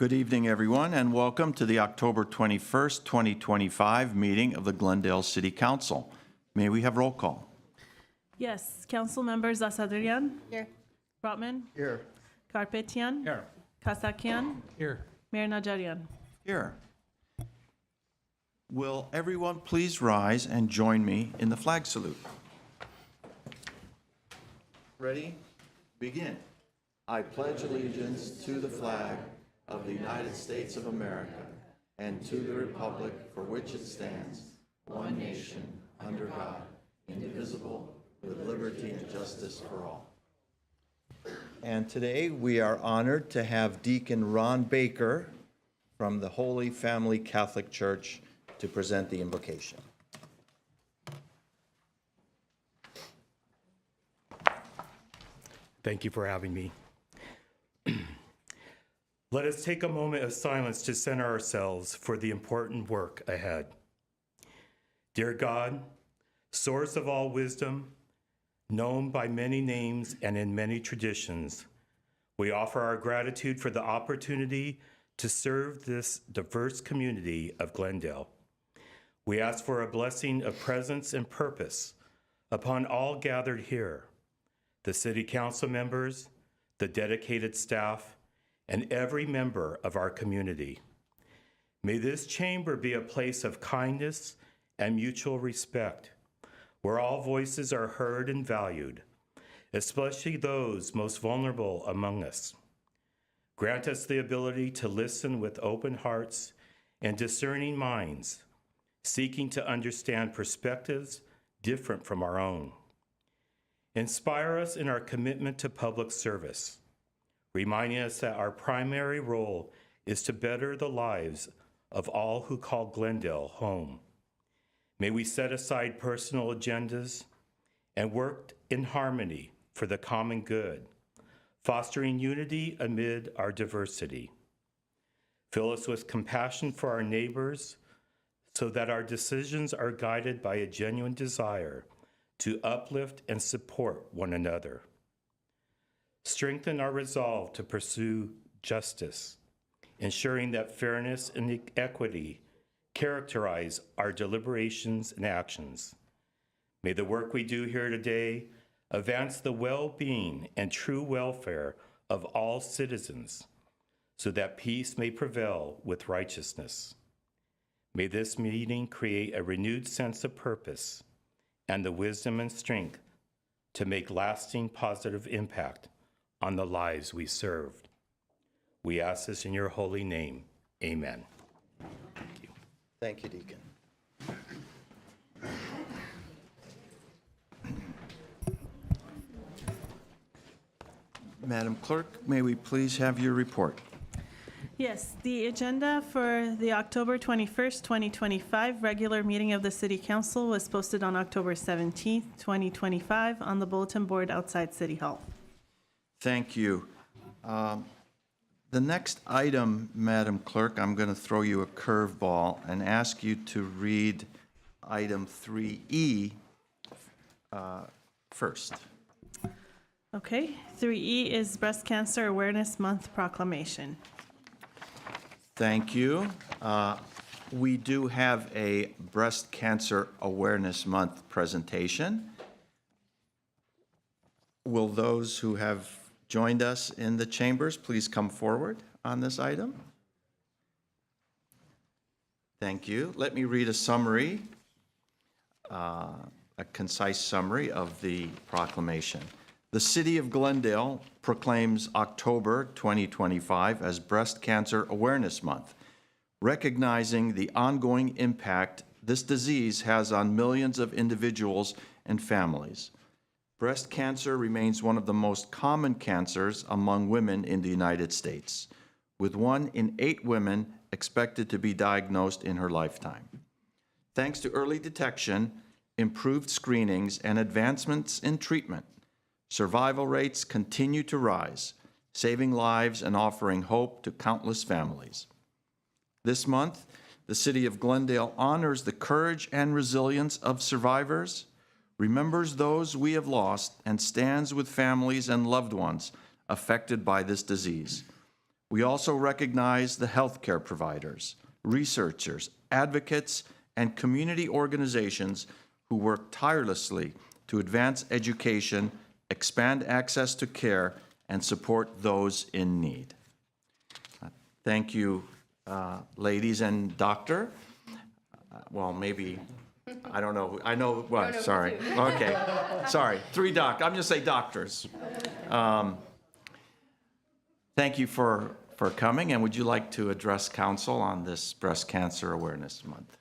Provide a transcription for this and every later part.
Good evening, everyone, and welcome to the October 21st, 2025 meeting of the Glendale City Council. May we have roll call? Yes, council members Asadrian. Here. Brotman. Here. Karpetian. Here. Kasakian. Here. Mayor Najarian. Here. Will everyone please rise and join me in the flag salute? Ready? Begin. I pledge allegiance to the flag of the United States of America and to the republic for which it stands, one nation, under God, indivisible, with liberty and justice for all. And today we are honored to have Deacon Ron Baker from the Holy Family Catholic Church to present the invocation. Thank you for having me. Let us take a moment of silence to center ourselves for the important work ahead. Dear God, source of all wisdom, known by many names and in many traditions, we offer our gratitude for the opportunity to serve this diverse community of Glendale. We ask for a blessing of presence and purpose upon all gathered here, the city council members, the dedicated staff, and every member of our community. May this chamber be a place of kindness and mutual respect, where all voices are heard and valued, especially those most vulnerable among us. Grant us the ability to listen with open hearts and discerning minds, seeking to understand perspectives different from our own. Inspire us in our commitment to public service, reminding us that our primary role is to better the lives of all who call Glendale home. May we set aside personal agendas and work in harmony for the common good, fostering unity amid our diversity. Fill us with compassion for our neighbors so that our decisions are guided by a genuine desire to uplift and support one another. Strengthen our resolve to pursue justice, ensuring that fairness and equity characterize our deliberations and actions. May the work we do here today advance the well-being and true welfare of all citizens so that peace may prevail with righteousness. May this meeting create a renewed sense of purpose and the wisdom and strength to make lasting positive impact on the lives we served. We ask this in your holy name. Amen. Thank you. Thank you, Deacon. Madam Clerk, may we please have your report? Yes, the agenda for the October 21st, 2025 regular meeting of the City Council was posted on October 17th, 2025 on the bulletin board outside City Hall. Thank you. The next item, Madam Clerk, I'm going to throw you a curveball and ask you to read item 3E first. Okay, 3E is Breast Cancer Awareness Month proclamation. Thank you. We do have a Breast Cancer Awareness Month presentation. Will those who have joined us in the chambers please come forward on this item? Thank you. Let me read a summary, a concise summary of the proclamation. The City of Glendale proclaims October 2025 as Breast Cancer Awareness Month, recognizing the ongoing impact this disease has on millions of individuals and families. Breast cancer remains one of the most common cancers among women in the United States, with 1 in 8 women expected to be diagnosed in her lifetime. Thanks to early detection, improved screenings, and advancements in treatment, survival rates continue to rise, saving lives and offering hope to countless families. This month, the City of Glendale honors the courage and resilience of survivors, remembers those we have lost, and stands with families and loved ones affected by this disease. We also recognize the healthcare providers, researchers, advocates, and community organizations who work tirelessly to advance education, expand access to care, and support those in need. Thank you, ladies and doctor. Well, maybe, I don't know, I know, what, sorry. Okay, sorry, I'm just gonna say doctors. Thank you for coming, and would you like to address council on this Breast Cancer Awareness Month?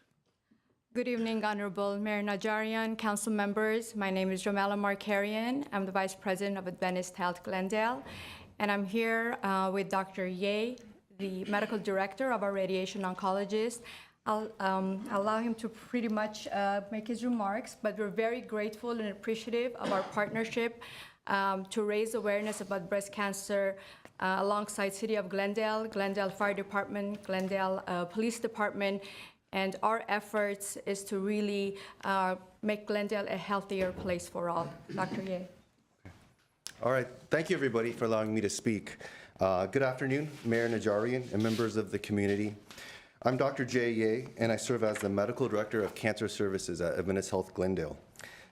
Good evening, Honorable Mayor Najarian, council members. My name is Jamela Markarian. I'm the Vice President of Adventist Health Glendale, and I'm here with Dr. Ye, the Medical Director of our radiation oncologist. I'll allow him to pretty much make his remarks, but we're very grateful and appreciative of our partnership to raise awareness about breast cancer alongside City of Glendale, Glendale Fire Department, Glendale Police Department, and our efforts is to really make Glendale a healthier place for all. Dr. Ye. All right, thank you everybody for allowing me to speak. Good afternoon, Mayor Najarian and members of the community. I'm Dr. Jay Ye, and I serve as the Medical Director of Cancer Services at Adventist Health Glendale.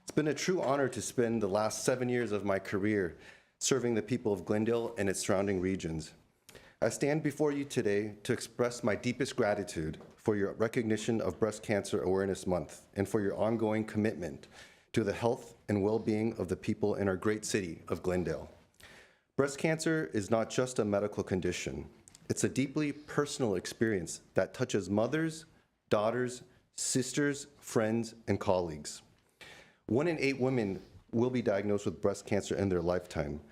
It's been a true honor to spend the last 7 years of my career serving the people of Glendale and its surrounding regions. I stand before you today to express my deepest gratitude for your recognition of Breast Cancer Awareness Month and for your ongoing commitment to the health and well-being of the people in our great city of Glendale. Breast cancer is not just a medical condition. It's a deeply personal experience that touches mothers, daughters, sisters, friends, and colleagues. 1 in 8 women will be diagnosed with breast cancer in their lifetime.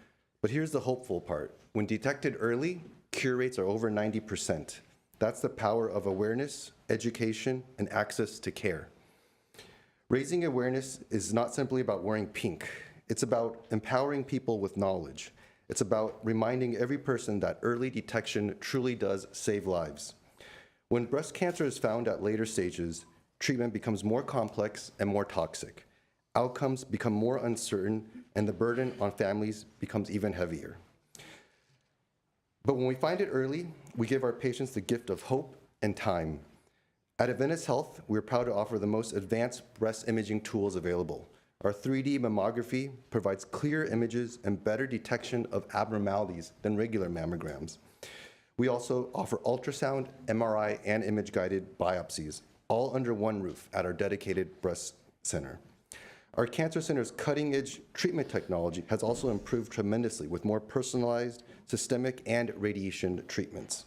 But here's the hopeful part. When detected early, cure rates are over 90%. That's the power of awareness, education, and access to care. Raising awareness is not simply about wearing pink. It's about empowering people with knowledge. It's about reminding every person that early detection truly does save lives. When breast cancer is found at later stages, treatment becomes more complex and more toxic. Outcomes become more uncertain, and the burden on families becomes even heavier. But when we find it early, we give our patients the gift of hope and time. At Adventist Health, we're proud to offer the most advanced breast imaging tools available. Our 3D mammography provides clear images and better detection of abnormalities than regular mammograms. We also offer ultrasound, MRI, and image-guided biopsies, all under one roof at our dedicated breast center. Our cancer center's cutting-edge treatment technology has also improved tremendously with more personalized, systemic, and radiation treatments.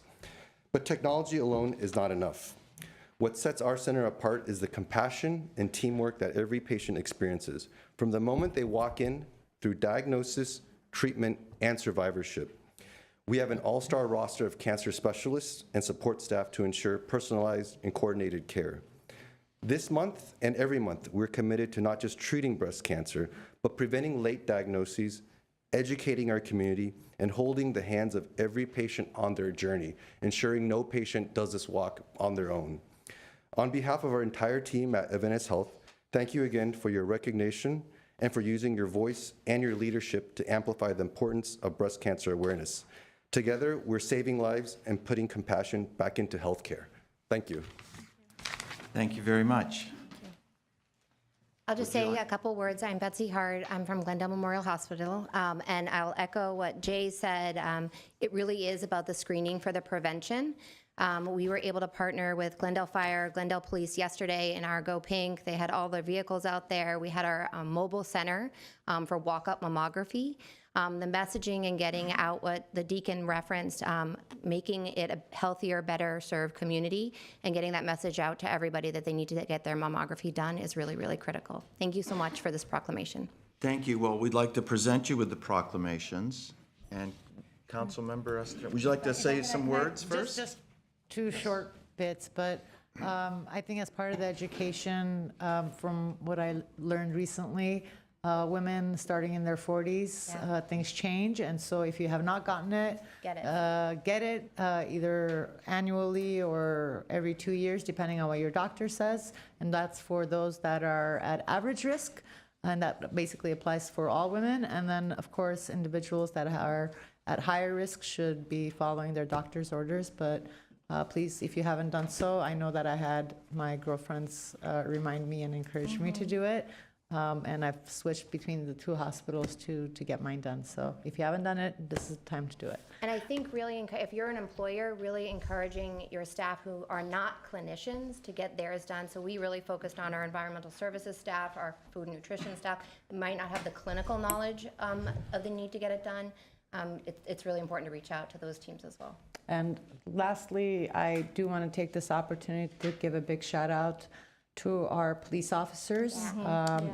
But technology alone is not enough. What sets our center apart is the compassion and teamwork that every patient experiences, from the moment they walk in through diagnosis, treatment, and survivorship. We have an all-star roster of cancer specialists and support staff to ensure personalized and coordinated care. This month and every month, we're committed to not just treating breast cancer, but preventing late diagnoses, educating our community, and holding the hands of every patient on their journey, ensuring no patient does this walk on their own. On behalf of our entire team at Adventist Health, thank you again for your recognition and for using your voice and your leadership to amplify the importance of breast cancer awareness. Together, we're saving lives and putting compassion back into healthcare. Thank you. Thank you very much. I'll just say a couple words. I'm Betsy Hart. I'm from Glendale Memorial Hospital, and I'll echo what Jay said. It really is about the screening for the prevention. We were able to partner with Glendale Fire, Glendale Police yesterday in our Go Pink. They had all their vehicles out there. We had our mobile center for walk-up mammography. The messaging and getting out what the deacon referenced, making it a healthier, better served community, and getting that message out to everybody that they need to get their mammography done is really, really critical. Thank you so much for this proclamation. Thank you. Well, we'd like to present you with the proclamations. And Councilmember Esther, would you like to say some words first? Just 2 short bits, but I think as part of the education, from what I learned recently, women starting in their 40s, things change, and so if you have not gotten it, get it either annually or every 2 years, depending on what your doctor says, and that's for those that are at average risk, and that basically applies for all women, and then of course individuals that are at higher risk should be following their doctor's orders, but please, if you haven't done so, I know that I had my girlfriends remind me and encourage me to do it. And I've switched between the two hospitals to get mine done. So if you haven't done it, this is the time to do it. And I think really, if you're an employer, really encouraging your staff who are not clinicians to get theirs done. So we really focused on our environmental services staff, our food and nutrition staff, who might not have the clinical knowledge of the need to get it done. It's really important to reach out to those teams as well. And lastly, I do want to take this opportunity to give a big shout out to our police officers. And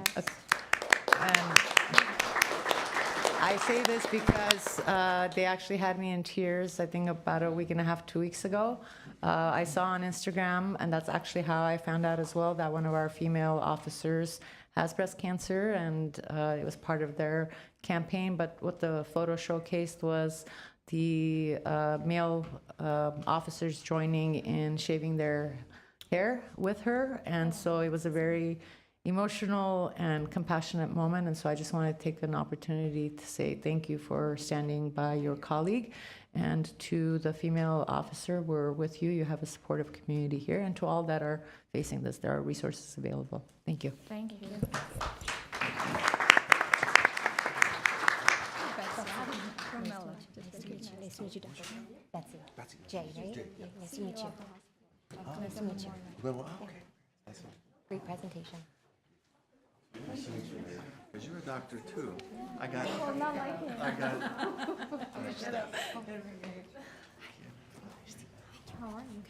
I say this because they actually had me in tears, I think about a week and a half, 2 weeks ago. I saw on Instagram, and that's actually how I found out as well, that one of our female officers has breast cancer, and it was part of their campaign. But what the photo showcased was the male officers joining in shaving their hair with her, and so it was a very emotional and compassionate moment. And so I just want to take an opportunity to say thank you for standing by your colleague, and to the female officer, we're with you. You have a supportive community here, and to all that are facing this, there are resources available. Thank you. Thank you. Nice to meet you, Doctor. Betsy. Jay, right? Nice to meet you. Nice to meet you. Great presentation. Because you're a doctor too. I got it. Well, not like him. I got it. How are you?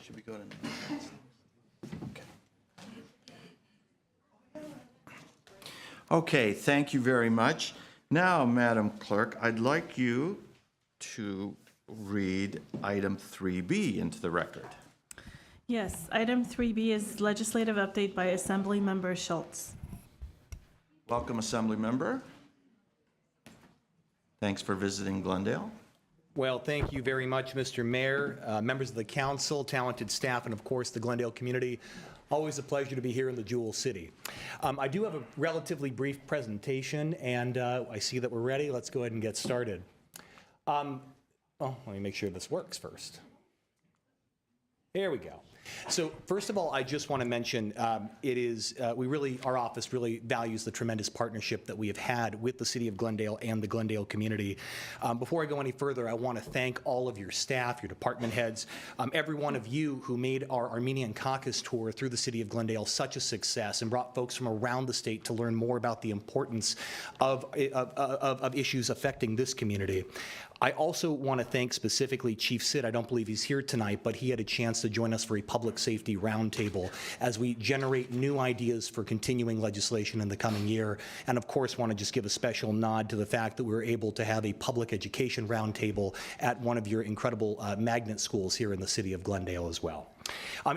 Should we go to? Okay. Okay, thank you very much. Now, Madam Clerk, I'd like you to read item 3B into the record. Yes, item 3B is legislative update by Assembly Member Schultz. Welcome, Assembly Member. Thanks for visiting Glendale. Well, thank you very much, Mr. Mayor, members of the council, talented staff, and of course the Glendale community. Always a pleasure to be here in the Jewel City. I do have a relatively brief presentation, and I see that we're ready. Let's go ahead and get started. Well, let me make sure this works first. There we go. So first of all, I just want to mention our office really values the tremendous partnership that we have had with the City of Glendale and the Glendale community. Before I go any further, I want to thank all of your staff, your department heads, every one of you who made our Armenian Caucus tour through the City of Glendale such a success and brought folks from around the state to learn more about the importance of issues affecting this community. I also want to thank specifically Chief Sid. I don't believe he's here tonight, but he had a chance to join us for a public safety roundtable as we generate new ideas for continuing legislation in the coming year. And of course, want to just give a special nod to the fact that we were able to have a public education roundtable at one of your incredible magnet schools here in the city of Glendale as well.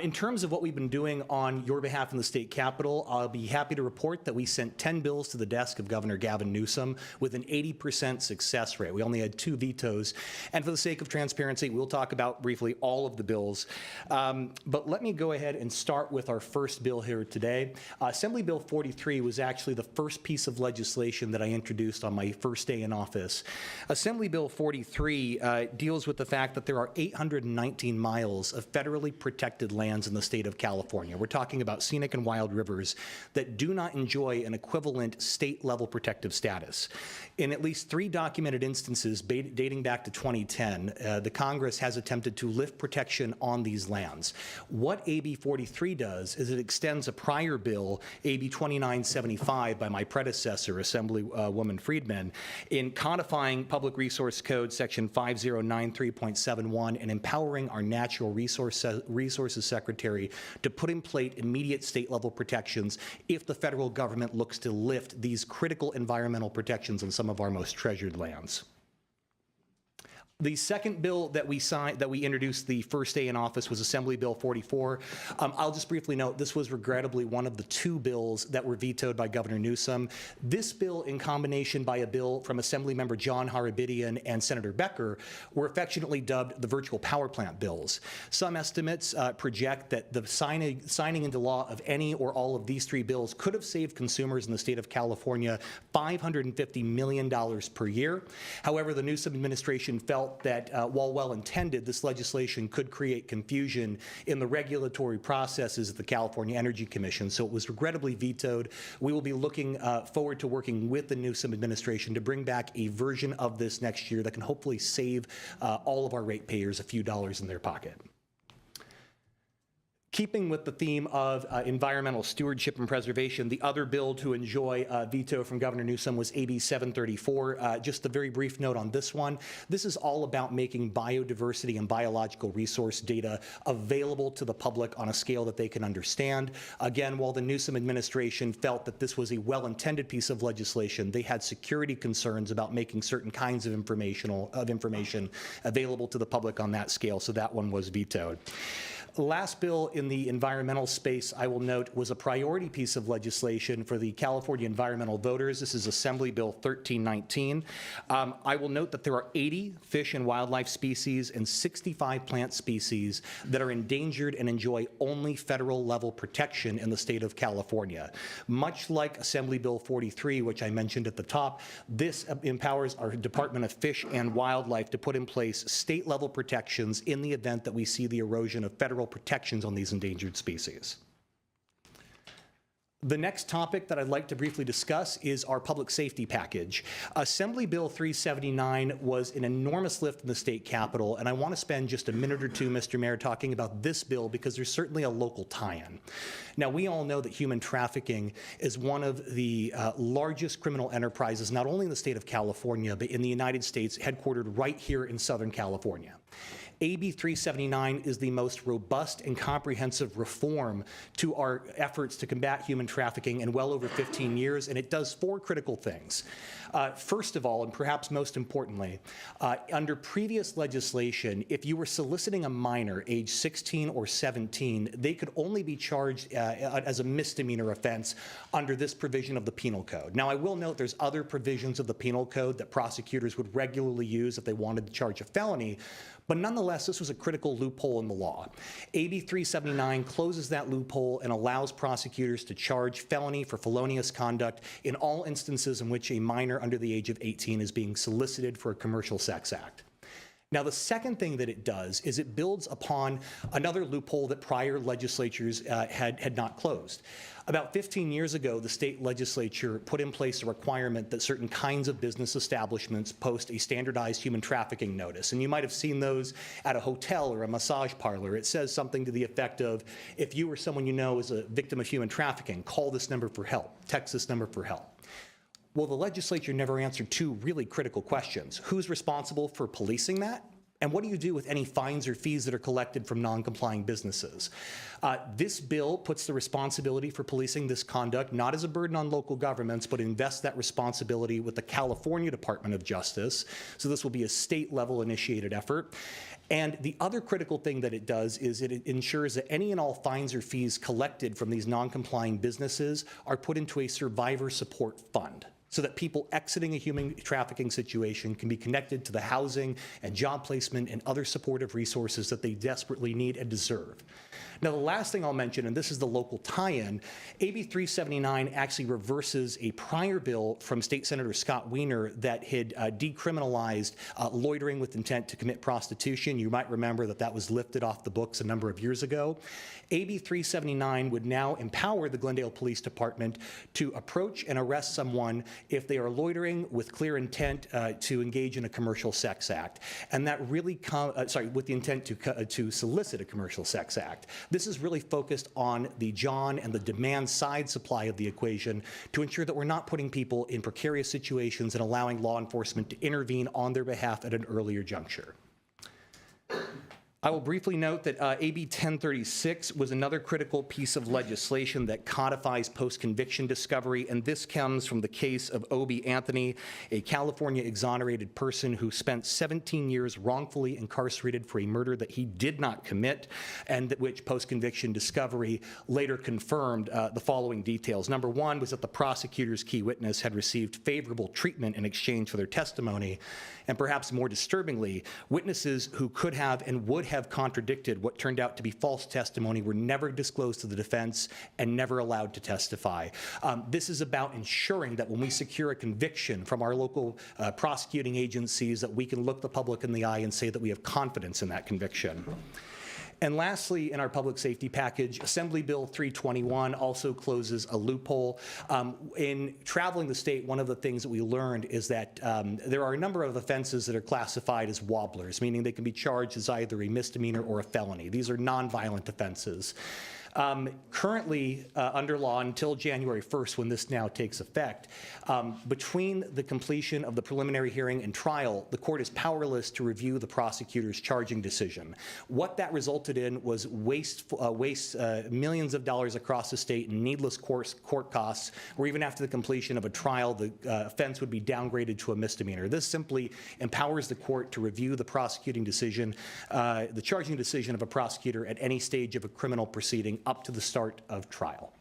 In terms of what we've been doing on your behalf in the state capitol, I'll be happy to report that we sent 10 bills to the desk of Governor Gavin Newsom with an 80% success rate. We only had 2 vetoes. And for the sake of transparency, we'll talk about briefly all of the bills. But let me go ahead and start with our first bill here today. Assembly Bill 43 was actually the first piece of legislation that I introduced on my first day in office. Assembly Bill 43 deals with the fact that there are 819 miles of federally protected lands in the state of California. We're talking about scenic and wild rivers that do not enjoy an equivalent state-level protective status. In at least 3 documented instances dating back to 2010, the Congress has attempted to lift protection on these lands. What AB 43 does is it extends a prior bill, AB 2975, by my predecessor, Assemblywoman Friedman, in codifying Public Resource Code Section 5093.71 and empowering our natural resource Resources Secretary to put in place immediate state-level protections if the federal government looks to lift these critical environmental protections on some of our most treasured lands. The second bill that we introduced the first day in office was Assembly Bill 44. I'll just briefly note this was regrettably one of the 2 bills that were vetoed by Governor Newsom. This bill, in combination by a bill from Assemblymember John Harabidian and Senator Becker, were affectionately dubbed the virtual power plant bills. Some estimates project that the signing into law of any or all of these 3 bills could have saved consumers in the state of California $550 million per year. However, the Newsom administration felt that while well-intended, this legislation could create confusion in the regulatory processes of the California Energy Commission, so it was regrettably vetoed. We will be looking forward to working with the Newsom administration to bring back a version of this next year that can hopefully save all of our ratepayers a few dollars in their pocket. Keeping with the theme of environmental stewardship and preservation, the other bill to enjoy veto from Governor Newsom was AB 734. Just a very brief note on this one. This is all about making biodiversity and biological resource data available to the public on a scale that they can understand. Again, while the Newsom administration felt that this was a well-intended piece of legislation, they had security concerns about making certain kinds of information available to the public on that scale, so that one was vetoed. The last bill in the environmental space, I will note, was a priority piece of legislation for the California environmental voters. This is Assembly Bill 1319. I will note that there are 80 fish and wildlife species and 65 plant species that are endangered and enjoy only federal level protection in the state of California. Much like Assembly Bill 43, which I mentioned at the top, this empowers our Department of Fish and Wildlife to put in place state level protections in the event that we see the erosion of federal protections on these endangered species. The next topic that I'd like to briefly discuss is our public safety package. Assembly Bill 379 was an enormous lift in the state capitol, and I want to spend just a minute or two, Mr. Mayor, talking about this bill because there's certainly a local tie-in. Now, we all know that human trafficking is one of the largest criminal enterprises, not only in the state of California, but in the United States, headquartered right here in Southern California. AB 379 is the most robust and comprehensive reform to our efforts to combat human trafficking in well over 15 years, and it does 4 critical things. First of all, and perhaps most importantly, under previous legislation, if you were soliciting a minor age 16 or 17, they could only be charged as a misdemeanor offense under this provision of the Penal Code. Now, I will note there's other provisions of the Penal Code that prosecutors would regularly use if they wanted to charge a felony, but nonetheless, this was a critical loophole in the law. AB 379 closes that loophole and allows prosecutors to charge felony for felonious conduct in all instances in which a minor under the age of 18 is being solicited for a commercial sex act. Now, the second thing that it does is it builds upon another loophole that prior legislatures had not closed. About 15 years ago, the state legislature put in place a requirement that certain kinds of business establishments post a standardized human trafficking notice. And you might have seen those at a hotel or a massage parlor. It says something to the effect of, if you or someone you know is a victim of human trafficking, call this number for help, text this number for help. Well, the legislature never answered 2 really critical questions. Who's responsible for policing that? And what do you do with any fines or fees that are collected from non-complying businesses? This bill puts the responsibility for policing this conduct not as a burden on local governments, but invests that responsibility with the California Department of Justice. So this will be a state-level initiated effort. And the other critical thing that it does is it ensures that any and all fines or fees collected from these non-complying businesses are put into a survivor support fund, so that people exiting a human trafficking situation can be connected to the housing and job placement and other supportive resources that they desperately need and deserve. Now, the last thing I'll mention, and this is the local tie-in, AB 379 actually reverses a prior bill from State Senator Scott Wiener that had decriminalized loitering with intent to commit prostitution. You might remember that that was lifted off the books a number of years ago. AB 379 would now empower the Glendale Police Department to approach and arrest someone if they are loitering with clear intent to engage in a commercial sex act. And that really, with the intent to solicit a commercial sex act. This is really focused on the John and the demand side supply of the equation to ensure that we're not putting people in precarious situations and allowing law enforcement to intervene on their behalf at an earlier juncture. I will briefly note that AB 1036 was another critical piece of legislation that codifies post-conviction discovery, and this comes from the case of Obie Anthony, a California exonerated person who spent 17 years wrongfully incarcerated for a murder that he did not commit, and which post-conviction discovery later confirmed the following details. Number one was that the prosecutor's key witness had received favorable treatment in exchange for their testimony, and perhaps more disturbingly, witnesses who could have and would have contradicted what turned out to be false testimony were never disclosed to the defense and never allowed to testify. This is about ensuring that when we secure a conviction from our local prosecuting agencies, that we can look the public in the eye and say that we have confidence in that conviction. And lastly, in our public safety package, Assembly Bill 321 also closes a loophole. In traveling the state, one of the things that we learned is that there are a number of offenses that are classified as wobblers, meaning they can be charged as either a misdemeanor or a felony. These are nonviolent offenses. Currently, under law, until January 1st, when this now takes effect, between the completion of the preliminary hearing and trial, the court is powerless to review the prosecutor's charging decision. What that resulted in was waste millions of dollars across the state in needless court costs, or even after the completion of a trial, the offense would be downgraded to a misdemeanor. This simply empowers the court to review the prosecuting decision, the charging decision of a prosecutor at any stage of a criminal proceeding up to the start of trial.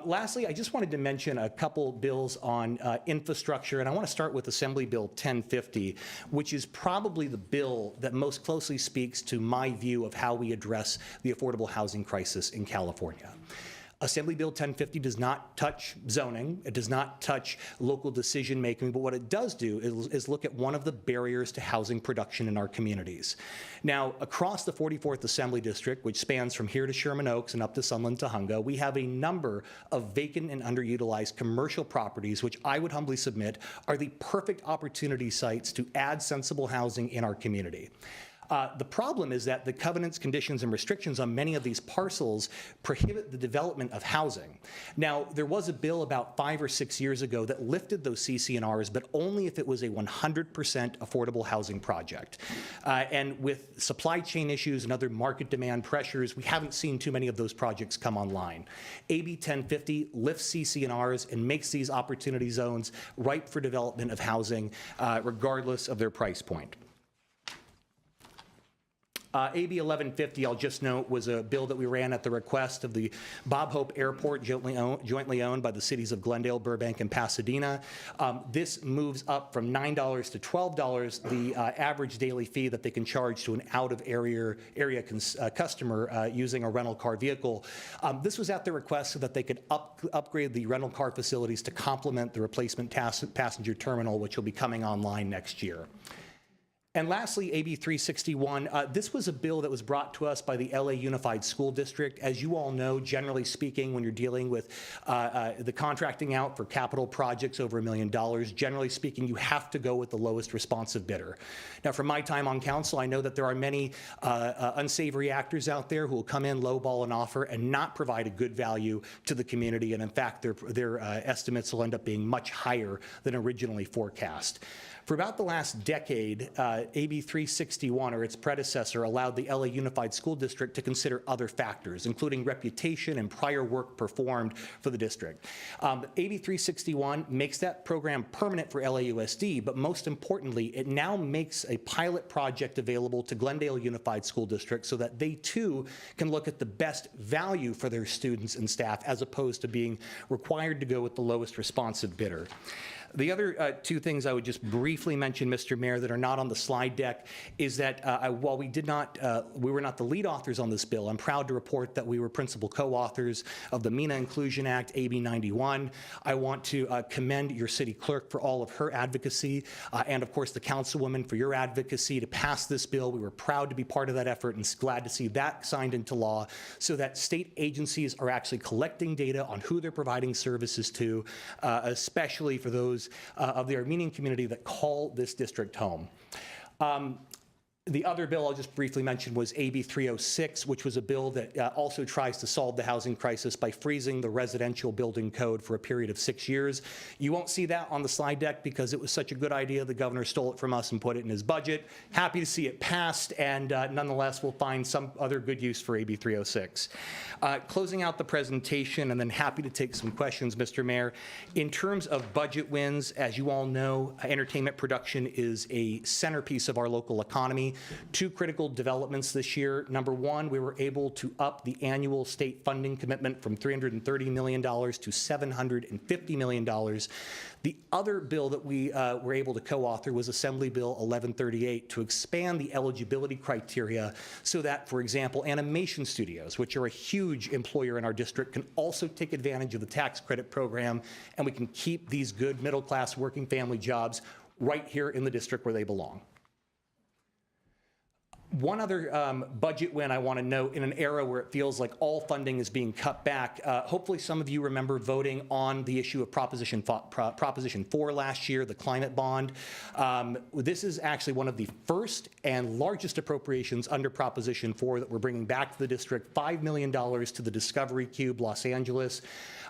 Lastly, I just wanted to mention a couple bills on infrastructure, and I want to start with Assembly Bill 1050, which is probably the bill that most closely speaks to my view of how we address the affordable housing crisis in California. Assembly Bill 1050 does not touch zoning, it does not touch local decision making, but what it does do is look at one of the barriers to housing production in our communities. Now, across the 44th Assembly District, which spans from here to Sherman Oaks and up to Sunland Tujunga, we have a number of vacant and underutilized commercial properties, which I would humbly submit are the perfect opportunity sites to add sensible housing in our community. The problem is that the covenants, conditions, and restrictions on many of these parcels prohibit the development of housing. Now, there was a bill about 5 or 6 years ago that lifted those CC&Rs, but only if it was a 100% affordable housing project. And with supply chain issues and other market demand pressures, we haven't seen too many of those projects come online. AB 1050 lifts CC&Rs and makes these opportunity zones ripe for development of housing, regardless of their price point. AB 1150, I'll just note, was a bill that we ran at the request of the Bob Hope Airport, jointly owned by the cities of Glendale, Burbank, and Pasadena. This moves up from $9 to $12 the average daily fee that they can charge to an out-of-area customer using a rental car vehicle. This was at the request so that they could upgrade the rental car facilities to complement the replacement passenger terminal, which will be coming online next year. And lastly, AB 361, this was a bill that was brought to us by the LA Unified School District. As you all know, generally speaking, when you're dealing with the contracting out for capital projects over $1 million, generally speaking, you have to go with the lowest responsive bidder. Now, from my time on council, I know that there are many unsavory actors out there who will come in, lowball an offer, and not provide a good value to the community. And in fact, their estimates will end up being much higher than originally forecast. For about the last decade, AB 361, or its predecessor, allowed the LA Unified School District to consider other factors, including reputation and prior work performed for the district. AB 361 makes that program permanent for LAUSD, but most importantly, it now makes a pilot project available to Glendale Unified School District so that they too can look at the best value for their students and staff as opposed to being required to go with the lowest responsive bidder. The other two things I would just briefly mention, Mr. Mayor, that are not on the slide deck is that while we were not the lead authors on this bill, I'm proud to report that we were principal co-authors of the MENA Inclusion Act, AB 91. I want to commend your city clerk for all of her advocacy, and of course the councilwoman for your advocacy to pass this bill. We were proud to be part of that effort and glad to see that signed into law so that state agencies are actually collecting data on who they're providing services to, especially for those of the Armenian community that call this district home. The other bill I'll just briefly mention was AB 306, which was a bill that also tries to solve the housing crisis by freezing the residential building code for a period of 6 years. You won't see that on the slide deck because it was such a good idea. The governor stole it from us and put it in his budget. Happy to see it passed, and nonetheless, we'll find some other good use for AB 306. Closing out the presentation, and then happy to take some questions, Mr. Mayor. In terms of budget wins, as you all know, entertainment production is a centerpiece of our local economy. 2 critical developments this year. Number one, we were able to up the annual state funding commitment from $330 million to $750 million. The other bill that we were able to co-author was Assembly Bill 1138 to expand the eligibility criteria so that, for example, animation studios, which are a huge employer in our district, can also take advantage of the tax credit program, and we can keep these good middle-class working family jobs right here in the district where they belong. One other budget win I want to note in an era where it feels like all funding is being cut back. Hopefully some of you remember voting on the issue of Proposition 4 last year, the climate bond. This is actually one of the first and largest appropriations under Proposition 4 that we're bringing back to the district, $5 million to the Discovery Cube, Los Angeles.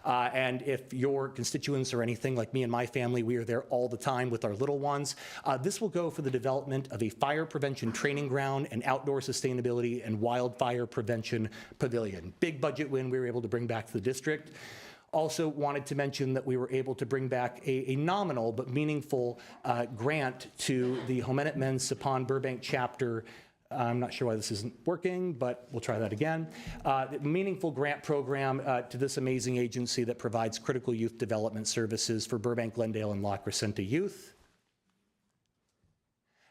And if your constituents are anything like me and my family, we are there all the time with our little ones. This will go for the development of a fire prevention training ground and outdoor sustainability and wildfire prevention pavilion. Big budget win we were able to bring back to the district. Also wanted to mention that we were able to bring back a nominal but meaningful grant to the Homenet Men's Sapon Burbank chapter. I'm not sure why this isn't working, but we'll try that again. Meaningful grant program to this amazing agency that provides critical youth development services for Burbank, Glendale, and La Crescenta youth.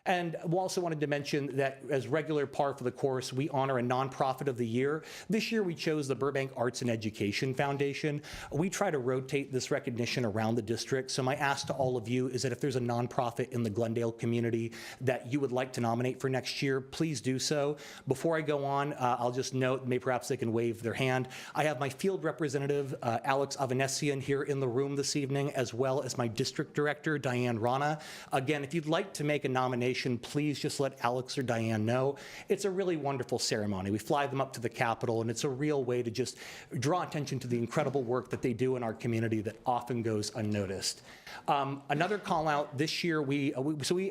And we also wanted to mention that as regular par for the course, we honor a nonprofit of the year. This year we chose the Burbank Arts and Education Foundation. We try to rotate this recognition around the district. So my ask to all of you is that if there's a nonprofit in the Glendale community that you would like to nominate for next year, please do so. Before I go on, I'll just note, maybe perhaps they can wave their hand. I have my field representative, Alex Avanesian, here in the room this evening, as well as my district director, Diane Rana. Again, if you'd like to make a nomination, please just let Alex or Diane know. It's a really wonderful ceremony. We fly them up to the Capitol, and it's a real way to just draw attention to the incredible work that they do in our community that often goes unnoticed. Another call out this year, we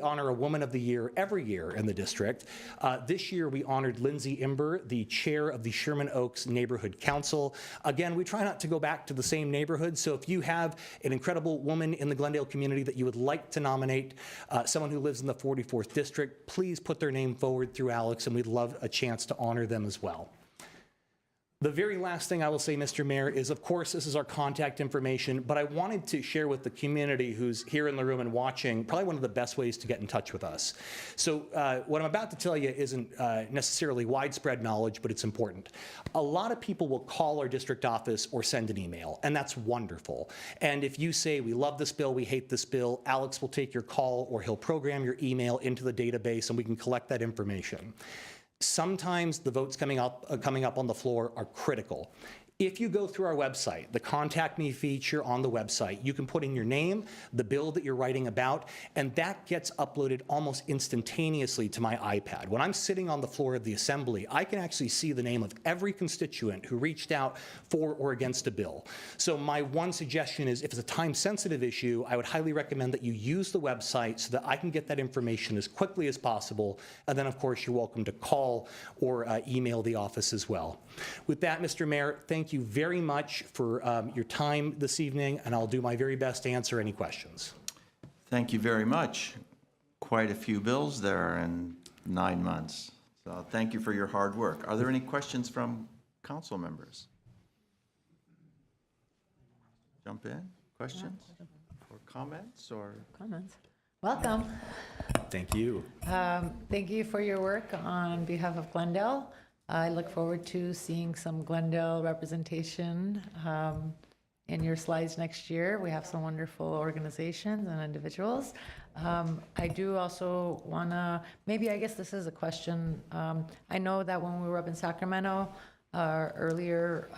honor a Woman of the Year every year in the district. This year we honored Lindsay Imber, the chair of the Sherman Oaks Neighborhood Council. Again, we try not to go back to the same neighborhood, so if you have an incredible woman in the Glendale community that you would like to nominate, someone who lives in the 44th district, please put their name forward through Alex, and we'd love a chance to honor them as well. The very last thing I will say, Mr. Mayor, is of course this is our contact information, but I wanted to share with the community who's here in the room and watching probably one of the best ways to get in touch with us. So what I'm about to tell you isn't necessarily widespread knowledge, but it's important. A lot of people will call our district office or send an email, and that's wonderful. And if you say, we love this bill, we hate this bill, Alex will take your call or he'll program your email into the database and we can collect that information. Sometimes the votes coming up on the floor are critical. If you go through our website, the Contact Me feature on the website, you can put in your name, the bill that you're writing about, and that gets uploaded almost instantaneously to my iPad. When I'm sitting on the floor of the assembly, I can actually see the name of every constituent who reached out for or against a bill. So my one suggestion is, if it's a time-sensitive issue, I would highly recommend that you use the website so that I can get that information as quickly as possible. And then, of course, you're welcome to call or email the office as well. With that, Mr. Mayor, thank you very much for your time this evening, and I'll do my very best to answer any questions. Thank you very much. Quite a few bills there in 9 months. So thank you for your hard work. Are there any questions from council members? Jump in, questions or comments or? Comments. Welcome. Thank you. Thank you for your work on behalf of Glendale. I look forward to seeing some Glendale representation in your slides next year. We have some wonderful organizations and individuals. I do also want to, maybe I guess this is a question. I know that when we were up in Sacramento earlier,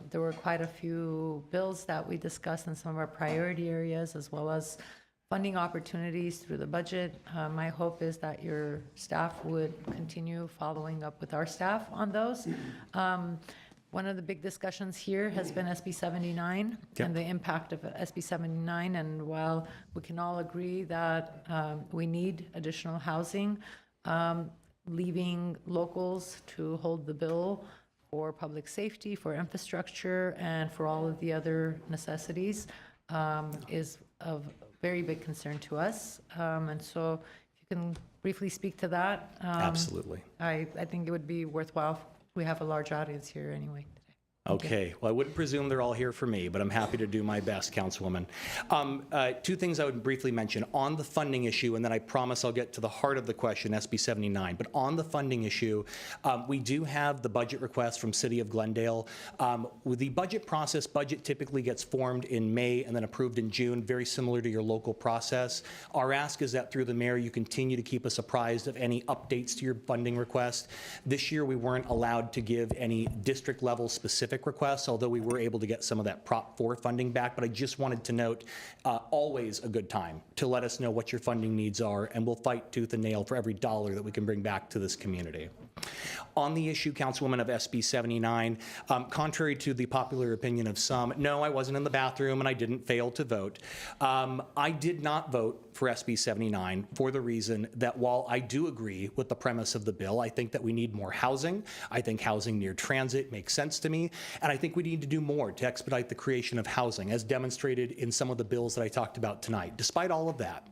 there were quite a few bills that we discussed in some of our priority areas, as well as funding opportunities through the budget. My hope is that your staff would continue following up with our staff on those. One of the big discussions here has been SB 79 and the impact of SB 79. And while we can all agree that we need additional housing, leaving locals to hold the bill for public safety, for infrastructure, and for all of the other necessities is of very big concern to us. And so if you can briefly speak to that. Absolutely. I think it would be worthwhile. We have a large audience here anyway. Okay, well, I wouldn't presume they're all here for me, but I'm happy to do my best, Councilwoman. Two things I would briefly mention on the funding issue, and then I promise I'll get to the heart of the question, SB 79. But on the funding issue, we do have the budget request from City of Glendale. With the budget process, budget typically gets formed in May and then approved in June, very similar to your local process. Our ask is that through the mayor, you continue to keep us apprised of any updates to your funding request. This year, we weren't allowed to give any district-level specific requests, although we were able to get some of that Prop 4 funding back. But I just wanted to note, always a good time to let us know what your funding needs are, and we'll fight tooth and nail for every dollar that we can bring back to this community. On the issue, Councilwoman, of SB 79, contrary to the popular opinion of some, no, I wasn't in the bathroom and I didn't fail to vote. I did not vote for SB 79 for the reason that while I do agree with the premise of the bill, I think that we need more housing. I think housing near transit makes sense to me, and I think we need to do more to expedite the creation of housing, as demonstrated in some of the bills that I talked about tonight. Despite all of that,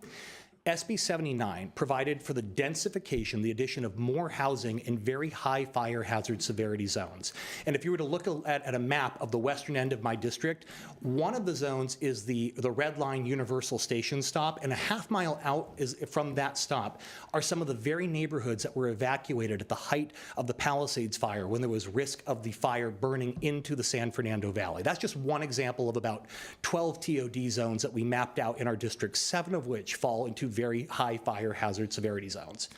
SB 79 provided for the densification, the addition of more housing in very high fire hazard severity zones. And if you were to look at a map of the western end of my district, one of the zones is the Red Line Universal Station stop, and a half-mile out from that stop are some of the very neighborhoods that were evacuated at the height of the Palisades fire when there was risk of the fire burning into the San Fernando Valley. That's just one example of about 12 TOD zones that we mapped out in our district, 7 of which fall into very high fire hazard severity zones.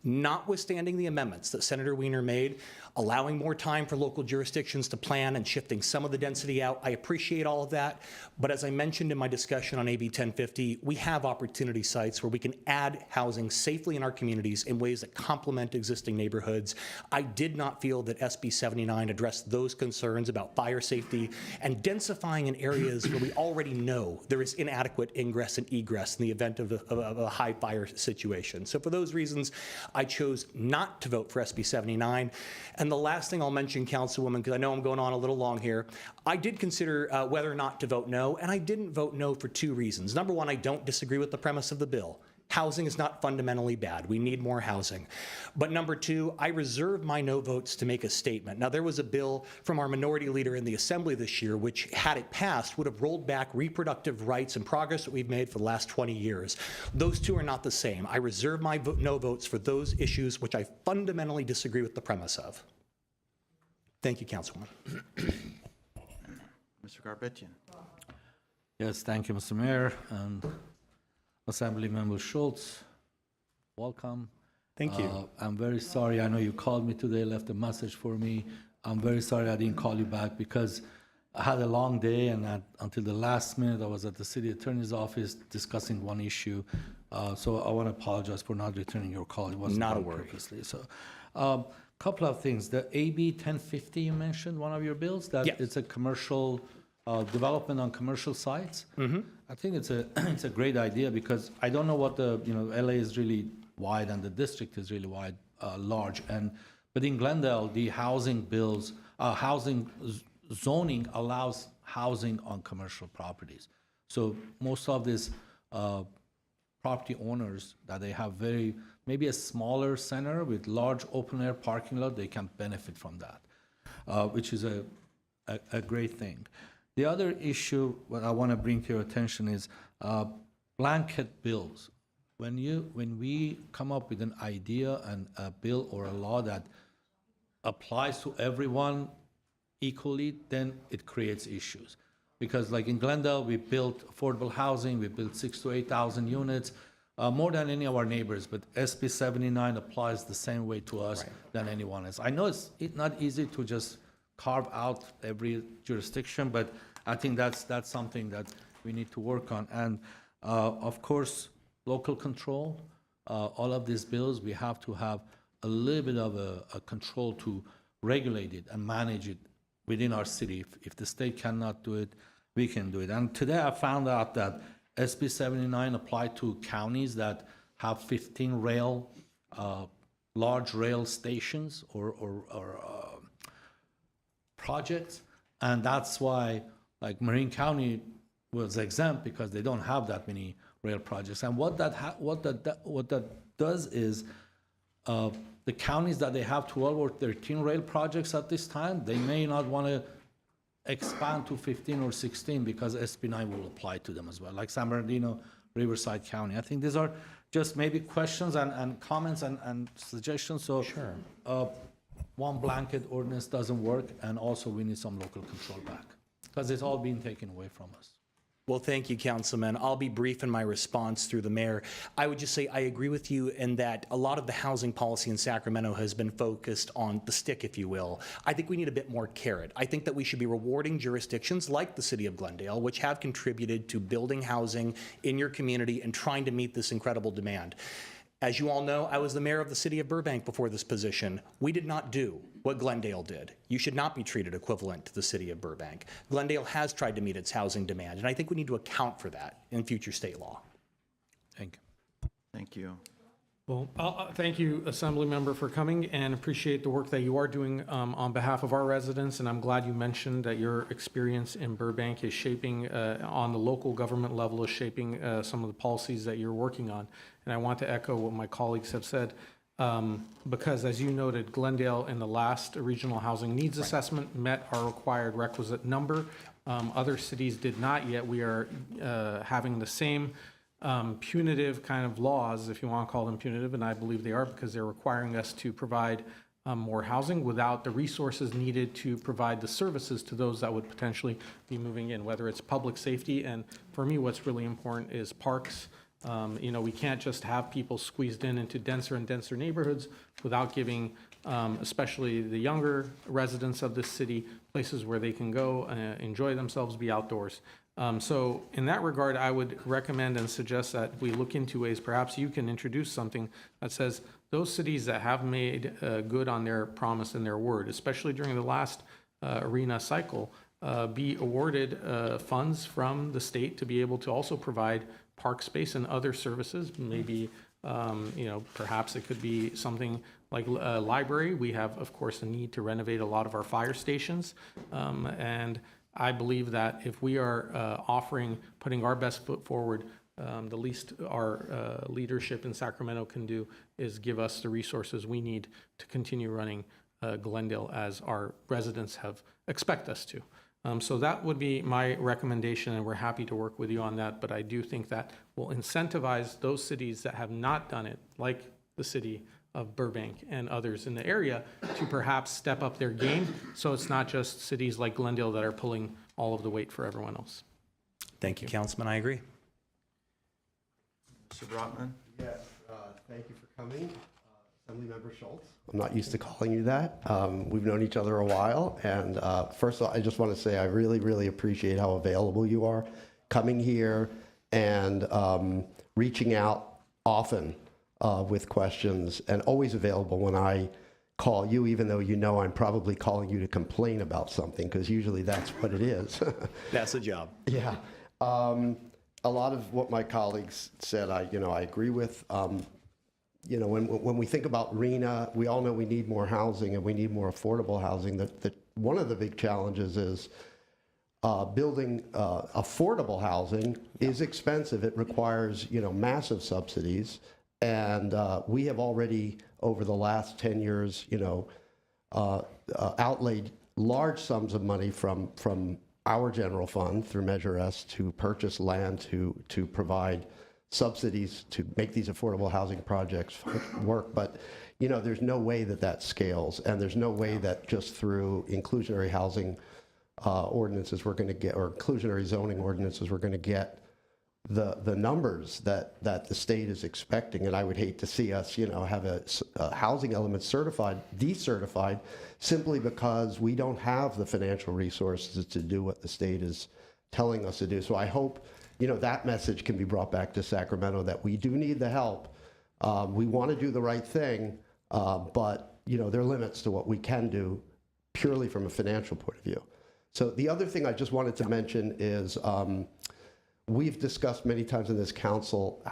Notwithstanding the amendments that Senator Wiener made, allowing more time for local jurisdictions to plan and shifting some of the density out, I appreciate all of that. But as I mentioned in my discussion on AB 1050, we have opportunity sites where we can add housing safely in our communities in ways that complement existing neighborhoods. I did not feel that SB 79 addressed those concerns about fire safety and densifying in areas where we already know there is inadequate ingress and egress in the event of a high fire situation. So for those reasons, I chose not to vote for SB 79. And the last thing I'll mention, Councilwoman, because I know I'm going on a little long here, I did consider whether or not to vote no, and I didn't vote no for 2 reasons. Number one, I don't disagree with the premise of the bill. Housing is not fundamentally bad. We need more housing. But number 2, I reserve my no votes to make a statement. Now, there was a bill from our minority leader in the Assembly this year, which, had it passed, would have rolled back reproductive rights and progress that we've made for the last 20 years. Those two are not the same. I reserve my no votes for those issues which I fundamentally disagree with the premise of. Thank you, Councilwoman. Mr. Garbettian. Yes, thank you, Mr. Mayor, and Assemblymember Schultz. Welcome. Thank you. I'm very sorry. I know you called me today, left a message for me. I'm very sorry I didn't call you back because I had a long day, and until the last minute, I was at the city attorney's office discussing one issue. So I want to apologize for not returning your call. It wasn't Not a done worry. purposely. So, couple of things. The AB 1050 you mentioned, one of your bills, that Yeah. it's a commercial development on commercial sites. I think it's a it's a great idea because I don't know what LA is really wide and the district is really wide, large, but in Glendale the housing bills, zoning allows housing on commercial properties. So most of these property owners that they have maybe a smaller center with large open air parking lot, they can benefit from that, which is a great thing. The other issue what I want to bring to your attention is blanket bills. When we come up with an idea and a bill or a law that applies to everyone equally, then it creates issues. Because like in Glendale, we built affordable housing, we built 6,000 to 8,000 units, more than any of our neighbors, but SB 79 applies the same way to us than anyone else. I know it's not easy to just carve out every jurisdiction, but I think that's something that we need to work on. And Of course, local control. All of these bills, we have to have a little bit of a control to regulate it and manage it within our city. If the state cannot do it, we can do it. And today I found out that SB 79 applied to counties that have 15 large rail stations or projects, and that's why like Marin County was exempt because they don't have that many rail projects. And what that does is the counties that they have 12 or 13 rail projects at this time, they may not want to expand to 15 or 16 because SB 9 will apply to them as well, like San Bernardino, Riverside County. I think these are just maybe questions and comments and suggestions. So sure. One blanket ordinance doesn't work, and also we need some local control back because it's all being taken away from us. Well, thank you, Councilman. I'll be brief in my response through the mayor. I would just say I agree with you in that a lot of the housing policy in Sacramento has been focused on the stick, if you will. I think we need a bit more carrot. I think that we should be rewarding jurisdictions like the city of Glendale, which have contributed to building housing in your community and trying to meet this incredible demand. As you all know, I was the mayor of the city of Burbank before this position. We did not do what Glendale did. You should not be treated equivalent to the city of Burbank. Glendale has tried to meet its housing demand, and I think we need to account for that in future state law. Thank you. Thank you. Well, thank you, Assembly Member, for coming, and appreciate the work that you are doing on behalf of our residents. And I'm glad you mentioned that your experience in Burbank is shaping, on the local government level, is shaping some of the policies that you're working on. And I want to echo what my colleagues have said, because as you noted, Glendale in the last regional housing needs assessment met our required requisite number. Other cities did not yet. We are having the same punitive kind of laws, if you want to call them punitive, and I believe they are because they're requiring us to provide more housing without the resources needed to provide the services to those that would potentially be moving in, whether it's public safety. And for me, what's really important is parks. You know, we can't just have people squeezed into denser and denser neighborhoods without giving, especially the younger residents of this city, places where they can go, enjoy themselves, be outdoors. So in that regard, I would recommend and suggest that we look into ways, perhaps you can introduce something that says those cities that have made good on their promise and their word, especially during the last arena cycle, be awarded funds from the state to be able to also provide park space and other services. Maybe, you know, perhaps it could be something like a library. We have, of course, a need to renovate a lot of our fire stations, and I believe that if we are putting our best foot forward, the least our leadership in Sacramento can do is give us the resources we need to continue running Glendale as our residents expect us to. So that would be my recommendation, and we're happy to work with you on that. But I do think that will incentivize those cities that have not done it, like the city of Burbank and others in the area, to perhaps step up their game, so it's not just cities like Glendale that are pulling all of the weight for everyone else. Thank you, Councilman. I agree. Mr. Brotman? Yes, thank you for coming. Assemblymember Schultz. I'm not used to calling you that. We've known each other a while, and first of all, I just want to say I really, really appreciate how available you are, coming here and reaching out often with questions, and always available when I call you, even though you know I'm probably calling you to complain about something, because usually that's what it is. That's the job. Yeah. A lot of what my colleagues said, I agree with. You know, when we think about RENA, we all know we need more housing and we need more affordable housing. That one of the big challenges is building affordable housing is expensive. It requires, massive subsidies. And we have already, over the last 10 years, outlaid large sums of money from our general fund through Measure S to purchase land to provide subsidies to make these affordable housing projects work. But, there's no way that scales, and there's no way that just through inclusionary housing ordinances we're going to get, or inclusionary zoning ordinances, we're going to get the numbers that the state is expecting. And I would hate to see us, have a housing element decertified, simply because we don't have the financial resources to do what the state is telling us to do. So I hope, that message can be brought back to Sacramento, that we do need the help. We want to do the right thing, but, there are limits to what we can do purely from a financial point of view. So the other thing I just wanted to mention is we've discussed many times in this council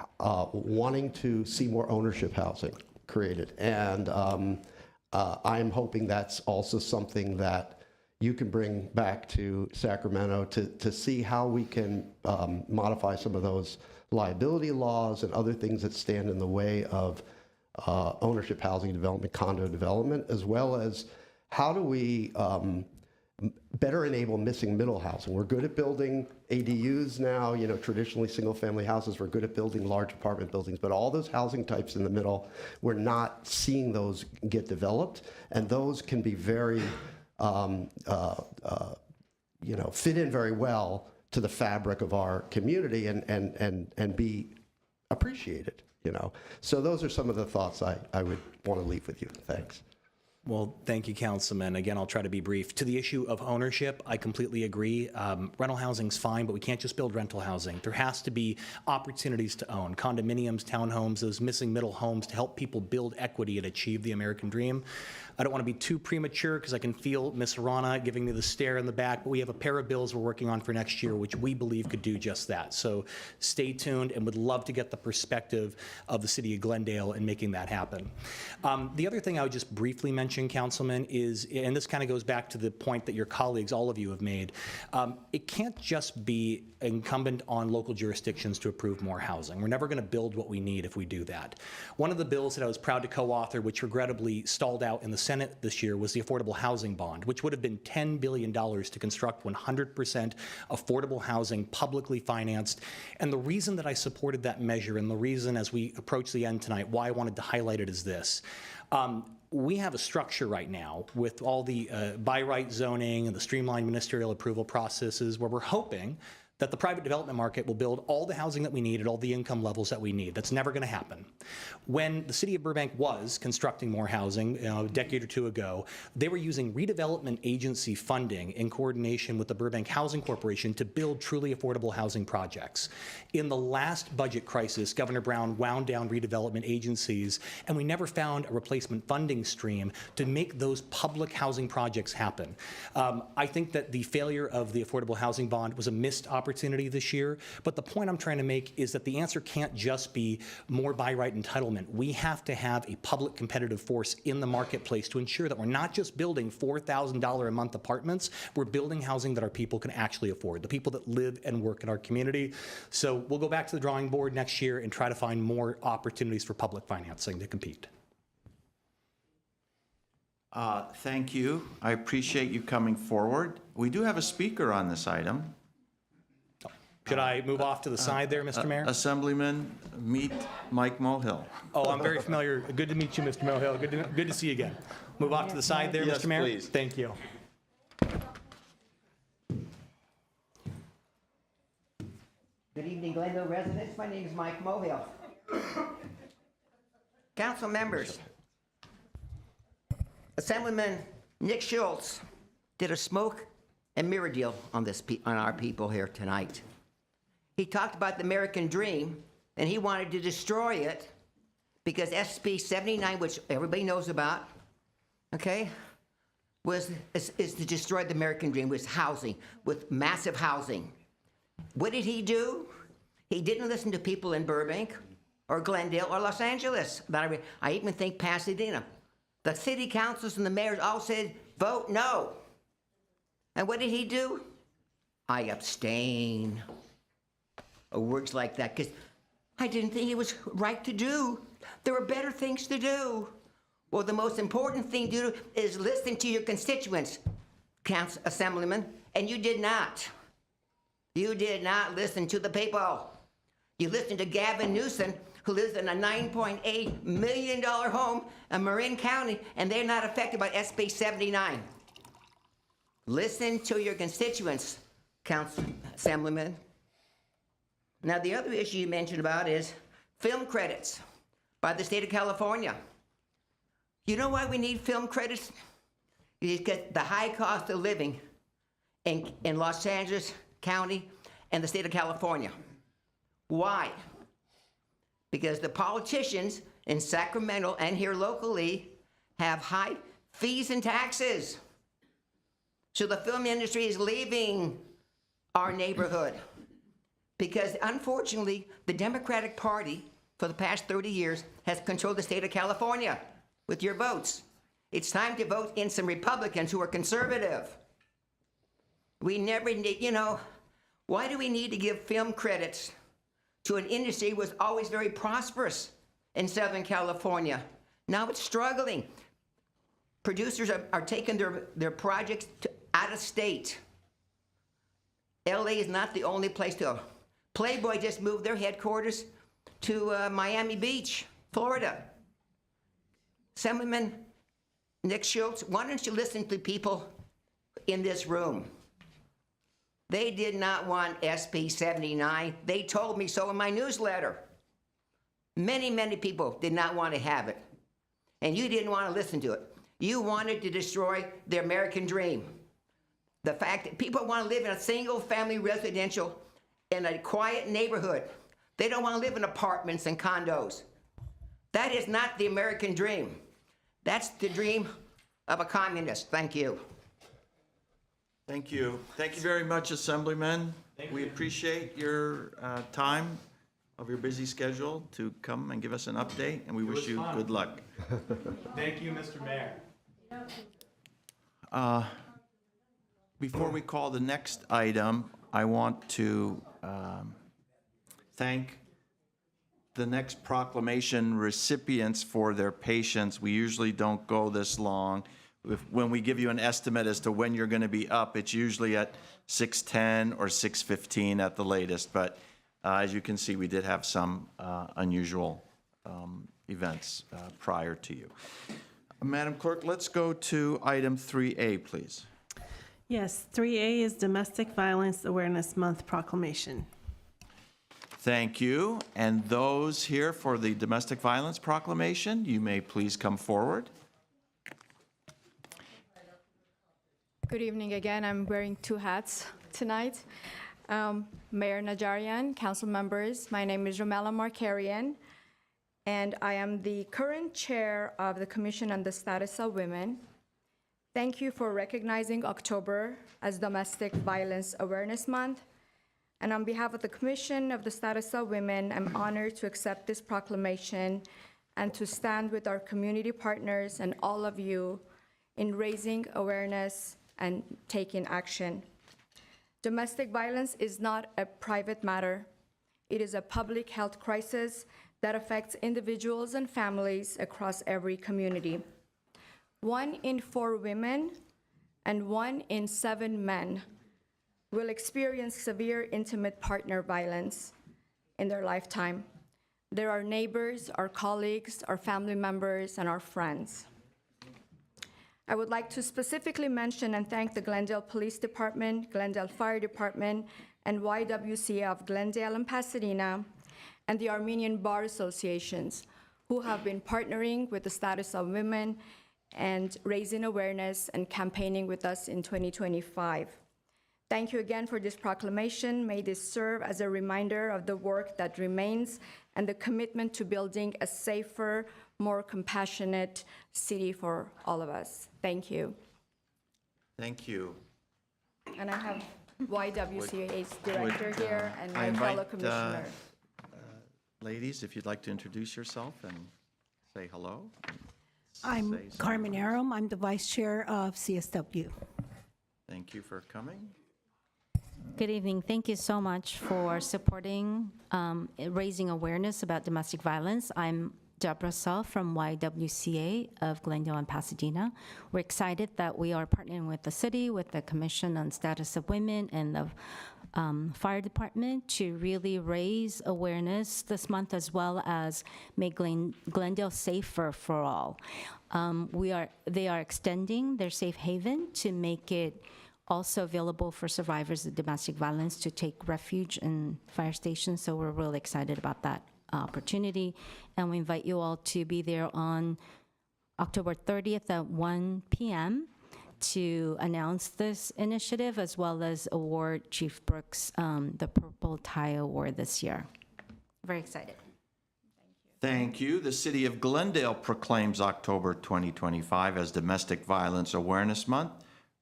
wanting to see more ownership housing created. And I'm hoping that's also something that you can bring back to Sacramento to see how we can modify some of those liability laws and other things that stand in the way of ownership housing development, condo development, as well as how do we better enable missing middle housing. We're good at building ADUs now, traditionally single-family houses. We're good at building large apartment buildings, but all those housing types in the middle, we're not seeing those get developed, and those can be very, fit in very well to the fabric of our community and be appreciated, So those are some of the thoughts I would want to leave with you. Thanks. Well, thank you, Councilman. Again, I'll try to be brief. To the issue of ownership, I completely agree. Rental housing's fine, but we can't just build rental housing. There has to be opportunities to own, condominiums, townhomes, those missing middle homes to help people build equity and achieve the American dream. I don't want to be too premature because I can feel Ms. Rana giving me the stare in the back, but we have a pair of bills we're working on for next year which we believe could do just that. So stay tuned and would love to get the perspective of the city of Glendale in making that happen. The other thing I would just briefly mention, Councilman, is, and this kind of goes back to the point that your colleagues, all of you, have made, it can't just be incumbent on local jurisdictions to approve more housing. We're never going to build what we need if we do that. One of the bills that I was proud to co-author, which regrettably stalled out in the Senate this year, was the Affordable Housing Bond, which would have been $10 billion to construct 100% affordable housing, publicly financed. And the reason that I supported that measure, and the reason as we approach the end tonight, why I wanted to highlight it is this. We have a structure right now with all the by right zoning and the streamlined ministerial approval processes where we're hoping that the private development market will build all the housing that we need at all the income levels that we need. That's never going to happen. When the city of Burbank was constructing more housing a decade or two ago, they were using redevelopment agency funding in coordination with the Burbank Housing Corporation to build truly affordable housing projects. In the last budget crisis, Governor Brown wound down redevelopment agencies, and we never found a replacement funding stream to make those public housing projects happen. I think that the failure of the Affordable Housing Bond was a missed opportunity this year, but the point I'm trying to make is that the answer can't just be more by right entitlement. We have to have a public competitive force in the marketplace to ensure that we're not just building $4,000 a month apartments, we're building housing that our people can actually afford, the people that live and work in our community. So we'll go back to the drawing board next year and try to find more opportunities for public financing to compete. Thank you. I appreciate you coming forward. We do have a speaker on this item. Should I move off to the side there, Mr. Mayor? Assemblyman, meet Mike Mohill. Oh, I'm very familiar. Good to meet you, Mr. Mohill. Good to see you again. Move off to the side there, Yes, Mr. Mayor? please. Thank you. Good evening, Glendale residents. My name is Mike Mohill. Council members, Assemblyman Nick Schultz did a smoke and mirror deal on our people here tonight. He talked about the American dream, and he wanted to destroy it because SB 79, which everybody knows about, okay, is to destroy the American dream with housing, with massive housing. What did he do? He didn't listen to people in Burbank or Glendale or Los Angeles. I even think Pasadena. The city councils and the mayors all said, vote no. And what did he do? I abstain. Or words like that, because I didn't think it was right to do. There were better things to do. Well, the most important thing to do is listen to your constituents, Assemblyman, and you did not. You did not listen to the people. You listened to Gavin Newsom, who lives in a $9.8 million home in Marin County, and they're not affected by SB 79. Listen to your constituents, Assemblyman. Now, the other issue you mentioned about is film credits by the state of California. You know why we need film credits? Because the high cost of living in Los Angeles, county, and the state of California. Why? Because the politicians in Sacramento and here locally have high fees and taxes. So the film industry is leaving our neighborhood because unfortunately the Democratic Party for the past 30 years has controlled the state of California with your votes. It's time to vote in some Republicans who are conservative. We never need, why do we need to give film credits to an industry that was always very prosperous in Southern California? Now it's struggling. Producers are taking their projects out of state. LA is not the only place to go. Playboy just moved their headquarters to Miami Beach, Florida. Assemblyman Nick Schultz, why don't you listen to people in this room? They did not want SB 79. They told me so in my newsletter. Many, many people did not want to have it. And you didn't want to listen to it. You wanted to destroy the American dream. The fact that people want to live in a single-family residential in a quiet neighborhood. They don't want to live in apartments and condos. That is not the American dream. That's the dream of a communist. Thank you. Thank you. Thank you very much, Assemblyman. We appreciate your time of your busy schedule to come and give us an update, and we wish you good luck. Thank you, Mr. Mayor. Before we call the next item, I want to thank the next proclamation recipients for their patience. We usually don't go this long. When we give you an estimate as to when you're going to be up, it's usually at 6:10 or 6:15 at the latest. But as you can see, we did have some unusual events prior to you. Madam Clerk, let's go to item 3A, please. Yes, 3A is Domestic Violence Awareness Month proclamation. Thank you. And those here for the domestic violence proclamation, you may please come forward. Good evening again. I'm wearing two hats tonight. Mayor Najarian, council members, my name is Romella Markarian, and I am the current chair of the Commission on the Status of Women. Thank you for recognizing October as Domestic Violence Awareness Month. And on behalf of the Commission of the Status of Women, I'm honored to accept this proclamation and to stand with our community partners and all of you in raising awareness and taking action. Domestic violence is not a private matter. It is a public health crisis that affects individuals and families across every community. 1 in 4 women and 1 in 7 men will experience severe intimate partner violence in their lifetime. There are neighbors, our colleagues, our family members, and our friends. I would like to specifically mention and thank the Glendale Police Department, Glendale Fire Department, and YWCA of Glendale and Pasadena, and the Armenian Bar Associations, who have been partnering with the Status of Women and raising awareness and campaigning with us in 2025. Thank you again for this proclamation. May this serve as a reminder of the work that remains and the commitment to building a safer, more compassionate city for all of us. Thank you. Thank you. And I have YWCA's director here and I my fellow invite, commissioner. Ladies, if you'd like to introduce yourself and say hello. I'm say something. Carmen Aram. I'm the vice chair of CSW. Thank you for coming. Good evening. Thank you so much for supporting raising awareness about domestic violence. I'm Deborah Sull from YWCA of Glendale and Pasadena. We're excited that we are partnering with the city, with the Commission on Status of Women and the Fire Department to really raise awareness this month, as well as make Glendale safer for all. They are extending their safe haven to make it also available for survivors of domestic violence to take refuge in fire stations. So we're really excited about that opportunity. And we invite you all to be there on October 30th at 1 p.m. to announce this initiative as well as award Chief Brooks the Purple Tie Award this year. Very excited. Thank you. The City of Glendale proclaims October 2025 as Domestic Violence Awareness Month,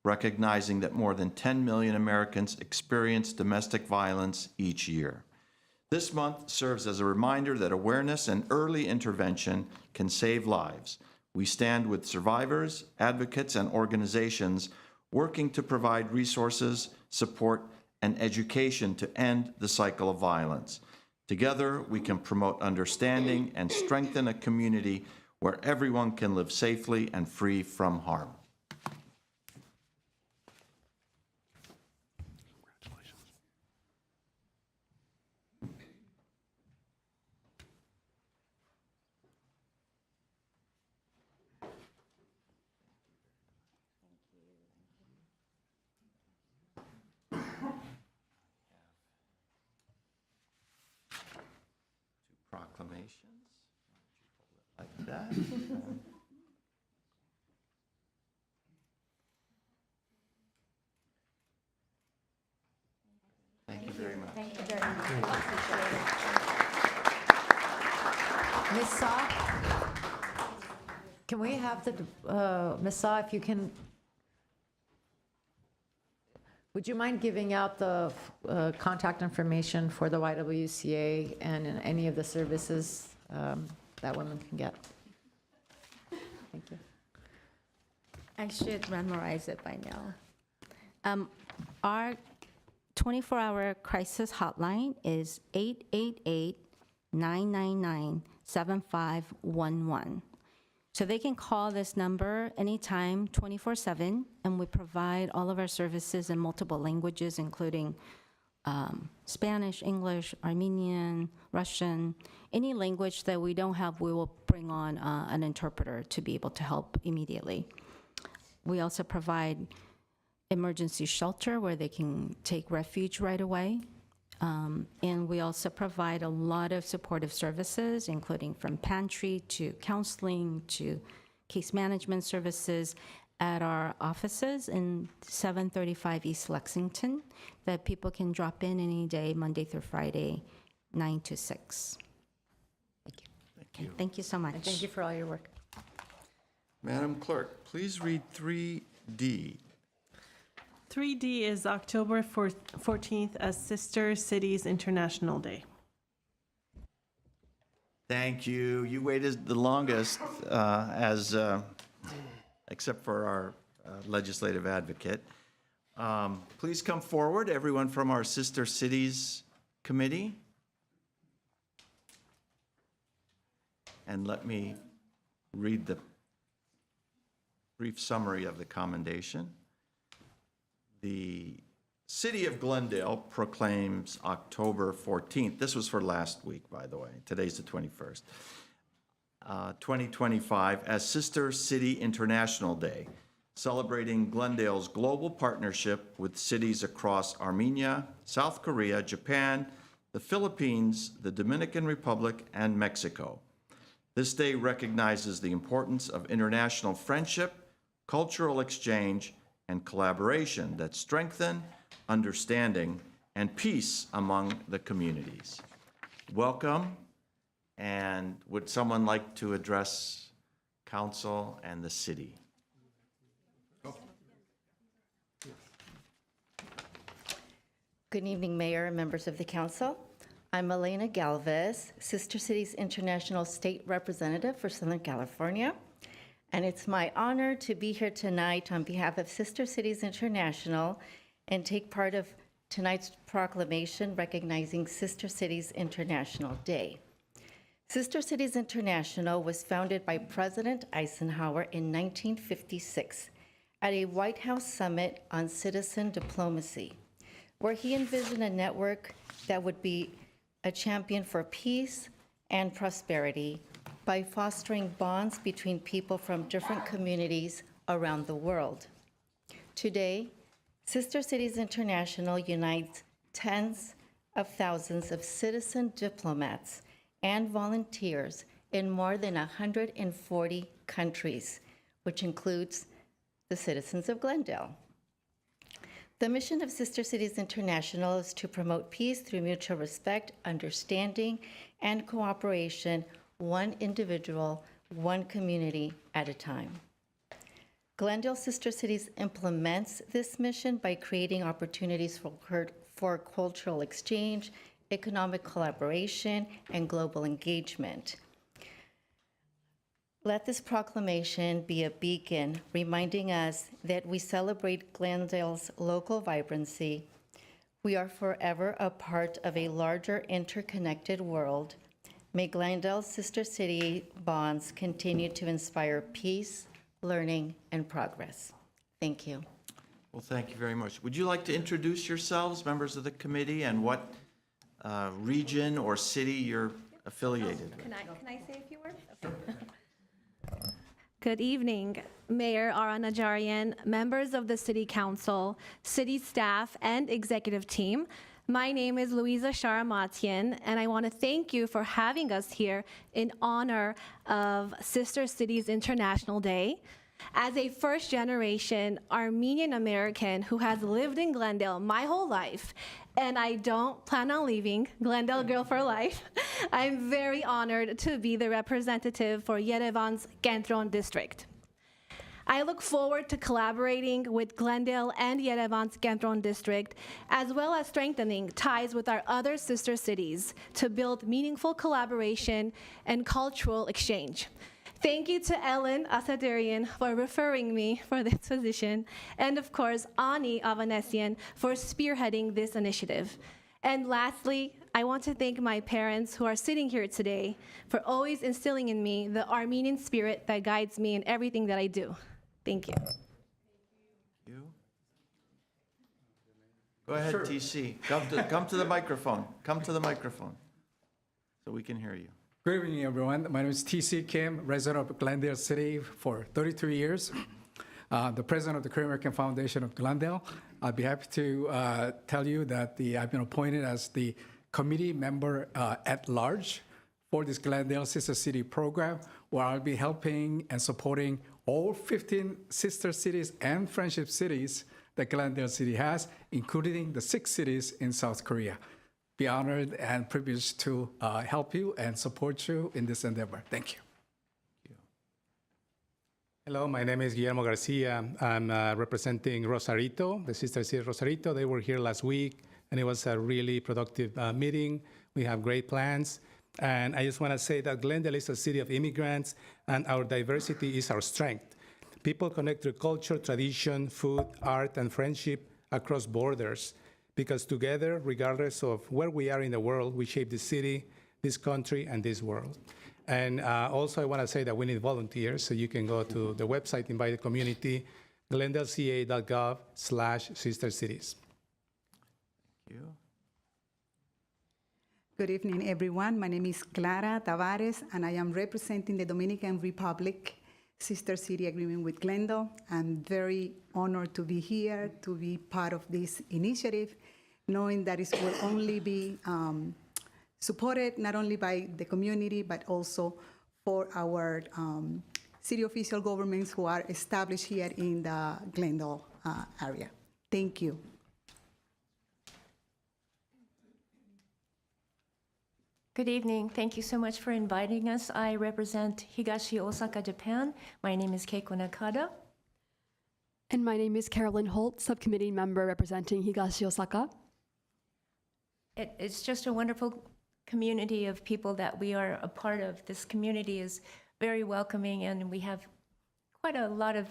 recognizing that more than 10 million Americans experience domestic violence each year. This month serves as a reminder that awareness and early intervention can save lives. We stand with survivors, advocates, and organizations working to provide resources, support, and education to end the cycle of violence. Together, we can promote understanding and strengthen a community where everyone can live safely and free from harm. Proclamations. Like that. Thank you very much. Thank you very much. Ms. Saw, can we have the, Ms. Saw, if you can, would you mind giving out the contact information for the YWCA and any of the services that women can get? Thank you. I should memorize it by now. Our 24-hour crisis hotline is 888-999-7511. So they can call this number anytime, 24/7, and we provide all of our services in multiple languages, including Spanish, English, Armenian, Russian. Any language that we don't have, we will bring on an interpreter to be able to help immediately. We also provide emergency shelter where they can take refuge right away. And we also provide a lot of supportive services, including from pantry to counseling to case management services at our offices in 735 East Lexington that people can drop in any day, Monday through Friday, 9 to 6. Thank you. Thank you. Thank you so much. And thank you for all your work. Madam Clerk, please read 3D. 3D is October 14th as Sister Cities International Day. Thank you. You waited the longest, except for our legislative advocate. Please come forward, everyone from our Sister Cities Committee. And let me read the brief summary of the commendation. The City of Glendale proclaims October 14th. This was for last week, by the way. Today's the 21st. 2025 as Sister City International Day, celebrating Glendale's global partnership with cities across Armenia, South Korea, Japan, the Philippines, the Dominican Republic, and Mexico. This day recognizes the importance of international friendship, cultural exchange, and collaboration that strengthen understanding and peace among the communities. Welcome, and would someone like to address council and the city? Good evening, Mayor and members of the council. I'm Elena Galvez, Sister Cities International State Representative for Southern California. And it's my honor to be here tonight on behalf of Sister Cities International and take part of tonight's proclamation recognizing Sister Cities International Day. Sister Cities International was founded by President Eisenhower in 1956 at a White House summit on citizen diplomacy, where he envisioned a network that would be a champion for peace and prosperity by fostering bonds between people from different communities around the world. Today, Sister Cities International unites tens of thousands of citizen diplomats and volunteers in more than 140 countries, which includes the citizens of Glendale. The mission of Sister Cities International is to promote peace through mutual respect, understanding, and cooperation, one individual, one community at a time. Glendale Sister Cities implements this mission by creating opportunities for cultural exchange, economic collaboration, and global engagement. Let this proclamation be a beacon reminding us that we celebrate Glendale's local vibrancy. We are forever a part of a larger interconnected world. May Glendale's sister city bonds continue to inspire peace, learning, and progress. Thank you. Well, thank you very much. Would you like to introduce yourselves, members of the committee, and what region or city you're affiliated with? Can I say a few words? Okay. Good evening, Mayor Ara Najarian, members of the City Council, city staff, and executive team. My name is Louisa Sharamatian, and I want to thank you for having us here in honor of Sister Cities International Day. As a first-generation Armenian American who has lived in Glendale my whole life, and I don't plan on leaving, Glendale girl for life, I'm very honored to be the representative for Yerevan's Gentron district. I look forward to collaborating with Glendale and Yerevan's Gentron district, as well as strengthening ties with our other sister cities to build meaningful collaboration and cultural exchange. Thank you to Ellen Asadarian for referring me for this position, and of course, Ani Avanesian for spearheading this initiative. And lastly, I want to thank my parents who are sitting here today for always instilling in me the Armenian spirit that guides me in everything that I do. Thank you. You? Go ahead, TC. Come to the microphone. Come to the microphone so we can hear you. Good evening, everyone. My name is T.C. Kim, resident of Glendale City for 33 years, the president of the Korean American Foundation of Glendale. I'd be happy to tell you that I've been appointed as the committee member at large for this Glendale Sister City program, where I'll be helping and supporting all 15 sister cities and friendship cities that Glendale City has, including the 6 cities in South Korea. Be honored and privileged to help you and support you in this endeavor. Thank you. Hello, my name is Guillermo Garcia. I'm representing Rosarito, the sister city of Rosarito. They were here last week, and it was a really productive meeting. We have great plans. And I just want to say that Glendale is a city of immigrants, and our diversity is our strength. People connect through culture, tradition, food, art, and friendship across borders. Because together, regardless of where we are in the world, we shape this city, this country, and this world. And also, I want to say that we need volunteers, so you can go to the website, invite the community, glendaleca.gov/sistercities. Thank you. Good evening, everyone. My name is Clara Tavares, and I am representing the Dominican Republic Sister City Agreement with Glendale. I'm very honored to be here, to be part of this initiative, knowing that it will only be supported not only by the community, but also for our city official governments who are established here in the Glendale area. Thank you. Good evening. Thank you so much for inviting us. I represent Higashi Osaka, Japan. My name is Keiko Nakada. And my name is Carolyn Holt, subcommittee member representing Higashi Osaka. It's just a wonderful community of people that we are a part of. This community is very welcoming, and we have quite a lot of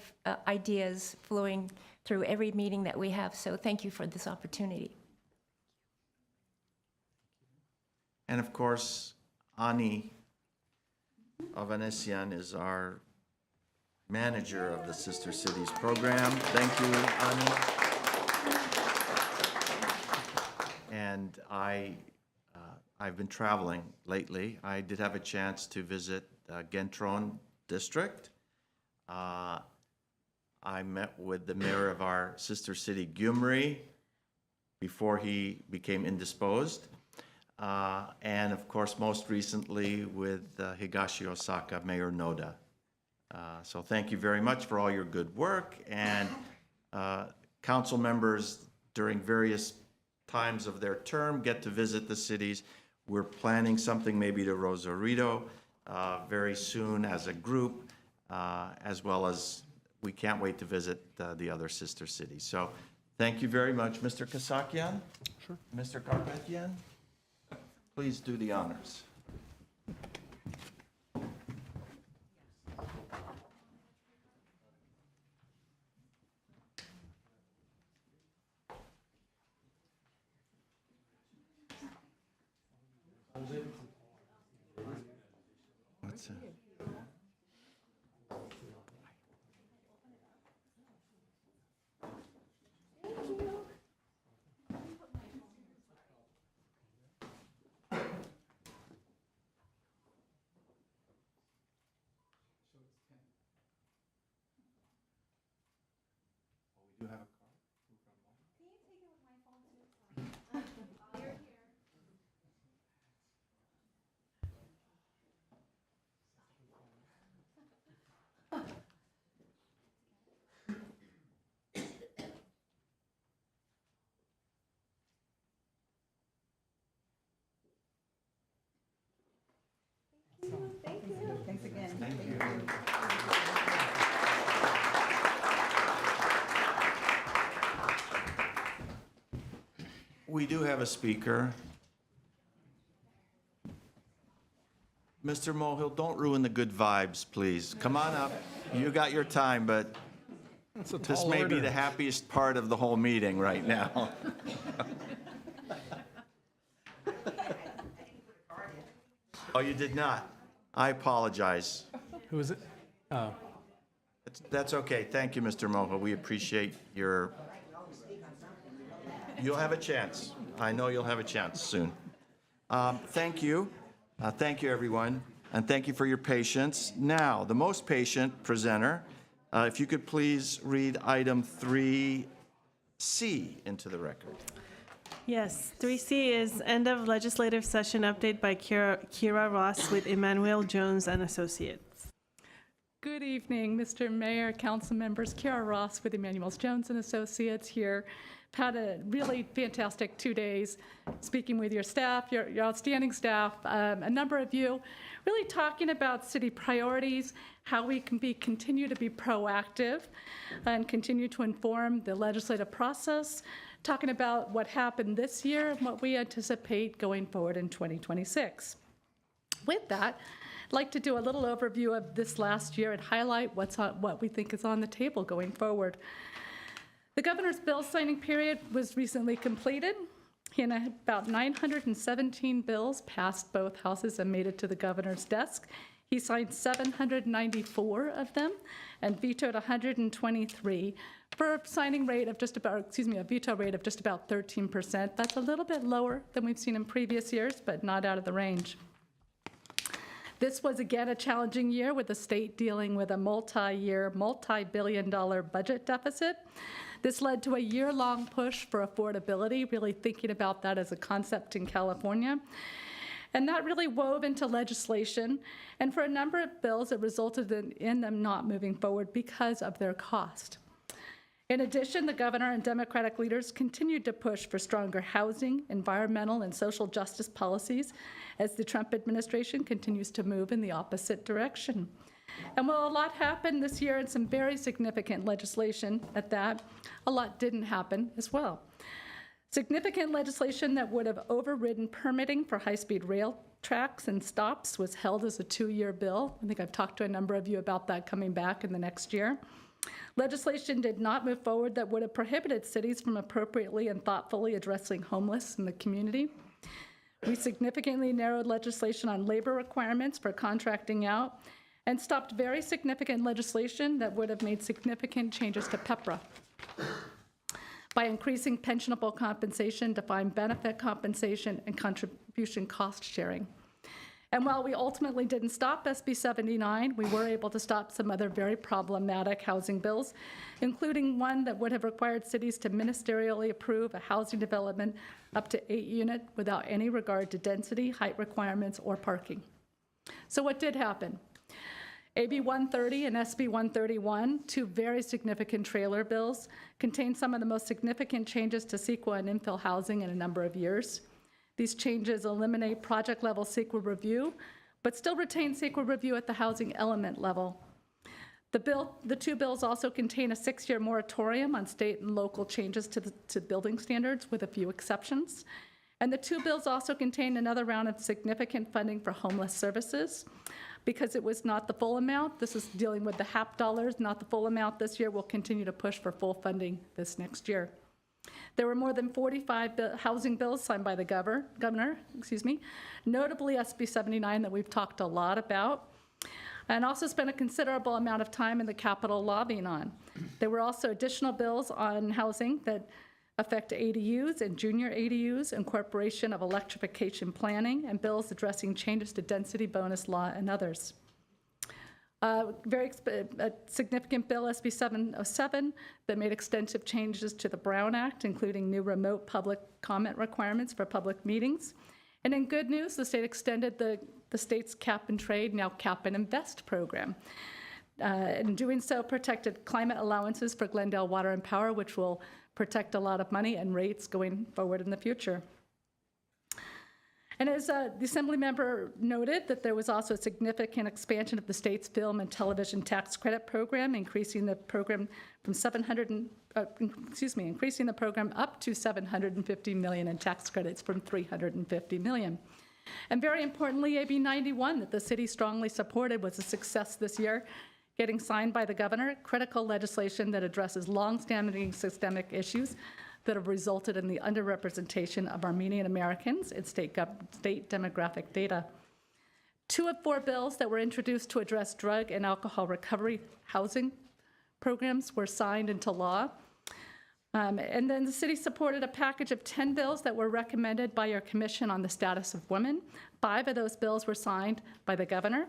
ideas flowing through every meeting that we have. So thank you for this opportunity. And of course, Ani Avanesian is our manager of the Sister Cities program. Thank you, Ani. And I've been traveling lately. I did have a chance to visit Gentron district. I met with the mayor of our sister city, Gyumri, before he became indisposed. And of course, most recently with Higashi Osaka, Mayor Noda. So thank you very much for all your good work. And council members, during various times of their term, get to visit the cities. We're planning something maybe to Rosarito very soon as a group, as well as we can't wait to visit the other sister cities. So thank you very much. Mr. Kasakian? Sure. Mr. Karpetian? Please do the honors. What's that? Thanks again. Thank you. We do have a speaker. Mr. Mohill, don't ruin the good vibes, please. Come on up. You got your time, but this may be the happiest part of the whole meeting right now. Oh, you did not? I apologize. Who is it? Oh. That's okay. Thank you, Mr. Mohill. We appreciate your... You'll have a chance. I know you'll have a chance soon. Thank you. Thank you, everyone. And thank you for your patience. Now, the most patient presenter, if you could please read item 3C into the record. Yes, 3C is end of legislative session update by Kira Ross with Emmanuel Jones and Associates. Good evening, Mr. Mayor, council members. Kira Ross with Emmanuel Jones and Associates here. Had a really fantastic 2 days speaking with your staff, your outstanding staff, a number of you, really talking about city priorities, how we can continue to be proactive and continue to inform the legislative process, talking about what happened this year and what we anticipate going forward in 2026. With that, I'd like to do a little overview of this last year and highlight what we think is on the table going forward. The governor's bill signing period was recently completed, and about 917 bills passed both houses and made it to the governor's desk. He signed 794 of them and vetoed 123 for a signing rate of just about, a veto rate of just about 13%. That's a little bit lower than we've seen in previous years, but not out of the range. This was again a challenging year with the state dealing with a multi-year, multi-billion-dollar budget deficit. This led to a year-long push for affordability, really thinking about that as a concept in California. And that really wove into legislation. And for a number of bills, it resulted in them not moving forward because of their cost. In addition, the governor and Democratic leaders continued to push for stronger housing, environmental, and social justice policies as the Trump administration continues to move in the opposite direction. And while a lot happened this year and some very significant legislation at that, a lot didn't happen as well. Significant legislation that would have overridden permitting for high-speed rail tracks and stops was held as a 2-year bill. I think I've talked to a number of you about that coming back in the next year. Legislation did not move forward that would have prohibited cities from appropriately and thoughtfully addressing homeless in the community. We significantly narrowed legislation on labor requirements for contracting out and stopped very significant legislation that would have made significant changes to PEPRA by increasing pensionable compensation, defined benefit compensation, and contribution cost sharing. And while we ultimately didn't stop SB 79, we were able to stop some other very problematic housing bills, including one that would have required cities to ministerially approve a housing development up to 8 units without any regard to density, height requirements, or parking. So what did happen? AB 130 and SB 131, two very significant trailer bills, contain some of the most significant changes to CEQA and infill housing in a number of years. These changes eliminate project-level CEQA review, but still retain CEQA review at the housing element level. The two bills also contain a 6-year moratorium on state and local changes to building standards, with a few exceptions. And the two bills also contain another round of significant funding for homeless services. Because it was not the full amount, this is dealing with the HAP dollars, not the full amount this year. We'll continue to push for full funding this next year. There were more than 45 housing bills signed by the governor, notably SB 79 that we've talked a lot about, and also spent a considerable amount of time in the Capitol lobbying on. There were also additional bills on housing that affect ADUs and junior ADUs, incorporation of electrification planning, and bills addressing changes to density bonus law and others. A significant bill, SB 707, that made extensive changes to the Brown Act, including new remote public comment requirements for public meetings. And in good news, the state extended the state's cap and trade, now cap and invest program. In doing so, protected climate allowances for Glendale Water and Power, which will protect a lot of money and rates going forward in the future. And as the Assembly member noted, that there was also a significant expansion of the state's film and television tax credit program, increasing the program from increasing the program up to $750 million in tax credits from $350 million. And very importantly, AB 91, that the city strongly supported, was a success this year, getting signed by the governor, critical legislation that addresses longstanding systemic issues that have resulted in the underrepresentation of Armenian Americans in state demographic data. 2 of 4 bills that were introduced to address drug and alcohol recovery housing programs were signed into law. And then the city supported a package of 10 bills that were recommended by your commission on the status of women. 5 of those bills were signed by the governor,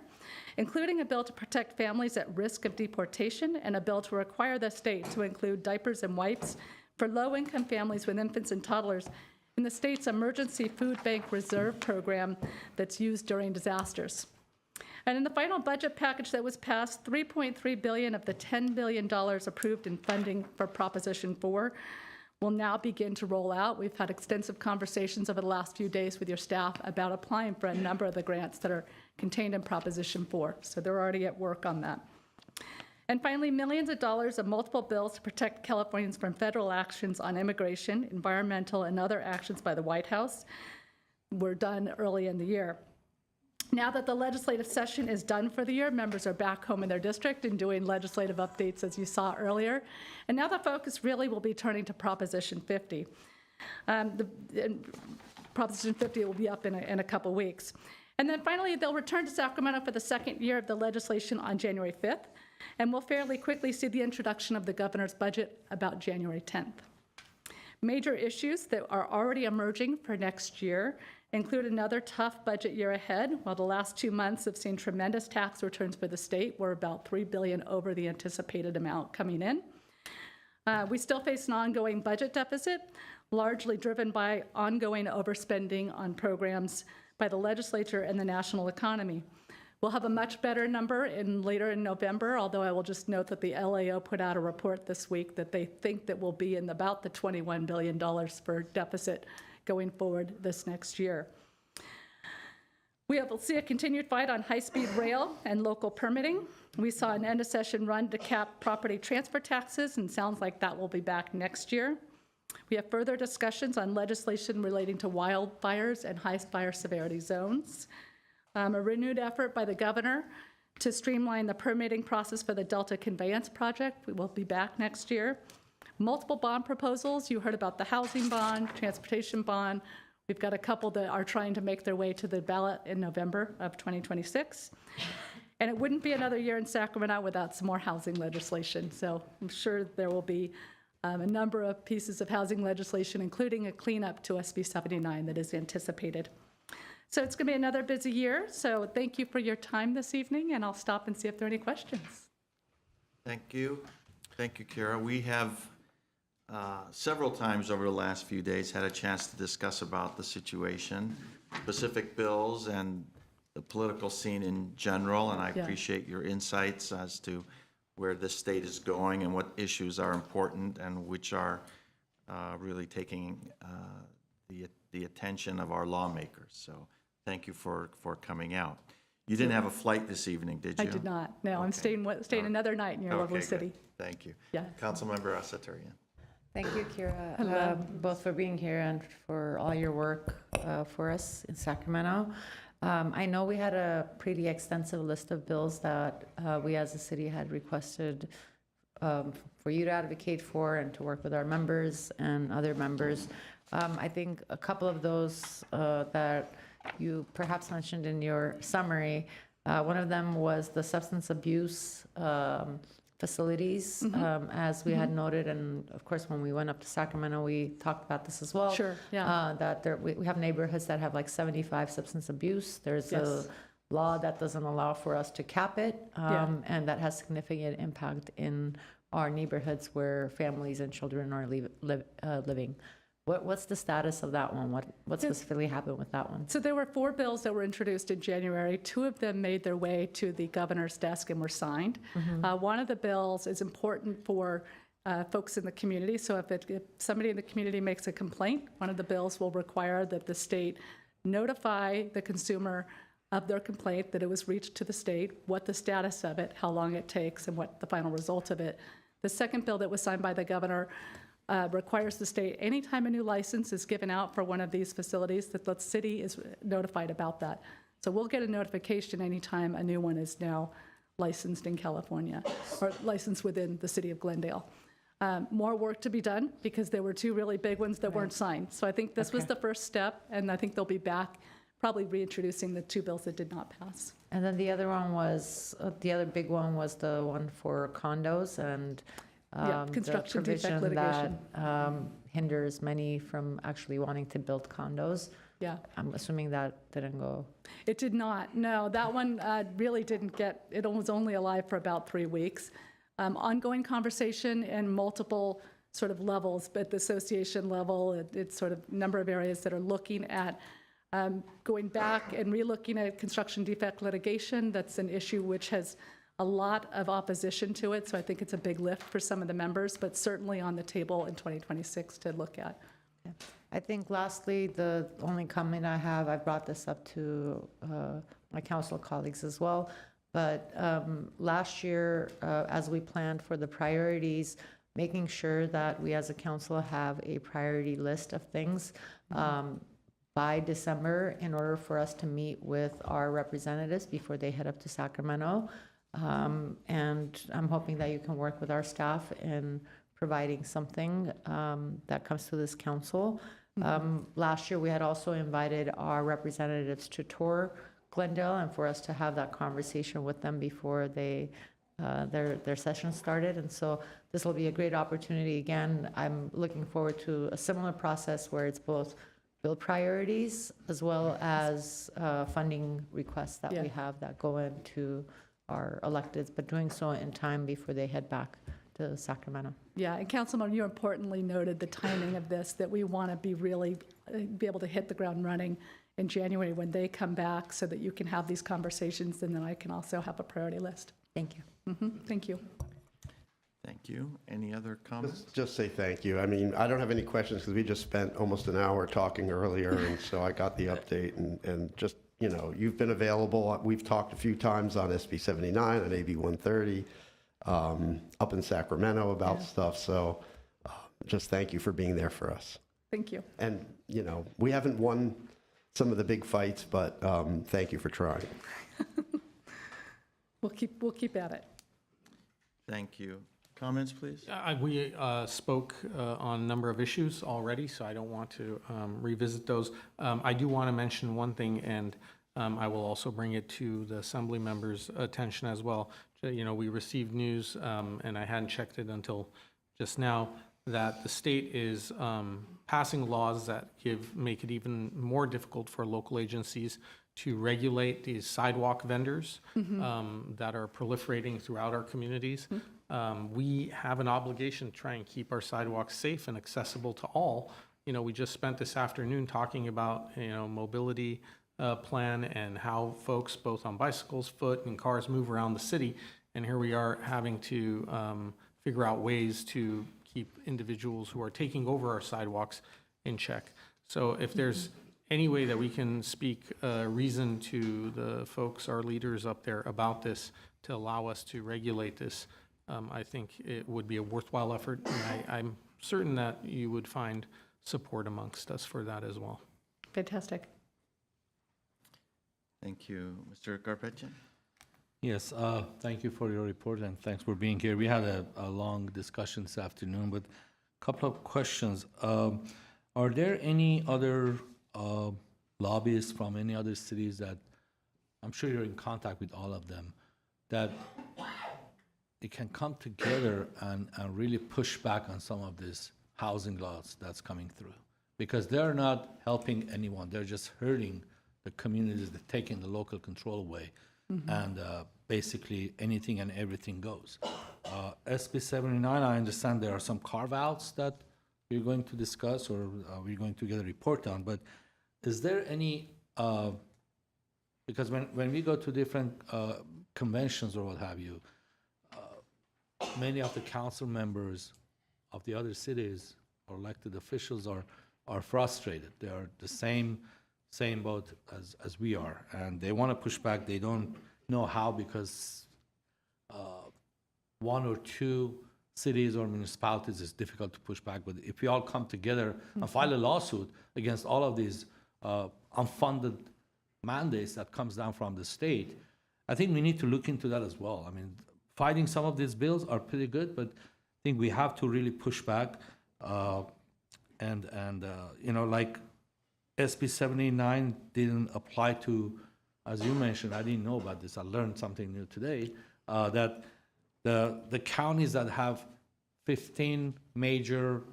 including a bill to protect families at risk of deportation and a bill to require the state to include diapers and wipes for low-income families with infants and toddlers in the state's emergency food bank reserve program that's used during disasters. And in the final budget package that was passed, $3.3 billion of the $10 billion approved in funding for Proposition 4 will now begin to roll out. We've had extensive conversations over the last few days with your staff about applying for a number of the grants that are contained in Proposition 4. So they're already at work on that. And finally, millions of dollars of multiple bills to protect Californians from federal actions on immigration, environmental, and other actions by the White House were done early in the year. Now that the legislative session is done for the year, members are back home in their district and doing legislative updates, as you saw earlier. And now the focus really will be turning to Proposition 50. Proposition 50 will be up in a couple weeks. And then finally, they'll return to Sacramento for the second year of the legislation on January 5th. And we'll fairly quickly see the introduction of the governor's budget about January 10th. Major issues that are already emerging for next year include another tough budget year ahead. While the last 2 months have seen tremendous tax returns for the state, we're about $3 billion over the anticipated amount coming in. We still face an ongoing budget deficit, largely driven by ongoing overspending on programs by the legislature and the national economy. We'll have a much better number later in November, although I will just note that the LAO put out a report this week that they think that we'll be in about the $21 billion for deficit going forward this next year. We will see a continued fight on high-speed rail and local permitting. We saw an end-of-session run to cap property transfer taxes, and sounds like that will be back next year. We have further discussions on legislation relating to wildfires and high fire severity zones. A renewed effort by the governor to streamline the permitting process for the Delta Conveyance Project. We will be back next year. Multiple bond proposals. You heard about the housing bond, transportation bond. We've got a couple that are trying to make their way to the ballot in November of 2026. And it wouldn't be another year in Sacramento without some more housing legislation. So I'm sure there will be a number of pieces of housing legislation, including a cleanup to SB 79 that is anticipated. So it's going to be another busy year. So thank you for your time this evening, and I'll stop and see if there are any questions. Thank you. Thank you, Kara. We have several times over the last few days had a chance to discuss about the situation, specific bills, and the political scene in general, and I Yeah. appreciate your insights as to where this state is going and what issues are important and which are really taking the attention of our lawmakers. So thank you for coming out. You didn't have a flight this evening, did you? I did not. No, I'm staying another night in your lovely Okay, city. good. Thank you. Yeah. Councilmember Asaturian. Thank you, Kira, Hello. both for being here and for all your work for us in Sacramento. I know we had a pretty extensive list of bills that we as a city had requested for you to advocate for and to work with our members and other members. I think a couple of those that you perhaps mentioned in your summary, one of them was the substance abuse facilities, as we had noted, and of course, when we went up to Sacramento, we talked about this as well. Sure, yeah. That we have neighborhoods that have like 75 substance abuse. There's Yes. a law that doesn't allow for us to cap it, Yeah. and that has significant impact in our neighborhoods where families and children are living. What's the status of that one? What specifically happened with that one? So there were 4 bills that were introduced in January. 2 of them made their way to the governor's desk and were signed. One of the bills is important for folks in the community. So if somebody in the community makes a complaint, one of the bills will require that the state notify the consumer of their complaint, that it was reached to the state, what the status of it, how long it takes, and what the final result of it. The second bill that was signed by the governor requires the state, anytime a new license is given out for one of these facilities, that the city is notified about that. So we'll get a notification anytime a new one is now licensed in California, or licensed within the city of Glendale. More work to be done, because there were 2 really big ones that weren't signed. So I think this was the first step, and I think they'll be back, probably reintroducing the 2 bills that did not pass. And then the other one was, the other big one was the one for condos and the construction defect provision that litigation. hinders many from actually wanting to build condos. Yeah. I'm assuming that didn't go. It did not. No, that one really didn't get, it was only alive for about 3 weeks. Ongoing conversation in multiple sort of levels, but the association level, it's sort of number of areas that are looking at going back and relooking at construction defect litigation. That's an issue which has a lot of opposition to it, so I think it's a big lift for some of the members, but certainly on the table in 2026 to look at. I think lastly, the only comment I have, I've brought this up to my council colleagues as well, but last year, as we planned for the priorities, making sure that we as a council have a priority list of things by December in order for us to meet with our representatives before they head up to Sacramento. And I'm hoping that you can work with our staff in providing something that comes to this council. Last year, we had also invited our representatives to tour Glendale and for us to have that conversation with them before they their session started. And so this will be a great opportunity. Again, I'm looking forward to a similar process where it's both bill priorities as well as funding requests that we have that go into our electeds, but doing so in time before they head back to Sacramento. Yeah, and Councilman, you importantly noted the timing of this, that we want to be really, be able to hit the ground running in January when they come back so that you can have these conversations, and then I can also have a priority list. Thank you. Thank you. Thank you. Any other comments? Just say thank you. I mean, I don't have any questions because we just spent almost an hour talking earlier, and so I got the update and just, you know, you've been available. We've talked a few times on SB 79 and AB 130 up in Sacramento about stuff. So just thank you for being there for us. Thank you. And, you know, we haven't won some of the big fights, but thank you for trying. We'll keep at it. Thank you. Comments, please? We spoke on a number of issues already, so I don't want to revisit those. I do want to mention one thing, and I will also bring it to the Assembly members' attention as well. You know, we received news, and I hadn't checked it until just now, that the state is passing laws that make it even more difficult for local agencies to regulate these sidewalk vendors that are proliferating throughout our communities. We have an obligation to try and keep our sidewalks safe and accessible to all. You know, we just spent this afternoon talking about, you know, mobility plan and how folks, both on bicycles, foot, and cars, move around the city. And here we are having to figure out ways to keep individuals who are taking over our sidewalks in check. So if there's any way that we can speak reason to the folks, our leaders up there about this, to allow us to regulate this, I think it would be a worthwhile effort. And I'm certain that you would find support amongst us for that as well. Fantastic. Thank you. Mr. Garpetian? Yes, thank you for your report and thanks for being here. We had a long discussion this afternoon, but a couple of questions. Are there any other lobbyists from any other cities that, I'm sure you're in contact with all of them, that they can come together and really push back on some of these housing laws that's coming through? Because they're not helping anyone, they're just hurting the communities, they're taking the local control away. And basically anything and everything goes. SB 79, I understand there are some carve-outs that we're going to discuss or we're going to get a report on, but is there any, because when we go to different conventions or what have you, many of the council members of the other cities or elected officials are frustrated. They are the same boat as we are, and they want to push back. They don't know how because one or two cities or municipalities is difficult to push back. But if we all come together and file a lawsuit against all of these unfunded mandates that comes down from the state, I think we need to look into that as well. I mean, fighting some of these bills are pretty good, but I think we have to really push back. Like SB 79 didn't apply to, as you mentioned, I didn't know about this, I learned something new today, that the counties that have 15 major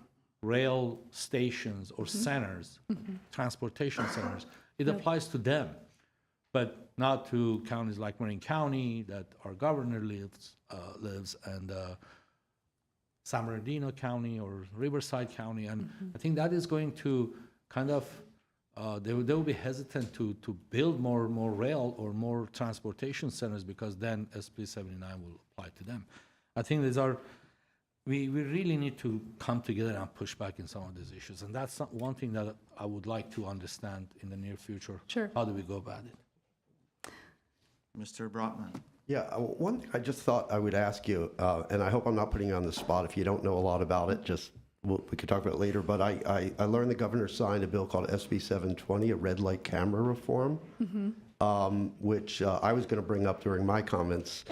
rail stations or centers, transportation centers, it applies to them, but not to counties like Marin County that our governor lives, and San Bernardino County or Riverside County. And I think that is going to kind of, they will be hesitant to build more rail or more transportation centers because then SB 79 will apply to them. I think these are, we really need to come together and push back in some of these issues. And that's one thing that I would like to understand in the near future. Sure. How do we go about it? Mr. Brotman? Yeah, one thing I just thought I would ask you, and I hope I'm not putting you on the spot. If you don't know a lot about it, just we could talk about it later. But I learned the governor signed a bill called SB 720, a red light camera reform, which I was going to bring up during my comments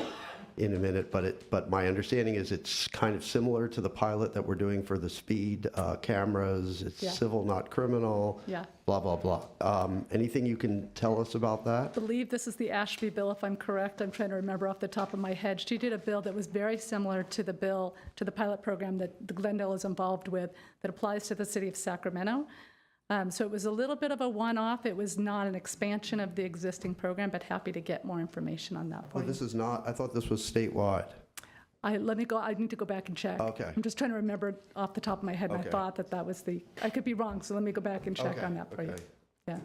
in a minute. But my understanding is it's kind of similar to the pilot that we're doing for the speed cameras. It's civil, not criminal. Yeah. Blah blah blah. Anything you can tell us about that? I believe this is the Ashby bill, if I'm correct. I'm trying to remember off the top of my head. She did a bill that was very similar to the bill, to the pilot program that the Glendale is involved with, that applies to the city of Sacramento. So it was a little bit of a one-off. It was not an expansion of the existing program, but happy to get more information on that Oh, point. this is not. I thought this was statewide. I need to go back and check. Okay. I'm just trying to remember off the top of my head, and Okay. I thought that was I could be wrong, so let me go back and check Okay, on that for you. okay. Yeah.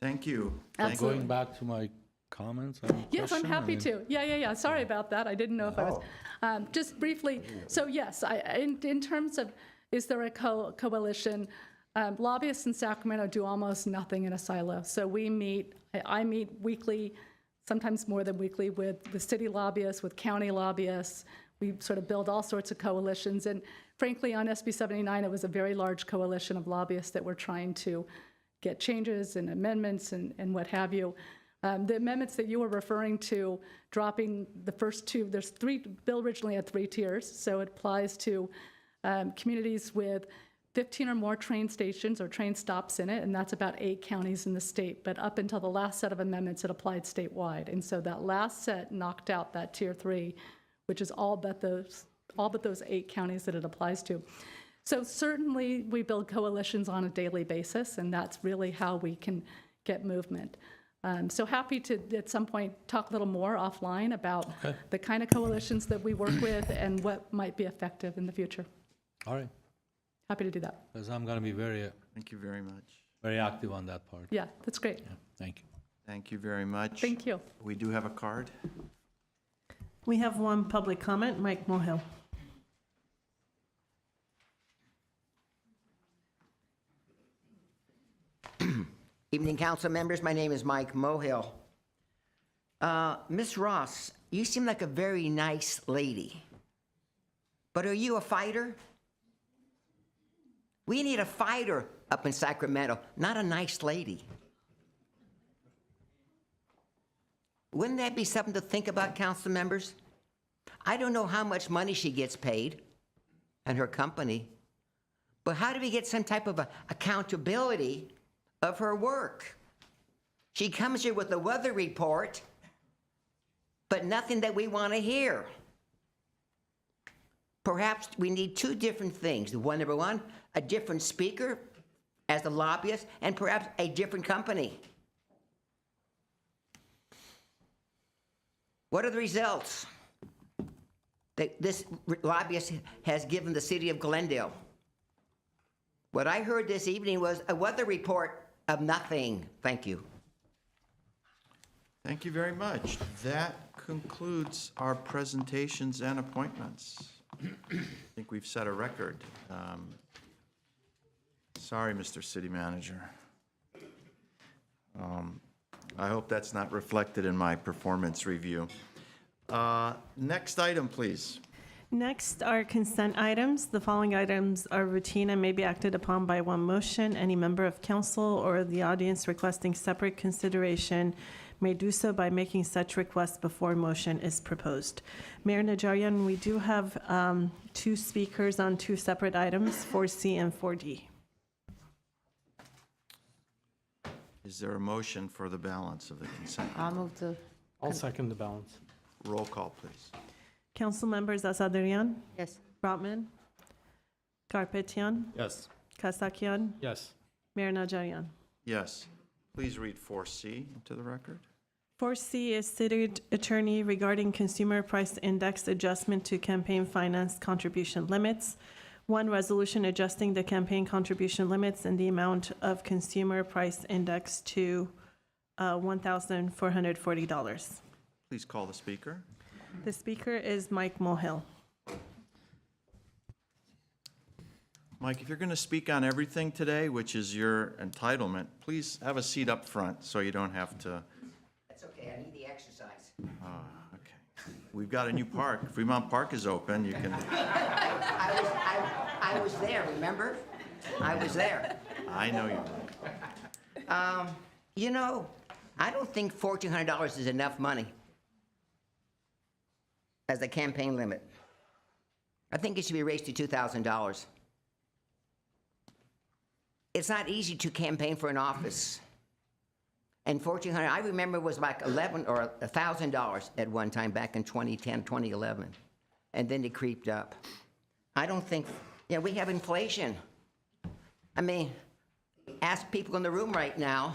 Thank you. Absolutely. Going back to my comments? and Yes, I'm question, happy I mean- to. Yeah. Sorry about that. I didn't know if I was. Just briefly, so yes, in terms of, is there a coalition? Lobbyists in Sacramento do almost nothing in a silo. So I meet weekly, sometimes more than weekly, with city lobbyists, with county lobbyists. We sort of build all sorts of coalitions. And frankly, on SB 79, it was a very large coalition of lobbyists that were trying to get changes and amendments and what have you. The amendments that you were referring to, dropping the first two, there's three, bill originally had 3 tiers, so it applies to communities with 15 or more train stations or train stops in it, and that's about 8 counties in the state. But up until the last set of amendments, it applied statewide. And so that last set knocked out that tier 3, which is all but those 8 counties that it applies to. So certainly we build coalitions on a daily basis, and that's really how we can get movement. So happy to, at some point, talk a little more offline about the kind of coalitions that we work with and what might be effective in the future. All right. Happy to do that. Because I'm going to be very Thank you very much. very active on that part. Yeah, that's great. Yeah, thank you. Thank you very much. Thank you. We do have a card. We have one public comment, Mike Mohill. Evening, council members. My name is Mike Mohill. Miss Ross, you seem like a very nice lady. But are you a fighter? We need a fighter up in Sacramento, not a nice lady. Wouldn't that be something to think about, council members? I don't know how much money she gets paid and her company, but how do we get some type of accountability of her work? She comes here with a weather report, but nothing that we want to hear. Perhaps we need two different things. Number one, a different speaker as a lobbyist, and perhaps a different company. What are the results that this lobbyist has given the city of Glendale? What I heard this evening was a weather report of nothing. Thank you. Thank you very much. That concludes our presentations and appointments. I think we've set a record. Sorry, Mr. City Manager. I hope that's not reflected in my performance review. Next item, please. Next are consent items. The following items are routine and may be acted upon by one motion. Any member of council or the audience requesting separate consideration may do so by making such request before motion is proposed. Mayor Najarian, we do have two speakers on two separate items, 4C and 4D. Is there a motion for the balance of the consent? I'll move to. I'll second the balance. Roll call, please. Council members Asadrian, Yes. Brotman, Garpetian, Yes. Kasakian, Yes. Mayor Najarian. Yes. Please read 4C into the record. 4C is city attorney regarding consumer price index adjustment to campaign finance contribution limits. One, resolution adjusting the campaign contribution limits and the amount of consumer price index to $1,440. Please call the speaker. The speaker is Mike Mohill. Mike, if you're going to speak on everything today, which is your entitlement, please have a seat up front so you don't have to. That's okay. I need the exercise. Okay. We've got a new park. Fremont Park is open. You can. I was there, remember? I was there. I know you. You know, I don't think $1,400 is enough money as a campaign limit. I think it should be raised to $2,000. It's not easy to campaign for an office. And $1,400, I remember it was like $11 or $1,000 at one time back in 2010, 2011. And then it creeped up. I don't think, we have inflation. I mean, ask people in the room right now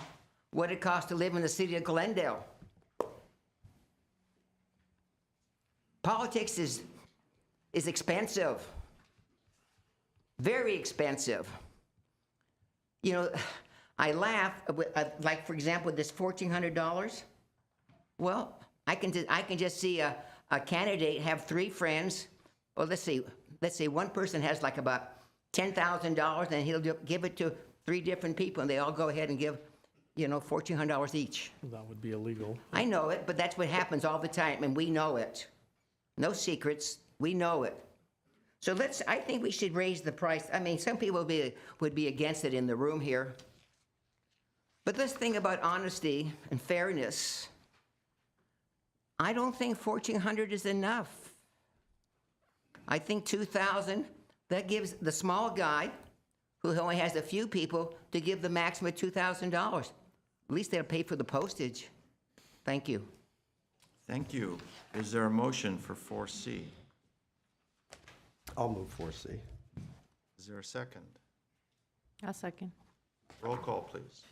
what it costs to live in the city of Glendale. Politics is expensive, very expensive. You know, I laugh, like for example, this $1,400. Well, I can just see a candidate have three friends. Well, let's see, one person has like about $10,000 and he'll give it to three different people and they all go ahead and give, $1,400 each. That would be illegal. I know it, but that's what happens all the time and we know it. No secrets, we know it. So I think we should raise the price. I mean, some people would be against it in the room here. But let's think about honesty and fairness. I don't think $1,400 is enough. I think $2,000, that gives the small guy who only has a few people to give the maximum of $2,000. At least they'll pay for the postage. Thank you. Thank you. Is there a motion for 4C? I'll move 4C. Is there a second? I'll second. Roll call, please.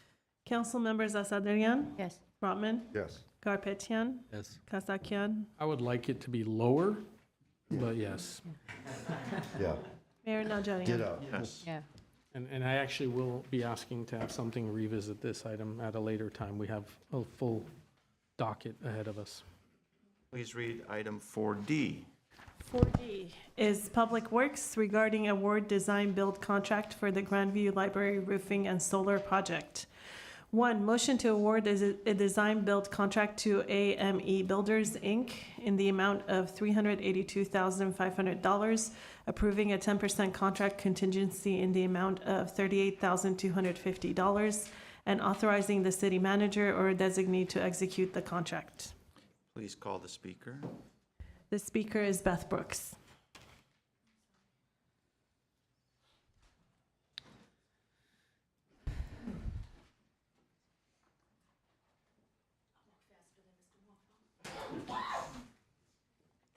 Council members Asadrian, Yes. Brotman, Yes. Garpetian, Yes. Kasakian, I would like it to be lower, but yes. Yeah. Mayor Najarian. Ditto. Yes. Yeah. And I actually will be asking to have something revisit this item at a later time. We have a full docket ahead of us. Please read item 4D. 4D is Public Works regarding award design build contract for the Grandview Library roofing and solar project. 1, motion to award a design build contract to AME Builders, Inc. in the amount of $382,500, approving a 10% contract contingency in the amount of $38,250, and authorizing the city manager or designee to execute the contract. Please call the speaker. The speaker is Beth Brooks.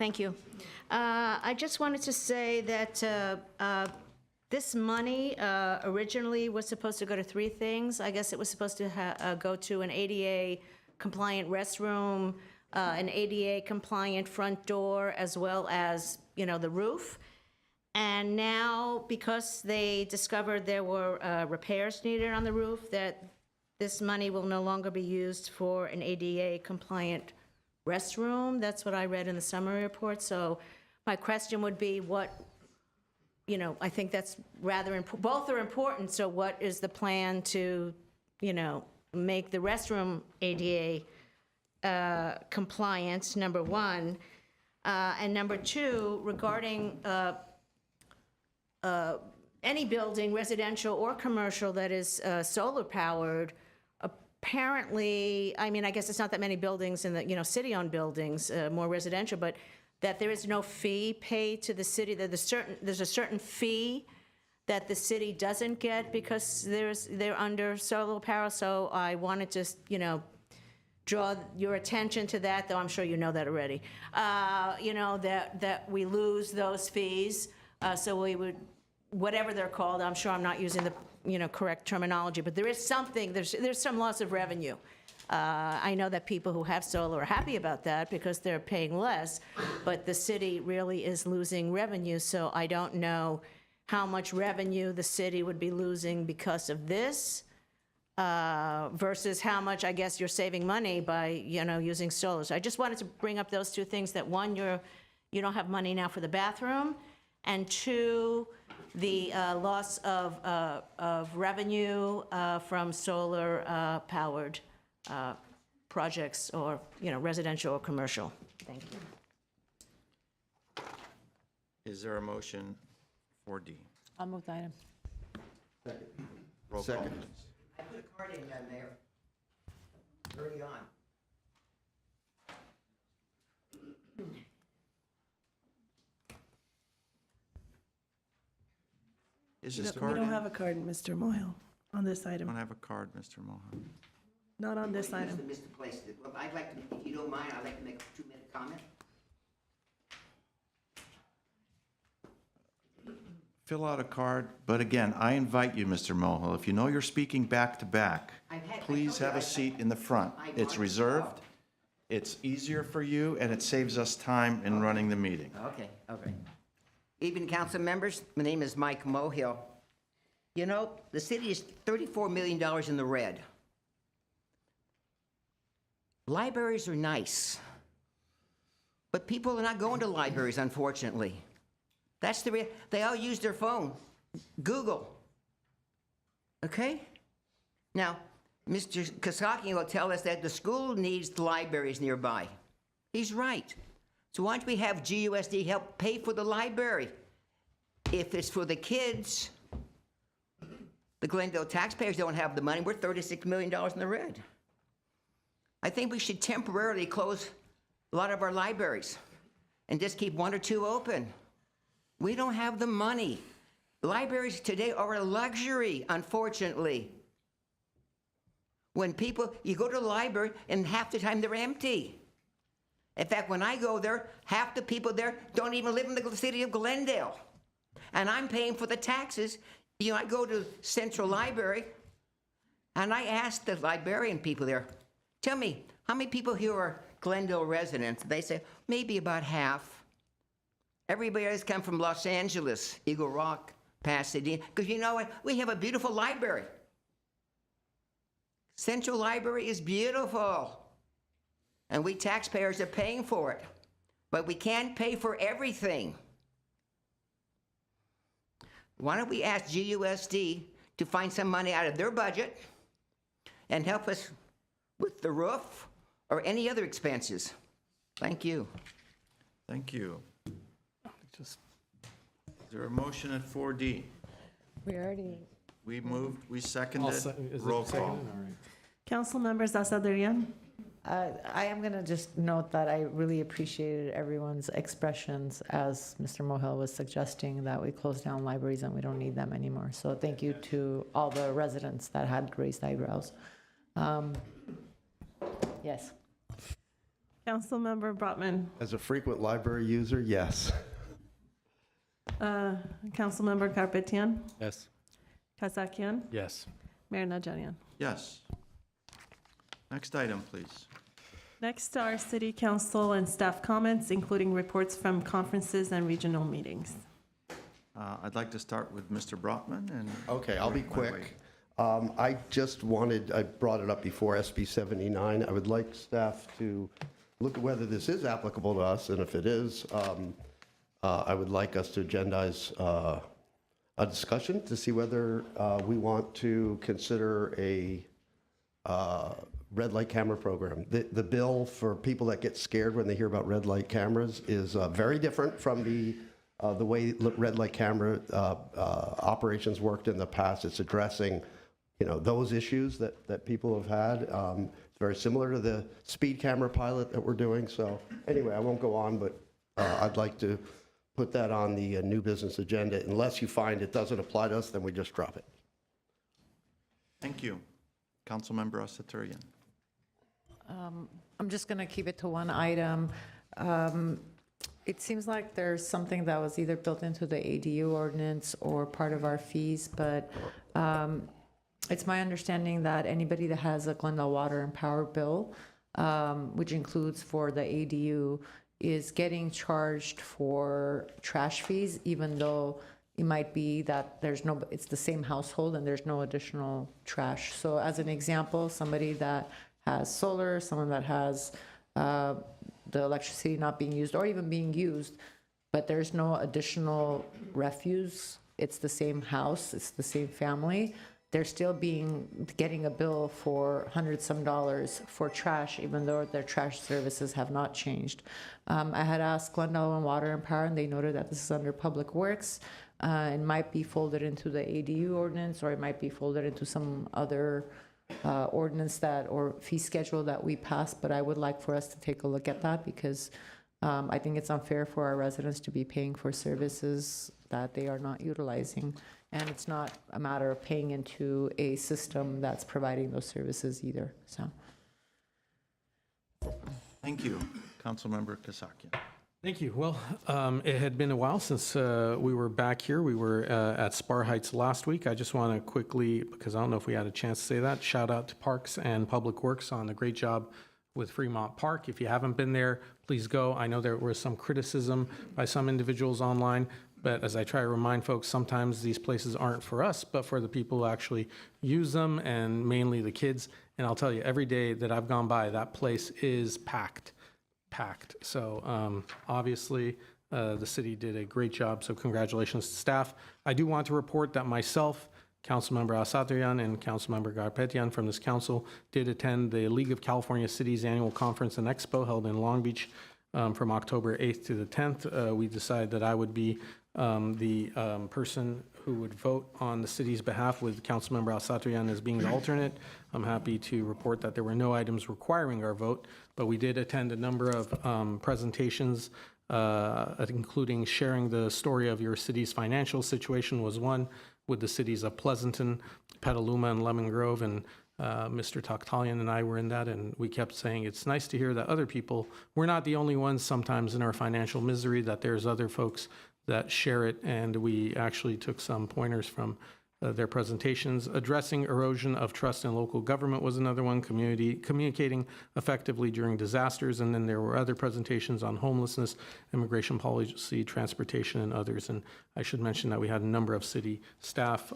Thank you. I just wanted to say that this money originally was supposed to go to 3 things. I guess it was supposed to go to an ADA compliant restroom, an ADA compliant front door, as well as, the roof. And now, because they discovered there were repairs needed on the roof, that this money will no longer be used for an ADA compliant restroom. That's what I read in the summary report. So my question would be I think that's rather important. Both are important. So what is the plan to, make the restroom ADA compliant, number 1? And number 2, regarding any building, residential or commercial, that is solar powered, apparently, I guess it's not that many buildings in the, city-owned buildings, more residential, but that there is no fee paid to the city, that there's a certain fee that the city doesn't get because they're under solar power. So I wanted to, draw your attention to that, though I'm sure you know that already. That we lose those fees. So we would, whatever they're called, I'm sure I'm not using the correct terminology, but there is something, there's some loss of revenue. I know that people who have solar are happy about that because they're paying less, but the city really is losing revenue, so I don't know how much revenue the city would be losing because of this versus how much, I guess, you're saving money by, using solar. So I just wanted to bring up those 2 things, that 1, you don't have money now for the bathroom, and 2, the loss of revenue from solar powered projects, or residential or commercial. Thank you. Is there a motion for D? I'll move the item. Roll call, please. I put a card in, Mayor. Early on. Is this We card don't in? have a card, Mr. Moyle, on this I don't item. have a card, Mr. Mohan. Not on this item. Misplaced it. Well, I'd like to, if you don't mind, I'd like to make a 2-minute comment. Fill out a card, but again, I invite you, Mr. Mohel, if you know you're speaking back to back, please have a seat in the front. It's reserved, it's easier for you, and it saves us time in running the meeting. Okay. Evening, council members. My name is Mike Mohill. The city is $34 million in the red. Libraries are nice, but people are not going to libraries, unfortunately. That's they all use their phone. Google. Okay? Now, Mr. Kosaki will tell us that the school needs the libraries nearby. He's right. So why don't we have GUSD help pay for the library? If it's for the kids, the Glendale taxpayers don't have the money. We're $36 million in the red. I think we should temporarily close a lot of our libraries and just keep 1 or 2 open. We don't have the money. Libraries today are a luxury, unfortunately. When you go to the library, and half the time they're empty. In fact, when I go there, half the people there don't even live in the city of Glendale. And I'm paying for the taxes. I go to Central Library, and I ask the librarian people there, tell me, how many people here are Glendale residents? They say, maybe about half. Everybody has come from Los Angeles, Eagle Rock, Pasadena, because you know what? We have a beautiful library. Central Library is beautiful, and we taxpayers are paying for it, but we can't pay for everything. Why don't we ask GUSD to find some money out of their budget and help us with the roof or any other expenses? Thank you. Thank you. Is there a motion at 4D? We already. We moved, we seconded. Is it Roll call. seconded? All right. Council members Asadrian, I am going to just note that I really appreciated everyone's expressions as Mr. Mohel was suggesting that we close down libraries and we don't need them anymore. So thank you to all the residents that had raised eyebrows. Yes. Council member Brotman, As a frequent library user, yes. Council member Karpetian, Yes. Kasakian, Yes. Mayor Najarian. Yes. Next item, please. Next are city council and staff comments, including reports from conferences and regional meetings. I'd like to start with Mr. Brotman and. Okay, I'll be work my way. quick. I brought it up before, SB 79. I would like staff to look at whether this is applicable to us, and if it is, I would like us to agendize a discussion to see whether we want to consider a red light camera program. The bill for people that get scared when they hear about red light cameras is very different from the way red light camera operations worked in the past. It's addressing, those issues that people have had. It's very similar to the speed camera pilot that we're doing. So anyway, I won't go on, but I'd like to put that on the new business agenda. Unless you find it doesn't apply to us, then we just drop it. Thank you. Councilmember Asaturian. I'm just going to keep it to one item. It seems like there's something that was either built into the ADU ordinance or part of our fees, but it's my understanding that anybody that has a Glendale Water and Power bill, which includes for the ADU, is getting charged for trash fees, even though it might be that it's the same household and there's no additional trash. So as an example, somebody that has solar, someone that has the electricity not being used or even being used, but there's no additional refuse. It's the same house, it's the same family. They're still getting a bill for $100-some for trash, even though their trash services have not changed. I had asked Glendale Water and Power, and they noted that this is under Public Works. It might be folded into the ADU ordinance, or it might be folded into some other ordinance or fee schedule that we passed, but I would like for us to take a look at that because I think it's unfair for our residents to be paying for services that they are not utilizing. And it's not a matter of paying into a system that's providing those services either, so. Thank you. Councilmember Kasakian. Thank you. Well, it had been a while since we were back here. We were at Spar Heights last week. I just want to quickly, because I don't know if we had a chance to say that, shout out to Parks and Public Works on a great job with Fremont Park. If you haven't been there, please go. I know there was some criticism by some individuals online, but as I try to remind folks, sometimes these places aren't for us, but for the people who actually use them, and mainly the kids. And I'll tell you, every day that I've gone by, that place is packed. So obviously, the city did a great job, so congratulations to staff. I do want to report that myself, Councilmember Asatryan, and Councilmember Garpetian from this council did attend the League of California Cities Annual Conference and Expo held in Long Beach from October 8th to the 10th. We decided that I would be the person who would vote on the city's behalf, with Councilmember Asatryan as being the alternate. I'm happy to report that there were no items requiring our vote, but we did attend a number of presentations, including sharing the story of your city's financial situation was one, with the cities of Pleasanton, Petaluma, and Lemon Grove, and Mr. Takhtalian and I were in that, and we kept saying it's nice to hear that other people, we're not the only ones sometimes in our financial misery, that there's other folks that share it, and we actually took some pointers from their presentations. Addressing erosion of trust in local government was another one, communicating effectively during disasters, and then there were other presentations on homelessness, immigration policy, transportation, and others. And I should mention that we had a number of city staff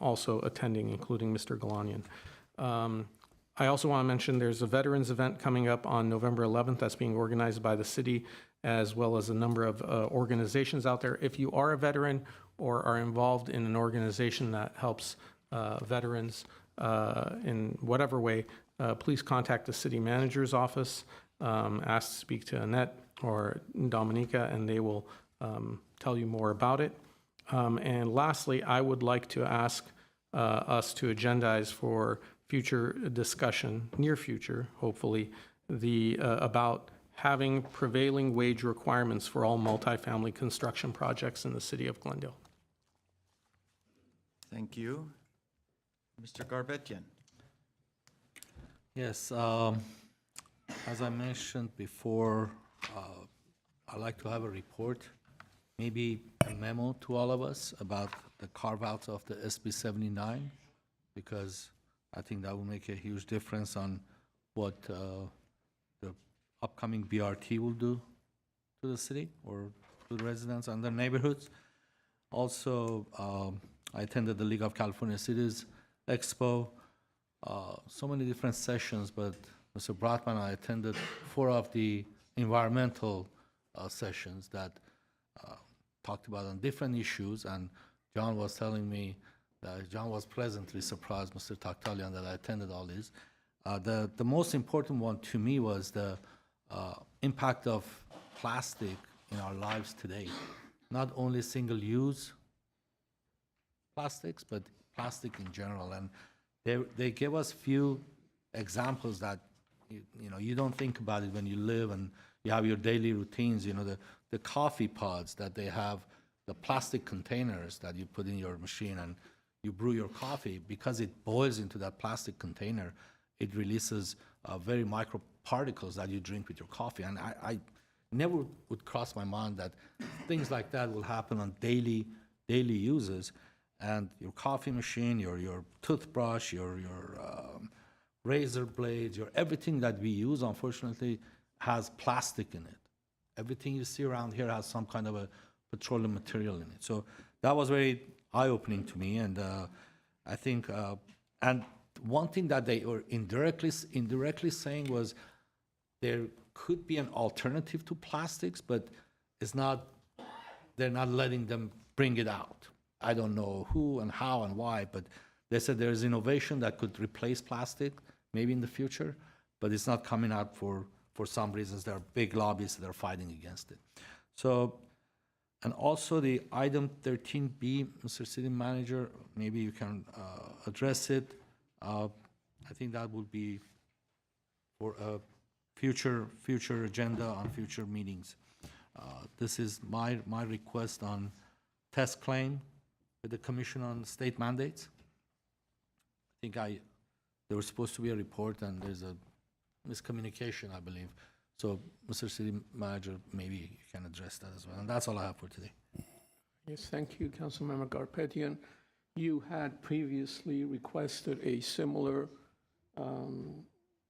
also attending, including Mr. Galanian. I also want to mention there's a veterans event coming up on November 11th that's being organized by the city, as well as a number of organizations out there. If you are a veteran or are involved in an organization that helps veterans in whatever way, please contact the city manager's office, ask to speak to Annette or Dominica, and they will tell you more about it. And lastly, I would like to ask us to agendize for future discussion, near future, hopefully, about having prevailing wage requirements for all multifamily construction projects in the city of Glendale. Thank you. Mr. Garbetian. Yes, as I mentioned before, I'd like to have a report, maybe a memo to all of us about the carve-out of the SB 79, because I think that will make a huge difference on what the upcoming BRT will do to the city or to the residents and their neighborhoods. Also, I attended the League of California Cities Expo, so many different sessions, but Mr. Brotman, I attended 4 of the environmental sessions that talked about on different issues, and John was telling me that John was pleasantly surprised, Mr. Takhtalian, that I attended all these. The most important one to me was the impact of plastic in our lives today. Not only single-use plastics, but plastic in general. And they gave us few examples that you don't think about it when you live and you have your daily routines. The coffee pods that they have, the plastic containers that you put in your machine and you brew your coffee, because it boils into that plastic container, it releases very micro particles that you drink with your coffee. And I never would cross my mind that things like that will happen on daily uses. And your coffee machine, your toothbrush, your razor blades, everything that we use, unfortunately, has plastic in it. Everything you see around here has some kind of a petroleum material in it. So that was very eye-opening to me. And I think, and one thing that they were indirectly saying was there could be an alternative to plastics, but they're not letting them bring it out. I don't know who and how and why, but they said there's innovation that could replace plastic, maybe in the future, but it's not coming out for some reasons. There are big lobbies that are fighting against it. So, and also the item 13B, Mr. City Manager, maybe you can address it. I think that would be for a future agenda on future meetings. This is my request on test claim with the Commission on State Mandates. I think there was supposed to be a report and there's a miscommunication, I believe. So, Mr. City Manager, maybe you can address that as well. And that's all I have for today. Yes, thank you, Councilmember Garpetian. You had previously requested a similar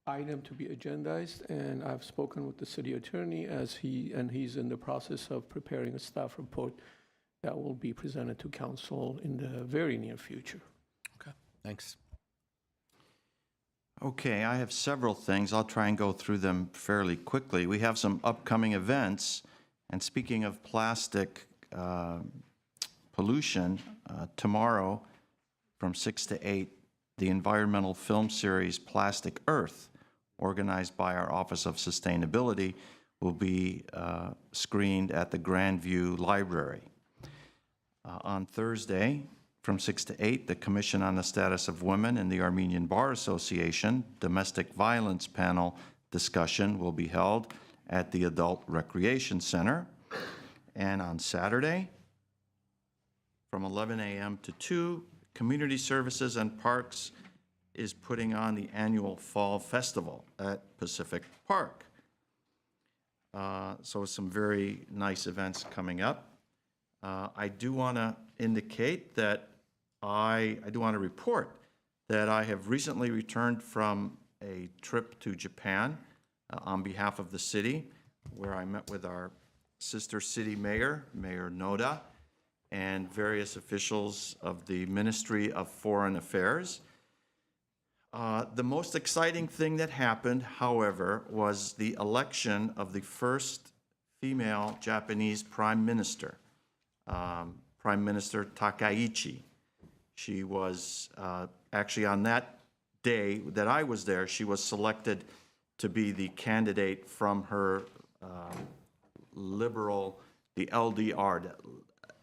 item to be agendized, and I've spoken with the city attorney he's in the process of preparing a staff report that will be presented to council in the very near future. Okay, thanks. Okay, I have several things. I'll try and go through them fairly quickly. We have some upcoming events, and speaking of plastic pollution, tomorrow from 6 to 8, the environmental film series Plastic Earth, organized by our Office of Sustainability, will be screened at the Grandview Library. On Thursday, from 6 to 8, the Commission on the Status of Women and the Armenian Bar Association Domestic Violence Panel discussion will be held at the Adult Recreation Center. And on Saturday, from 11 a.m. to 2, Community Services and Parks is putting on the annual Fall Festival at Pacific Park. So some very nice events coming up. I do want to indicate that I do want to report that I have recently returned from a trip to Japan on behalf of the city, where I met with our sister city mayor, Mayor Noda, and various officials of the Ministry of Foreign Affairs. The most exciting thing that happened, however, was the election of the first female Japanese prime minister, Prime Minister Takaichi. She was actually on that day that I was there, she was selected to be the candidate from her liberal, the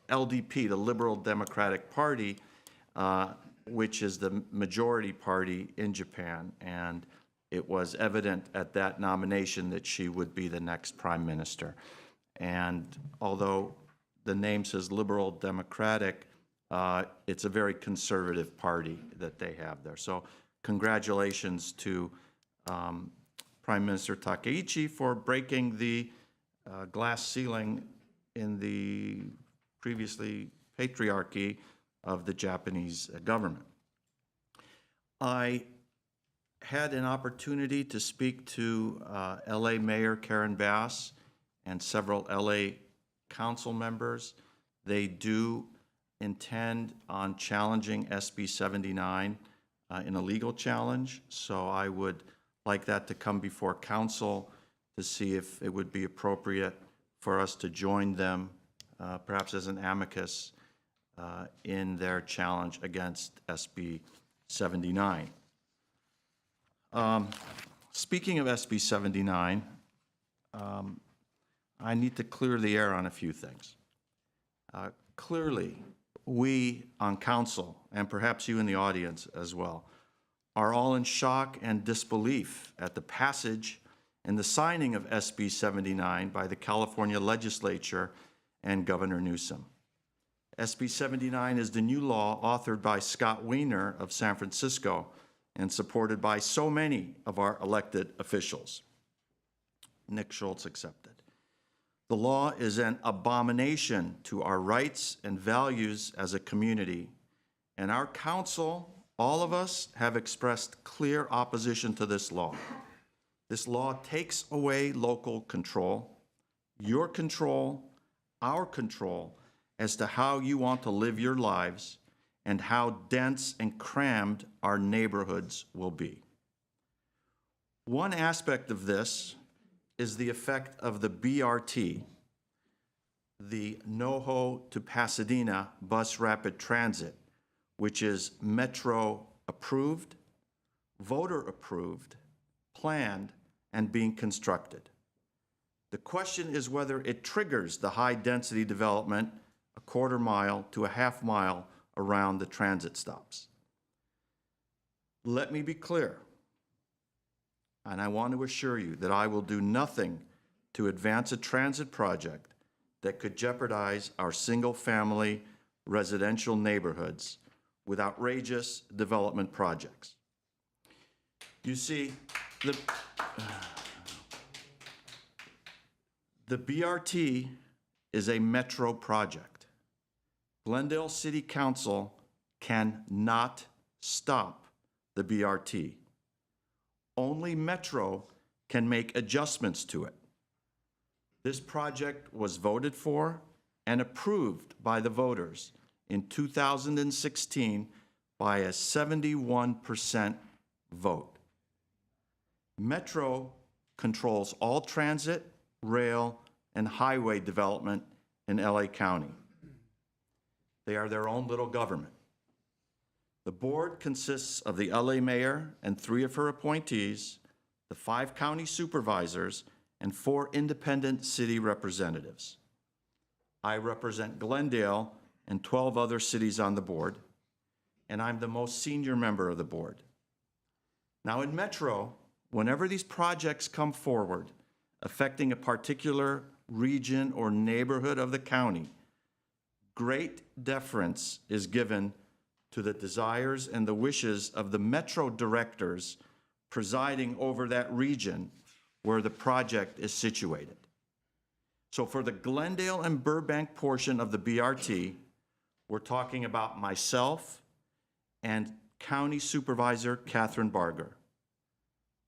LDP, the Liberal Democratic Party, which is the majority party in Japan. And it was evident at that nomination that she would be the next prime minister. And although the name says Liberal Democratic, it's a very conservative party that they have there. So congratulations to Prime Minister Takaichi for breaking the glass ceiling in the previously patriarchy of the Japanese government. I had an opportunity to speak to LA Mayor Karen Bass and several LA council members. They do intend on challenging SB 79 in a legal challenge, so I would like that to come before council to see if it would be appropriate for us to join them, perhaps as an amicus, in their challenge against SB 79. Speaking of SB 79, I need to clear the air on a few things. Clearly, we on council, and perhaps you in the audience as well, are all in shock and disbelief at the passage and the signing of SB 79 by the California legislature and Governor Newsom. SB 79 is the new law authored by Scott Wiener of San Francisco and supported by so many of our elected officials, Nick Schultz accepted. The law is an abomination to our rights and values as a community, and our council, all of us, have expressed clear opposition to this law. This law takes away local control, your control, our control, as to how you want to live your lives and how dense and crammed our neighborhoods will be. One aspect of this is the effect of the BRT, the NoHo to Pasadena Bus Rapid Transit, which is Metro approved, voter approved, planned, and being constructed. The question is whether it triggers the high density development a quarter mile to a half mile around the transit stops. Let me be clear, and I want to assure you that I will do nothing to advance a transit project that could jeopardize our single-family residential neighborhoods with outrageous development projects. You see, the BRT is a metro project. Glendale City Council cannot stop the BRT. Only Metro can make adjustments to it. This project was voted for and approved by the voters in 2016 by a 71% vote. Metro controls all transit, rail, and highway development in LA County. They are their own little government. The board consists of the LA mayor and 3 of her appointees, the 5 county supervisors, and 4 independent city representatives. I represent Glendale and 12 other cities on the board, and I'm the most senior member of the board. Now in Metro, whenever these projects come forward affecting a particular region or neighborhood of the county, great deference is given to the desires and the wishes of the Metro directors presiding over that region where the project is situated. So for the Glendale and Burbank portion of the BRT, we're talking about myself and County Supervisor Catherine Barger.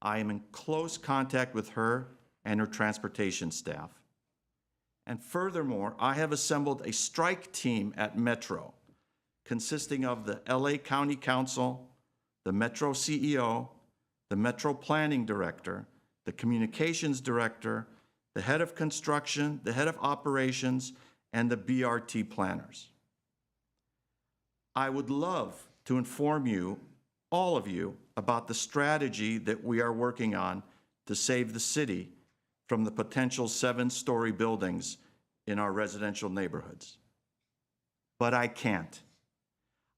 I am in close contact with her and her transportation staff. And furthermore, I have assembled a strike team at Metro consisting of the LA County Council, the Metro CEO, the Metro Planning Director, the Communications Director, the Head of Construction, the Head of Operations, and the BRT planners. I would love to inform you, all of you, about the strategy that we are working on to save the city from the potential 7-story buildings in our residential neighborhoods. But I can't.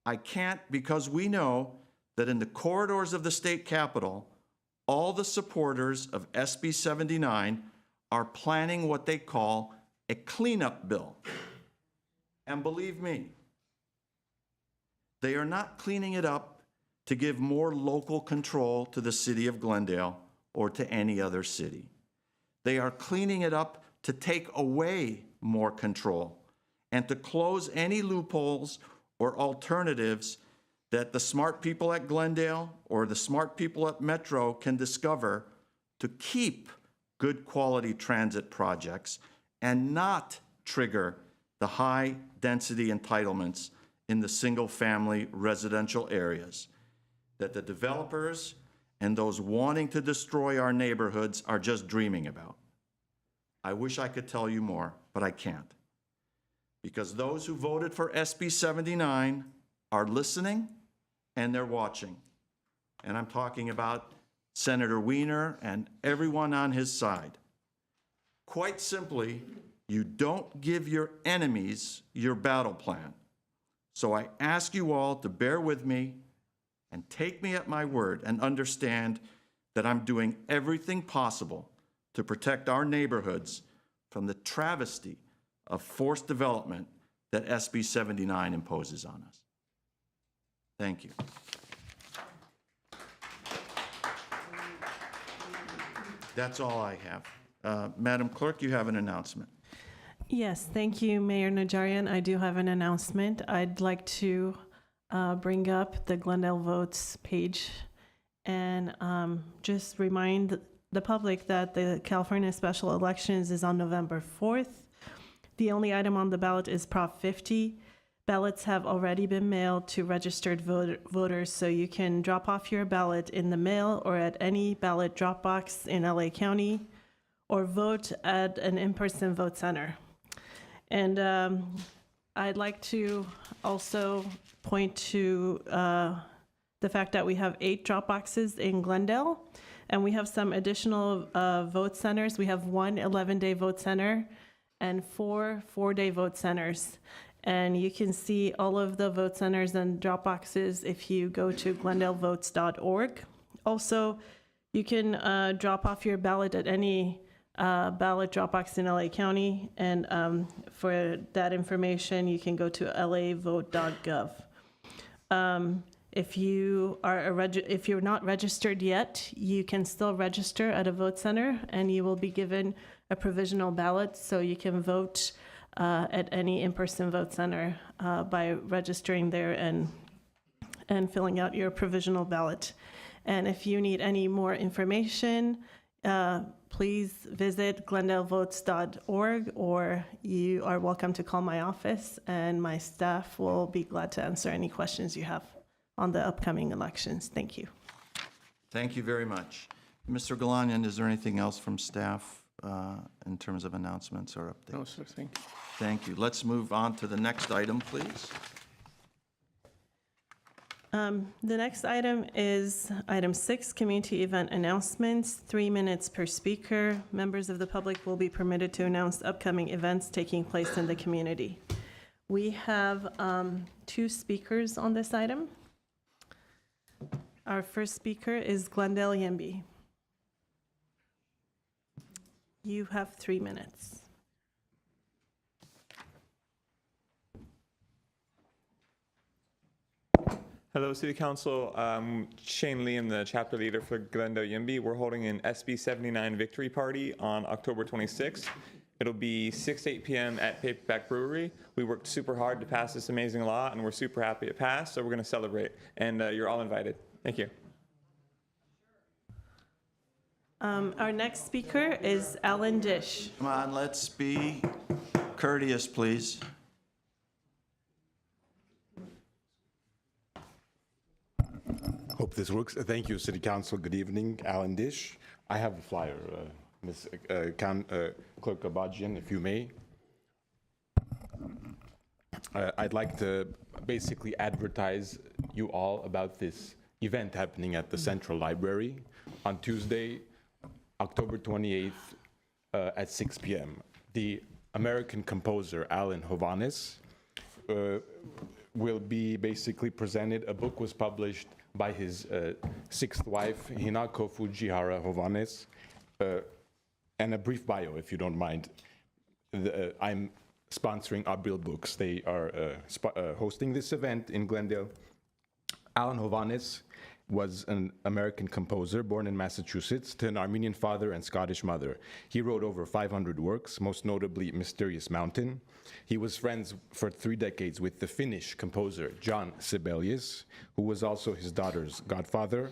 I can't because we know that in the corridors of the state capitol, all the supporters of SB 79 are planning what they call a cleanup bill. And believe me, they are not cleaning it up to give more local control to the city of Glendale or to any other city. They are cleaning it up to take away more control and to close any loopholes or alternatives that the smart people at Glendale or the smart people at Metro can discover to keep good quality transit projects and not trigger the high density entitlements in the single-family residential areas that the developers and those wanting to destroy our neighborhoods are just dreaming about. I wish I could tell you more, but I can't. Because those who voted for SB 79 are listening and they're watching. And I'm talking about Senator Wiener and everyone on his side. Quite simply, you don't give your enemies your battle plan. So I ask you all to bear with me and take me at my word and understand that I'm doing everything possible to protect our neighborhoods from the travesty of forced development that SB 79 imposes on us. Thank you. That's all I have. Madam Clerk, you have an announcement. Yes, thank you, Mayor Najarian. I do have an announcement. I'd like to bring up the Glendale Votes page and just remind the public that the California special elections is on November 4th. The only item on the ballot is Prop 50. Ballots have already been mailed to registered voters, so you can drop off your ballot in the mail or at any ballot drop box in LA County or vote at an in-person vote center. And I'd like to also point to the fact that we have 8 drop boxes in Glendale, and we have some additional vote centers. We have 1 11-day vote center and 4 4-day vote centers. And you can see all of the vote centers and drop boxes if you go to glendalevotes.org. Also, you can drop off your ballot at any ballot drop box in LA County. And for that information, you can go to lavote.gov. If you're not registered yet, you can still register at a vote center, and you will be given a provisional ballot, so you can vote at any in-person vote center by registering there and filling out your provisional ballot. And if you need any more information, please visit glendalevotes.org, or you are welcome to call my office, and my staff will be glad to answer any questions you have on the upcoming elections. Thank you. Thank you very much. Mr. Galanian, is there anything else from staff in terms of announcements or updates? No, sir, thank you. Thank you. Let's move on to the next item, please. The next item is item 6, community event announcements, 3 minutes per speaker. Members of the public will be permitted to announce upcoming events taking place in the community. We have 2 speakers on this item. Our first speaker is Glendale Yembi. You have 3 minutes. Hello, City Council. Shane Lee, I'm the chapter leader for Glendale Yimby. We're holding an SB 79 victory party on October 26th. It'll be 6 to 8 p.m. at Paperback Brewery. We worked super hard to pass this amazing law, and we're super happy it passed, so we're going to celebrate. And you're all invited. Thank you. Our next speaker is Alan Dish. Come on, let's be courteous, please. Hope this works. Thank you, City Council. Good evening. Alan Dish. I have a flyer, Ms. Clerk Abajian, if you may. I'd like to basically advertise you all about this event happening at the Central Library on Tuesday, October 28th at 6 p.m. The American composer Alan Hovhaness will be basically presented. A book was published by his sixth wife, Hinako Fujihara Hovhaness, and a brief bio, if you don't mind. I'm sponsoring Abril Books. They are hosting this event in Glendale. Alan Hovhaness was an American composer born in Massachusetts to an Armenian father and Scottish mother. He wrote over 500 works, most notably Mysterious Mountain. He was friends for 3 decades with the Finnish composer John Sibelius, who was also his daughter's godfather.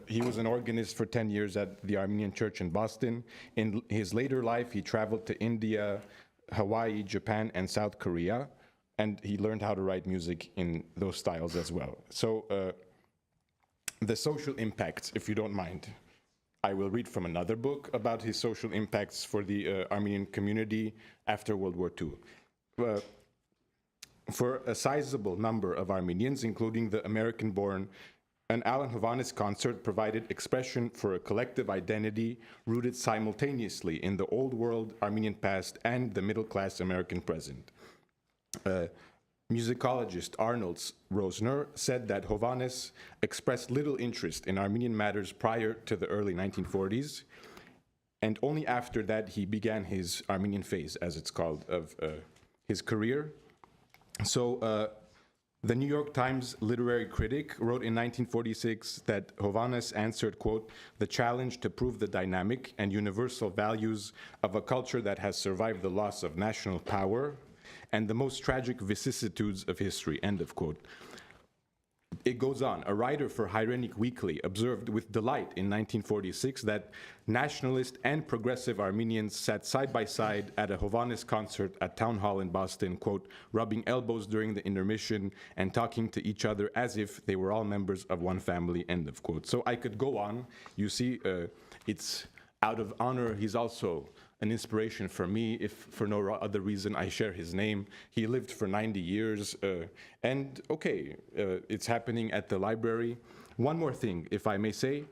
He was an organist for 10 years at the Armenian Church in Boston. In his later life, he traveled to India, Hawaii, Japan, and South Korea, and he learned how to write music in those styles as well. So the social impacts, if you don't mind. I will read from another book about his social impacts for the Armenian community after World War II. For a sizable number of Armenians, including the American-born, an Alan Hovhaness concert provided expression for a collective identity rooted simultaneously in the old world Armenian past and the middle-class American present. Musicologist Arnold Rosner said that Hovhaness expressed little interest in Armenian matters prior to the early 1940s, and only after that he began his Armenian phase, as it's called, of his career. So the New York Times literary critic wrote in 1946 that Hovhaness answered, quote, "the challenge to prove the dynamic and universal values of a culture that has survived the loss of national power and the most tragic vicissitudes of history," end of quote. It goes on. A writer for Hyrenic Weekly observed with delight in 1946 that nationalist and progressive Armenians sat side by side at a Hovhaness concert at Town Hall in Boston, quote, "rubbing elbows during the intermission and talking to each other as if they were all members of one family," end of quote. So I could go on. You see, it's out of honor. He's also an inspiration for me, if for no other reason I share his name. He lived for 90 years, and okay, it's happening at the library. One more thing, if I may say,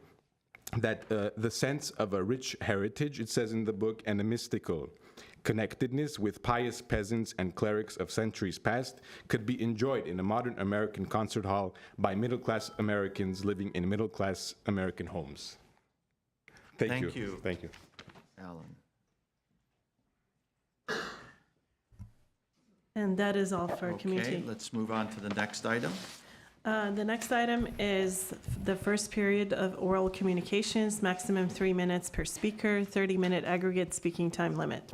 that the sense of a rich heritage, it says in the book, and a mystical connectedness with pious peasants and clerics of centuries past could be enjoyed in a modern American concert hall by middle-class Americans living in middle-class American homes. Thank you. Thank you. Alan. And that is all for community. Okay, let's move on to the next item. The next item is the first period of oral communications, maximum 3 minutes per speaker, 30-minute aggregate speaking time limit.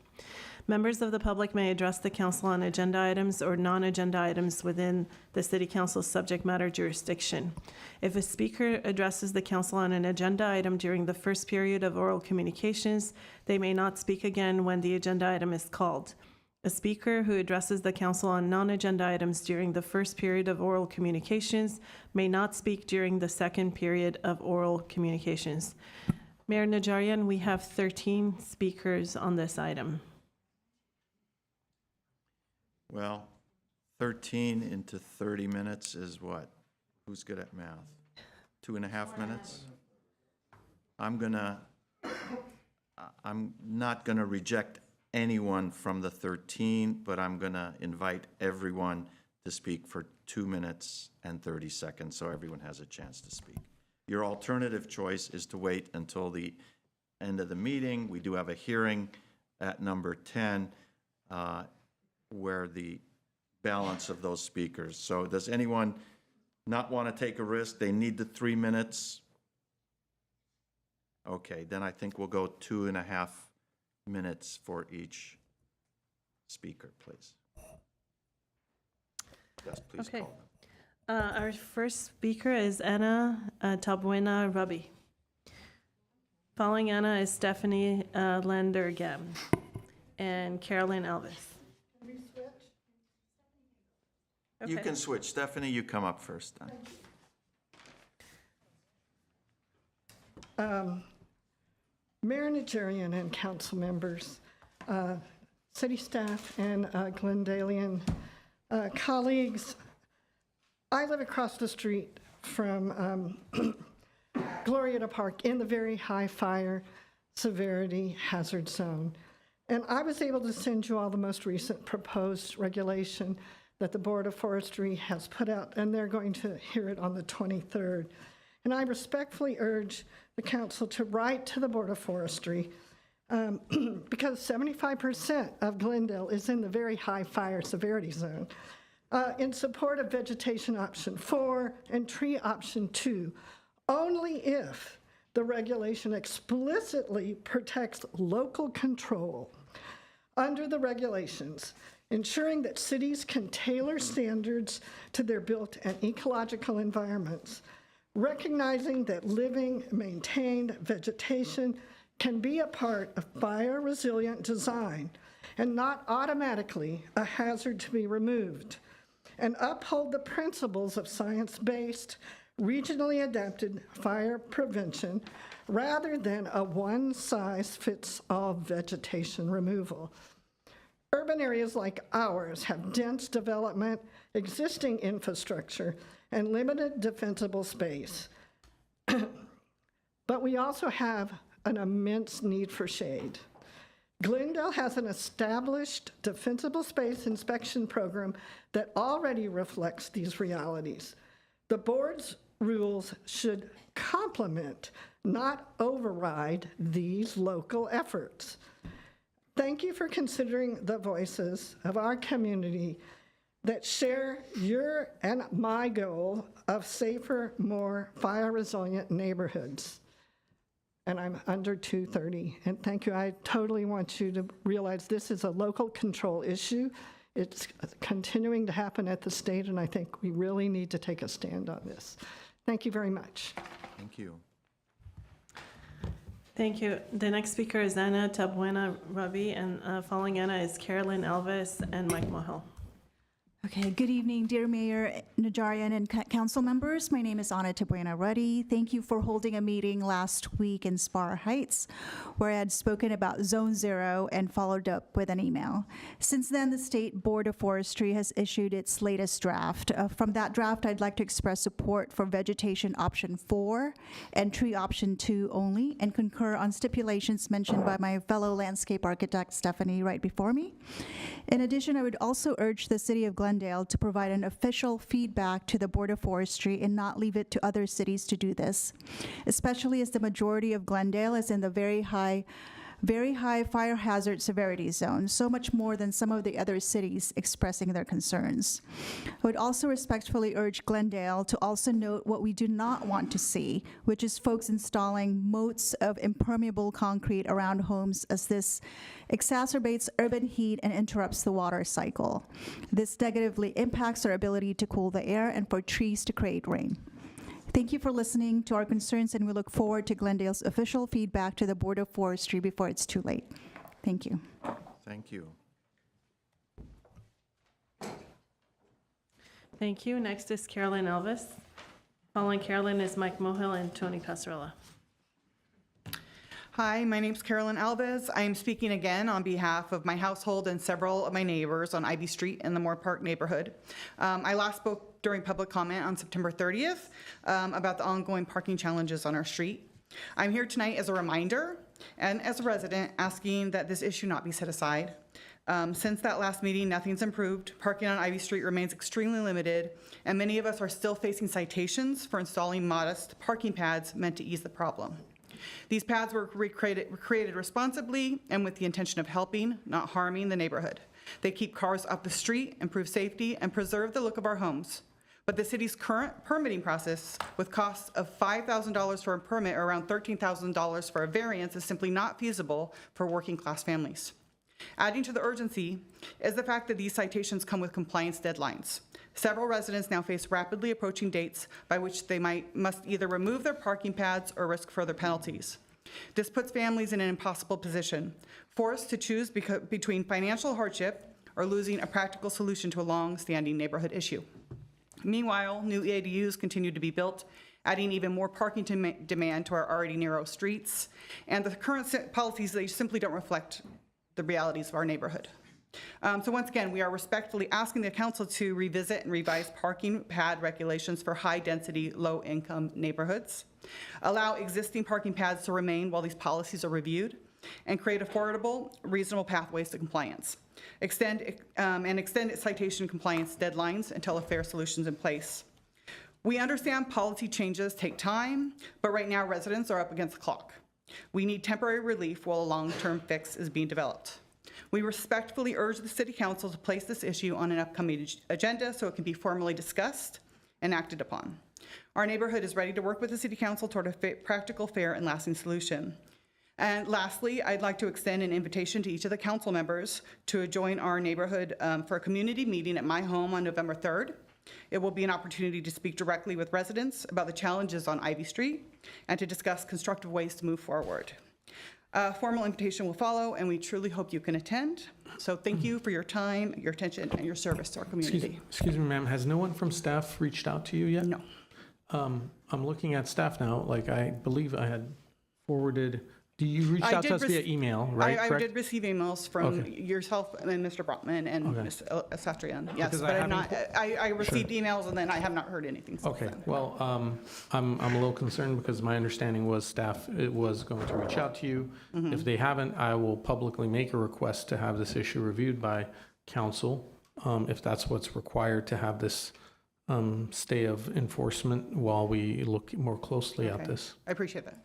Members of the public may address the council on agenda items or non-agenda items within the city council's subject matter jurisdiction. If a speaker addresses the council on an agenda item during the first period of oral communications, they may not speak again when the agenda item is called. A speaker who addresses the council on non-agenda items during the first period of oral communications may not speak during the second period of oral communications. Mayor Najarian, we have 13 speakers on this item. Well, 13 into 30 minutes is what? Who's good at math? 2.5 minutes? I'm not gonna reject anyone from the 13, but I'm gonna invite everyone to speak for 2 minutes and 30 seconds, so everyone has a chance to speak. Your alternative choice is to wait until the end of the meeting. We do have a hearing at number 10, where the balance of those speakers. So does anyone not want to take a risk? They need the 3 minutes? Okay, then I think we'll go 2.5 minutes for each speaker, please. Yes, please Okay. call them. Our first speaker is Anna Tabuena Ruby. Following Anna is Stephanie Landergam and Carolyn Elvis. You Okay. can switch. Stephanie, you come up first then. Mayor Najarian and council members, city staff, and Glendalian colleagues, I live across the street from Glorieta Park in the very high fire severity hazard zone. And I was able to send you all the most recent proposed regulation that the Board of Forestry has put out, and they're going to hear it on the 23rd. And I respectfully urge the council to write to the Board of Forestry because 75% of Glendale is in the very high fire severity zone, in support of vegetation option 4 and tree option 2, only if the regulation explicitly protects local control. Under the regulations, ensuring that cities can tailor standards to their built and ecological environments, recognizing that living, maintained vegetation can be a part of fire-resilient design and not automatically a hazard to be removed, and uphold the principles of science-based, regionally adapted fire prevention rather than a one-size-fits-all vegetation removal. Urban areas like ours have dense development, existing infrastructure, and limited defensible space. But we also have an immense need for shade. Glendale has an established defensible space inspection program that already reflects these realities. The board's rules should complement, not override, these local efforts. Thank you for considering the voices of our community that share your and my goal of safer, more fire-resilient neighborhoods. And I'm under 2:30, and thank you. I totally want you to realize this is a local control issue. It's continuing to happen at the state, and I think we really need to take a stand on this. Thank you very much. Thank you. Thank you. The next speaker is Anna Tabuena Ruby, and following Anna is Carolyn Elvis and Mike Mohel. Okay, good evening, dear Mayor Najarian and council members. My name is Anna Tabuena Ruddy. Thank you for holding a meeting last week in Spar Heights where I had spoken about Zone 0 and followed up with an email. Since then, the State Board of Forestry has issued its latest draft. From that draft, I'd like to express support for vegetation option 4 and tree option 2 only, and concur on stipulations mentioned by my fellow landscape architect, Stephanie, right before me. In addition, I would also urge the City of Glendale to provide an official feedback to the Board of Forestry and not leave it to other cities to do this, especially as the majority of Glendale is in the very high fire hazard severity zone, so much more than some of the other cities expressing their concerns. I would also respectfully urge Glendale to also note what we do not want to see, which is folks installing moats of impermeable concrete around homes, as this exacerbates urban heat and interrupts the water cycle. This negatively impacts our ability to cool the air and for trees to create rain. Thank you for listening to our concerns, and we look forward to Glendale's official feedback to the Board of Forestry before it's too late. Thank you. Thank you. Thank you. Next is Carolyn Elvis. Following Carolyn is Mike Mohel and Tony Passarella. Hi, my name's Carolyn Alves. I am speaking again on behalf of my household and several of my neighbors on Ivy Street in the Moore Park neighborhood. I last spoke during public comment on September 30th about the ongoing parking challenges on our street. I'm here tonight as a reminder and as a resident asking that this issue not be set aside. Since that last meeting, nothing's improved. Parking on Ivy Street remains extremely limited, and many of us are still facing citations for installing modest parking pads meant to ease the problem. These pads were created responsibly and with the intention of helping, not harming, the neighborhood. They keep cars off the street, improve safety, and preserve the look of our homes. But the city's current permitting process, with costs of $5,000 for a permit or around $13,000 for a variance, is simply not feasible for working-class families. Adding to the urgency is the fact that these citations come with compliance deadlines. Several residents now face rapidly approaching dates by which they must either remove their parking pads or risk further penalties. This puts families in an impossible position, forced to choose between financial hardship or losing a practical solution to a long-standing neighborhood issue. Meanwhile, new ADUs continue to be built, adding even more parking demand to our already narrow streets, and the current policies, they simply don't reflect the realities of our neighborhood. So once again, we are respectfully asking the council to revisit and revise parking pad regulations for high-density, low-income neighborhoods, allow existing parking pads to remain while these policies are reviewed, and create affordable, reasonable pathways to compliance. Extend citation compliance deadlines until a fair solution is in place. We understand policy changes take time, but right now residents are up against the clock. We need temporary relief while a long-term fix is being developed. We respectfully urge the City Council to place this issue on an upcoming agenda so it can be formally discussed and acted upon. Our neighborhood is ready to work with the City Council toward a practical, fair, and lasting solution. And lastly, I'd like to extend an invitation to each of the council members to join our neighborhood for a community meeting at my home on November 3rd. It will be an opportunity to speak directly with residents about the challenges on Ivy Street and to discuss constructive ways to move forward. A formal invitation will follow, and we truly hope you can attend. So thank you for your time, your attention, and your service to our community. Excuse me, ma'am, has no one from staff reached out to you yet? No. I'm looking at staff now, like I believe I had forwarded, do you reach out to us via email, right? I Correct? did receive emails from Okay. yourself and Mr. Brotman and Okay. Ms. Asatrian, yes, Because I but I'm haven't- not, I received emails and then I have not heard anything since Okay, then. well, I'm a little concerned because my understanding was staff was going to reach out to you. Mm-hmm. If they haven't, I will publicly make a request to have this issue reviewed by council, if that's what's required to have this stay of enforcement while we look more closely at Okay. this. I appreciate that.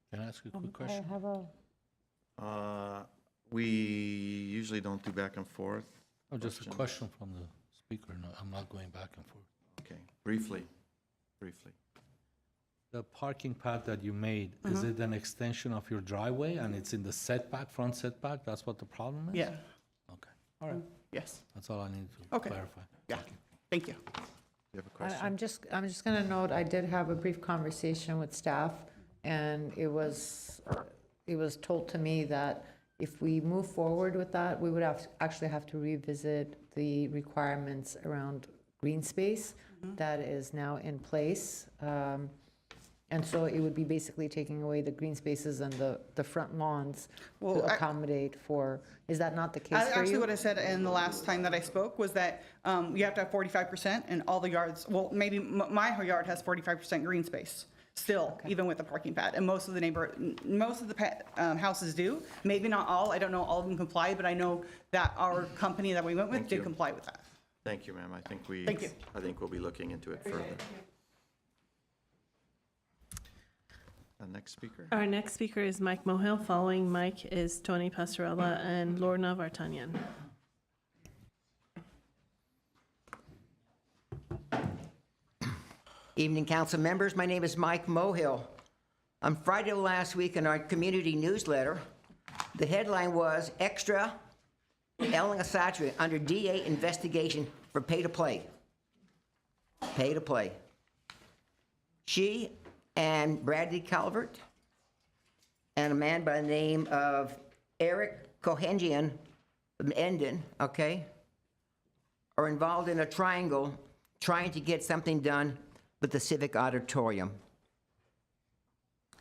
Can I ask you a quick question? I have a, We usually don't do back and forth. Oh, just a question from the speaker. No, I'm not going back and forth. Okay, briefly. The parking pad that you made, is it an extension of your driveway and it's in the setback, front setback? That's what the problem is? Yeah, Okay, all right. yes, That's all I need to Okay. clarify. yeah, thank you. You have a question? I'm just going to note, I did have a brief conversation with staff, and it was told to me that if we move forward with that, we would actually have to revisit the requirements around green space that is now in place. And so it would be basically taking away the green spaces and the front lawns to Well, accommodate for, is that not the case for Actually, you? what I said in the last time that I spoke was that you have to have 45% and all the yards, well, maybe my yard has 45% green space still, even with the parking pad. And most of the houses do. Maybe not all. I don't know all of them comply, but I know that our company that we went with Thank did you. comply with that. Thank you, ma'am. Thank you. I think we'll be looking into it further. Next speaker. Our next speaker is Mike Mohill. Following Mike is Tony Passarella and Lorna Vartanian. Evening, council members. My name is Mike Mohill. On Friday of last week in our community newsletter, the headline was Extra Ellen Asatria under DA investigation for pay to play. Pay to play. She and Bradley Calvert and a man by the name of Eric Kohenjian from Endon, okay, are involved in a triangle trying to get something done with the Civic Auditorium.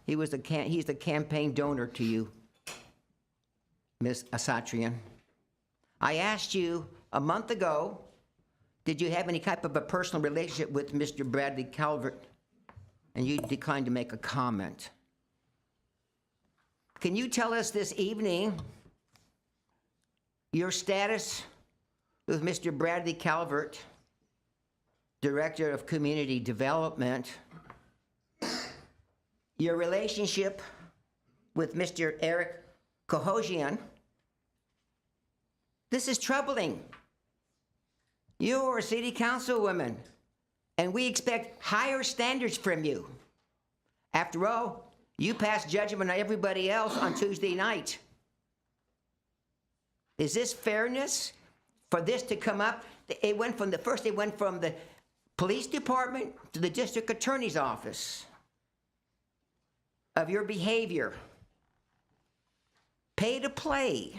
He's the campaign donor to you, Ms. Asatrian. I asked you a month ago, did you have any type of a personal relationship with Mr. Bradley Calvert? And you declined to make a comment. Can you tell us this evening your status with Mr. Bradley Calvert, Director of Community Development, your relationship with Mr. Eric Kohojian? This is troubling. You are a city councilwoman. And we expect higher standards from you. After all, you passed judgment on everybody else on Tuesday night. Is this fairness for this to come up? It went from the police department to the district attorney's office of your behavior. Pay to play.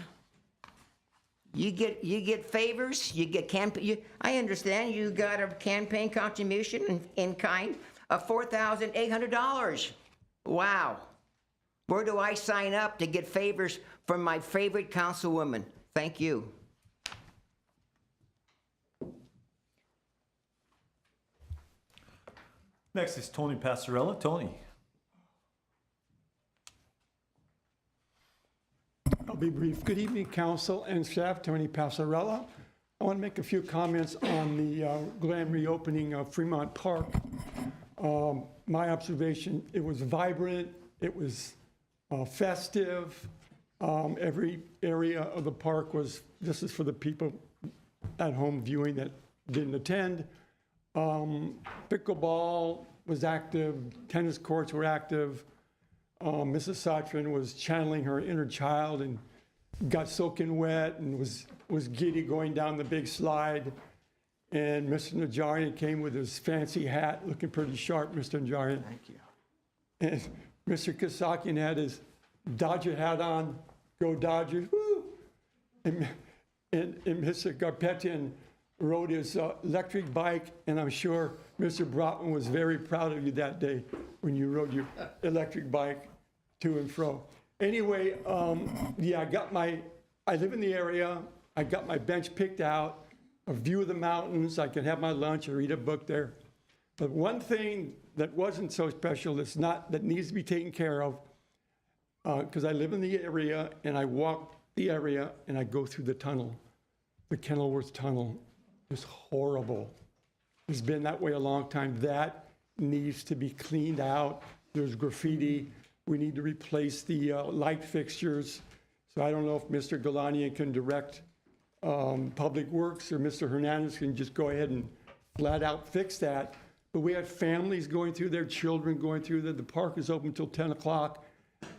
You get favors, you get I understand you got a campaign contribution in kind of $4,800. Wow. Where do I sign up to get favors from my favorite councilwoman? Thank you. Next is Tony Passarella. Tony. I'll be brief. Good evening, council and staff. Tony Passarella. I want to make a few comments on the grand reopening of Fremont Park. My observation, it was vibrant, it was festive. Every area of the park was, this is for the people at home viewing that didn't attend. Pickleball was active, tennis courts were active. Mrs. Satrin was channeling her inner child and got soaking wet and was giddy going down the big slide. And Mr. Najarian came with his fancy hat, looking pretty sharp, Mr. Najarian. Thank you. And Mr. Kasakian had his Dodger hat on, go Dodgers, woo! And Mr. Garpetian rode his electric bike, and I'm sure Mr. Brotman was very proud of you that day when you rode your electric bike to and fro. Anyway, yeah, I live in the area, I got my bench picked out, a view of the mountains, I can have my lunch or read a book there. But one thing that wasn't so special that needs to be taken care of, because I live in the area and I walk the area and I go through the tunnel, the Kenilworth Tunnel. It's horrible. It's been that way a long time. That needs to be cleaned out. There's graffiti. We need to replace the light fixtures. So I don't know if Mr. Galanian can direct Public Works or Mr. Hernandez can just go ahead and flat out fix that. But we had families going through, their children going through, the park is open until 10 o'clock.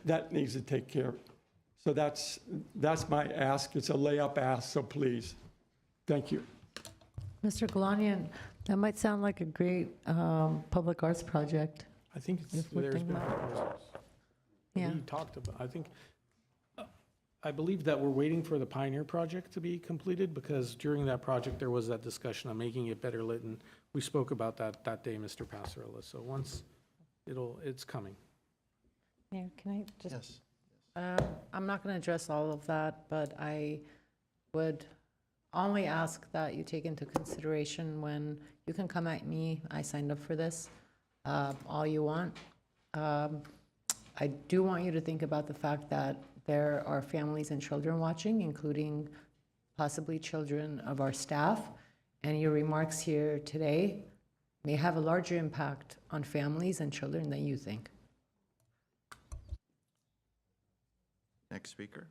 That needs to take care of. So that's my ask. It's a layup ask, so please. Thank you. Mr. Galanian, that might sound like a great public arts project. I think If we're there's thinking been about- proposals. Yeah. We talked about, I believe that we're waiting for the Pioneer Project to be completed, because during that project, there was that discussion on making it better lit, and we spoke about that day, Mr. Passarella. So once it's coming. Mayor, can I just? Yes. I'm not going to address all of that, but I would only ask that you take into consideration when you can come at me, I signed up for this, all you want. I do want you to think about the fact that there are families and children watching, including possibly children of our staff, and your remarks here today may have a larger impact on families and children than you think. Next speaker.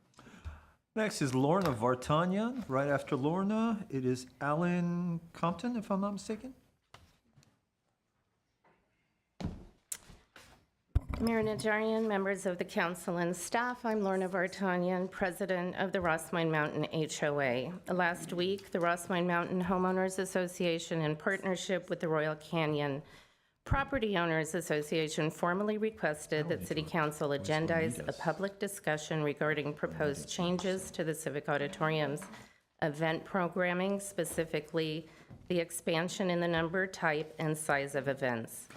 Next is Lorna Vartanyan. Right after Lorna, it is Alan Compton, if I'm not mistaken. Mayor Najarian, members of the council and staff, I'm Lorna Vartanyan, president of the Rossmine Mountain HOA. Last week, the Rossmine Mountain Homeowners Association, in partnership with the Royal Canyon Property Owners Association, formally requested that City Council agendize a public discussion regarding proposed changes to the Civic Auditorium's event programming, specifically the expansion in the number, type, and size of events.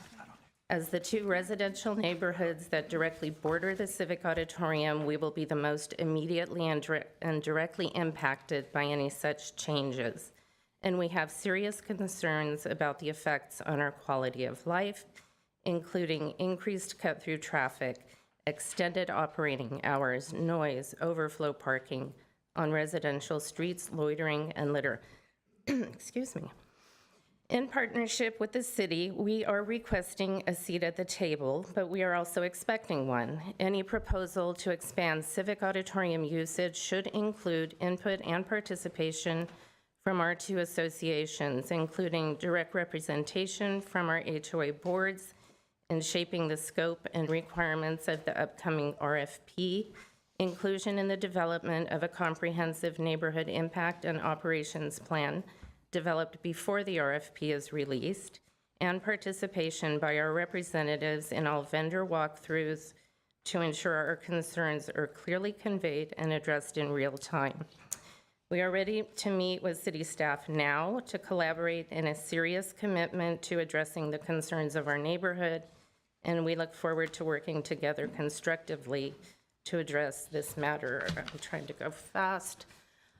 As the two residential neighborhoods that directly border the Civic Auditorium, we will be the most immediately and directly impacted by any such changes. And we have serious concerns about the effects on our quality of life, including increased cut-through traffic, extended operating hours, noise, overflow parking on residential streets, loitering, and litter. Excuse me. In partnership with the city, we are requesting a seat at the table, but we are also expecting one. Any proposal to expand Civic Auditorium usage should include input and participation from our two associations, including direct representation from our HOA boards in shaping the scope and requirements of the upcoming RFP, inclusion in the development of a comprehensive neighborhood impact and operations plan developed before the RFP is released, and participation by our representatives in all vendor walkthroughs to ensure our concerns are clearly conveyed and addressed in real time. We are ready to meet with city staff now to collaborate in a serious commitment to addressing the concerns of our neighborhood, and we look forward to working together constructively to address this matter. I'm trying to go fast.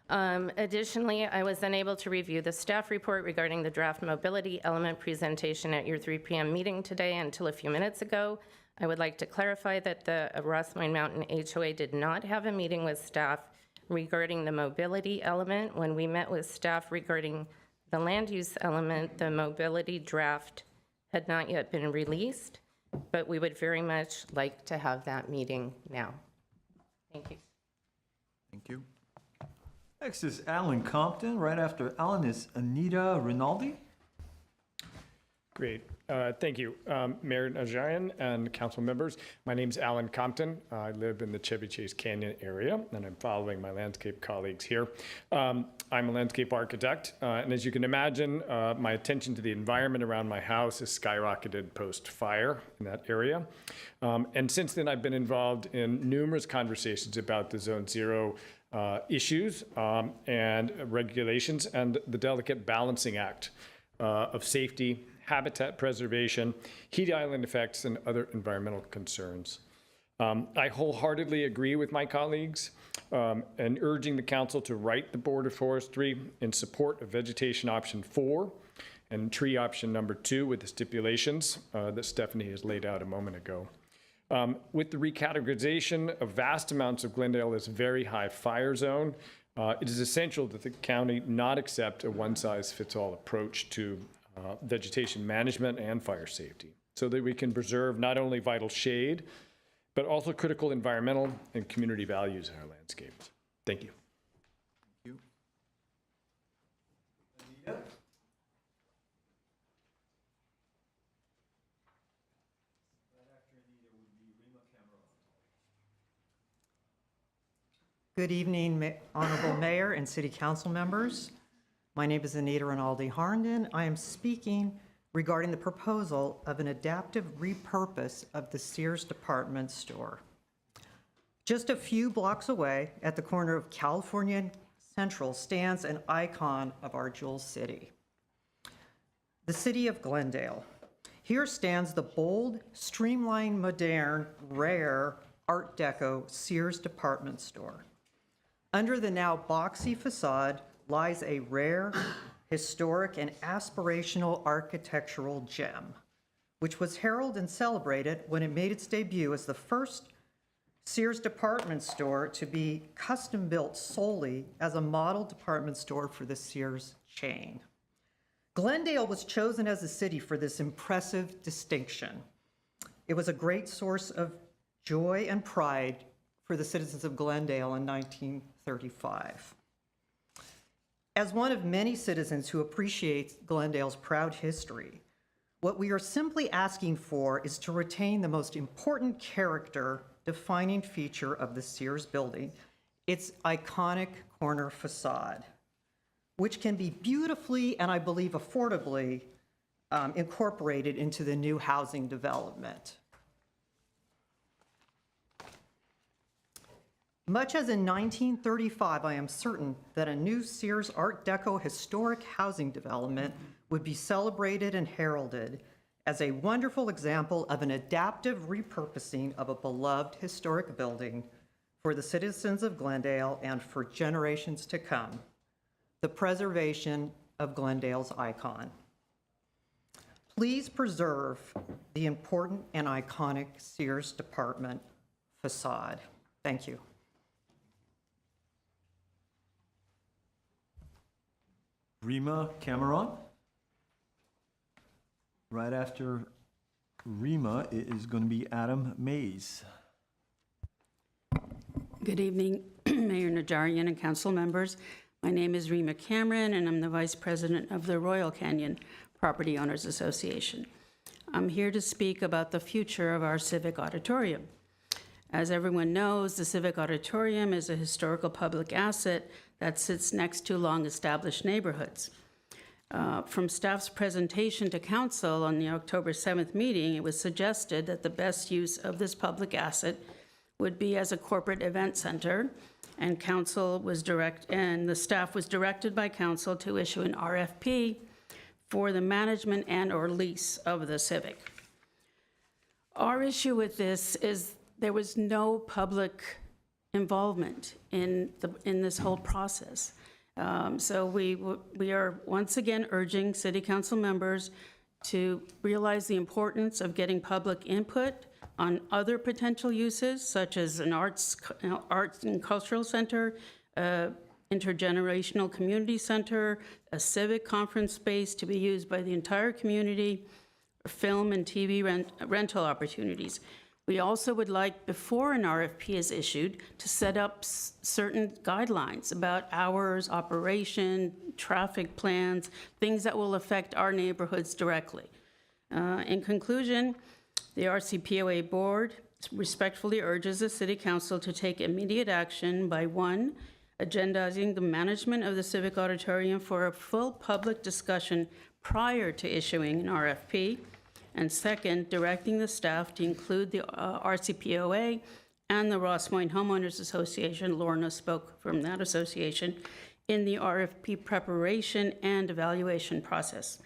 Additionally, I was unable to review the staff report regarding the draft mobility element presentation at your 3 p.m. meeting today until a few minutes ago. I would like to clarify that the Ross Moyne Mountain HOA did not have a meeting with staff regarding the mobility element. When we met with staff regarding the land use element, the mobility draft had not yet been released, but we would very much like to have that meeting now. Thank you. Thank you. Next is Alan Compton. Right after Alan is Anita Rinaldi. Great. Thank you, Mayor Najarian and council members. My name is Alan Compton. I live in the Chevy Chase Canyon area, and I'm following my landscape colleagues here. I'm a landscape architect, and as you can imagine, my attention to the environment around my house has skyrocketed post-fire in that area. And since then, I've been involved in numerous conversations about the Zone 0 issues and regulations and the delicate balancing act of safety, habitat preservation, heat island effects, and other environmental concerns. I wholeheartedly agree with my colleagues in urging the council to write the Board of Forestry in support of vegetation option 4 and tree option number 2 with the stipulations that Stephanie has laid out a moment ago. With the recategorization of vast amounts of Glendale as very high fire zone, it is essential that the county not accept a one-size-fits-all approach to vegetation management and fire safety, so that we can preserve not only vital shade, but also critical environmental and community values in our landscapes. Thank you. Thank you. Good evening, Honorable Mayor and City Council members. My name is Anita Rinaldi Harnden. I am speaking regarding the proposal of an adaptive repurpose of the Sears department store. Just a few blocks away at the corner of California and Central stands an icon of our Jewel City, the city of Glendale. Here stands the bold, streamlined, modern, rare Art Deco Sears department store. Under the now boxy facade lies a rare, historic, and aspirational architectural gem, which was heralded and celebrated when it made its debut as the first Sears department store to be custom built solely as a model department store for the Sears chain. Glendale was chosen as a city for this impressive distinction. It was a great source of joy and pride for the citizens of Glendale in 1935. As one of many citizens who appreciates Glendale's proud history, what we are simply asking for is to retain the most important character defining feature of the Sears building, its iconic corner facade, which can be beautifully and I believe affordably incorporated into the new housing development. Much as in 1935, I am certain that a new Sears Art Deco historic housing development would be celebrated and heralded as a wonderful example of an adaptive repurposing of a beloved historic building for the citizens of Glendale and for generations to come, the preservation of Glendale's icon. Please preserve the important and iconic Sears department facade. Thank you. Rima Cameron. Right after Rima, it is going to be Adam Mays. Good evening, Mayor Najarian and council members. My name is Rima Cameron, and I'm the Vice President of the Royal Canyon Property Owners Association. I'm here to speak about the future of our Civic Auditorium. As everyone knows, the Civic Auditorium is a historical public asset that sits next to long-established neighborhoods. From staff's presentation to council on the October 7th meeting, it was suggested that the best use of this public asset would be as a corporate event center, and the staff was directed by council to issue an RFP for the management and/or lease of the Civic. Our issue with this is there was no public involvement in this whole process. So we are once again urging city council members to realize the importance of getting public input on other potential uses, such as an arts and cultural center, intergenerational community center, a civic conference space to be used by the entire community, film and TV rental opportunities. We also would like, before an RFP is issued, to set up certain guidelines about hours, operation, traffic plans, things that will affect our neighborhoods directly. In conclusion, the RCPOA board respectfully urges the City Council to take immediate action by 1, agendizing the management of the Civic Auditorium for a full public discussion prior to issuing an RFP, and 2nd, directing the staff to include the RCPOA and the Ross Moines Homeowners Association, Lorna spoke from that association, in the RFP preparation and evaluation process.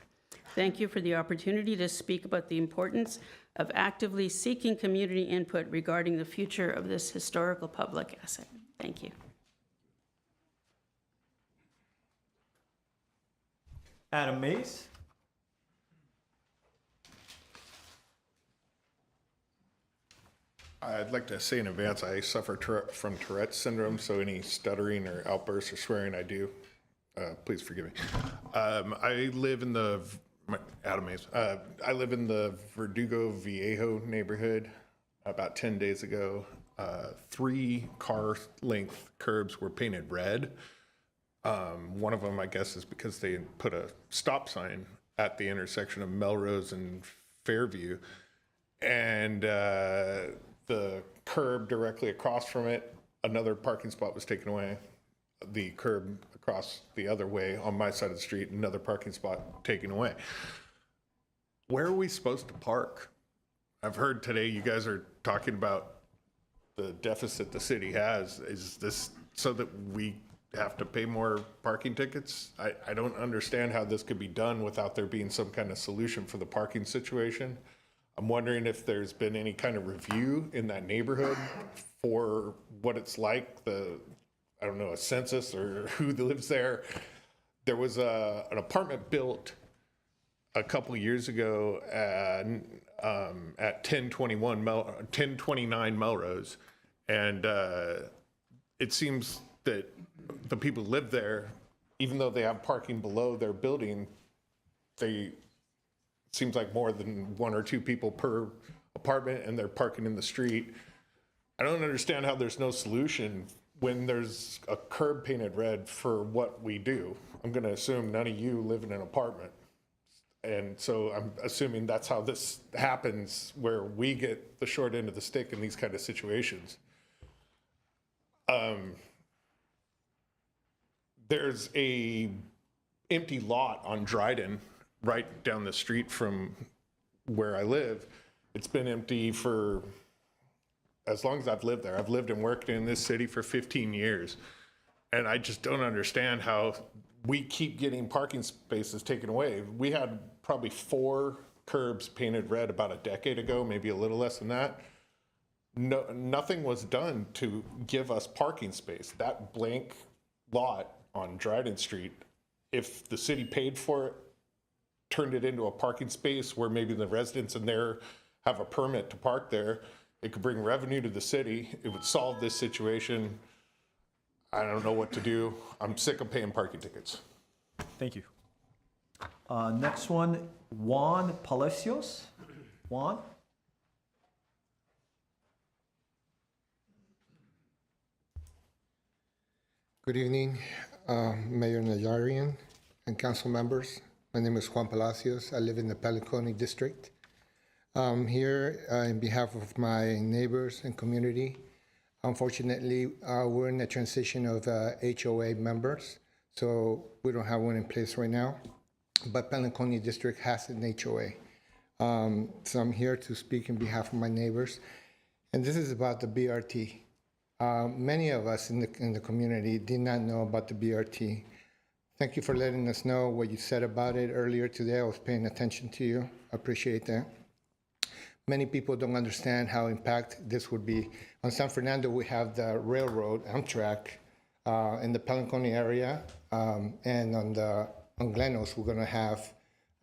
Thank you for the opportunity to speak about the importance of actively seeking community input regarding the future of this historical public asset. Thank you. Adam Mays. I'd like to say in advance, I suffer from Tourette's syndrome, so any stuttering or outbursts or swearing I do, please forgive me. I live in the, Adam Mays, I live in the Verdugo Viejo neighborhood. About 10 days ago, 3 car-length curbs were painted red. One of them, I guess, is because they put a stop sign at the intersection of Melrose and Fairview. And the curb directly across from it, another parking spot was taken away. The curb across the other way on my side of the street, another parking spot taken away. Where are we supposed to park? I've heard today you guys are talking about the deficit the city has. Is this so that we have to pay more parking tickets? I don't understand how this could be done without there being some kind of solution for the parking situation. I'm wondering if there's been any kind of review in that neighborhood for what it's like, I don't know, a census or who lives there. There was an apartment built a couple years ago at 1029 Melrose, and it seems that the people who live there, even though they have parking below their building, seems like more than 1 or 2 people per apartment, and they're parking in the street. I don't understand how there's no solution when there's a curb painted red for what we do. I'm going to assume none of you live in an apartment. And so I'm assuming that's how this happens, where we get the short end of the stick in these kind of situations. There's a empty lot on Dryden right down the street from where I live. It's been empty for as long as I've lived there. I've lived and worked in this city for 15 years. And I just don't understand how we keep getting parking spaces taken away. We had probably 4 curbs painted red about a decade ago, maybe a little less than that. Nothing was done to give us parking space. That blank lot on Dryden Street, if the city paid for it, turned it into a parking space where maybe the residents in there have a permit to park there, it could bring revenue to the city. It would solve this situation. I don't know what to do. I'm sick of paying parking tickets. Thank you. Next one, Juan Palacios. Juan? Good evening. Mayor Najarian and council members. My name is Juan Palacios. I live in the Pelinconi district. I'm here in behalf of my neighbors and community. Unfortunately, we're in the transition of HOA members, so we don't have one in place right now. But Pelinconi district has an HOA. So I'm here to speak in behalf of my neighbors. And this is about the BRT. Many of us in the community did not know about the BRT. Thank you for letting us know what you said about it earlier today. I was paying attention to you. I appreciate that. Many people don't understand how impact this would be. On San Fernando, we have the railroad, Amtrak, in the Pelinconi area, and on Glenos, we're going to have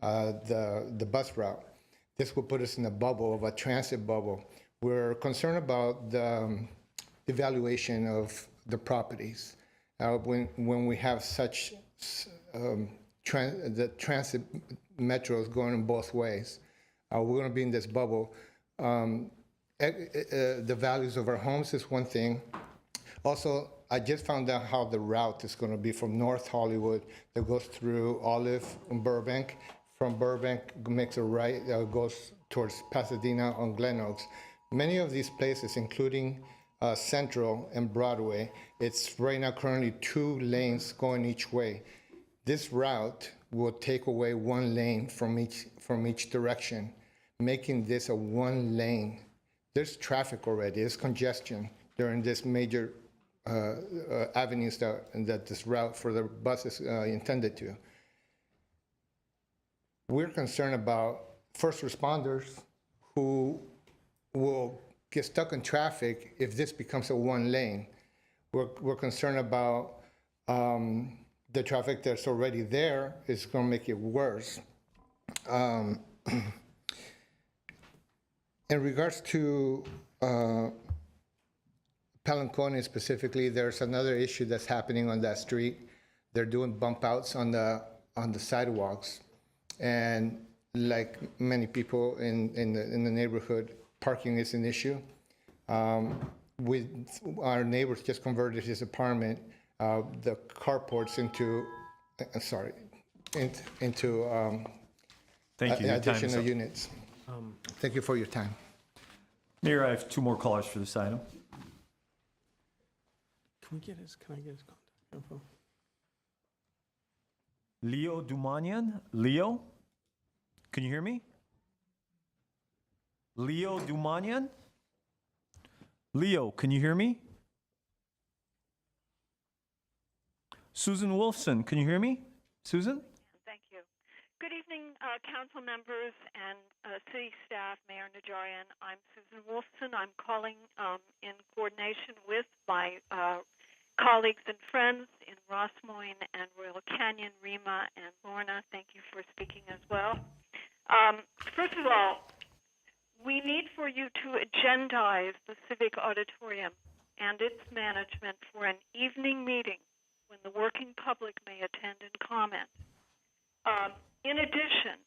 the bus route. This will put us in a bubble, of a transit bubble. We're concerned about the evaluation of the properties when we have such the transit metros going in both ways. We're going to be in this bubble. The values of our homes is one thing. Also, I just found out how the route is going to be from North Hollywood that goes through Olive and Burbank. From Burbank, makes a right, goes towards Pasadena on Glen Oaks. Many of these places, including Central and Broadway, it's right now currently 2 lanes going each way. This route will take away 1 lane from each direction, making this a 1 lane. There's traffic already, there's congestion during this major avenues that this route for the bus is intended to. We're concerned about first responders who will get stuck in traffic if this becomes a 1 lane. We're concerned about the traffic that's already there is going to make it worse. In regards to Pelinconi specifically, there's another issue that's happening on that street. They're doing bump outs on the sidewalks, and like many people in the neighborhood, parking is an issue. Our neighbors just converted his apartment, the carports into Thank you. Your time is additional up. units. Thank you for your time. Mayor, I have 2 more callers for this item. Can I get his contact info? Leo Dumanian. Leo, can you hear me? Leo Dumanian? Leo, can you hear me? Susan Wolfson, can you hear me? Susan? Thank you. Good evening, council members and city staff, Mayor Najarian. I'm Susan Wolfson. I'm calling in coordination with my colleagues and friends in Ross Moines and Royal Canyon, Rima and Lorna. Thank you for speaking as well. First of all, we need for you to agendize the Civic Auditorium and its management for an evening meeting when the working public may attend and comment. In addition,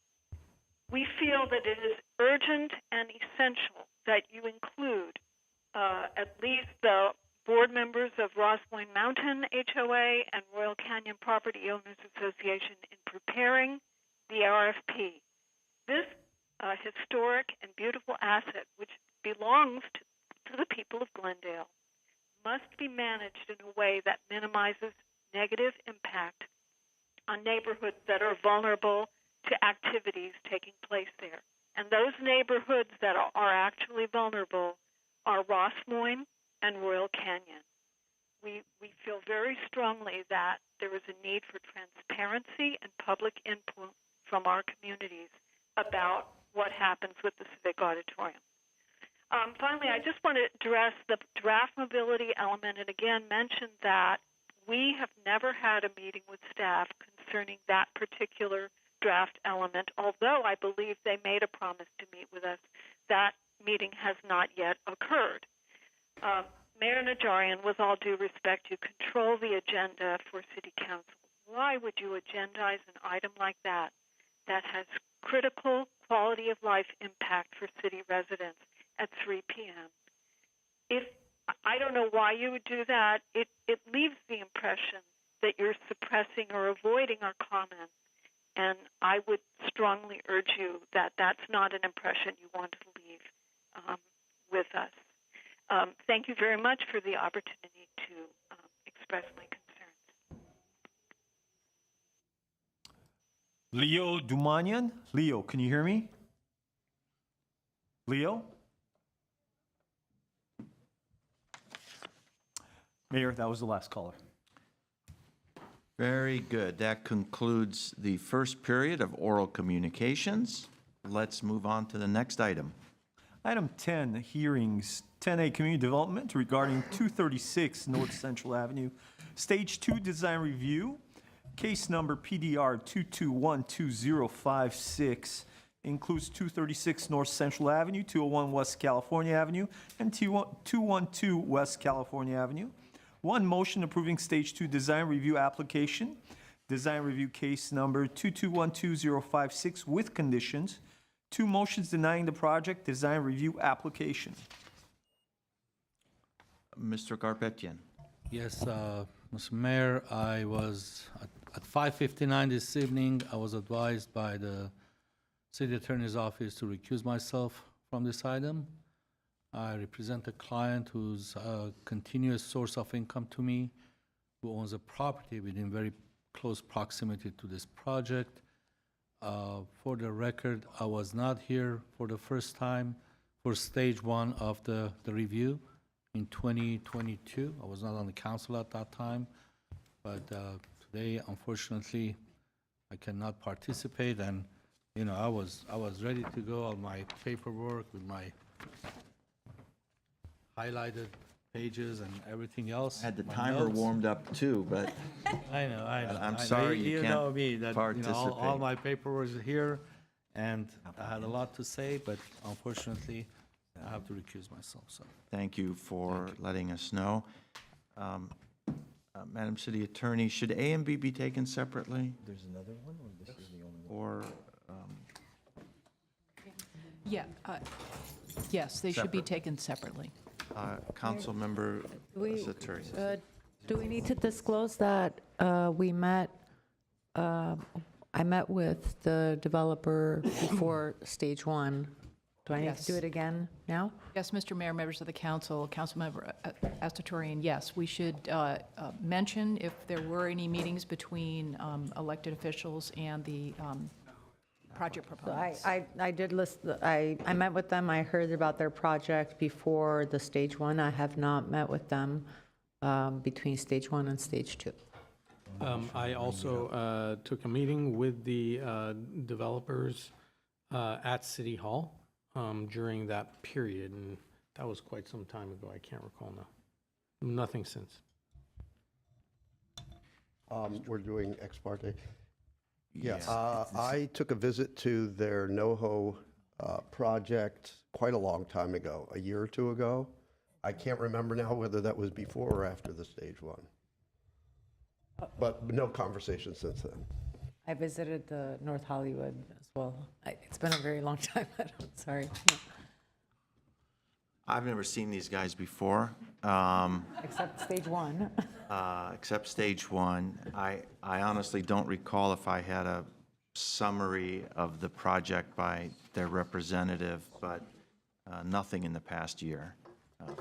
we feel that it is urgent and essential that you include at least the board members of Ross Moines Mountain HOA and Royal Canyon Property Owners Association in preparing the RFP. This historic and beautiful asset, which belongs to the people of Glendale, must be managed in a way that minimizes negative impact on neighborhoods that are vulnerable to activities taking place there. And those neighborhoods that are actually vulnerable are Ross Moines and Royal Canyon. We feel very strongly that there is a need for transparency and public input from our communities about what happens with the Civic Auditorium. Finally, I just want to address the draft mobility element and again mention that we have never had a meeting with staff concerning that particular draft element, although I believe they made a promise to meet with us. That meeting has not yet occurred. Mayor Najarian, with all due respect, you control the agenda for City Council. Why would you agendize an item like that that has critical quality of life impact for city residents at 3 p.m.? I don't know why you would do that. It leaves the impression that you're suppressing or avoiding our comments. And I would strongly urge you that that's not an impression you want to leave with us. Thank you very much for the opportunity to express my concerns. Leo Dumanian? Leo, can you hear me? Leo? Mayor, that was the last caller. Very good. That concludes the first period of oral communications. Let's move on to the next item. Item 10, hearings. 10A, community development regarding 236 North Central Avenue, Stage 2 design review. Case number PDR 22120056 includes 236 North Central Avenue, 201 West California Avenue, and 212 West California Avenue. One motion approving Stage 2 design review application, design review case number 22120056 with conditions. Two motions denying the project design review application. Mr. Garpetian. Yes, Mr. Mayor, I was at 5:59 this evening, I was advised by the City Attorney's Office to recuse myself from this item. I represent a client who's a continuous source of income to me, who owns a property within very close proximity to this project. For the record, I was not here for the first time for stage 1 of the review in 2022. I was not on the council at that time, but today, unfortunately, I cannot participate. And I was ready to go on my paperwork with my highlighted pages and everything else. Had the my timer notes. warmed up too, but I know. I'm sorry you can't know me, that, participate. all my paperwork is here, and I had a lot to say, but unfortunately, I have to recuse myself, so. thank you for letting us know. Madam City Attorney, should A and B be taken separately? There's another one, or this is the only one? Or Yeah, yes, they should be Separate. taken separately. Councilmember Saturi? Do we need to disclose that we met, I met with the developer before stage 1? Do I need Yes. to do it again now? Yes, Mr. Mayor, members of the council, Councilmember Astatorian, yes, we should mention if there were any meetings between elected officials and the project So proponents. I did list, I met with them, I heard about their project before the stage 1. I have not met with them between stage 1 and stage 2. I also took a meeting with the developers at City Hall during that period, and that was quite some time ago. I can't recall now. Nothing since. We're doing ex parte. Yes. I took a visit to their NoHo project quite a long time ago, a year or two ago. I can't remember now whether that was before or after the stage 1. But no conversation since then. I visited the North Hollywood as well. It's been a very long time, I'm sorry. I've never seen these guys before. Except stage 1. Except stage 1. I honestly don't recall if I had a summary of the project by their representative, but nothing in the past year,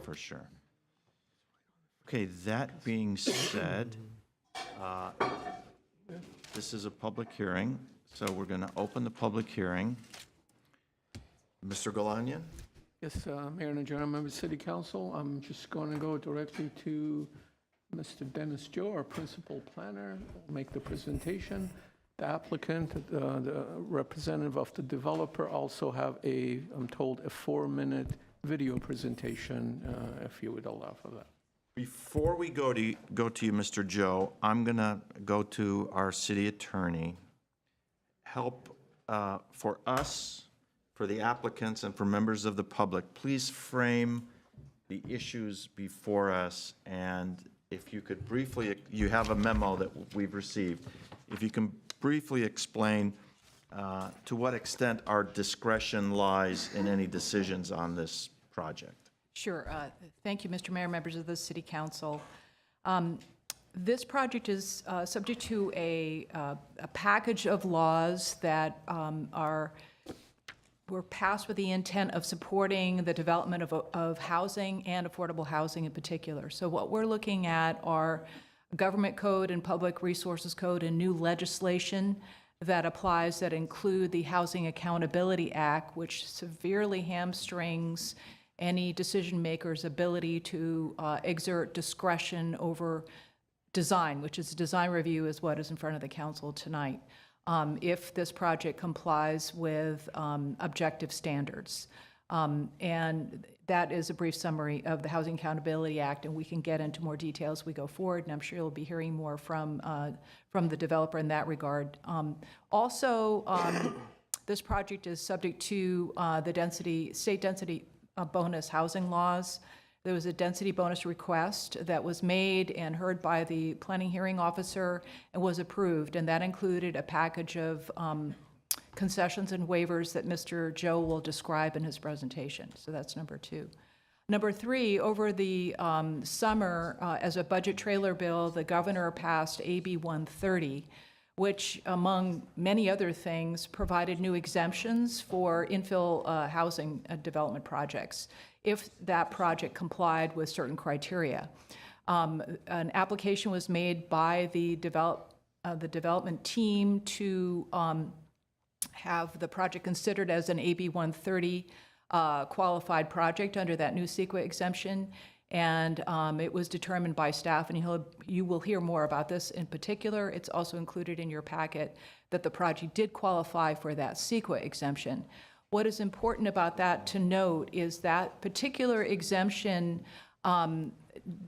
for sure. Okay, that being said, this is a public hearing, so we're going to open the public hearing. Mr. Galanian? Yes, Mayor Najarian, member of City Council, I'm just going to go directly to Mr. Dennis Joe, our principal planner, will make the presentation. The applicant, the representative of the developer also have I'm told, a 4-minute video presentation, if you would allow for that. Before we go to you, Mr. Joe, I'm going to go to our city attorney. Help for us, for the applicants, and for members of the public, please frame the issues before us. And if you could briefly, you have a memo that we've received. If you can briefly explain to what extent our discretion lies in any decisions on this project. Sure. Thank you, Mr. Mayor, members of the City Council. This project is subject to a package of laws that were passed with the intent of supporting the development of housing and affordable housing in particular. So what we're looking at are government code and public resources code and new legislation that applies that include the Housing Accountability Act, which severely hamstrings any decision maker's ability to exert discretion over design, which is design review is what is in front of the council tonight, if this project complies with objective standards. And that is a brief summary of the Housing Accountability Act, and we can get into more details as we go forward, and I'm sure you'll be hearing more from the developer in that regard. This project is subject to the state density bonus housing laws. There was a density bonus request that was made and heard by the planning hearing officer and was approved, and that included a package of concessions and waivers that Mr. Joe will describe in his presentation. So that's number 2. Number 3, over the summer, as a budget trailer bill, the governor passed AB 130, which, among many other things, provided new exemptions for infill housing development projects if that project complied with certain criteria. An application was made by the development team to have the project considered as an AB 130 qualified project under that new CEQA exemption. And it was determined by staff, and you will hear more about this in particular. It's also included in your packet that the project did qualify for that CEQA exemption. What is important about that to note is that particular exemption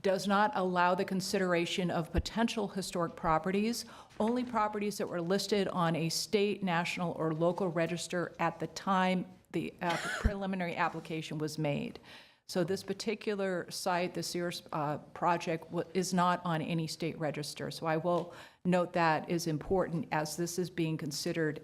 does not allow the consideration of potential historic properties, only properties that were listed on a state, national, or local register at the time the preliminary application was made. So this particular site, the Sears project, is not on any state register. So I will note that is important as this is being considered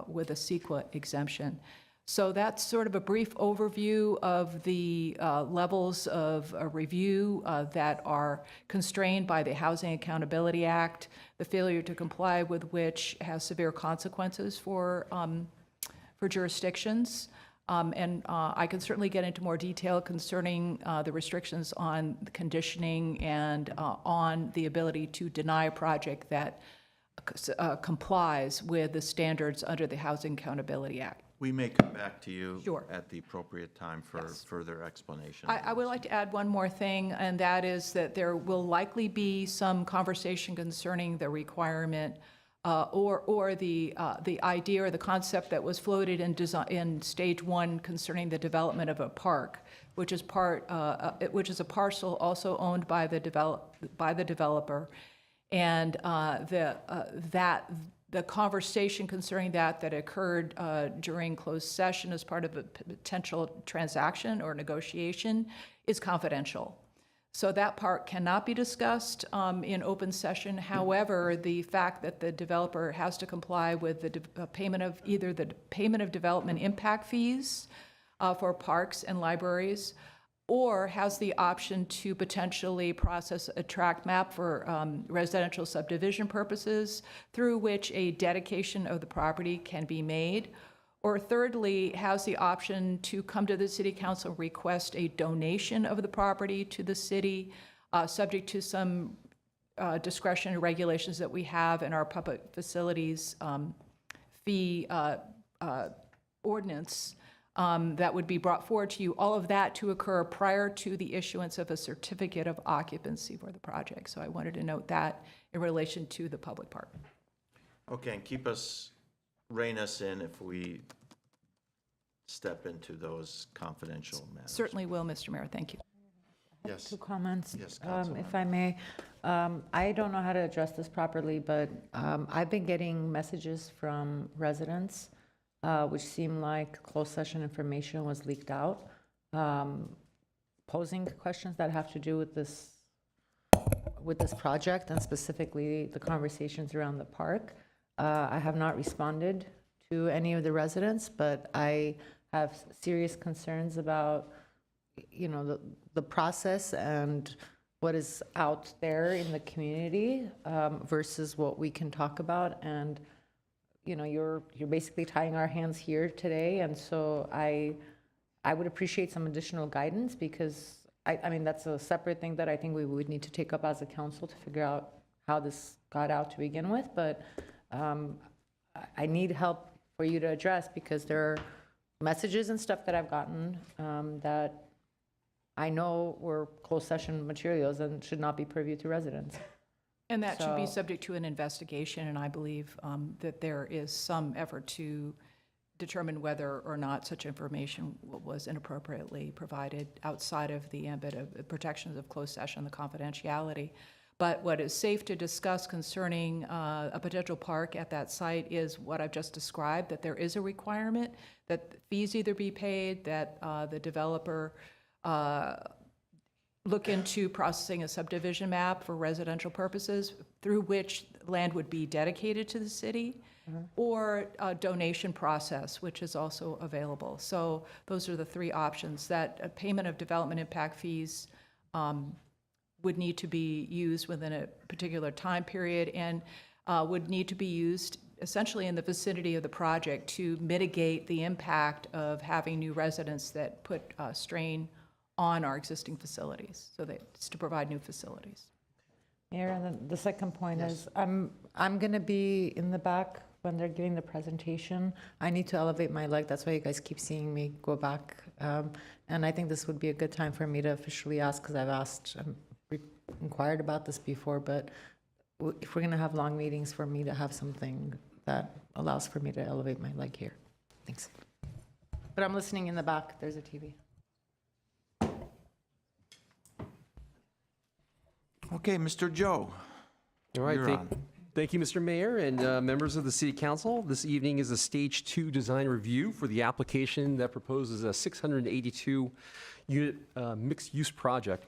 with a CEQA exemption. So that's sort of a brief overview of the levels of review that are constrained by the Housing Accountability Act, the failure to comply with which has severe consequences for jurisdictions. I can certainly get into more detail concerning the restrictions on the conditioning and on the ability to deny a project that complies with the standards under the Housing Accountability Act. We may come back to you Sure. at the appropriate time for further explanation. I would like to add one more thing, and that is that there will likely be some conversation concerning the requirement or the idea or the concept that was floated in stage 1 concerning the development of a park, which is a parcel also owned by the developer, and the conversation concerning that occurred during closed session as part of a potential transaction or negotiation is confidential. So that part cannot be discussed in open session. However, the fact that the developer has to comply with the payment of either the payment of development impact fees for parks and libraries, or has the option to potentially process a tract map for residential subdivision purposes, through which a dedication of the property can be made, or thirdly, has the option to come to the city council, request a donation of the property to the city, subject to some discretionary regulations that we have in our public facilities fee ordinance that would be brought forward to you, all of that to occur prior to the issuance of a certificate of occupancy for the project. So I wanted to note that in relation to the public park. Okay, and rein us in if we step into those confidential matters. Certainly will, Mr. Mayor. Thank you. Yes. 2 comments, Yes, if I may. I don't know how to address this properly, but I've been getting messages from residents which seem like closed session information was leaked out, posing questions that have to do with this project and specifically the conversations around the park. I have not responded to any of the residents, but I have serious concerns about, the process and what is out there in the community versus what we can talk about. And, you know, you're basically tying our hands here today. And so I would appreciate some additional guidance, because I mean, that's a separate thing that I think we would need to take up as a council to figure out how this got out to begin with. But I need help for you to address, because there are messages and stuff that I've gotten that I know were closed session materials and should not be privy to residents. And that should be So- subject to an investigation, and I believe that there is some effort to determine whether or not such information was inappropriately provided outside of the ambit of the protections of closed session, the confidentiality. But what is safe to discuss concerning a potential park at that site is what I've just described, that there is a requirement that fees either be paid, that the developer look into processing a subdivision map for residential purposes through which land would be dedicated to the city, or a donation process, which is also available. So those are the three options. That a payment of development impact fees would need to be used within a particular time period, and would need to be used essentially in the vicinity of the project to mitigate the impact of having new residents that put strain on our existing facilities, so that it's to provide new facilities. Mayor, and then the second point is, I'm going to be in the back when they're giving the presentation. I need to elevate my leg. That's why you guys keep seeing me go back. And I think this would be a good time for me to officially ask, because I've asked, inquired about this before, but if we're going to have long meetings, for me to have something that allows for me to elevate my leg here. Thanks. But I'm listening in the back. There's a TV. Okay, Mr. Joe. All right, You're on. thank you, Mr. Mayor, and members of the City Council. This evening is a Stage 2 design review for the application that proposes a 682-unit mixed-use project.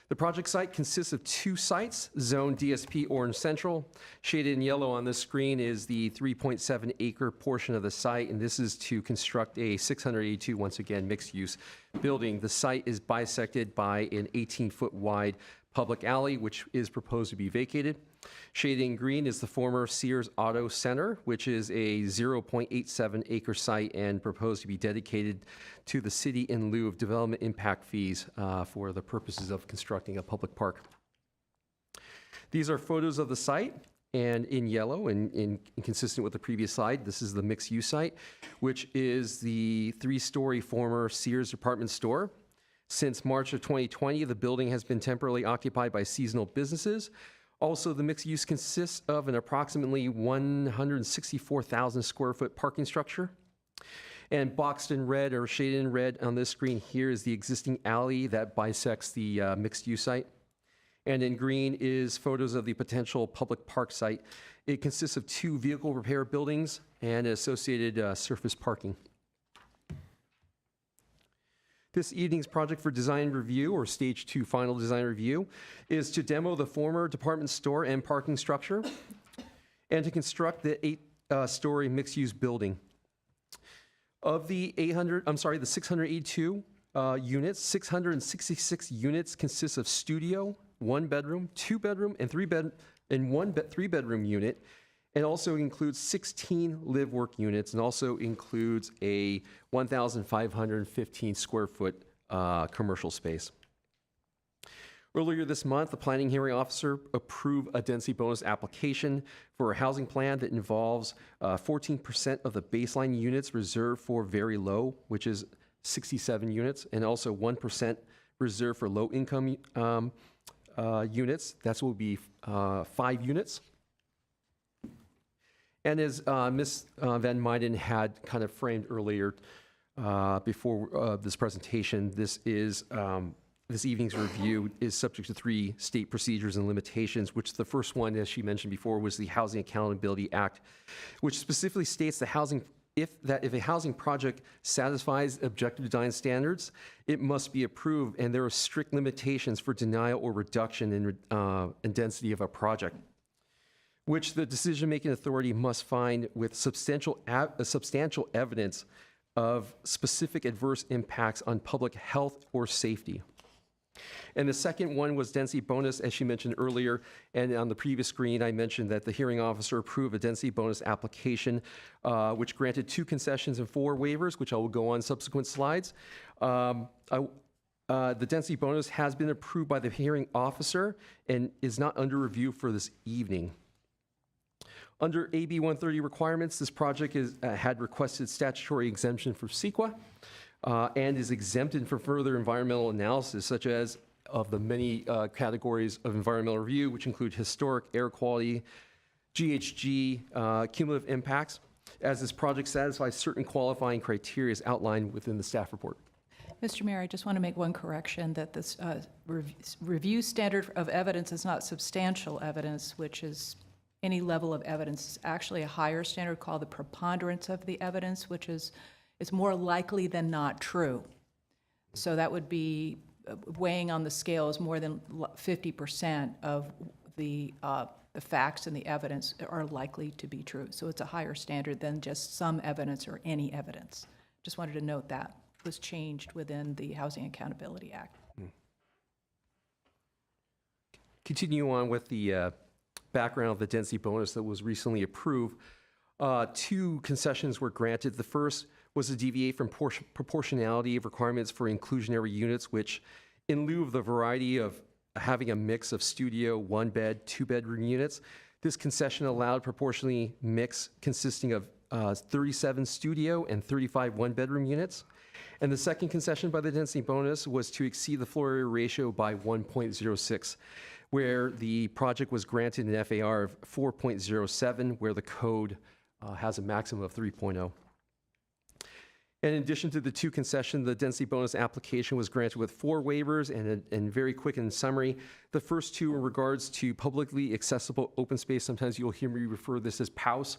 The project site consists of 2 sites, Zone DSP Orange Central. Shaded in yellow on this screen is the 3.7-acre portion of the site, and this is to construct a 682, once again, mixed-use building. The site is bisected by an 18-foot wide public alley, which is proposed to be vacated. Shaded in green is the former Sears Auto Center, which is a 0.87-acre site and proposed to be dedicated to the city in lieu of development impact fees for the purposes of constructing a public park. These are photos of the site, and in yellow and consistent with the previous slide, this is the mixed-use site, which is the 3-story former Sears department store. Since March of 2020, the building has been temporarily occupied by seasonal businesses. Also, the mixed use consists of an approximately 164,000 square foot parking structure. And boxed in red or shaded in red on this screen here is the existing alley that bisects the mixed use site. And in green is photos of the potential public park site. It consists of 2 vehicle repair buildings and associated surface parking. This evening's project for design review, or Stage 2 final design review, is to demo the former department store and parking structure and to construct the 8-story mixed-use building. Of the 682 units, 666 units consist of studio, 1-bedroom, 2-bedroom, and 3-bedroom unit, and also includes 16 live-work units, and also includes a 1,515 square foot commercial space. Earlier this month, the planning hearing officer approved a density bonus application for a housing plan that involves 14% of the baseline units reserved for very low, which is 67 units, and also 1% reserved for low-income units. That will be 5 units. And as Ms. Van Meiden had kind of framed earlier before this presentation, this evening's review is subject to 3 state procedures and limitations, which the first one, as she mentioned before, was the Housing Accountability Act, which specifically states if a housing project satisfies objective design standards, it must be approved, and there are strict limitations for denial or reduction in density of a project, which the decision-making authority must find with substantial evidence of specific adverse impacts on public health or safety. And the second one was density bonus, as she mentioned earlier. And on the previous screen, I mentioned that the hearing officer approved a density bonus application, which granted 2 concessions and 4 waivers, which I will go on subsequent slides. The density bonus has been approved by the hearing officer and is not under review for this evening. Under AB 130 requirements, this project had requested statutory exemption from CEQA and is exempted from further environmental analysis, such as of the many categories of environmental review, which include historic, air quality, GHG, cumulative impacts, as this project satisfies certain qualifying criteria as outlined within the staff report. Mr. Mayor, I just want to make one correction, that this review standard of evidence is not substantial evidence, which is any level of evidence. It's actually a higher standard called the preponderance of the evidence, which is it's more likely than not true. So that would be weighing on the scale is more than 50% of the facts and the evidence are likely to be true. So it's a higher standard than just some evidence or any evidence. Just wanted to note that was changed within the Housing Accountability Act. Continue on with the background of the density bonus that was recently approved. 2 concessions were granted. The first was to deviate from proportionality of requirements for inclusionary units, which, in lieu of the variety of having a mix of studio, 1-bed, 2-bedroom units, this concession allowed proportionally mix consisting of 37 studio and 35 1-bedroom units. And the second concession by the density bonus was to exceed the floor area ratio by 1.06, where the project was granted an FAR of 4.07, where the code has a maximum of 3.0. In addition to the 2 concessions, the density bonus application was granted with 4 waivers, and very quick in summary, the first 2 in regards to publicly accessible open space. Sometimes you'll hear me refer to this as POUS,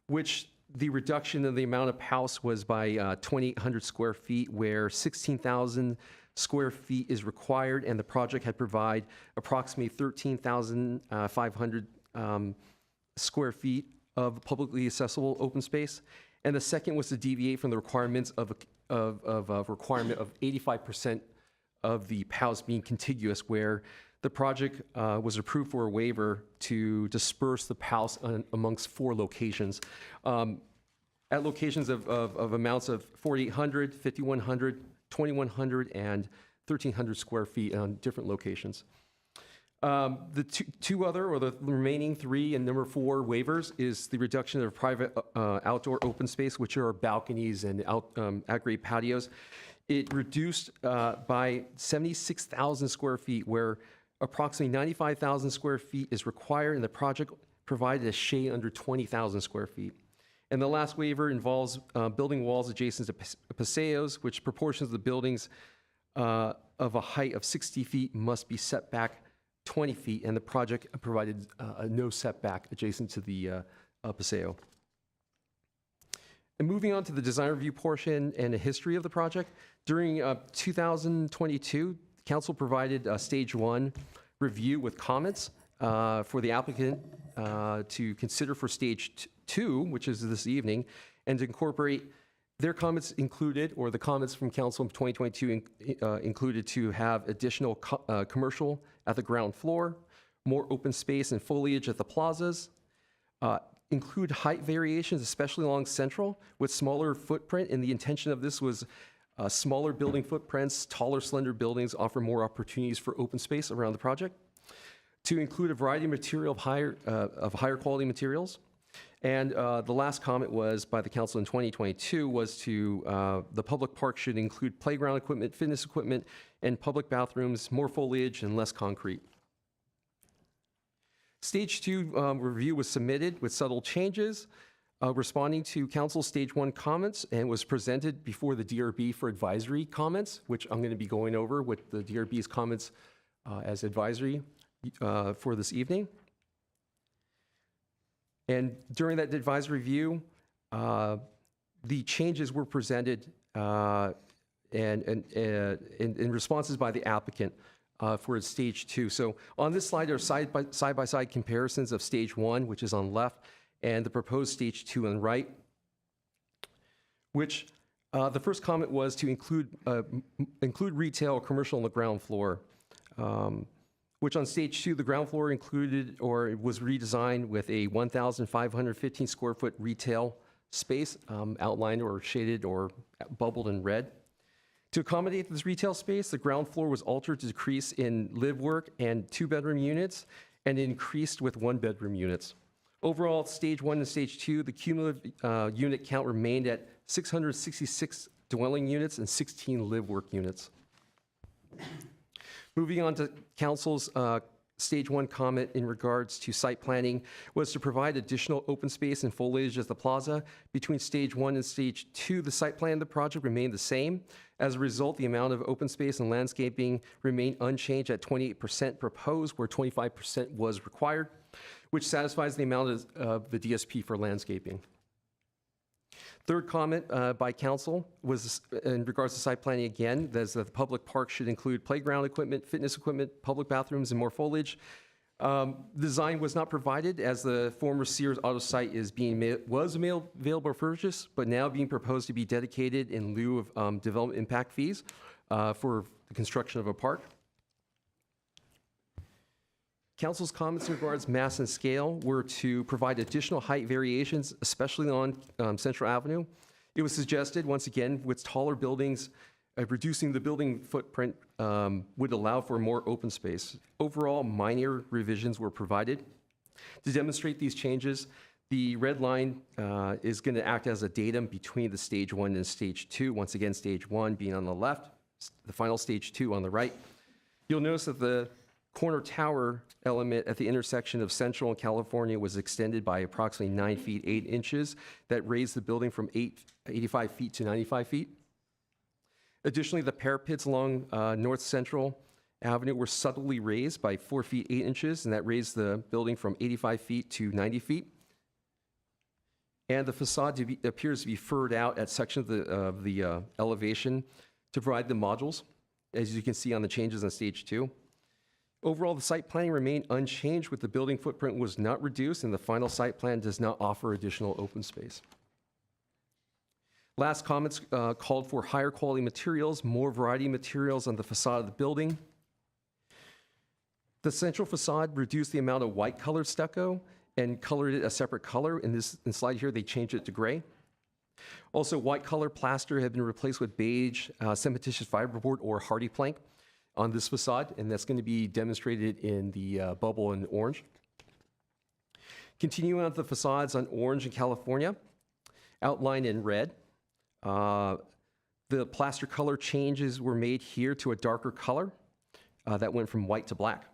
which the reduction in the amount of POUS was by 2,800 square feet, where 16,000 square feet is required, and the project had provide approximately 13,500 square feet of publicly accessible open space. And the second was to deviate from the requirements of a requirement of 85% of the POUS being contiguous, where the project was approved for a waiver to disperse the POUS amongst 4 locations. At locations of amounts of 4,800, 5,100, 2,100, and 1,300 square feet on different locations. The two other, or the remaining 3 and number 4 waivers, is the reduction of private outdoor open space, which are balconies and at-grade patios. It reduced by 76,000 square feet, where approximately 95,000 square feet is required, and the project provided a shade under 20,000 square feet. And the last waiver involves building walls adjacent to paseos, which proportions of the buildings of a height of 60 feet must be set back 20 feet, and the project provided no setback adjacent to the paseo. And moving on to the design review portion and the history of the project, during 2022, Council provided a stage 1 review with comments for the applicant to consider for stage 2, which is this evening, and to incorporate their comments included, or the comments from Council in 2022 included to have additional commercial at the ground floor, more open space and foliage at the plazas, include height variations, especially along Central, with smaller footprint, and the intention of this was smaller building footprints, taller, slender buildings offer more opportunities for open space around the project, to include a variety of material of higher quality materials. And the last comment was by the council in 2022 was to the public park should include playground equipment, fitness equipment, and public bathrooms, more foliage and less concrete. Stage 2 review was submitted with subtle changes, responding to council stage 1 comments, and was presented before the DRB for advisory comments, which I'm going to be going over with the DRB's comments as advisory for this evening. And during that advisory review, the changes were presented in responses by the applicant for stage 2. So on this slide are side-by-side comparisons of stage 1, which is on left, and the proposed stage 2 on the right, which The first comment was to include retail or commercial on the ground floor, which on stage 2, the ground floor included or was redesigned with a 1,515 square foot retail space outlined or shaded or bubbled in red. To accommodate this retail space, the ground floor was altered to decrease in live work and 2-bedroom units and increased with 1-bedroom units. Overall, stage 1 and stage 2, the cumulative unit count remained at 666 dwelling units and 16 live work units. Moving on to council's stage 1 comment in regards to site planning was to provide additional open space and foliage at the plaza. Between stage 1 and stage 2, the site plan of the project remained the same. As a result, the amount of open space and landscaping remained unchanged at 28% proposed, where 25% was required, which satisfies the amount of the DSP for landscaping. Third comment by council was in regards to site planning again, that the public park should include playground equipment, fitness equipment, public bathrooms, and more foliage. Design was not provided as the former Sears Auto site was available for purchase, but now being proposed to be dedicated in lieu of development impact fees for the construction of a park. Council's comments in regards mass and scale were to provide additional height variations, especially on Central Avenue. It was suggested, once again, with taller buildings, reducing the building footprint would allow for more open space. Overall, minor revisions were provided. To demonstrate these changes, the red line is going to act as a datum between the stage 1 and stage 2. Once again, stage 1 being on the left, the final stage 2 on the right. You'll notice that the corner tower element at the intersection of Central and California was extended by approximately 9 feet 8 inches. That raised the building from 85 feet to 95 feet. Additionally, the parapets along North Central Avenue were subtly raised by 4 feet 8 inches, and that raised the building from 85 feet to 90 feet. And the facade appears to be furrowed out at sections of the elevation to provide the modules, as you can see on the changes on stage 2. Overall, the site planning remained unchanged, with the building footprint was not reduced, and the final site plan does not offer additional open space. Last comments called for higher quality materials, more variety of materials on the facade of the building. The central facade reduced the amount of white colored stucco and colored it a separate color. In this slide here, they changed it to gray. Also, white color plaster had been replaced with beige cementitious fiberboard or hardy plank on this facade, and that's going to be demonstrated in the bubble in orange. Continuing on the facades on Orange in California, outlined in red. The plaster color changes were made here to a darker color that went from white to black.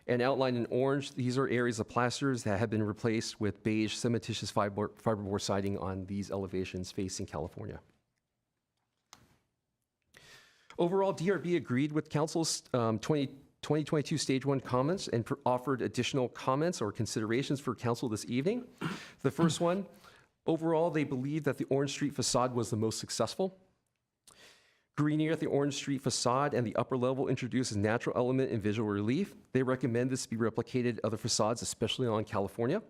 And outlined in orange, these are areas of plasters that have been replaced with beige cementitious fiberboard siding on these elevations facing California. Overall, DRB agreed with Council's 2022 Stage 1 comments and offered additional comments or considerations for Council this evening. The first one, overall, they believe that the Orange Street facade was the most successful. Greenery at the Orange Street facade and the upper level introduces natural element and visual relief. They recommend this be replicated at other facades, especially on California.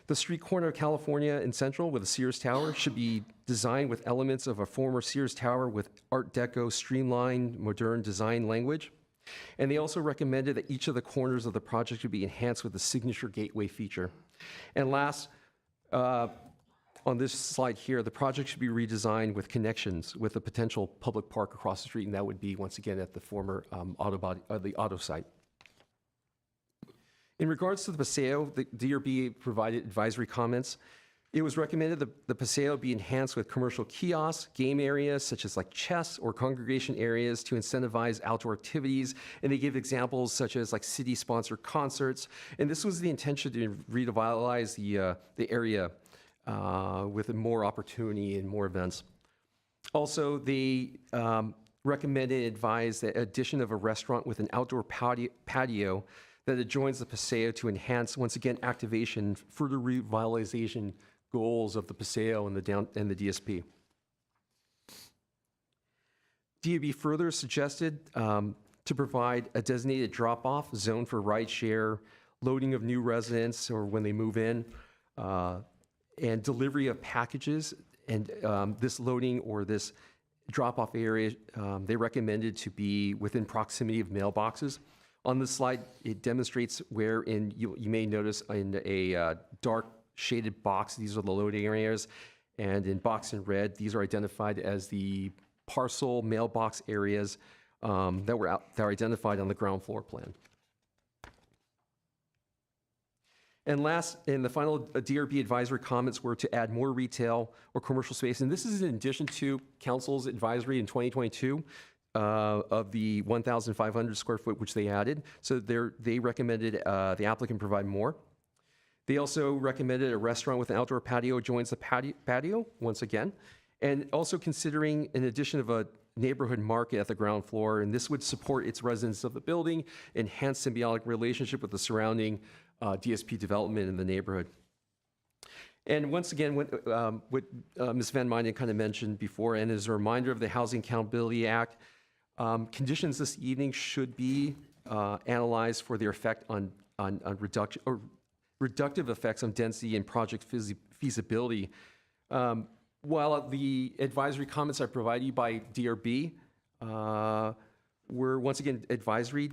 The street corner of California and Central with the Sears Tower should be designed with elements of a former Sears Tower with Art Deco streamlined, modern design language. And they also recommended that each of the corners of the project should be enhanced with a signature gateway feature. And last, on this slide here, the project should be redesigned with connections with a potential public park across the street, and that would be, once again, at the former the auto site. In regards to the Paseo, the DRB provided advisory comments. It was recommended that the Paseo be enhanced with commercial kiosks, game areas such as like chess or congregation areas to incentivize outdoor activities. And they give examples such as like city-sponsored concerts. And this was the intention to revitalize the area with more opportunity and more events. Also, they recommended and advised the addition of a restaurant with an outdoor patio that adjoins the Paseo to enhance, once again, activation, further revitalization goals of the Paseo and the DSP. DRB further suggested to provide a designated drop-off zone for rideshare, loading of new residents or when they move in, and delivery of packages this loading or this drop-off area, they recommended to be within proximity of mailboxes. On this slide, it demonstrates where you may notice in a dark shaded box, these are the loading areas, and in box in red, these are identified as the parcel mailbox areas that are identified on the ground floor plan. And last, and the final DRB advisory comments were to add more retail or commercial space. And this is in addition to council's advisory in 2022 of the 1,500 square foot, which they added. So they recommended the applicant provide more. They also recommended a restaurant with an outdoor patio joins the patio once again. And also considering an addition of a neighborhood market at the ground floor. And this would support its residents of the building, enhance symbiotic relationship with the surrounding DSP development in the neighborhood. And once again, what Ms. Van Meyden kind of mentioned before, and as a reminder of the Housing Accountability Act, conditions this evening should be analyzed for their effect on reduction or reductive effects on density and project feasibility. While the advisory comments I provided you by DRB were once again advisory,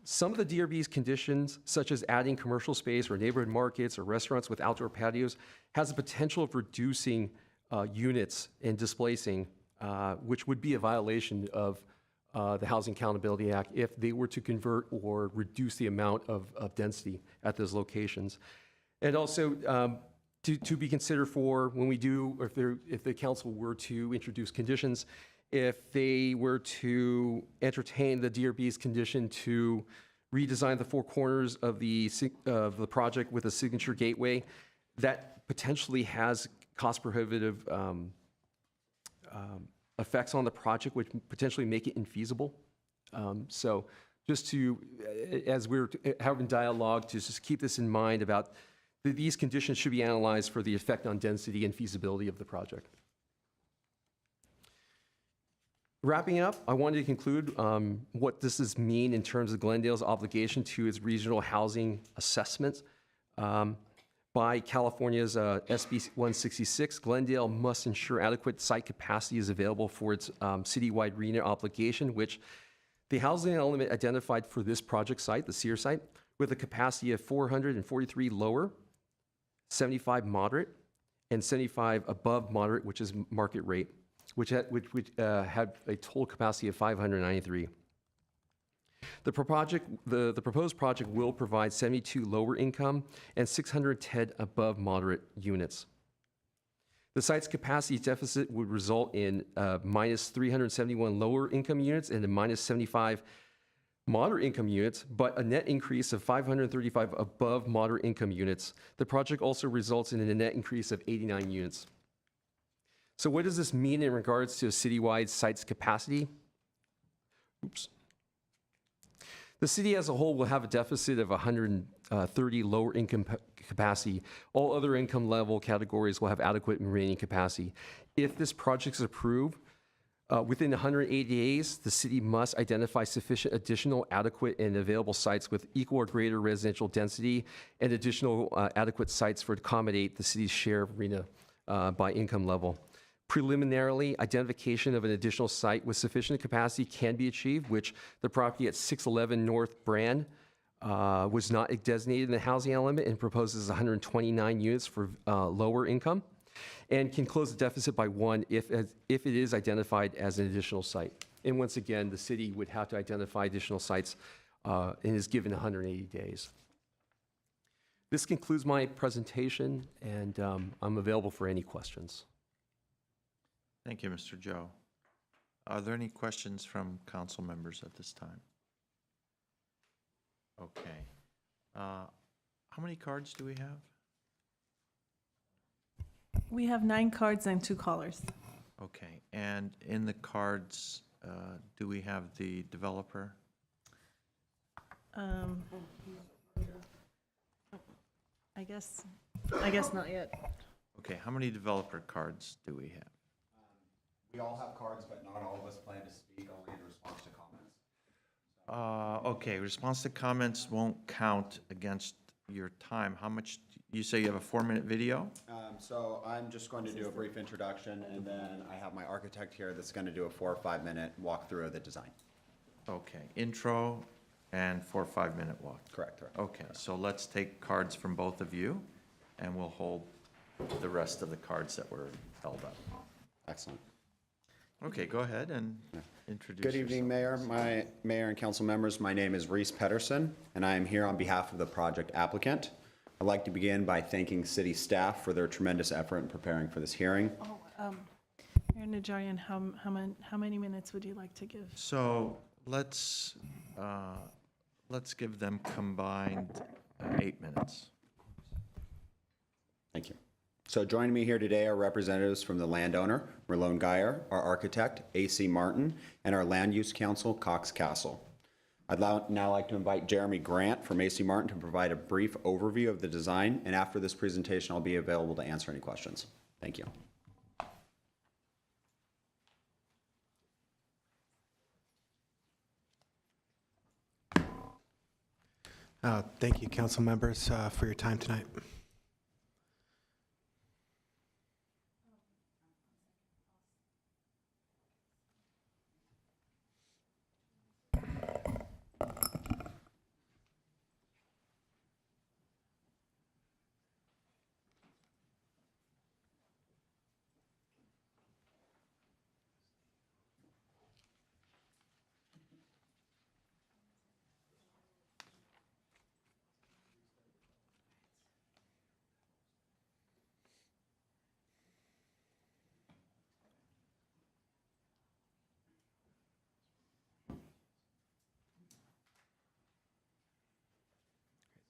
some of the DRB's conditions, such as adding commercial space or neighborhood markets or restaurants with outdoor patios, has the potential of reducing units and displacing, which would be a violation of the Housing Accountability Act if they were to convert or reduce the amount of density at those locations. And also to be considered for when we do, or if the council were to introduce conditions, if they were to entertain the DRB's condition to redesign the four corners of the project with a signature gateway, that potentially has cost prohibitive effects on the project, which potentially make it infeasible. So just to, as we're having dialogue, to just keep this in mind about these conditions should be analyzed for the effect on density and feasibility of the project. Wrapping up, I wanted to conclude what does this mean in terms of Glendale's obligation to its regional housing assessments. By California's SB 166, Glendale must ensure adequate site capacity is available for its citywide RHNA obligation, which the housing element identified for this project site, the Sear site, with a capacity of 443 lower, 75 moderate, and 75 above moderate, which is market rate, which had a total capacity of 593. The proposed project will provide 72 lower income and 610 above moderate units. The site's capacity deficit would result in minus 371 lower income units and a minus 75 moderate income units, but a net increase of 535 above moderate income units. The project also results in a net increase of 89 units. So what does this mean in regards to a citywide site's capacity? Oops. The city as a whole will have a deficit of 130 lower income capacity. All other income level categories will have adequate remaining capacity. If this project is approved, within 180 days, the city must identify sufficient additional adequate and available sites with equal or greater residential density and additional adequate sites for to accommodate the city's share of RHNA by income level. Preliminarily, identification of an additional site with sufficient capacity can be achieved, which the property at 611 North Brand was not designated in the housing element and proposes 129 units for lower income, and can close the deficit by one if it is identified as an additional site. And once again, the city would have to identify additional sites and is given 180 days. This concludes my presentation, and I'm available for any questions. Thank you, Mr. Joe. Are there any questions from council members at this time? Okay. How many cards do we have? We have 9 cards and 2 callers. Okay, and in the cards, do we have the developer? I guess not yet. Okay, how many developer cards do we have? We all have cards, but not all of us plan to speak, only in response to comments. Okay, response to comments won't count against your time. How much, you say you have a 4-minute video? So I'm just going to do a brief introduction, and then I have my architect here that's going to do a 4 or 5 minute walkthrough of the design. Okay, intro and 4 or 5-minute walk. Correct. Okay, so let's take cards from both of you, and we'll hold the rest of the cards that were held up. Excellent. Okay, go ahead and introduce Good evening, Mayor, Mayor and council members. My name is Reese Pedersen, and I am here on behalf of the project applicant. I'd like to begin by thanking city staff for their tremendous effort in preparing for this hearing. Mayor Najarian, how many minutes would you like to give? So let's give them combined 8 minutes. Thank you. So joining me here today are representatives from the landowner, Merlone Geyer, our architect, A.C. Martin, and our land use council, Cox Castle. I'd now like to invite Jeremy Grant from A.C. Martin to provide a brief overview of the design, and after this presentation, I'll be available to answer any questions. Thank you. Thank you, council members, for your time tonight.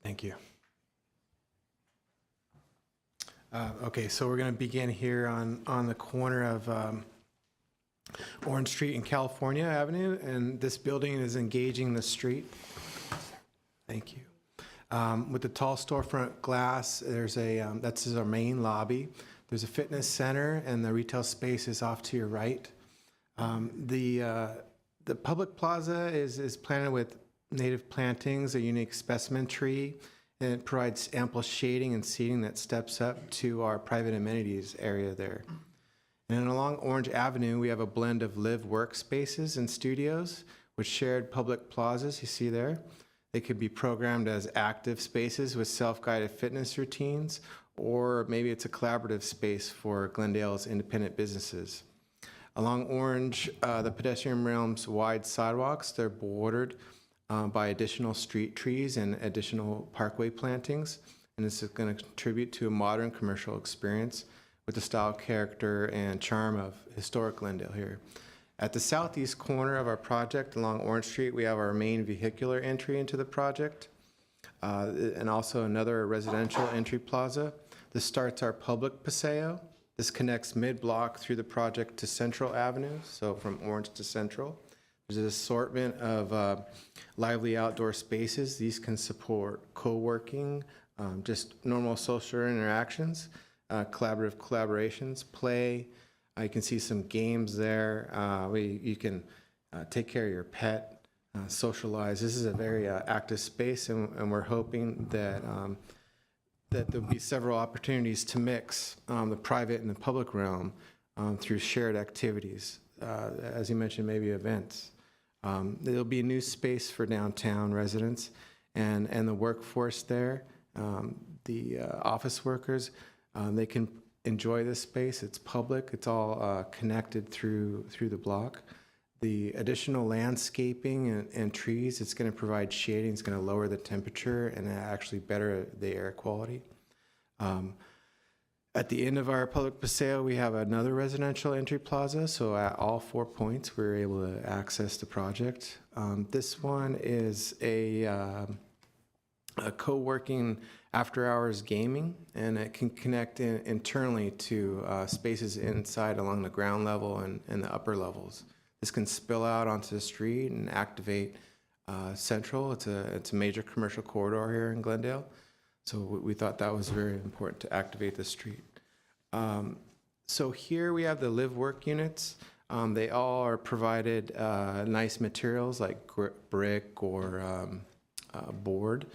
Thank you. Okay, so we're going to begin here on the corner of Orange Street and California Avenue, and this building is engaging the street. Thank you. With the tall storefront glass, there's that's our main lobby. There's a fitness center, and the retail space is off to your right. The public plaza is planted with native plantings, a unique specimen tree, and it provides ample shading and seating that steps up to our private amenities area there. And then along Orange Avenue, we have a blend of live workspaces and studios with shared public plazas, you see there. They could be programmed as active spaces with self-guided fitness routines, or maybe it's a collaborative space for Glendale's independent businesses. Along Orange, the pedestrian realm's wide sidewalks, they're bordered by additional street trees and additional parkway plantings. And this is going to contribute to a modern commercial experience with the style, character, and charm of historic Glendale here. At the southeast corner of our project along Orange Street, we have our main vehicular entry into the project, and also another residential entry plaza. This starts our public paseo. This connects mid-block through the project to Central Avenue, so from Orange to Central. There's an assortment of lively outdoor spaces. These can support co-working, just normal social interactions, collaborative collaborations, play. You can see some games there. You can take care of your pet, socialize. This is a very active space, and we're hoping that that there'll be several opportunities to mix the private and the public realm through shared activities. As you mentioned, maybe events. There'll be a new space for downtown residents and the workforce there. The office workers, they can enjoy this space. It's public. It's all connected through the block. The additional landscaping and trees, it's going to provide shading. It's going to lower the temperature and actually better the air quality. At the end of our public paseo, we have another residential entry plaza. So at all 4 points, we're able to access the project. This one is a co-working after-hours gaming, and it can connect internally to spaces inside along the ground level and the upper levels. This can spill out onto the street and activate Central. It's a major commercial corridor here in Glendale. So we thought that was very important to activate the street. So here we have the live work units. They all are provided nice materials like brick or board.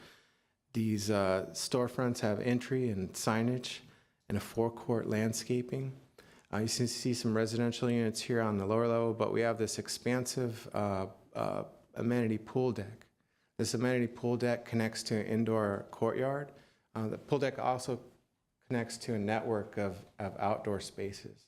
These storefronts have entry and signage and a forecourt landscaping. You can see some residential units here on the lower level, but we have this expansive amenity pool deck. This amenity pool deck connects to an indoor courtyard. The pool deck also connects to a network of outdoor spaces.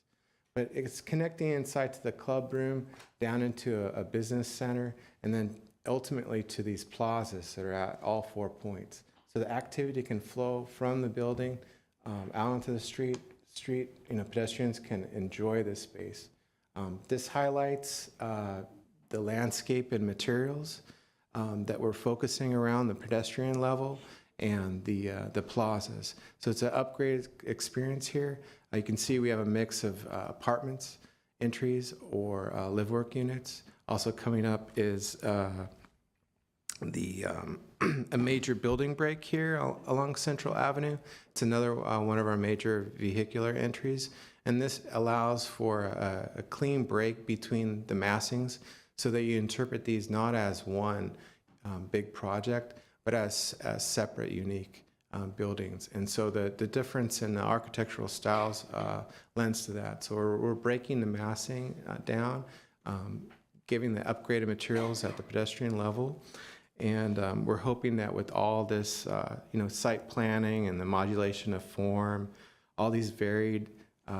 But it's connecting inside to the club room, down into a business center, and then ultimately to these plazas that are at all 4 points. So the activity can flow from the building out onto the street. Pedestrians can enjoy this space. This highlights the landscape and materials that we're focusing around the pedestrian level and the plazas. So it's an upgraded experience here. You can see we have a mix of apartments, entries, or live-work units. Also coming up is a major building break here along Central Avenue. It's another one of our major vehicular entries. And this allows for a clean break between the massings so that you interpret these not as one big project, but as separate, unique buildings. And so the difference in the architectural styles lends to that. So we're breaking the massing down, giving the upgraded materials at the pedestrian level. And we're hoping that with all this, site planning and the modulation of form, all these varied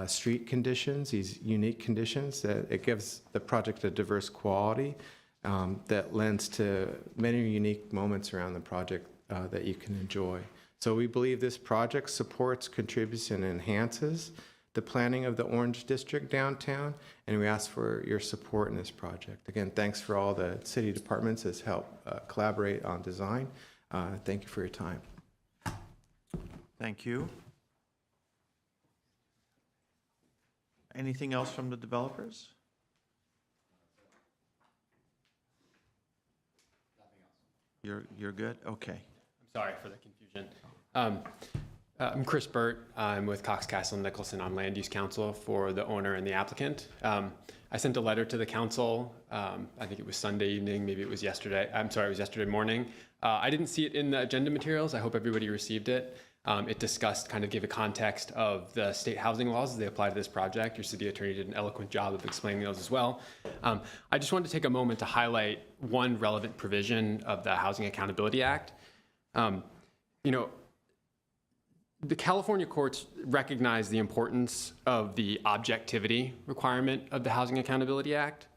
street conditions, these unique conditions, that it gives the project a diverse quality that lends to many unique moments around the project that you can enjoy. So we believe this project supports, contributes, and enhances the planning of the Orange District downtown, and we ask for your support in this project. Again, thanks for all the city departments that's helped collaborate on design. Thank you for your time. Thank you. Anything else from the developers? You're good? Okay. I'm sorry for the confusion. I'm Chris Burt. I'm with Cox Castle Nicholson on Land Use Council for the owner and the applicant. I sent a letter to the council. I think it was Sunday evening, maybe it was yesterday. I'm sorry, it was yesterday morning. I didn't see it in the agenda materials. I hope everybody received it. It discussed, gave a context of the state housing laws as they apply to this project. Your city attorney did an eloquent job of explaining those as well. I just wanted to take a moment to highlight one relevant provision of the Housing Accountability Act. The California courts recognize the importance of the objectivity requirement of the Housing Accountability Act,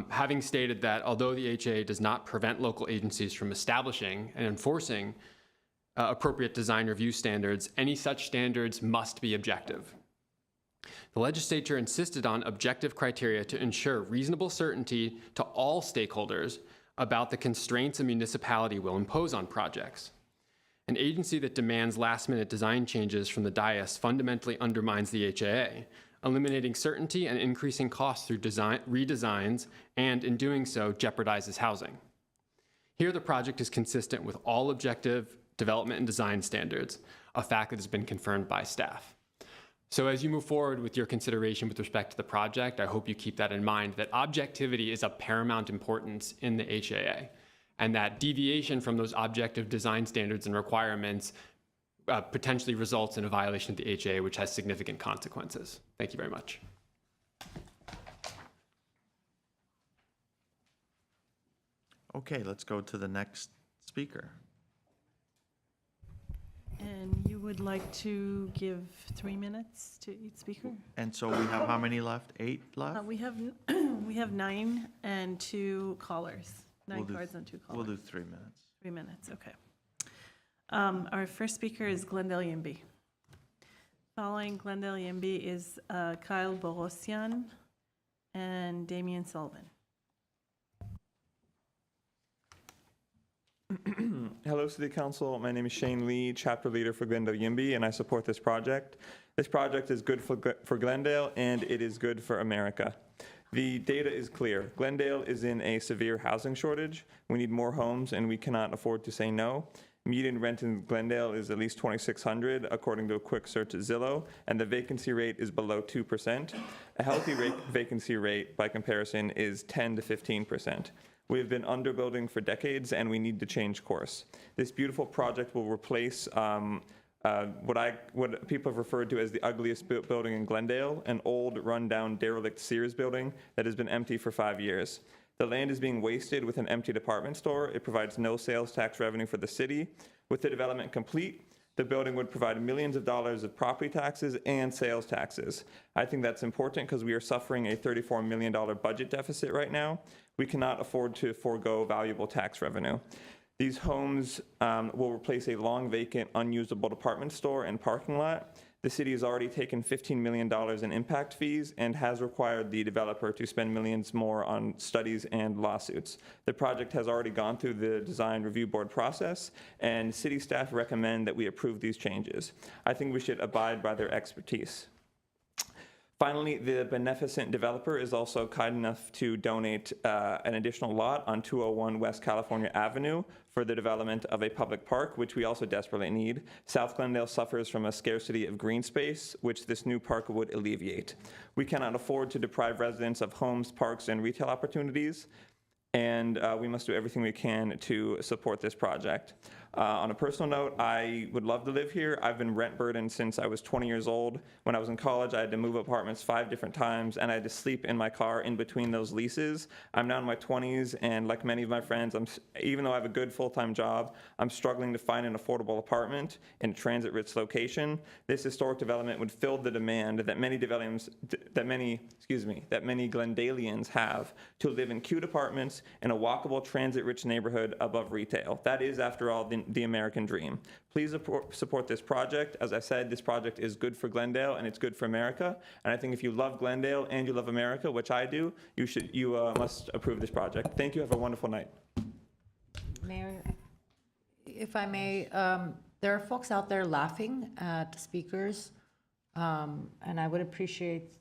having stated that although the HAA does not prevent local agencies from establishing and enforcing appropriate design review standards, any such standards must be objective. The legislature insisted on objective criteria to ensure reasonable certainty to all stakeholders about the constraints a municipality will impose on projects. An agency that demands last-minute design changes from the dais fundamentally undermines the HAA, eliminating certainty and increasing costs through redesigns, and in doing so, jeopardizes housing. Here, the project is consistent with all objective development and design standards, a fact that has been confirmed by staff. So as you move forward with your consideration with respect to the project, I hope you keep that in mind, that objectivity is of paramount importance in the HAA, and that deviation from those objective design standards and requirements potentially results in a violation of the HAA, which has significant consequences. Thank you very much. Okay, let's go to the next speaker. And you would like to give 3 minutes to each speaker? And so we have how many left? 8 left? We have 9 and 2 callers. 9 cards and 2 callers. We'll do 3 minutes. 3 minutes, okay. Our first speaker is Glendale Yimby. Following Glendale Yimby is Kyle Borosian and Damian Sullivan. Hello, City Council. My name is Shane Lee, chapter leader for Glendale Yimby, and I support this project. This project is good for Glendale, and it is good for America. The data is clear. Glendale is in a severe housing shortage. We need more homes, and we cannot afford to say no. Median rent in Glendale is at least $2,600, according to a quick search at Zillow, and the vacancy rate is below 2%. A healthy vacancy rate, by comparison, is 10 to 15%. We have been underbuilding for decades, and we need to change course. This beautiful project will replace what people have referred to as the ugliest building in Glendale, an old, rundown, derelict Sears building that has been empty for 5 years. The land is being wasted with an empty department store. It provides no sales tax revenue for the city. With the development complete, the building would provide millions of dollars of property taxes and sales taxes. I think that's important because we are suffering a $34 million budget deficit right now. We cannot afford to forego valuable tax revenue. These homes will replace a long vacant, unusable department store and parking lot. The city has already taken $15 million in impact fees and has required the developer to spend millions more on studies and lawsuits. The project has already gone through the design review board process, and city staff recommend that we approve these changes. I think we should abide by their expertise. Finally, the beneficent developer is also kind enough to donate an additional lot on 201 West California Avenue for the development of a public park, which we also desperately need. South Glendale suffers from a scarcity of green space, which this new park would alleviate. We cannot afford to deprive residents of homes, parks, and retail opportunities, and we must do everything we can to support this project. On a personal note, I would love to live here. I've been rent burdened since I was 20 years old. When I was in college, I had to move apartments 5 different times, and I had to sleep in my car in between those leases. I'm now in my 20s, and like many of my friends, even though I have a good full-time job, I'm struggling to find an affordable apartment in a transit-rich location. This historic development would fill the demand that many Glendalians have to live in cute apartments in a walkable, transit-rich neighborhood above retail. That is, after all, the American dream. Please support this project. As I said, this project is good for Glendale and it's good for America. And I think if you love Glendale and you love America, which I do, you must approve this project. Thank you. Have a wonderful night. Mayor, if I may, there are folks out there laughing at speakers, and I would appreciate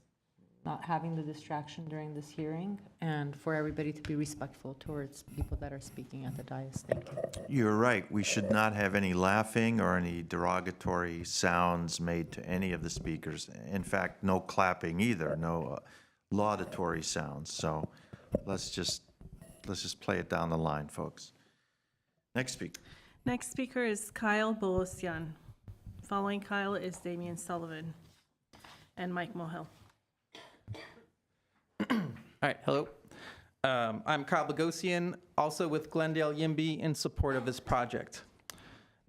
not having the distraction during this hearing, and for everybody to be respectful towards people that are speaking at the dais. Thank you. You're right. We should not have any laughing or any derogatory sounds made to any of the speakers. In fact, no clapping either, no laudatory sounds. So let's just play it down the line, folks. Next speaker. Next speaker is Kyle Bolosian. Following Kyle is Damian Sullivan and Mike Mohill. All right, hello. I'm Kyle Bogosian, also with Glendale YIMBY, in support of this project.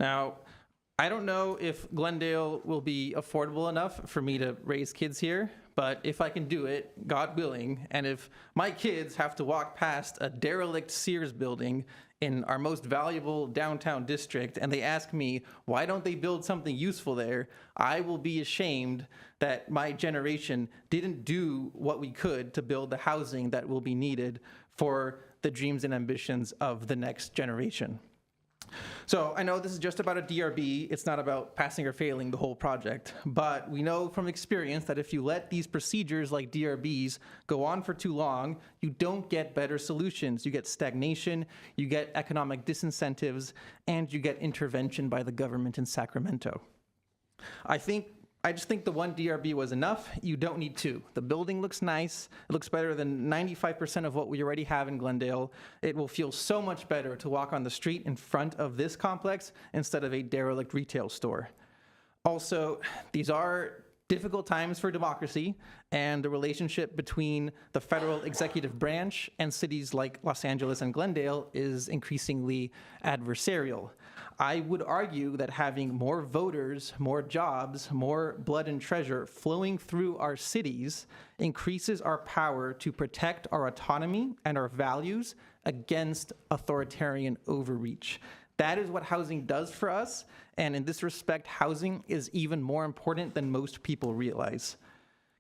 Now, I don't know if Glendale will be affordable enough for me to raise kids here, but if I can do it, God willing, and if my kids have to walk past a derelict Sears building in our most valuable downtown district, and they ask me, why don't they build something useful there? I will be ashamed that my generation didn't do what we could to build the housing that will be needed for the dreams and ambitions of the next generation. So I know this is just about a DRB. It's not about passing or failing the whole project. But we know from experience that if you let these procedures like DRBs go on for too long, you don't get better solutions. You get stagnation, you get economic disincentives, and you get intervention by the government in Sacramento. I just think the one DRB was enough. You don't need two. The building looks nice. It looks better than 95% of what we already have in Glendale. It will feel so much better to walk on the street in front of this complex instead of a derelict retail store. Also, these are difficult times for democracy, and the relationship between the federal executive branch and cities like Los Angeles and Glendale is increasingly adversarial. I would argue that having more voters, more jobs, more blood and treasure flowing through our cities increases our power to protect our autonomy and our values against authoritarian overreach. That is what housing does for us, and in this respect, housing is even more important than most people realize.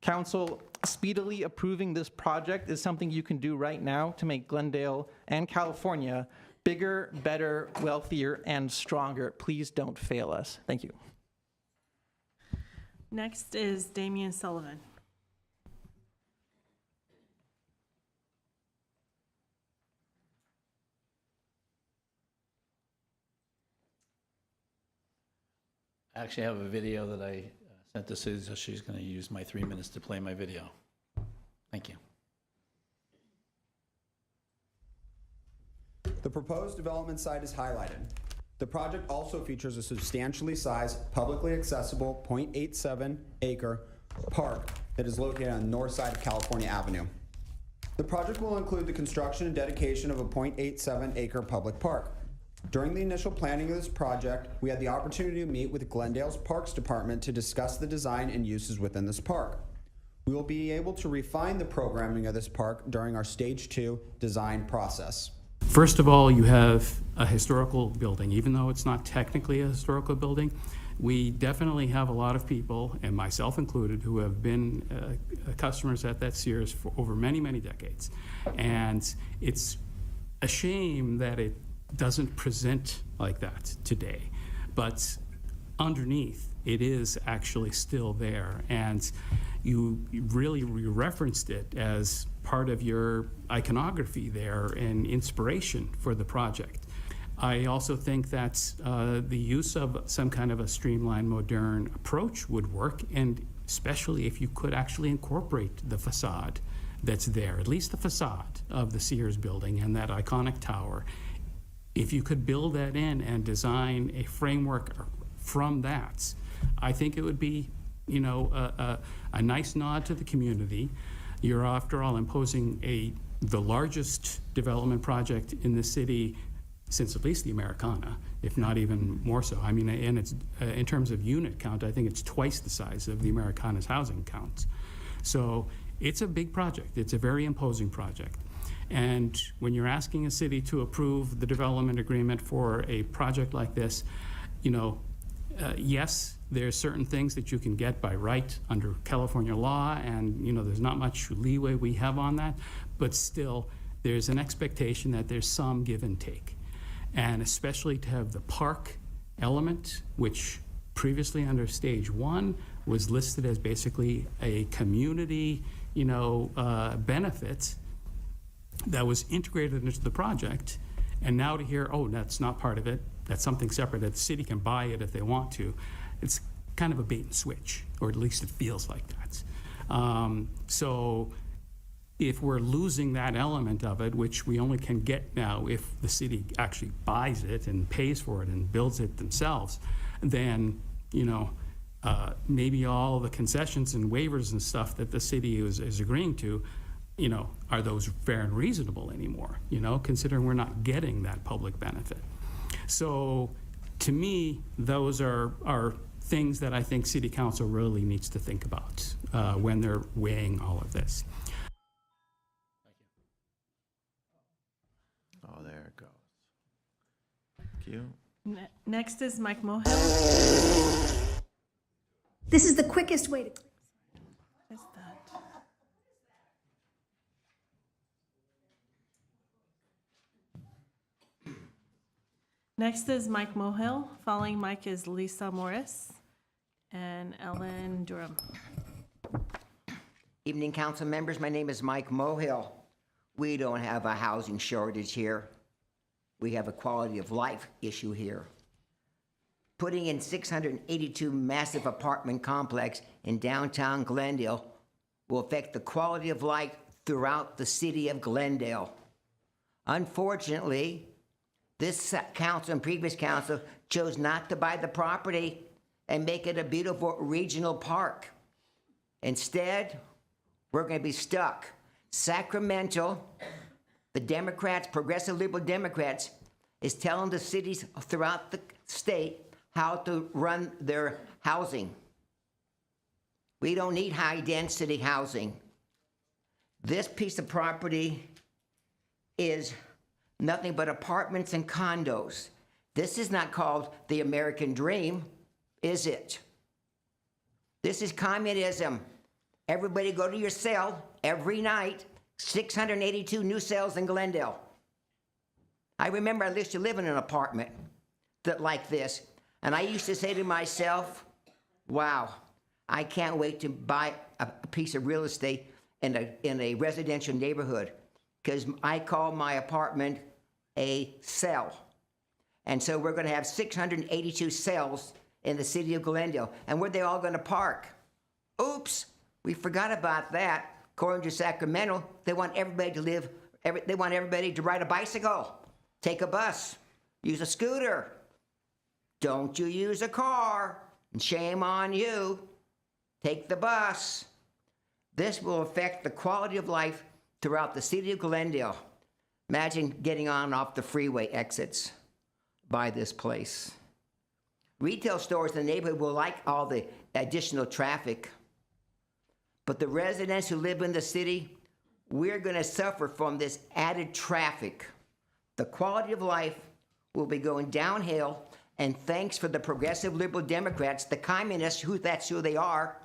Council, speedily approving this project is something you can do right now to make Glendale and California bigger, better, wealthier, and stronger. Please don't fail us. Thank you. Next is Damian Sullivan. I actually have a video that I sent to Susie, so she's going to use my 3 minutes to play my video. Thank you. The proposed development site is highlighted. The project also features a substantially sized, publicly accessible 0.87 acre park that is located on the north side of California Avenue. The project will include the construction and dedication of a 0.87 acre public park. During the initial planning of this project, we had the opportunity to meet with Glendale's Parks Department to discuss the design and uses within this park. We will be able to refine the programming of this park during our Stage 2 design process. First of all, you have a historical building. Even though it's not technically a historical building, we definitely have a lot of people, and myself included, who have been customers at that Sears for over many, many decades. And it's a shame that it doesn't present like that today. But underneath, it is actually still there. And you really referenced it as part of your iconography there and inspiration for the project. I also think that the use of some kind of a streamlined, modern approach would work, and especially if you could actually incorporate the facade that's there, at least the facade of the Sears building and that iconic tower. If you could build that in and design a framework from that, I think it would be, you know, a nice nod to the community. You're, after all, imposing the largest development project in the city since at least the Americana, if not even more so. I mean, and it's in terms of unit count, I think it's twice the size of the Americana's housing counts. So it's a big project. It's a very imposing project. And when you're asking a city to approve the development agreement for a project like this, you know, yes, there's certain things that you can get by right under California law, and you know, there's not much leeway we have on that, but still, there's an expectation that there's some give and take. And especially to have the park element, which previously under Stage 1 was listed as basically a community, you know, benefit that was integrated into the project, and now to hear, oh, that's not part of it, that's something separate, that the city can buy it if they want to, it's kind of a bait and switch, or at least it feels like that. So if we're losing that element of it, which we only can get now if the city actually buys it and pays for it and builds it themselves, then, you know, maybe all the concessions and waivers and stuff that the city is agreeing to, you know, are those fair and reasonable anymore, you know, considering we're not getting that public benefit. So to me, those are things that I think City Council really needs to think about when they're weighing all of this. Oh, there it goes. Thank you. Next is Mike Mohill. This is the quickest way to. What is that? Next is Mike Mohill. Following Mike is Lisa Morris and Ellen Durham. Evening, council members. My name is Mike Mohill. We don't have a housing shortage here. We have a quality of life issue here. Putting in 682 massive apartment complex in downtown Glendale will affect the quality of life throughout the city of Glendale. Unfortunately, this council and previous council chose not to buy the property and make it a beautiful regional park. Instead, we're going to be stuck. Sacramento, the Democrats, progressive liberal Democrats, is telling the cities throughout the state how to run their housing. We don't need high-density housing. This piece of property is nothing but apartments and condos. This is not called the American dream, is it? This is communism. Everybody go to your cell every night. 682 new cells in Glendale. I remember I used to live in an apartment like this, and I used to say to myself, wow, I can't wait to buy a piece of real estate in a residential neighborhood, because I call my apartment a cell. And so we're going to have 682 cells in the city of Glendale. And where are they all going to park? Oops, we forgot about that. According to Sacramento, they want everybody to live, they want everybody to ride a bicycle. Take a bus. Use a scooter. Don't you use a car. And shame on you. Take the bus. This will affect the quality of life throughout the city of Glendale. Imagine getting on and off the freeway exits by this place. Retail stores in the neighborhood will like all the additional traffic. But the residents who live in the city, we're going to suffer from this added traffic. The quality of life will be going downhill, and thanks for the progressive liberal Democrats, the communists, that's who they are.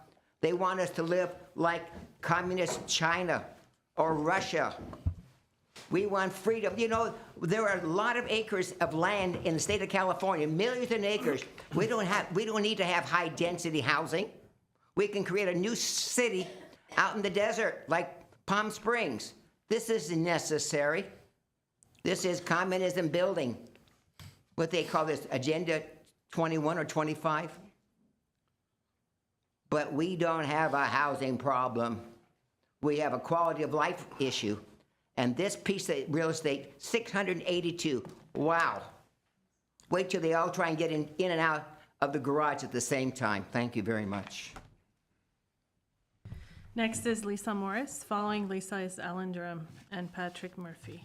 They want us to live like communist China or Russia. We want freedom. You know, there are a lot of acres of land in the state of California, millions of acres. We don't need to have high density housing. We can create a new city out in the desert like Palm Springs. This isn't necessary. This is communism building. What they call this, Agenda 21 or 25. But we don't have a housing problem. We have a quality of life issue. And this piece of real estate, 682. Wow. Wait till they all try and get in and out of the garage at the same time. Thank you very much. Next is Lisa Morris. Following Lisa is Alan Durham and Patrick Murphy.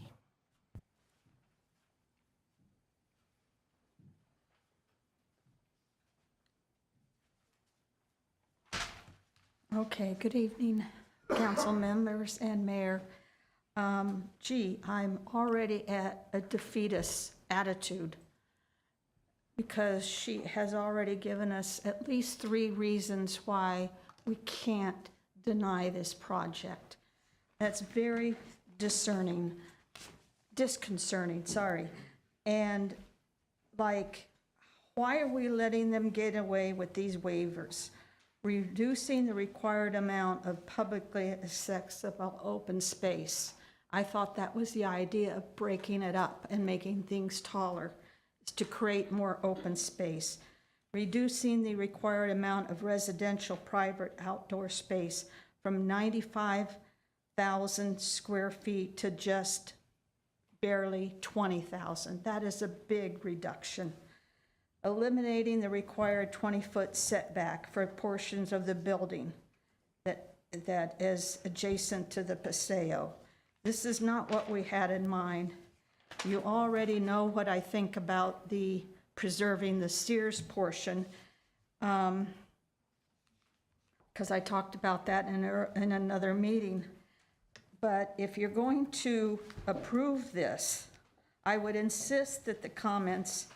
Okay, good evening, council members and mayor. I'm already at a defeatist attitude because she has already given us at least 3 reasons why we can't deny this project. That's very disconcerting, sorry. And like, why are we letting them get away with these waivers? Reducing the required amount of publicly accessible open space. I thought that was the idea of breaking it up and making things taller, is to create more open space. Reducing the required amount of residential private outdoor space from 95,000 square feet to just barely 20,000. That is a big reduction. Eliminating the required 20-foot setback for portions of the building that is adjacent to the Paseo. This is not what we had in mind. You already know what I think about the preserving the Sears portion, because I talked about that in another meeting. But if you're going to approve this, I would insist that the comments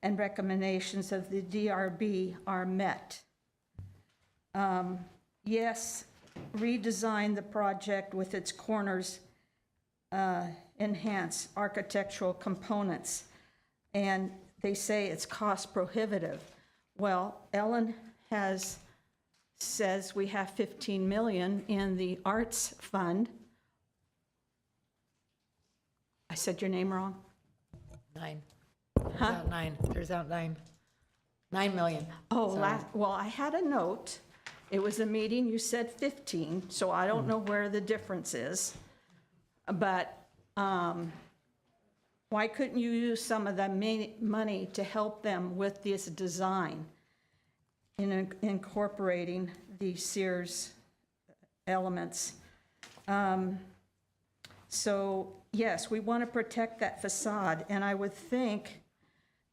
and recommendations of the DRB are met. Yes, redesign the project with its corners, enhance architectural components, and they say it's cost prohibitive. Well, Ellen says we have 15 million in the arts fund. I said your name wrong? 9. Huh? There's out 9. 9 million. Oh, Sorry. well, I had a note. It was a meeting, you said 15, so I don't know where the difference is. But why couldn't you use some of that money to help them with this design in incorporating the Sears elements? So yes, we want to protect that facade, and I would think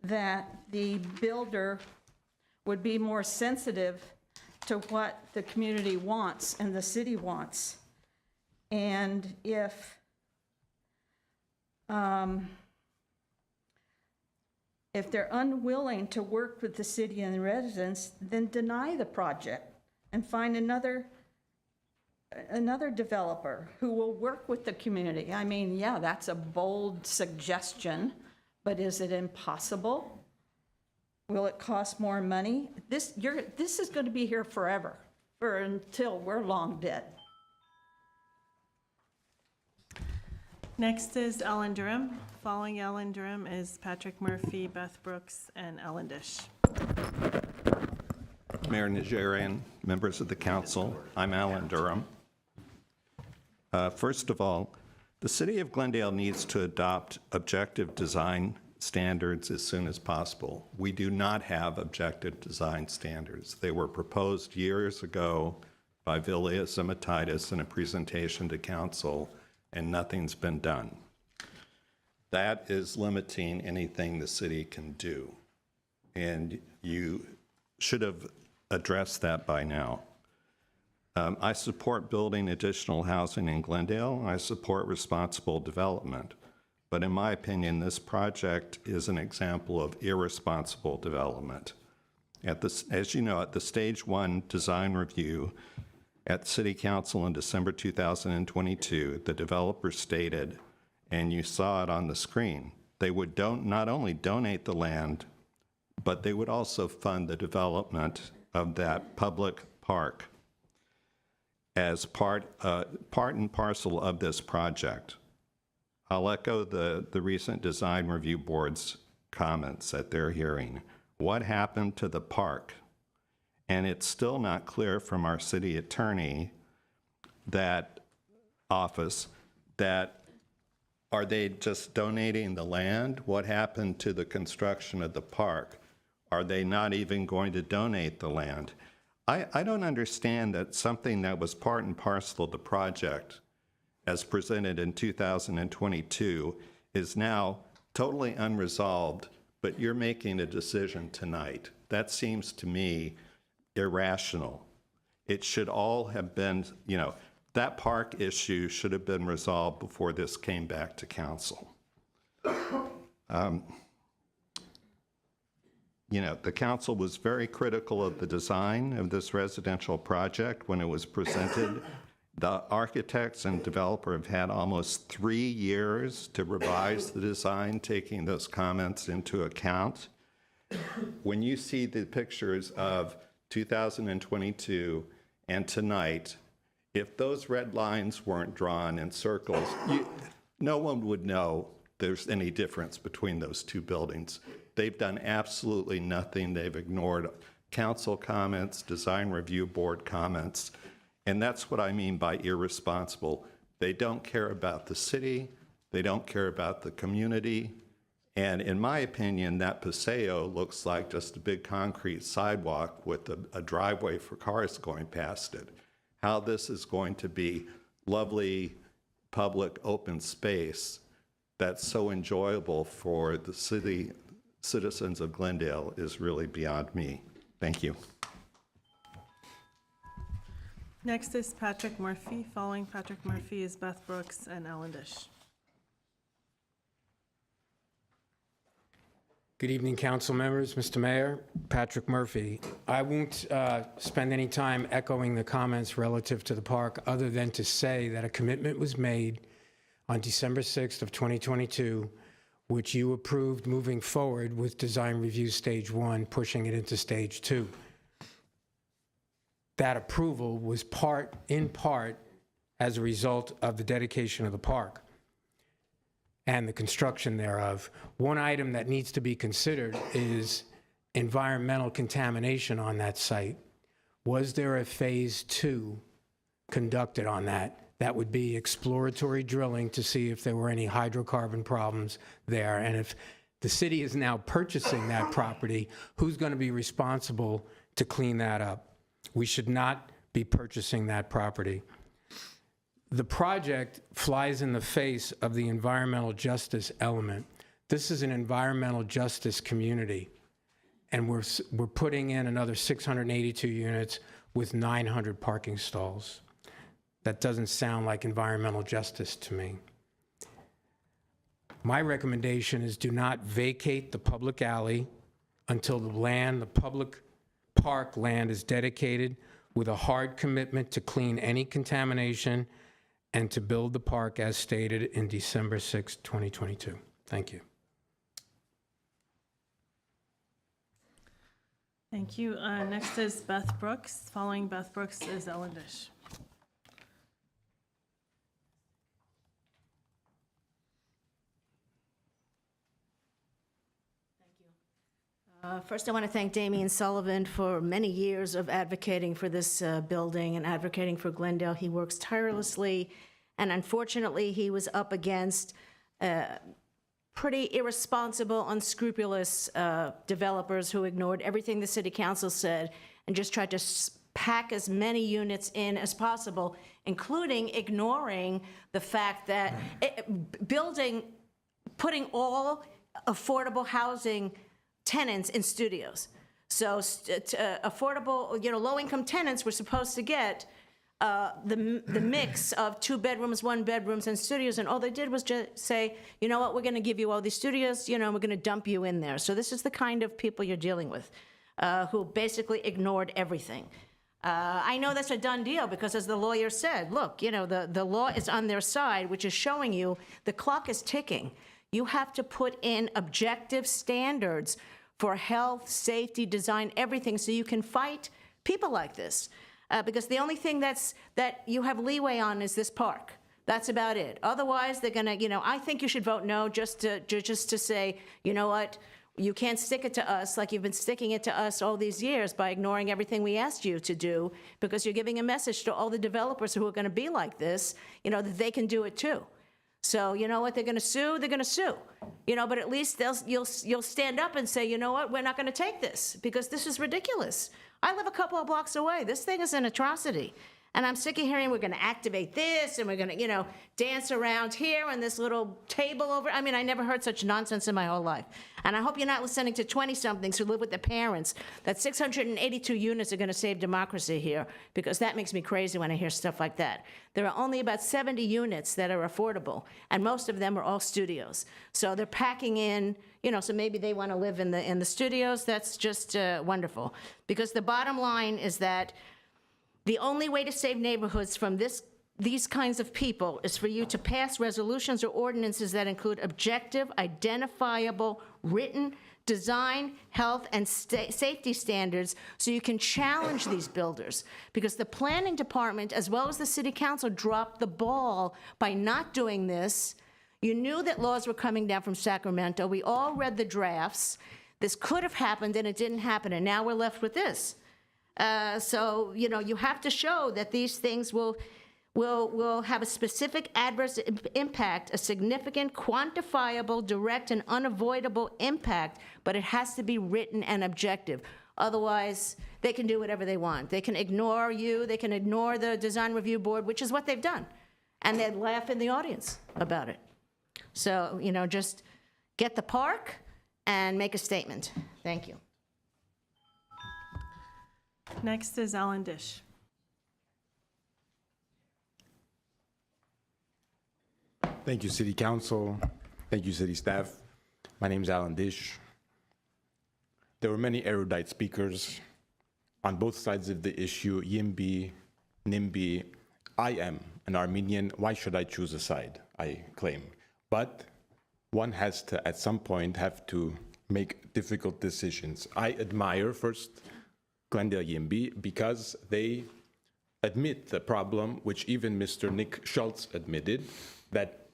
that the builder would be more sensitive to what the community wants and the city wants. And if they're unwilling to work with the city and the residents, then deny the project and find another developer who will work with the community. I mean, yeah, that's a bold suggestion, but is it impossible? Will it cost more money? This is going to be here forever, or until we're long dead. Next is Ellen Durham. Following Ellen Durham is Patrick Murphy, Beth Brooks, and Ellen Dish. Mayor Najarian, members of the council, I'm Alan Durham. First of all, The City of Glendale needs to adopt objective design standards as soon as possible. We do not have objective design standards. They were proposed years ago by Vilya Zimatitis in a presentation to council, and nothing's been done. That is limiting anything the city can do, and you should have addressed that by now. I support building additional housing in Glendale. I support responsible development. But in my opinion, this project is an example of irresponsible development. As you know, at the Stage 1 design review at City Council in December 2022, the developer stated, and you saw it on the screen, they would not only donate the land, but they would also fund the development of that public park as part and parcel of this project. I'll echo the recent Design Review Board's comments at their hearing. What happened to the park? And it's still not clear from our city attorney office that are they just donating the land? What happened to the construction of the park? Are they not even going to donate the land? I don't understand that something that was part and parcel of the project as presented in 2022 is now totally unresolved, but you're making a decision tonight. That seems to me irrational. It should all have been, that park issue should have been resolved before this came back to council. The council was very critical of the design of this residential project when it was presented. The architects and developer have had almost 3 years to revise the design, taking those comments into account. When you see the pictures of 2022 and tonight, if those red lines weren't drawn in circles, no one would know there's any difference between those two buildings. They've done absolutely nothing. They've ignored council comments, design review board comments, and that's what I mean by irresponsible. They don't care about the city. They don't care about the community. And in my opinion, that Paseo looks like just a big concrete sidewalk with a driveway for cars going past it. How this is going to be lovely public open space that's so enjoyable for the citizens of Glendale is really beyond me. Thank you. Next is Patrick Murphy. Following Patrick Murphy is Beth Brooks and Ellen Dish. Good evening, council members, Mr. Mayor, Patrick Murphy. I won't spend any time echoing the comments relative to the park other than to say that a commitment was made on December 6th of 2022, which you approved moving forward with design review stage 1, pushing it into stage 2. That approval was in part as a result of the dedication of the park and the construction thereof. One item that needs to be considered is environmental contamination on that site. Was there a phase 2 conducted on that? That would be exploratory drilling to see if there were any hydrocarbon problems there. And if the city is now purchasing that property, who's going to be responsible to clean that up? We should not be purchasing that property. The project flies in the face of the environmental justice element. This is an environmental justice community, and we're putting in another 682 units with 900 parking stalls. That doesn't sound like environmental justice to me. My recommendation is do not vacate the public alley until the public park land is dedicated with a hard commitment to clean any contamination and to build the park as stated in December 6, 2022. Thank you. Thank you. Next is Beth Brooks. Following Beth Brooks is Ellen Dish. First, I want to thank Damian Sullivan for many years of advocating for this building and advocating for Glendale. He works tirelessly And unfortunately, he was up against pretty irresponsible, unscrupulous developers who ignored everything the city council said and just tried to pack as many units in as possible, including ignoring the fact that putting all affordable housing tenants in studios. So affordable, low-income tenants were supposed to get the mix of 2 bedrooms, 1 bedrooms, and studios, and all they did was just say, you know what, we're going to give you all these studios, we're going to dump you in there. So this is the kind of people you're dealing with, who basically ignored everything. I know that's a done deal because, as the lawyer said, look, the law is on their side, which is showing you the clock is ticking. You have to put in objective standards for health, safety, design, everything, so you can fight people like this. Because the only thing that you have leeway on is this park. That's about it. Otherwise, they're gonna, I think you should vote no just to say, you know what, you can't stick it to us like you've been sticking it to us all these years by ignoring everything we asked you to do, because you're giving a message to all the developers who are gonna be like this, that they can do it too. So you know what, they're gonna sue, but at least you'll stand up and say, you know what, we're not gonna take this because this is ridiculous. I live a couple of blocks away. This thing is an atrocity. And I'm sick of hearing we're going to activate this and we're going to, dance around here on this little table over. I mean, I never heard such nonsense in my whole life. And I hope you're not listening to 20-somethings who live with their parents that 682 units are going to save democracy here, because that makes me crazy when I hear stuff like that. There are only about 70 units that are affordable, and most of them are all studios. So they're packing in, so maybe they want to live in the studios. That's just wonderful. Because the bottom line is that the only way to save neighborhoods from these kinds of people is for you to pass resolutions or ordinances that include objective, identifiable, written design, health, and safety standards so you can challenge these builders. Because the planning department, as well as the city council, dropped the ball by not doing this. You knew that laws were coming down from Sacramento. We all read the drafts. This could have happened, and it didn't happen, and now we're left with this. So, you have to show that these things will have a specific adverse impact, a significant, quantifiable, direct, and unavoidable impact, but it has to be written and objective. Otherwise, they can do whatever they want. They can ignore you, they can ignore the design review board, which is what they've done, and they'd laugh in the audience about it. So, just get the park and make a statement. Thank you. Next is Alan Dish. Thank you, City Council. Thank you, City staff. My name is Alan Dish. There were many erudite speakers on both sides of the issue, YIMBY, NIMBY. I am an Armenian. Why should I choose a side? I claim. But one has to, at some point, have to make difficult decisions. I admire, first, Glendale YIMBY because they admit the problem, which even Mr. Nick Schultz admitted, that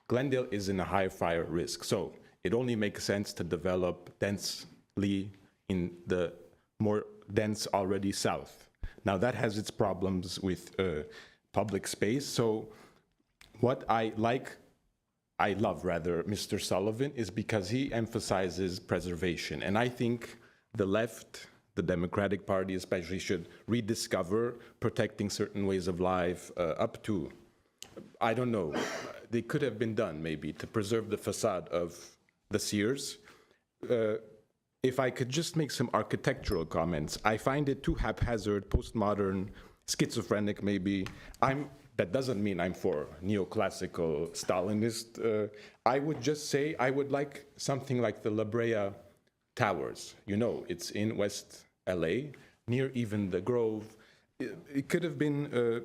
Glendale is in a high fire risk. So it only makes sense to develop densely in the more dense already south. Now that has its problems with public space. So what I love Mr. Sullivan is because he emphasizes preservation. And I think the left, the Democratic Party especially, should rediscover protecting certain ways of life up to, I don't know, they could have been done maybe to preserve the facade of the Sears. If I could just make some architectural comments, I find it too haphazard, postmodern, schizophrenic maybe. That doesn't mean I'm for neoclassical Stalinist. I would just say I would like something like the La Brea Towers. It's in West LA, near even the Grove. It could have been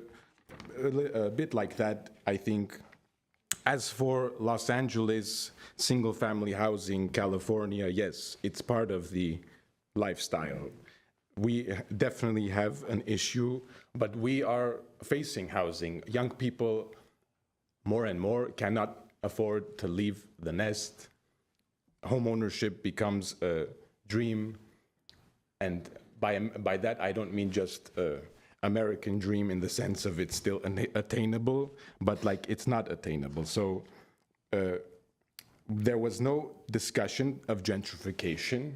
a bit like that, I think. As for Los Angeles, single-family housing, California, yes, it's part of the lifestyle. We definitely have an issue, but we are facing housing. Young people, more and more, cannot afford to leave the nest. Homeownership becomes a dream, and by that I don't mean just American dream in the sense of it's still attainable, but like it's not attainable. So there was no discussion of gentrification.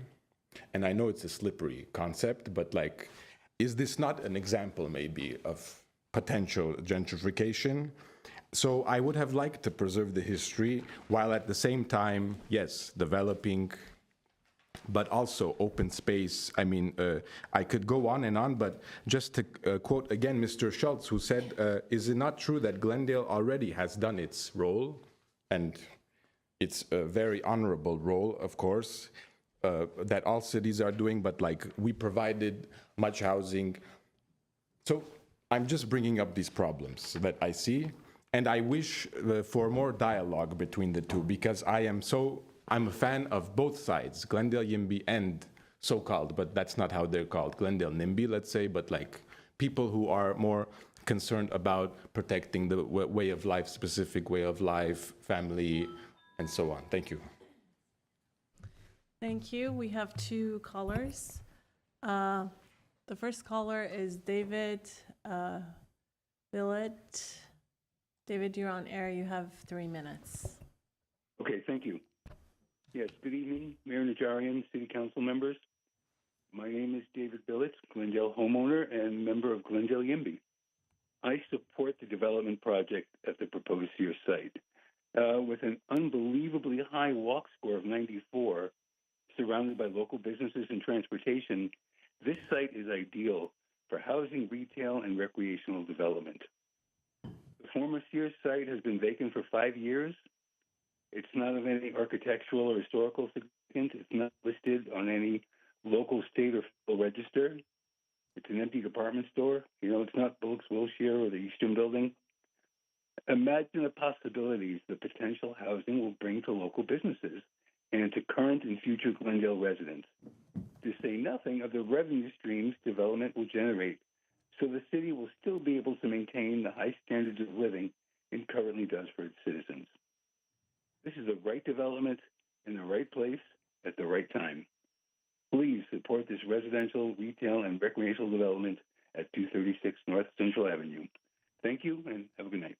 And I know it's a slippery concept, but like, is this not an example maybe of potential gentrification? So I would have liked to preserve the history while at the same time, yes, developing, but also open space. I mean, I could go on and on, but just to quote again Mr. Schultz, who said, is it not true that Glendale already has done its role? And it's a very honorable role, of course, that all cities are doing, but like we provided much housing. So I'm just bringing up these problems that I see. And I wish for more dialogue between the two, because I'm a fan of both sides, Glendale YIMBY and so-called, but that's not how they're called, Glendale NIMBY, let's say, but like people who are more concerned about protecting the way of life, specific way of life, family, and so on. Thank you. Thank you. We have two callers. The first caller is David Billet. David, you're on air. You have 3 minutes. Okay, thank you. Yes, good evening, Mayor Najarian, City Council members. My name is David Billet, Glendale homeowner and member of Glendale YIMBY. I support the development project at the proposed Sears site. With an unbelievably high walk score of 94, surrounded by local businesses and transportation, this site is ideal for housing, retail, and recreational development. The former Sears site has been vacant for 5 years. It's not of any architectural or historical significance. It's not listed on any local, state, or federal register. It's an empty department store. You know, it's not Bullock's Wilshire or the Eastern Building. Imagine the possibilities the potential housing will bring to local businesses and to current and future Glendale residents, to say nothing of the revenue streams development will generate, so the city will still be able to maintain the high standards of living it currently does for its citizens. This is the right development in the right place at the right time. Please support this residential, retail, and recreational development at 236 North Central Avenue. Thank you, and have a good night.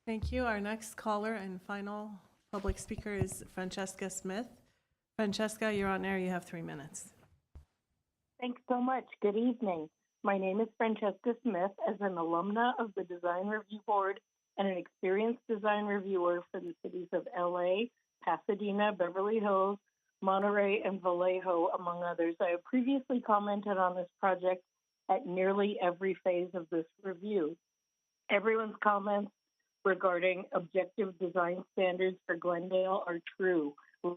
Thank you. Our next caller and final public speaker is Francesca Smith. Francesca, you're on air. You have 3 minutes. Thanks so much. Good evening. My name is Francesca Smith. As an alumna of the Design Review Board and an experienced design reviewer for the cities of LA, Pasadena, Beverly Hills, Monterey, and Vallejo, among others, I have previously commented on this project at nearly every phase of this review. Everyone's comments regarding objective design standards for Glendale are true. As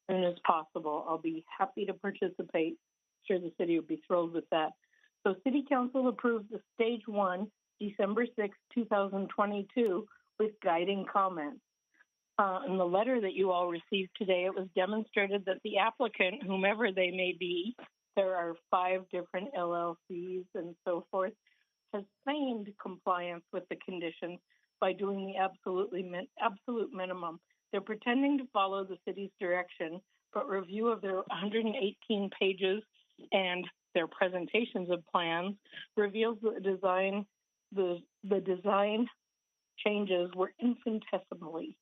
soon as possible, I'll be happy to participate. I'm sure the city would be thrilled with that. So City Council approved the Stage 1, December 6, 2022, with guiding comments. In the letter that you all received today, it was demonstrated that the applicant, whomever they may be, there are 5 different LLCs and so forth, has feigned compliance with the conditions by doing the absolute minimum. They're pretending to follow the city's direction, but review of their 118 pages and their presentations of plans reveals the design changes were infinitesimally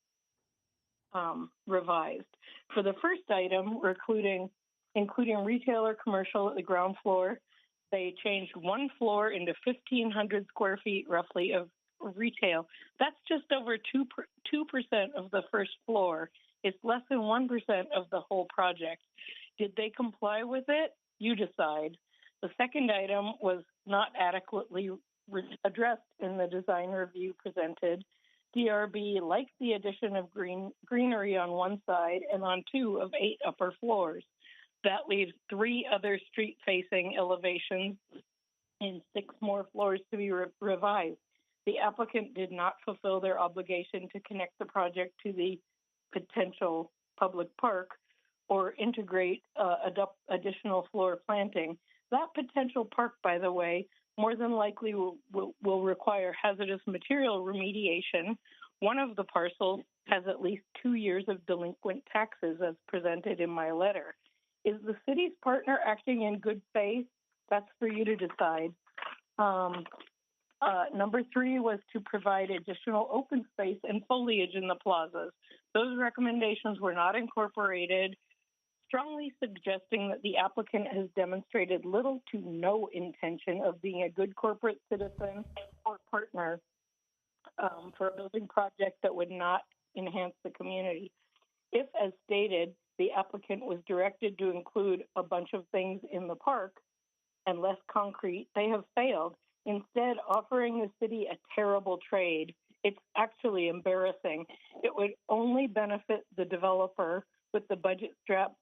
revised. For the first item, including retail or commercial at the ground floor, they changed one floor into 1,500 square feet roughly of retail. That's just over 2% of the first floor. It's less than 1% of the whole project. Did they comply with it? You decide. The second item was not adequately addressed in the design review presented. DRB liked the addition of greenery on one side and on 2 of 8 upper floors. That leaves 3 other street-facing elevations and 6 more floors to be revised. The applicant did not fulfill their obligation to connect the project to the potential public park or integrate additional floor planting. That potential park, by the way, more than likely will require hazardous material remediation. One of the parcels has at least 2 years of delinquent taxes, as presented in my letter. Is the city's partner acting in good faith That's for you to decide. Number 3 was to provide additional open space and foliage in the plazas. Those recommendations were not incorporated, strongly suggesting that the applicant has demonstrated little to no intention of being a good corporate citizen or partner for a building project that would not enhance the community. If, as stated, the applicant was directed to include a bunch of things in the park and less concrete, they have failed. Instead, offering the city a terrible trade, it's actually embarrassing. It would only benefit the developer with the budget-strapped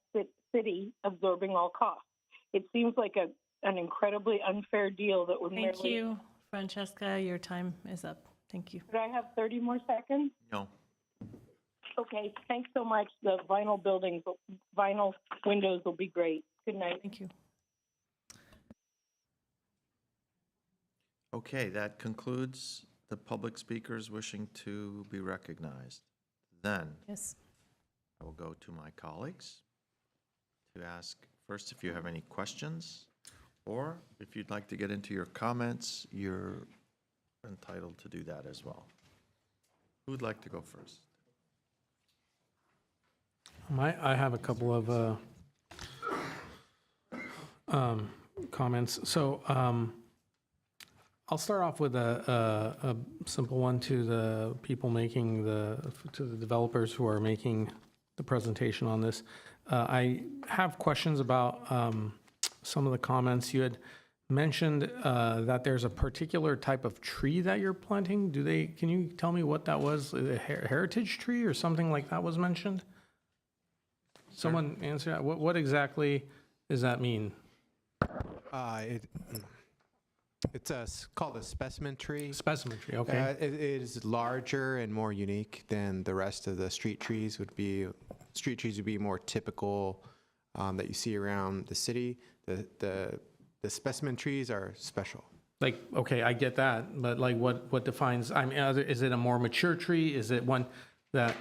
city absorbing all costs. It seems like an incredibly unfair deal that would Thank you, Francesca. Your time is up. Thank you. Could I have 30 more seconds? No. Okay, thanks so much. The vinyl windows will be great. Good night. Thank you. Okay, that concludes the public speakers wishing to be recognized. Then Yes. I will go to my colleagues to ask first if you have any questions, or if you'd like to get into your comments, you're entitled to do that as well. Who'd like to go first? I have a couple of comments. So I'll start off with a simple one to the people making to the developers who are making the presentation on this. I have questions about some of the comments. You had mentioned that there's a particular type of tree that you're planting. Can you tell me what that was? A heritage tree or something like that was mentioned? Someone answer that. What exactly does that mean? It's called a specimen tree. Specimen tree, okay. It is larger and more unique than the rest of the street trees would be. Street trees would be more typical that you see around the city. The specimen trees are special. Like, okay, I get that, but like what defines, I mean, is it a more mature tree? Is it one that,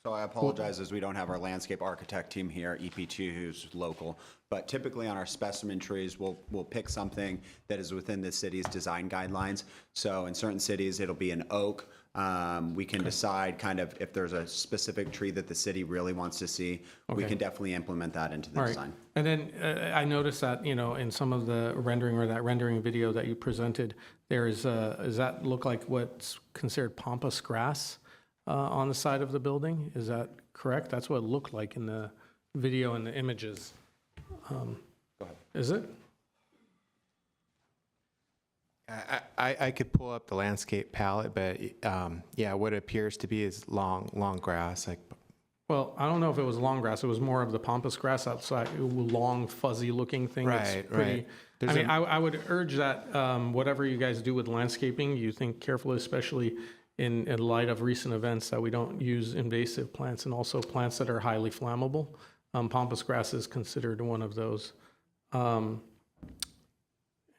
So I apologize as we don't have our landscape architect team here, EP2, who's local. But typically on our specimen trees, we'll pick something that is within the city's design guidelines. So in certain cities, it'll be an oak. We can decide kind of if there's a specific tree that the city really wants to see. We Okay. can definitely implement that into the all right. design. And then I noticed that, in some of the rendering or that rendering video that you presented, does that look like what's considered pampas grass on the side of the building? Is that correct? That's what it looked like in the video and the images. Go ahead. Is it? I could pull up the landscape palette, but yeah, what it appears to be is long grass. Well, I don't know if it was long grass. It was more of the pampas grass outside, long, fuzzy-looking thing. that's Right, pretty. right. I would urge that whatever you guys do with landscaping, you think carefully, especially in light of recent events, that we don't use invasive plants and also plants that are highly flammable. Pampas grass is considered one of those.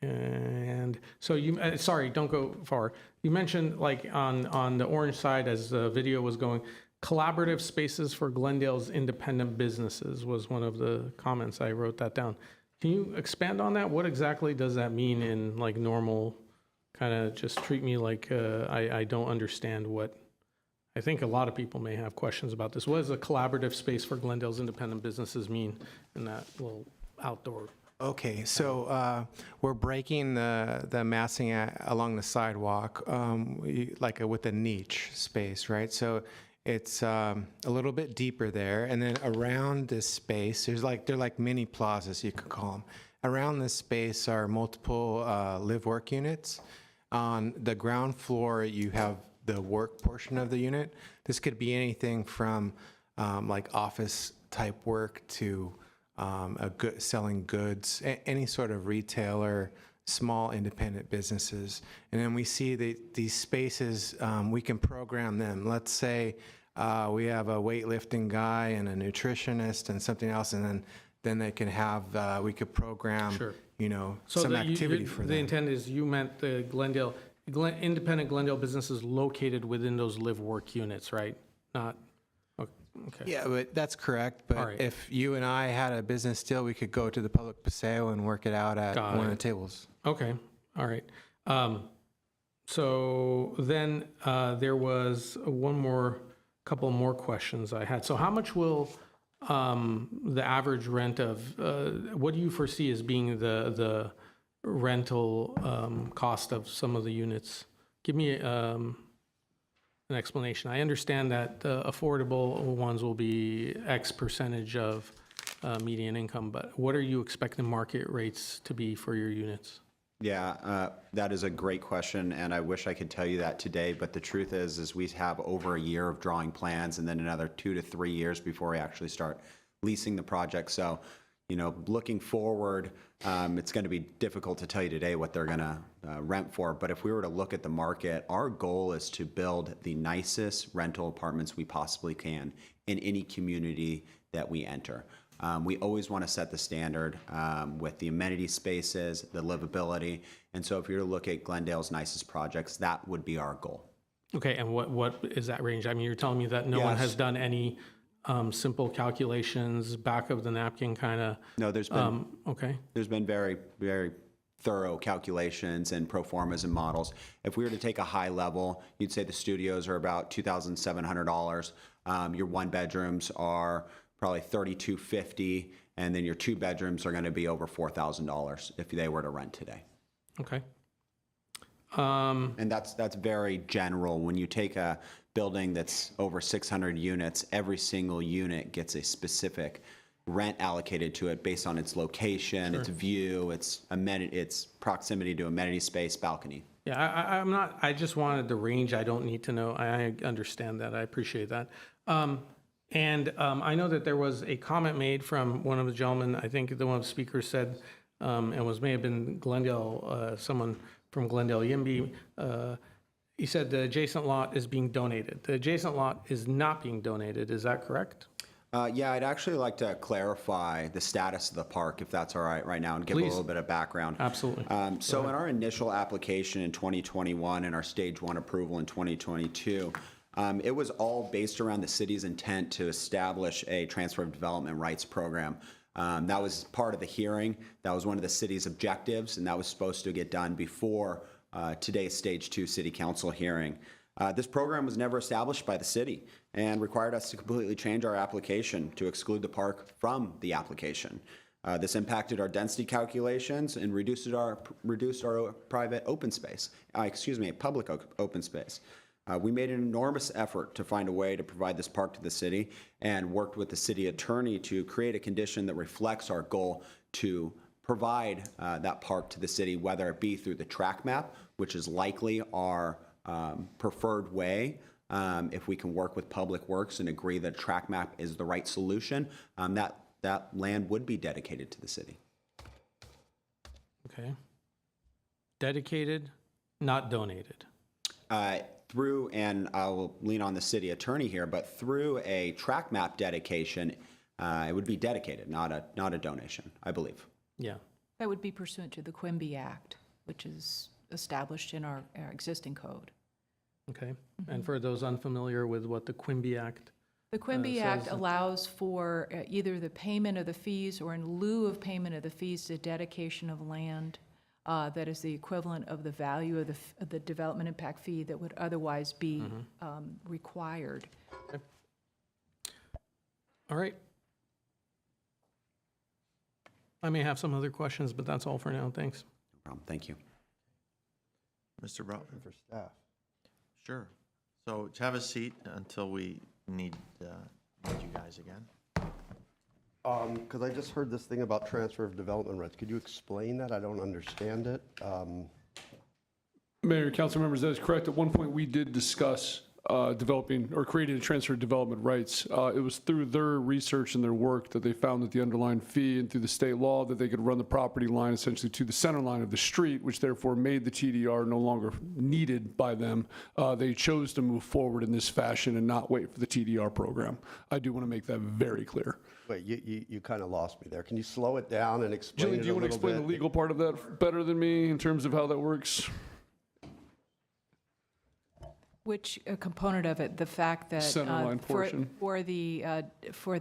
And so sorry, don't go far. You mentioned like on the orange side as the video was going, collaborative spaces for Glendale's independent businesses was one of the comments. I wrote that down. Can you expand on that? What exactly does that mean in like normal, kind of just treat me like I don't understand what, I think a lot of people may have questions about this. What does a collaborative space for Glendale's independent businesses mean in that little outdoor? Okay, so we're breaking the massing along the sidewalk with a niche space, right? So it's a little bit deeper there, and then around this space, they're like mini plazas, you could call them. Around this space are multiple live-work units. On the ground floor, you have the work portion of the unit. This could be anything from like office type work to selling goods, any sort of retailer, small independent businesses. And then we see these spaces, we can program them. Let's say we have a weightlifting guy and a nutritionist and something else, and then they can have, we could program, Sure. So some activity for them. The intent is you meant the independent Glendale businesses located within those live-work units, right? Not, Okay. Yeah, but that's correct. All But right. if you and I had a business deal, we could go to the public paseo and work it out at Got one of it. the tables. Okay, all right. So then there was couple more questions I had. So how much will the average rent of, what do you foresee as being the rental cost of some of the units? Give me an explanation. I understand that the affordable ones will be X percentage of median income, but what are you expecting market rates to be for your units? Yeah, that is a great question, and I wish I could tell you that today, but the truth is we have over a year of drawing plans and then another 2 to 3 years before we actually start leasing the project. So, looking forward, it's going to be difficult to tell you today what they're going to rent for, but if we were to look at the market, our goal is to build the nicest rental apartments we possibly can in any community that we enter. We always want to set the standard with the amenity spaces, the livability. And so if you were to look at Glendale's nicest projects, that would be our goal. Okay, and what is that range? I mean, you're telling me that no one has Yes. done any simple calculations, back of the napkin kind of? No, there's been, okay. there's been very, very thorough calculations and pro formas and models. If we were to take a high level, you'd say the studios are about $2,700. Your one bedrooms are probably $3,250, and then your 2 bedrooms are going to be over $4,000 if they were to rent today. Okay. And that's very general. When you take a building that's over 600 units, every single unit gets a specific rent allocated to it based on its location, its view, its proximity to amenity space, balcony. Yeah, I just wanted the range. I don't need to know. I understand that. I appreciate that. And I know that there was a comment made from one of the gentlemen, I think one of the speakers said, and may have been Glendale, someone from Glendale Yimby, he said the adjacent lot is being donated. The adjacent lot is not being donated, is that correct? Yeah, I'd actually like to clarify the status of the park, if that's all right now, and give a little bit of background. Absolutely. So in our initial application in 2021 and our stage 1 approval in 2022, it was all based around the city's intent to establish a transfer of development rights program. That was part of the hearing. That was one of the city's objectives, and that was supposed to get done before today's stage 2 city council hearing. This program was never established by the city and required us to completely change our application to exclude the park from the application. This impacted our density calculations and reduced our private open space, public open space. We made an enormous effort to find a way to provide this park to the city and worked with the city attorney to create a condition that reflects our goal to provide that park to the city, whether it be through the track map, which is likely our preferred way. If we can work with Public Works and agree that a track map is the right solution, that land would be dedicated to the city. Okay. Dedicated, not donated. Through, and I will lean on the city attorney here, but through a track map dedication, it would be dedicated, not a donation, I believe. Yeah. That would be pursuant to the Quimby Act, which is established in our existing code. Okay. And for those unfamiliar with what the Quimby Act The Quimby Act says- allows for either the payment of the fees or in lieu of payment of the fees, the dedication of land that is the equivalent of the value of the development impact fee that would otherwise be required. Okay. All right. I may have some other questions, but that's all for now. Thanks. No problem. Thank you. Mr. Brown? For staff. Sure. So have a seat until we need you guys again. Because I just heard this thing about transfer of development rights. Could you explain that? I don't understand it. Mayor, council members, that is correct. At one point, we did discuss developing or creating a transfer of development rights. It was through their research and their work that they found that the underlying fee and through the state law that they could run the property line essentially to the center line of the street, which therefore made the TDR no longer needed by them. They chose to move forward in this fashion and not wait for the TDR program. I do want to make that very clear. Wait, you kind of lost me there. Can you slow it down and explain Jillian, it do you a want to little explain bit? the legal part of that better than me in terms of how that works? Which component of it? The fact that Centerline portion. for the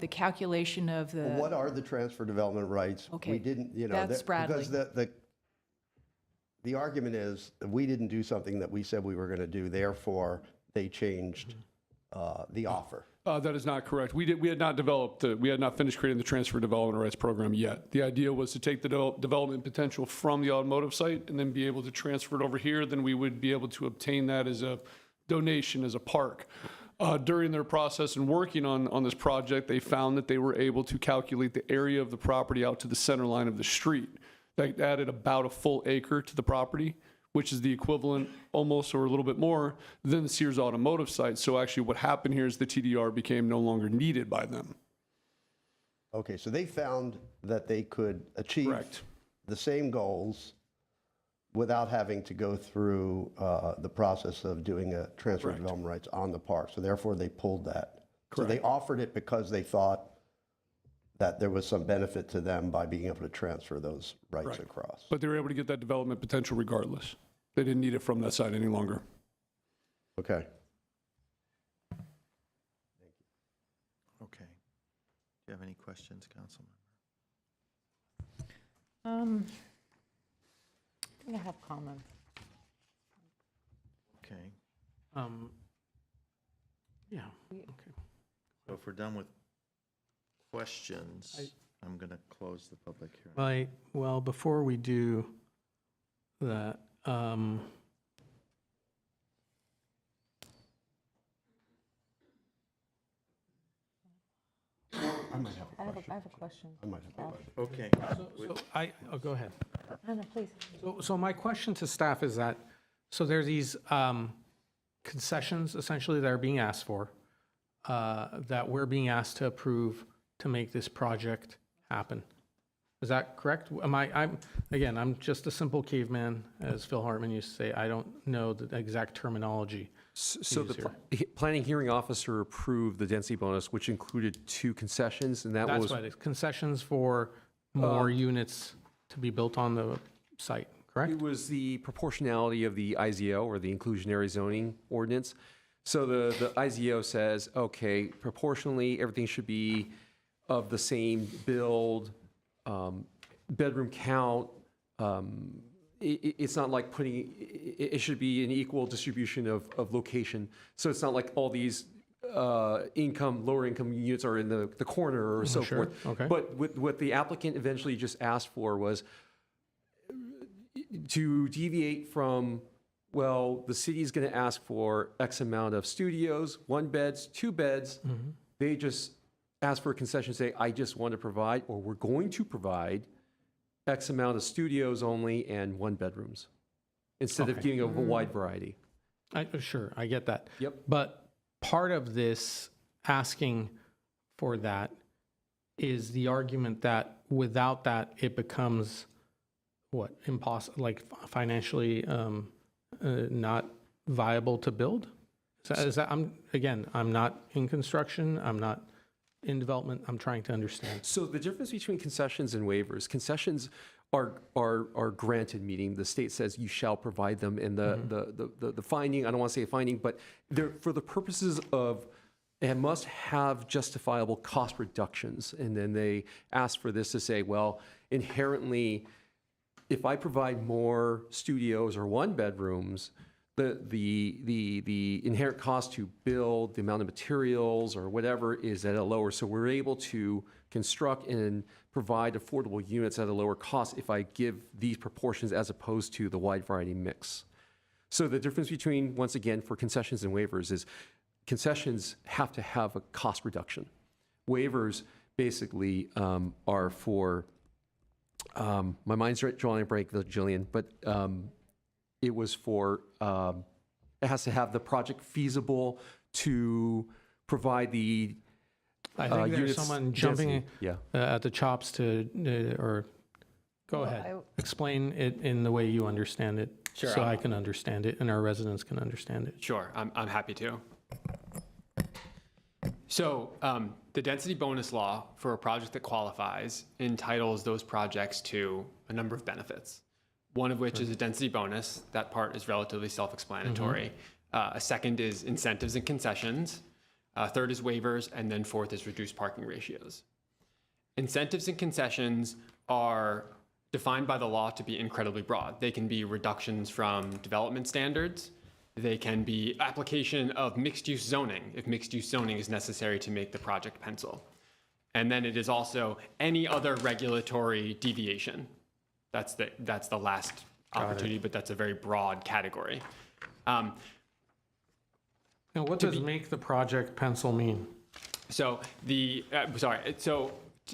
calculation of the Well, what are the transfer development rights? Okay, We didn't, that's Bradley. because the argument is that we didn't do something that we said we were going to do, therefore they changed the offer. That is not correct. We had not developed, we had not finished creating the transfer development rights program yet. The idea was to take the development potential from the automotive site and then be able to transfer it over here. Then we would be able to obtain that as a donation, as a park. During their process and working on this project, they found that they were able to calculate the area of the property out to the center line of the street. That added about a full acre to the property, which is the equivalent almost or a little bit more than the Sears Automotive site. So actually what happened here is the TDR became no longer needed by them. Okay, so they found that they could achieve the same goals without having to go through the process of doing a transfer of development rights on the park. So therefore, they pulled that. So they offered it because they thought that there was some benefit to them by being able to transfer those rights across. But they were able to get that development potential regardless. They didn't need it from that site any longer. Okay. Okay. Do you have any questions, Councilman? I think I have comments. Okay. Yeah, okay. So if we're done with questions, I'm going to close the public hearing. Well, before we do that, I might have a question. I have a question. I might have a question. Okay. So go ahead. No, please. So my question to staff is that, so there's these concessions essentially that are being asked for, that we're being asked to approve to make this project happen. Is that correct? I'm just a simple caveman, as Phil Hartman used to say. I don't know the exact terminology. So the planning hearing officer approved the density bonus, which included 2 concessions, and that That's was... right, it's concessions for more units to be built on the site, correct? It was the proportionality of the IZO, or the inclusionary zoning ordinance. So the IZO says, okay, proportionally, everything should be of the same build, bedroom count. It's not like it should be an equal distribution of location. So it's not like all these lower income units are in the corner or so forth. Okay. But what the applicant eventually just asked for was to deviate from, well, the city is going to ask for X amount of studios, 1 beds, 2 beds. They just ask for a concession, say, I just want to provide, or we're going to provide X amount of studios only and 1 bedrooms, instead of giving a wide variety. Sure, I get that. Yep. But part of this asking for that is the argument that without that, it becomes impossible, like financially not viable to build? Is that, I'm not in construction, I'm not in development, I'm trying to understand. So the difference between concessions and waivers, concessions are granted, meaning the state says you shall provide them, and the finding, I don't want to say a finding, but they're for the purposes of, it must have justifiable cost reductions. And then they ask for this to say, well, inherently, if I provide more studios or 1 bedrooms, the inherent cost to build, the amount of materials or whatever is at a lower. So we're able to construct and provide affordable units at a lower cost if I give these proportions as opposed to the wide variety mix. So the difference between, once again, for concessions and waivers is concessions have to have a cost reduction. Waivers basically are for, my mind's drawing a break, Jillian, but it was for, it has to have the project feasible to provide the I think there's units someone jumping density. at the chops or go ahead. Explain it in the way you understand it, Sure, so I can understand it and our residents can understand it. Sure, I'm happy to. So the density bonus law for a project that qualifies entitles those projects to a number of benefits, one of which is a density bonus. That part is relatively self-explanatory. A second is incentives and concessions. Third is waivers, and then fourth is reduced parking ratios. Incentives and concessions are defined by the law to be incredibly broad. They can be reductions from development standards. They can be application of mixed-use zoning, if mixed-use zoning is necessary to make the project pencil. And then it is also any other regulatory deviation. That's the last opportunity, but that's a very broad category. Now, what does make the project pencil mean? So so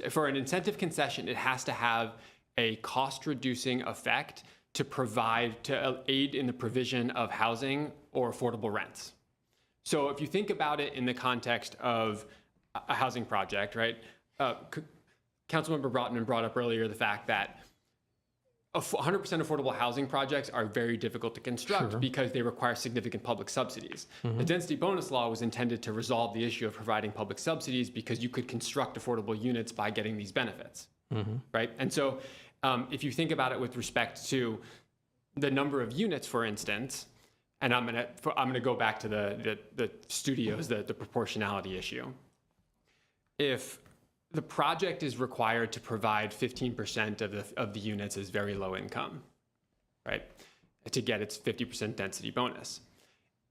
for an incentive concession, it has to have a cost-reducing effect to aid in the provision of housing or affordable rents. So if you think about it in the context of a housing project, right? Councilmember Brotman brought up earlier the fact that 100% affordable housing projects are very difficult to construct because they require significant public subsidies. The density bonus law was intended to resolve the issue of providing public subsidies because you could construct affordable units by getting these benefits, right? And so if you think about it with respect to the number of units, for instance, and I'm gonna go back to the studios, the proportionality issue. If the project is required to provide 15% of the units as very low income, right? To get its 50% density bonus.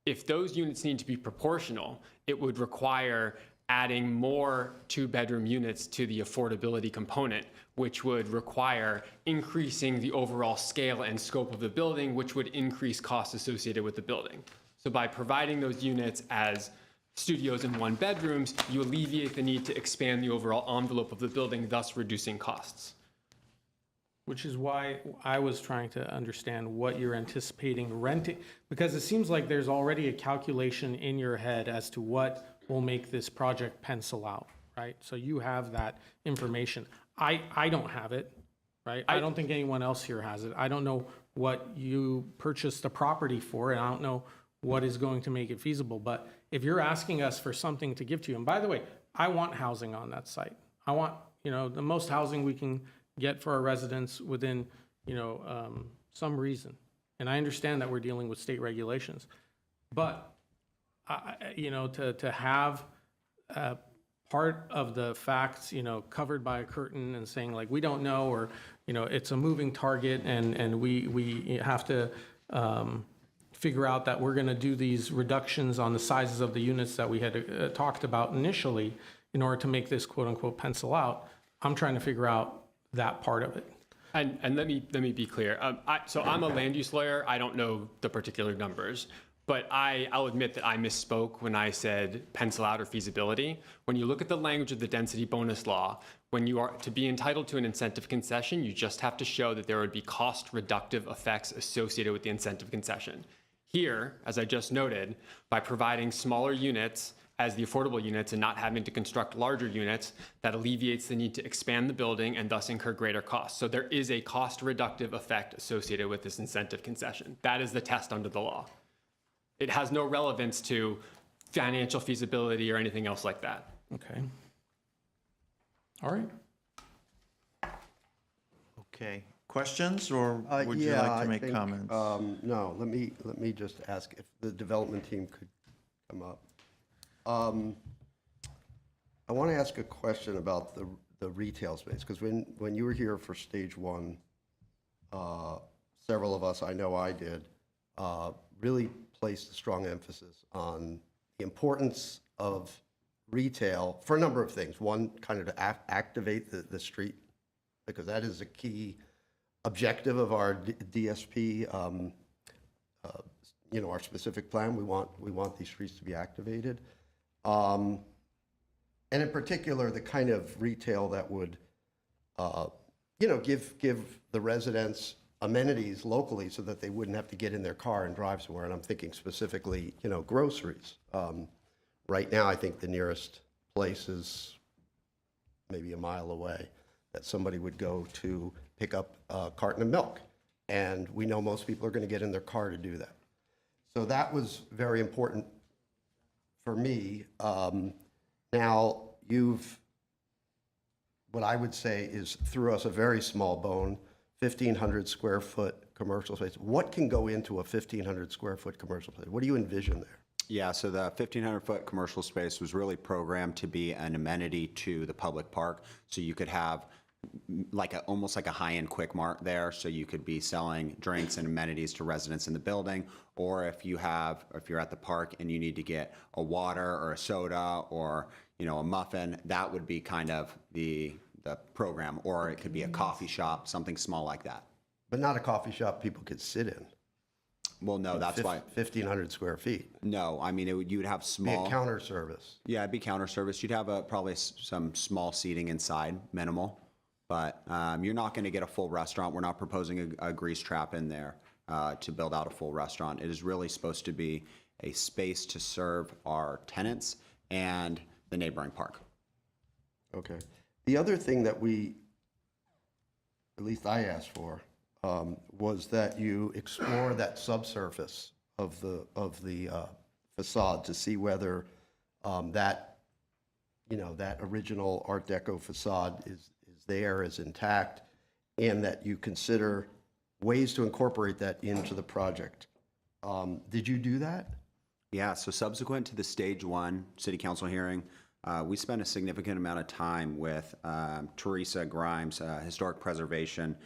If those units need to be proportional, it would require adding more 2-bedroom units to the affordability component, which would require increasing the overall scale and scope of the building, which would increase costs associated with the building. So by providing those units as studios and 1-bedrooms, you alleviate the need to expand the overall envelope of the building, thus reducing costs. Which is why I was trying to understand what you're anticipating renting, because it seems like there's already a calculation in your head as to what will make this project pencil out, right? So you have that information. I don't have it, right? I don't think anyone else here has it. I don't know what you purchased the property for, and I don't know what is going to make it feasible. But if you're asking us for something to give to you, and by the way, I want housing on that site. I want, the most housing we can get for our residents within, some reason. And I understand that we're dealing with state regulations, but to have part of the facts, covered by a curtain and saying like, we don't know, or, it's a moving target and we have to figure out that we're going to do these reductions on the sizes of the units that we had talked about initially in order to make this quote unquote pencil out. I'm trying to figure out that part of it. And let me be clear. So I'm a land use lawyer. I don't know the particular numbers, but I'll admit that I misspoke when I said pencil out or feasibility. When you look at the language of the density bonus law, when you are to be entitled to an incentive concession, you just have to show that there would be cost reductive effects associated with the incentive concession. Here, as I just noted, by providing smaller units as the affordable units and not having to construct larger units, that alleviates the need to expand the building and thus incur greater costs. So there is a cost reductive effect associated with this incentive concession. That is the test under the law. It has no relevance to financial feasibility or anything else like that. Okay. All right. Okay. Questions, or would you Yeah, like to I make think, comments? No, let me just ask if the development team could come up. I want to ask a question about the retail space, because when you were here for stage one, several of us, I know I did, really placed a strong emphasis on the importance of retail for a number of things. One, kind of to activate the street, because that is a key objective of our DSP, our specific plan. We want these streets to be activated. And in particular, the kind of retail that would, give the residents amenities locally so that they wouldn't have to get in their car and drive somewhere. And I'm thinking specifically, groceries. Right now, I think the nearest place is maybe a mile away that somebody would go to pick up a carton of milk. And we know most people are going to get in their car to do that. So that was very important for me. Now, what I would say is threw us a very small bone, 1,500 square foot commercial space. What can go into a 1,500 square foot commercial space? What do you envision there? Yeah, so the 1,500-foot commercial space was really programmed to be an amenity to the public park. So you could have almost like a high-end Quick Mart there. So you could be selling drinks and amenities to residents in the building. Or if you're at the park and you need to get a water or a soda or, a muffin, that would be kind of the program. Or it could be a coffee shop, something small like that. But not a coffee shop people could sit in. Well, no, that's why. 1,500 square feet. No, I mean, you would have Be small. a counter service. Yeah, it'd be counter service. You'd have probably some small seating inside, minimal. But you're not going to get a full restaurant. We're not proposing a grease trap in there to build out a full restaurant. It is really supposed to be a space to serve our tenants and the neighboring park. Okay. The other thing that at least I asked for, was that you explore that subsurface of the facade to see whether that original Art Deco facade is intact, and that you consider ways to incorporate that into the project. Did you do that? Yeah, so subsequent to the stage 1 city council hearing, we spent a significant amount of time with Teresa Grimes, historic preservation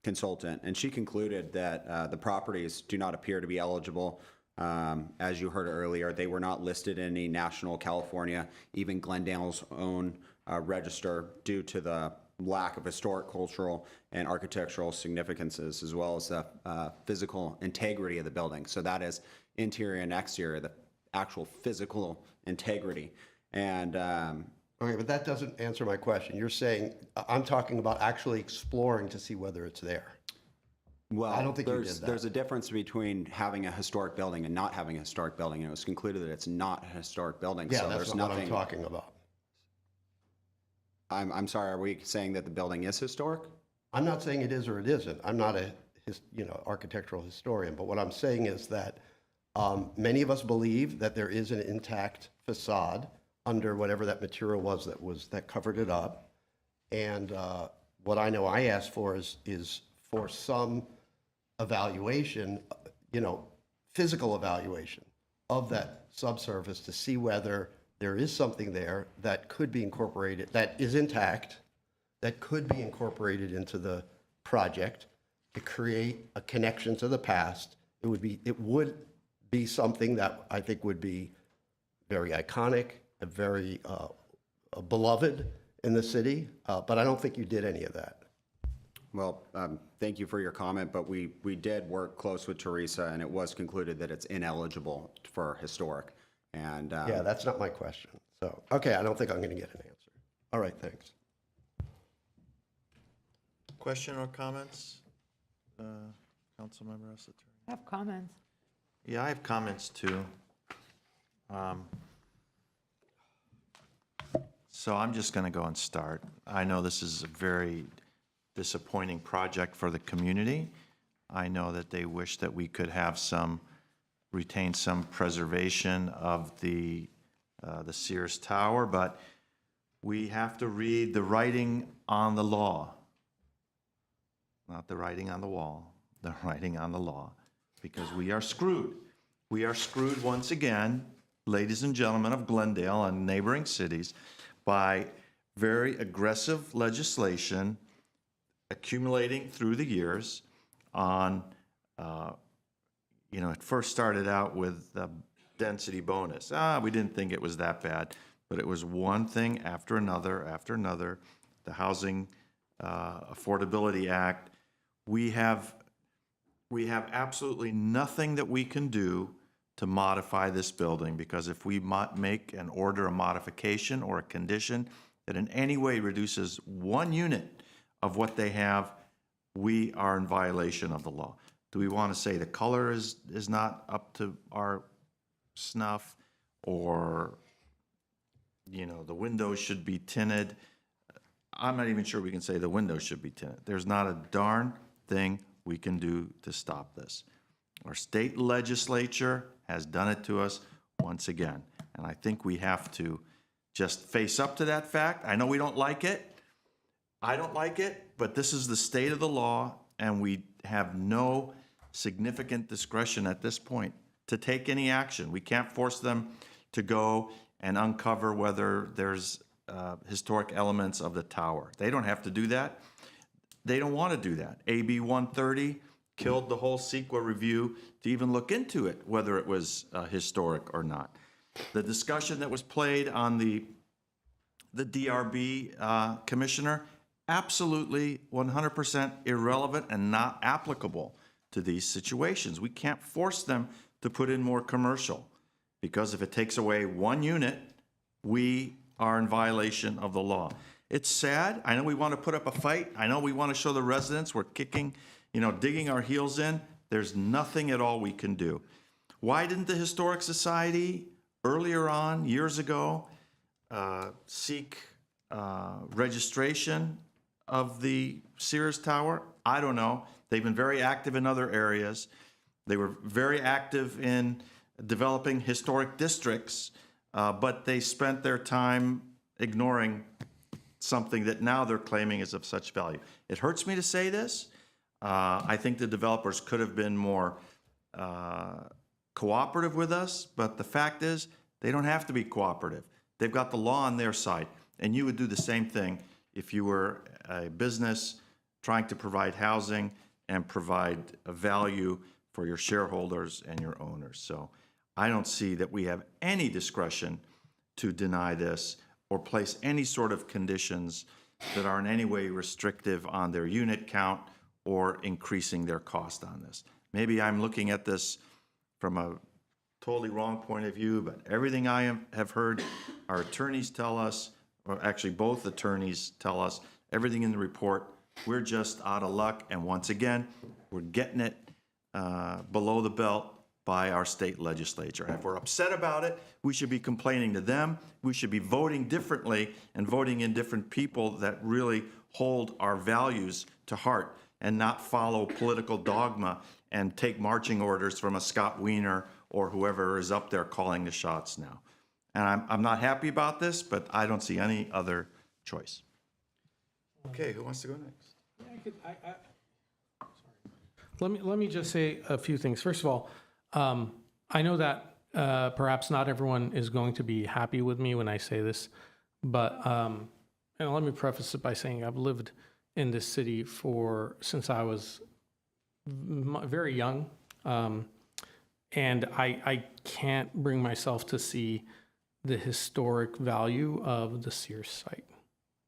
consultant, and she concluded that the properties do not appear to be eligible. As you heard earlier, they were not listed in any national California, even Glendale's own register, due to the lack of historic, cultural, and architectural significances, as well as the physical integrity of the building. So that is interior and exterior, the actual physical integrity. And okay, but that doesn't answer my question. You're saying, I'm talking about actually exploring to see whether it's there. Well, I don't think you did that. There's a difference between having a historic building and not having a historic building, and it was concluded that it's not a historic building. Yeah, so that's there's not nothing. what I'm talking about. I'm sorry, are we saying that the building is historic? I'm not saying it is or it isn't. I'm not a architectural historian, but what I'm saying is that many of us believe that there is an intact facade under whatever that material was that covered it up. And what I know I asked for is for some evaluation, physical evaluation of that subsurface to see whether there is something there that could be incorporated, that is intact, that could be incorporated into the project to create a connection to the past. It would be something that I think would be very iconic, very beloved in the city, but I don't think you did any of that. Well, thank you for your comment, but we did work close with Teresa, and it was concluded that it's ineligible for historic. And yeah, that's not my question. So, okay, I don't think I'm going to get an answer. All right, thanks. Question or comments? Councilmember Asatari? I have comments. Yeah, I have comments too. So I'm just going to go and start. I know this is a very disappointing project for the community. I know that they wish that we could have retain some preservation of the Sears Tower, but we have to read the writing on the law. Not the writing on the wall, the writing on the law, because we are screwed. We are screwed once again, ladies and gentlemen of Glendale and neighboring cities, by very aggressive legislation accumulating through the years on, it first started out with the density bonus. We didn't think it was that bad, but it was one thing after another, the Housing Affordability Act. We have absolutely nothing that we can do to modify this building, because if we make and order a modification or a condition that in any way reduces one unit of what they have, we are in violation of the law. Do we want to say the color is not up to our snuff, or the windows should be tinted? I'm not even sure we can say the windows should be tinted. There's not a darn thing we can do to stop this. Our state legislature has done it to us once again, and I think we have to just face up to that fact. I know we don't like it. I don't like it, but this is the state of the law, and we have no significant discretion at this point to take any action. We can't force them to go and uncover whether there's historic elements of the tower. They don't have to do that. They don't want to do that. AB 130 killed the whole CEQA review to even look into it, whether it was historic or not. The discussion that was played on the DRB commissioner, absolutely 100% irrelevant and not applicable to these situations. We can't force them to put in more commercial, because if it takes away one unit, we are in violation of the law. It's sad. I know we want to put up a fight. I know we want to show the residents we're kicking, digging our heels in. There's nothing at all we can do. Why didn't the Historic Society earlier on, years ago, seek registration of the Sears Tower? I don't know. They've been very active in other areas. They were very active in developing historic districts, but they spent their time ignoring something that now they're claiming is of such value. It hurts me to say this. I think the developers could have been more cooperative with us, but the fact is they don't have to be cooperative. They've got the law on their side, and you would do the same thing if you were a business trying to provide housing and provide a value for your shareholders and your owners. So I don't see that we have any discretion to deny this or place any sort of conditions that are in any way restrictive on their unit count or increasing their cost on this. Maybe I'm looking at this from a totally wrong point of view, but everything I have heard, our attorneys tell us, or actually both attorneys tell us, everything in the report, we're just out of luck. And once again, we're getting it below the belt by our state legislature. And if we're upset about it, we should be complaining to them. We should be voting differently and voting in different people that really hold our values to heart and not follow political dogma and take marching orders from a Scott Wiener or whoever is up there calling the shots now. And I'm not happy about this, but I don't see any other choice. Okay, who wants to go next? Let me just say a few things. First of all, I know that perhaps not everyone is going to be happy with me when I say this, but and let me preface it by saying I've lived in this city since I was very young, and I can't bring myself to see the historic value of the Sears site.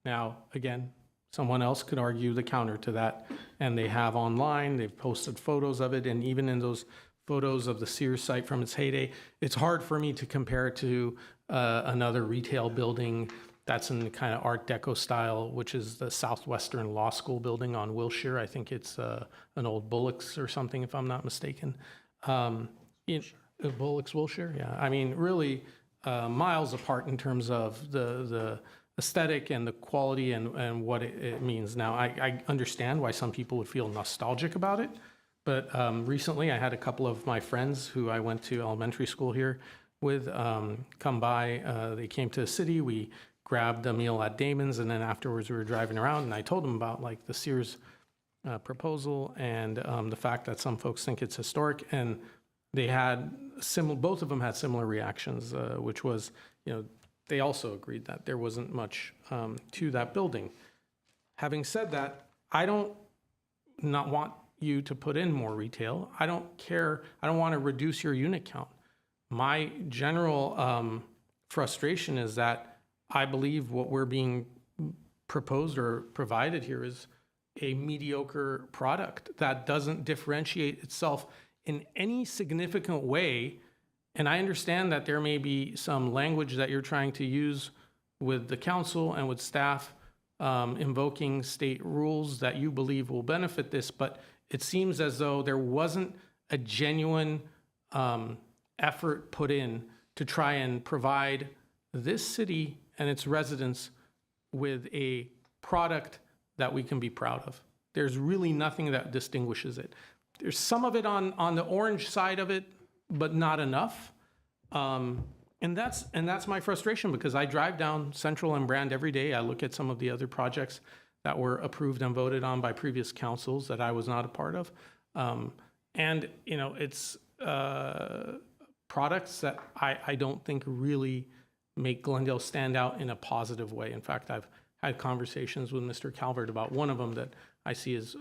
Now, again, someone else could argue the counter to that, and they have online, they've posted photos of it, and even in those photos of the Sears site from its heyday, it's hard for me to compare it to another retail building that's in the kind of Art Deco style, which is the Southwestern Law School building on Wilshire. I think it's an old Bullock's or something, if I'm not mistaken. Bullock's Wilshire, yeah. I mean, really miles apart in terms of the aesthetic and the quality and what it means. Now, I understand why some people would feel nostalgic about it, but recently I had a couple of my friends who I went to elementary school here with come by. They came to the city. We grabbed a meal at Damon's, and then afterwards we were driving around, and I told them about like the Sears proposal and the fact that some folks think it's historic, and they had both of them had similar reactions, which was, they also agreed that there wasn't much to that building. Having said that, I don't not want you to put in more retail. I don't care. I don't want to reduce your unit count. My general frustration is that I believe what we're being proposed or provided here is a mediocre product that doesn't differentiate itself in any significant way. And I understand that there may be some language that you're trying to use with the council and with staff invoking state rules that you believe will benefit this, but it seems as though there wasn't a genuine effort put in to try and provide this city and its residents with a product that we can be proud of. There's really nothing that distinguishes it. There's some of it on the orange side of it, but not enough. And that's my frustration, because I drive down Central and Brand every day. I look at some of the other projects that were approved and voted on by previous councils that I was not a part of. And, you know, it's products that I don't think really make Glendale stand out in a positive way. In fact, I've had conversations with Mr. Calvert about one of them that I see is,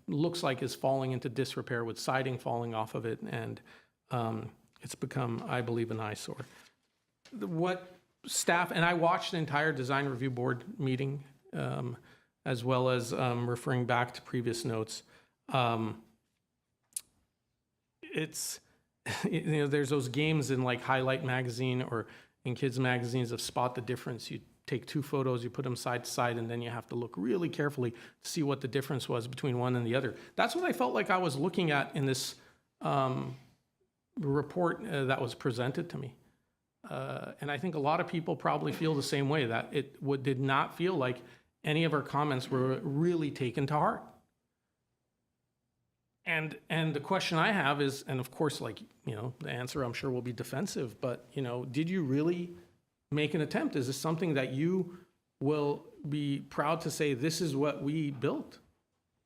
looks like is falling into disrepair with siding falling off of it, and it's become, I believe, an eyesore. What staff, and I watched the entire design review board meeting, as well as referring back to previous notes. It's, you know, there's those games in like Highlight Magazine or in kids' magazines of spot the difference. You take two photos, you put them side to side, and then you have to look really carefully to see what the difference was between one and the other. That's what I felt like I was looking at in this report that was presented to me. And I think a lot of people probably feel the same way, that it did not feel like any of our comments were really taken to heart. And the question I have is, and of course, like, you know, the answer I'm sure will be defensive, but, you know, did you really make an attempt? Is this something that you will be proud to say, this is what we built?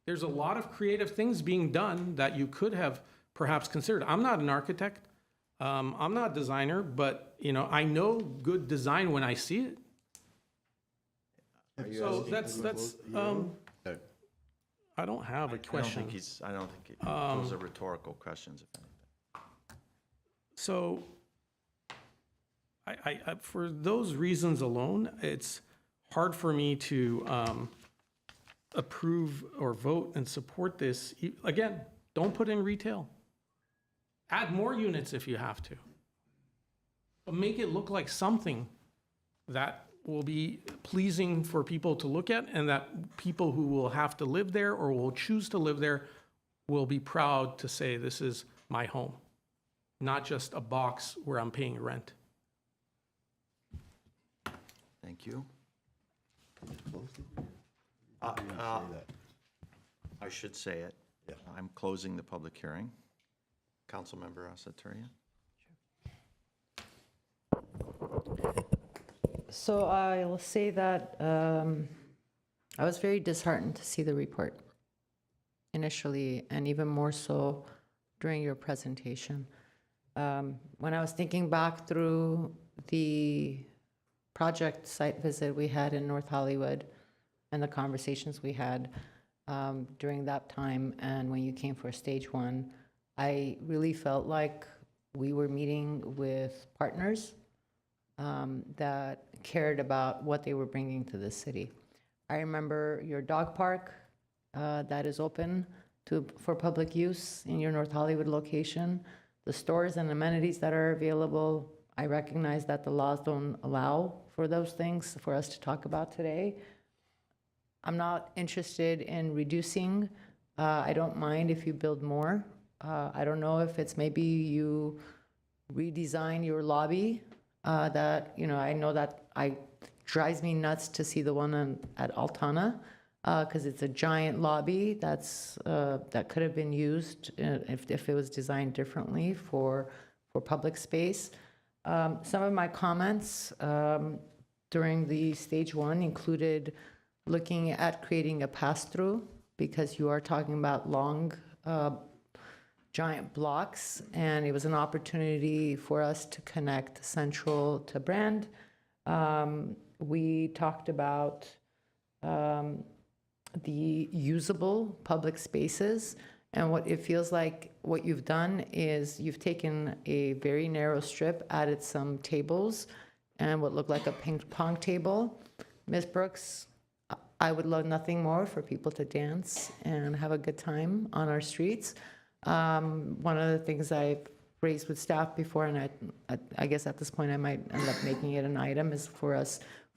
There's a lot of creative things being done that you could have perhaps considered. I'm not an architect. I'm not a designer, but, you know, I know good design when I see it. So that's I don't have a question. I don't think those are rhetorical questions, if anything. So I for those reasons alone, it's hard for me to approve or vote and support this. Again, don't put in retail. Add more units if you have to. But make it look like something that will be pleasing for people to look at, and that people who will have to live there or will choose to live there will be proud to say, this is my home, not just a box where I'm paying rent. Thank you. I should say it. I'm closing the public hearing. Councilmember Asaturian. So I'll say that I was very disheartened to see the report initially, and even more so during your presentation. When I was thinking back through the project site visit we had in North Hollywood and the conversations we had during that time, and when you came for stage one, I really felt like we were meeting with partners that cared about what they were bringing to the city. I remember your dog park that is open for public use in your North Hollywood location, the stores and amenities that are available. I recognize that the laws don't allow for those things for us to talk about today. I'm not interested in reducing. I don't mind if you build more. I don't know if it's maybe you redesign your lobby. That, you know, I know that drives me nuts to see the one at Altana, because it's a giant lobby that could have been used if it was designed differently for public space. Some of my comments during the stage one included looking at creating a pass-through, because you are talking about long giant blocks, and it was an opportunity for us to connect Central to Brand. We talked about the usable public spaces, and what it feels like what you've done is you've taken a very narrow strip, added some tables, and what looked like a ping pong table. Ms. Brooks, I would love nothing more for people to dance and have a good time on our streets. One of the things I've raised with staff before, and I guess at this point I might end up making it an item, is for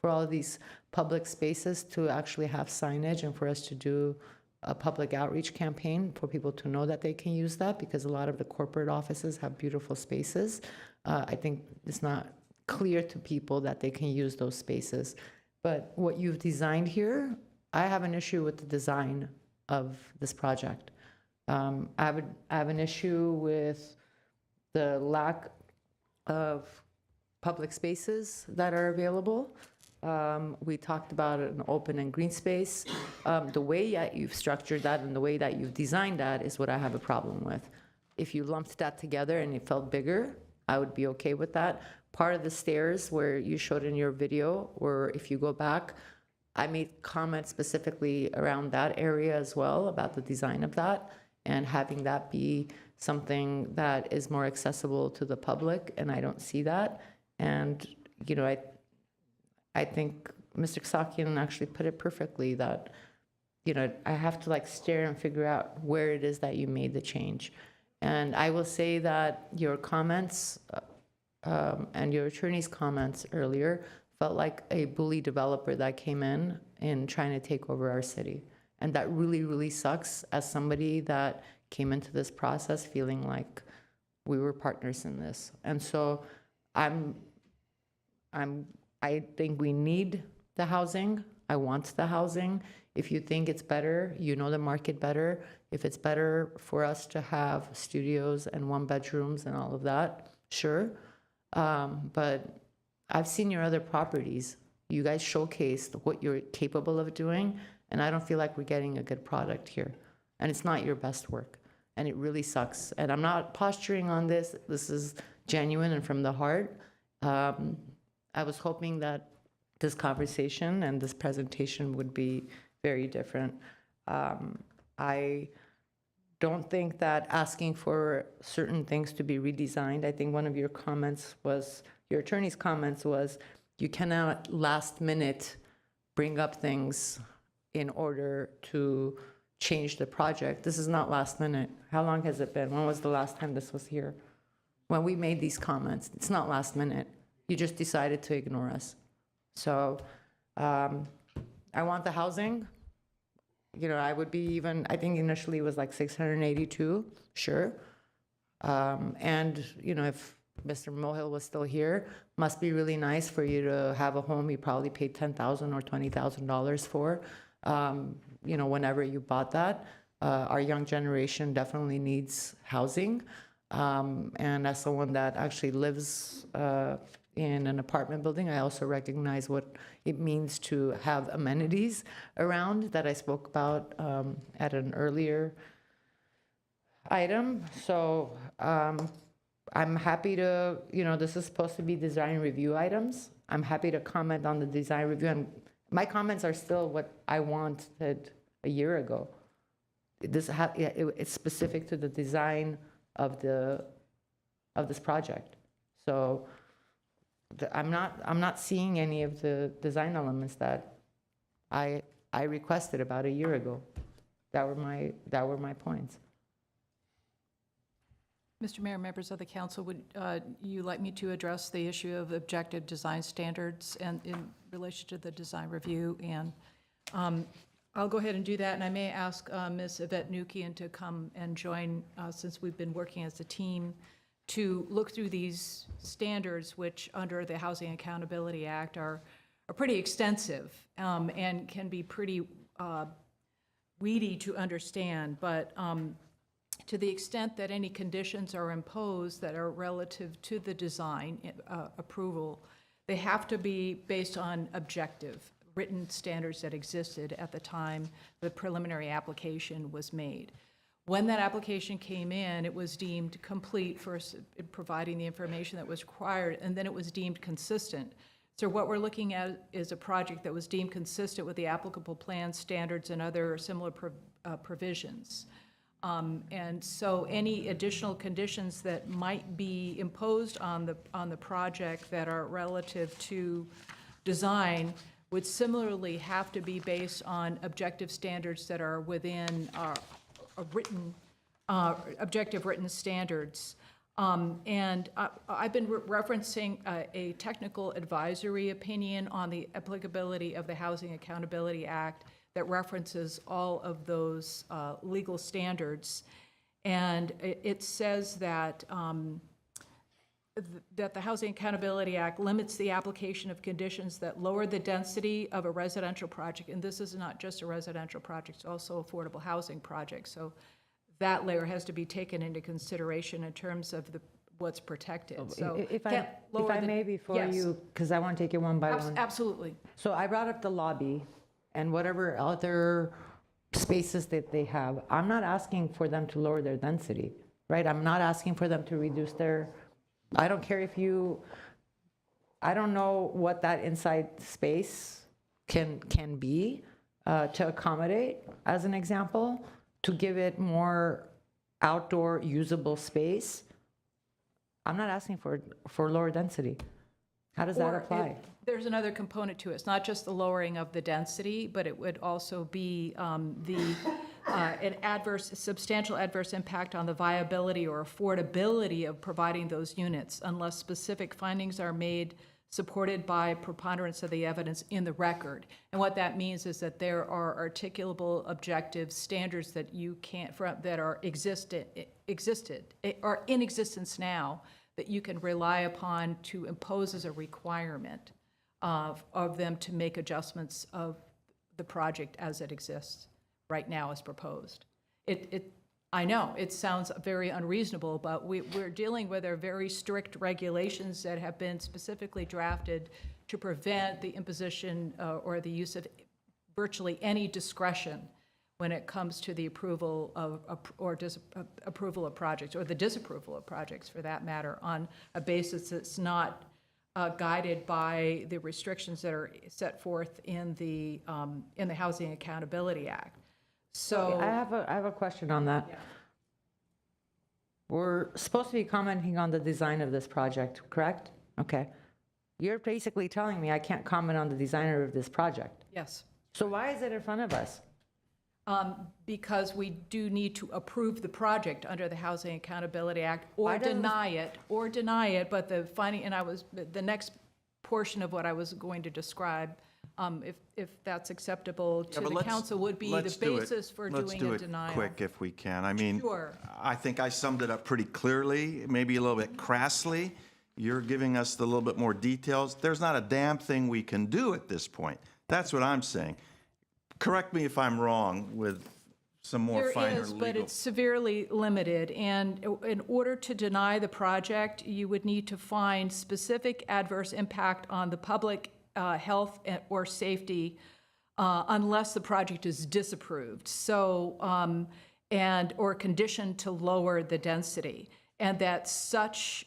all of these public spaces to actually have signage, and for us to do a public outreach campaign for people to know that they can use that, because a lot of the corporate offices have beautiful spaces. I think it's not clear to people that they can use those spaces. But what you've designed here, I have an issue with the design of this project. I have an issue with the lack of public spaces that are available. We talked about an open and green space. The way that you've structured that and the way that you've designed that is what I have a problem with. If you lumped that together and it felt bigger, I would be okay with that. Part of the stairs where you showed in your video, or if you go back, I made comments specifically around that area as well about the design of that and having that be something that is more accessible to the public, and I don't see that. And, you know, I think Mr. Kasakian actually put it perfectly that, you know, I have to like stare and figure out where it is that you made the change. And I will say that your comments and your attorney's comments earlier felt like a bully developer that came in trying to take over our city. And that really, really sucks as somebody that came into this process feeling like we were partners in this. And so I think we need the housing. I want the housing. If you think it's better, you know the market better. If it's better for us to have studios and one bedrooms and all of that, sure. But I've seen your other properties. You guys showcased what you're capable of doing, and I don't feel like we're getting a good product here. And it's not your best work, and it really sucks. And I'm not posturing on this. This is genuine and from the heart. I was hoping that this conversation and this presentation would be very different. I don't think that asking for certain things to be redesigned, I think one of your comments was, your attorney's comments was, you cannot last minute bring up things in order to change the project. This is not last minute. How long has it been? When was the last time this was here? When we made these comments, it's not last minute. You just decided to ignore us. So I want the housing. You know, I would be even, I think initially it was like 682, sure. And, you know, if Mr. Mohill was still here, must be really nice for you to have a home you probably paid $10,000 or $20,000 for, you know, whenever you bought that. Our young generation definitely needs housing. And as someone that actually lives in an apartment building, I also recognize what it means to have amenities around that I spoke about at an earlier item. So I'm happy to, you know, this is supposed to be design review items. I'm happy to comment on the design review, and my comments are still what I wanted a year ago. It's specific to the design of this project. So I'm not seeing any of the design elements that I requested about a year ago. That were my points. Mr. Mayor, members of the council, would you like me to address the issue of objective design standards and in relation to the design review? And I'll go ahead and do that, and I may ask Ms. Yvette Nukian to come and join, since we've been working as a team, to look through these standards, which under the Housing Accountability Act are pretty extensive and can be pretty weedy to understand. But to the extent that any conditions are imposed that are relative to the design approval, they have to be based on objective written standards that existed at the time the preliminary application was made. When that application came in, it was deemed complete for providing the information that was required, and then it was deemed consistent. So what we're looking at is a project that was deemed consistent with the applicable plan standards and other similar provisions. And so any additional conditions that might be imposed on the project that are relative to design would similarly have to be based on objective standards that are within our objective written standards. And I've been referencing a technical advisory opinion on the applicability of the Housing Accountability Act that references all of those legal standards. And it says that that the Housing Accountability Act limits the application of conditions that lower the density of a residential project. And this is not just a residential project, it's also affordable housing project. So that layer has to be taken into consideration in terms of the what's protected. Oh, So If can't if lower I the- may, before Yes. you, because I want to take it one by one. Absolutely. So I brought up the lobby and whatever other spaces that they have. I'm not asking for them to lower their density, right? I'm not asking for them to reduce their, I don't care if you, I don't know what that inside space can be to accommodate, as an example, to give it more outdoor usable space. I'm not asking for lower density. How does that Or apply? There's another component to it. It's not just the lowering of the density, but it would also be an substantial adverse impact on the viability or affordability of providing those units unless specific findings are made supported by preponderance of the evidence in the record. And what that means is that there are articulable objective standards that you can't, that are are in existence now that you can rely upon to impose as a requirement of them to make adjustments of the project as it exists right now as proposed. I know, it sounds very unreasonable, but we're dealing with very strict regulations that have been specifically drafted to prevent the imposition or the use of virtually any discretion when it comes to the approval of approval of projects, or the disapproval of projects for that matter, on a basis that's not guided by the restrictions that are set forth in the Housing Accountability Act. So I have a question on that. Yeah. We're supposed to be commenting on the design of this project, correct? Okay. You're basically telling me I can't comment on the designer of this project. Yes. So why is it in front of us? Because we do need to approve the project under the Housing Accountability Act, or Why doesn't- deny it, but the finding, and the next portion of what I was going to describe, if that's acceptable to the council, would be the basis for doing a denial. Let's do it quick if we can. I mean, Sure. I think I summed it up pretty clearly, maybe a little bit crassly. You're giving us a little bit more details. There's not a damn thing we can do at this point. That's what I'm saying. Correct me if I'm wrong with some more finer There is, but legal. it's severely limited, and in order to deny the project, you would need to find specific adverse impact on the public health or safety unless the project is disapproved, so, or conditioned to lower the density, and that such,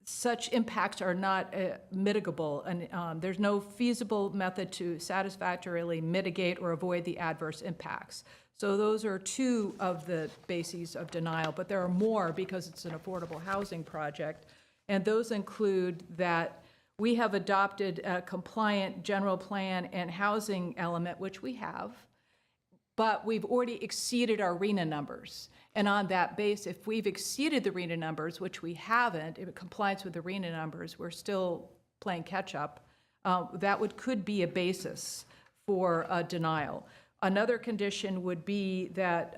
such impacts are not mitigable, and there's no feasible method to satisfactorily mitigate or avoid the adverse impacts. So those are two of the bases of denial, but there are more because it's an affordable housing project. And those include that we have adopted a compliant general plan and housing element, which we have, but we've already exceeded our RENA numbers. And on that base, if we've exceeded the RENA numbers, which we haven't, in compliance with the RENA numbers, we're still playing catch-up, that could be a basis for a denial. Another condition would be that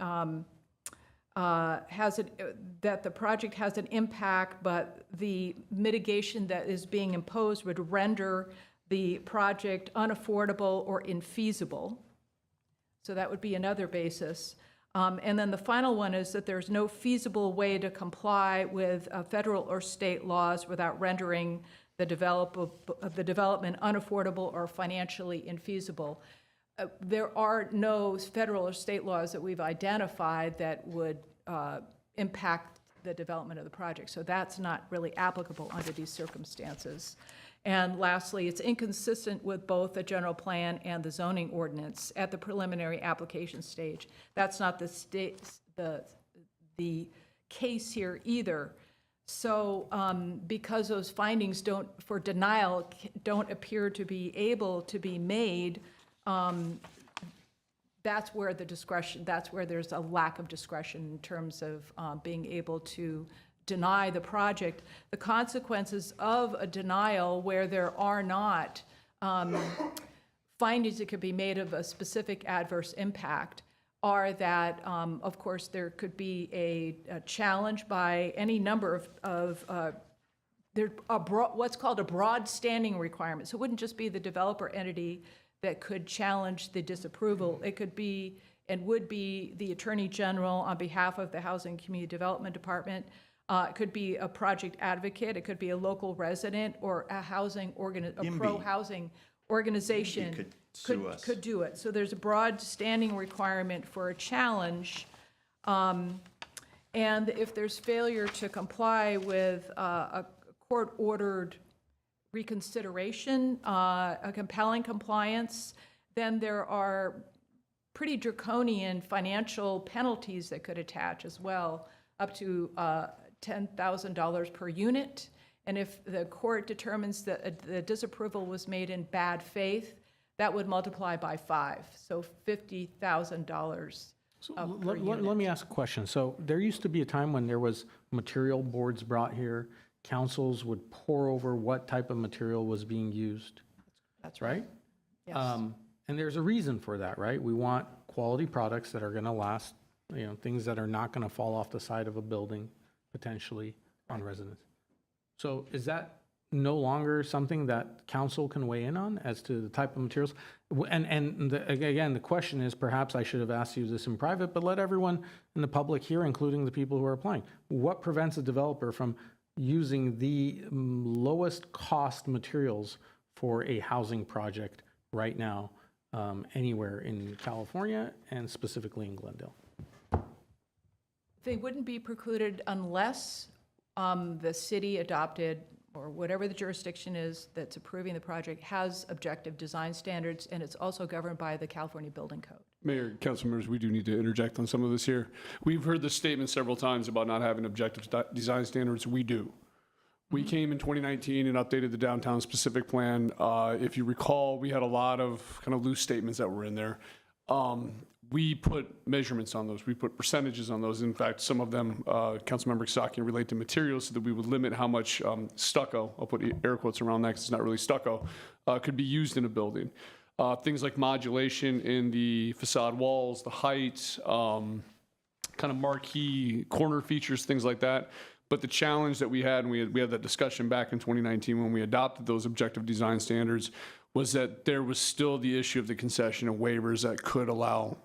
that the project has an impact, but the mitigation that is being imposed would render the project unaffordable or infeasible. So that would be another basis. And then the final one is that there's no feasible way to comply with federal or state laws without rendering the development unaffordable or financially infeasible. There are no federal or state laws that we've identified that would impact the development of the project. So that's not really applicable under these circumstances. And lastly, it's inconsistent with both the general plan and the zoning ordinance at the preliminary application stage. That's not the case here either. So because those findings for denial don't appear to be able to be made, that's where there's a lack of discretion in terms of being able to deny the project. The consequences of a denial where there are not findings that could be made of a specific adverse impact are that, of course, there could be a challenge by any number of what's called a broad standing requirement. So it wouldn't just be the developer entity that could challenge the disapproval. It could be and would be the Attorney General on behalf of the Housing and Community Development Department. It could be a project advocate, it could be a local resident, or a pro-housing organization could sue us. could do it. So there's a broad standing requirement for a challenge. And if there's failure to comply with a court-ordered reconsideration, a compelling compliance, then there are pretty draconian financial penalties that could attach as well, up to $10,000 per unit. And if the court determines that the disapproval was made in bad faith, that would multiply by 5, so $50,000 per unit. Let me ask a question. So there used to be a time when there was material boards brought here, councils would pore over what type of material was being used, That's right? Yes. And there's a reason for that, right? We want quality products that are going to last, things that are not going to fall off the side of a building, potentially, on residents. So is that no longer something that council can weigh in on as to the type of materials? Again, the question is, perhaps I should have asked you this in private, but let everyone in the public hear, including the people who are applying. What prevents a developer from using the lowest cost materials for a housing project right now, anywhere in California and specifically in Glendale? They wouldn't be precluded unless the city adopted, or whatever the jurisdiction is that's approving the project, has objective design standards, and it's also governed by the California Building Code. Mayor, council members, we do need to interject on some of this here. We've heard this statement several times about not having objective design standards. We do. We came in 2019 and updated the downtown specific plan. If you recall, we had a lot of kind of loose statements that were in there. We put measurements on those. We put percentages on those. In fact, some of them, Councilmember Kisaki, relate to materials so that we would limit how much stucco, I'll put air quotes around that because it's not really stucco, could be used in a building. Things like modulation in the facade walls, the height, kind of marquee corner features, things like that. But the challenge that we had, and we had that discussion back in 2019 when we adopted those objective design standards, was that there was still the issue of the concession and waivers that could allow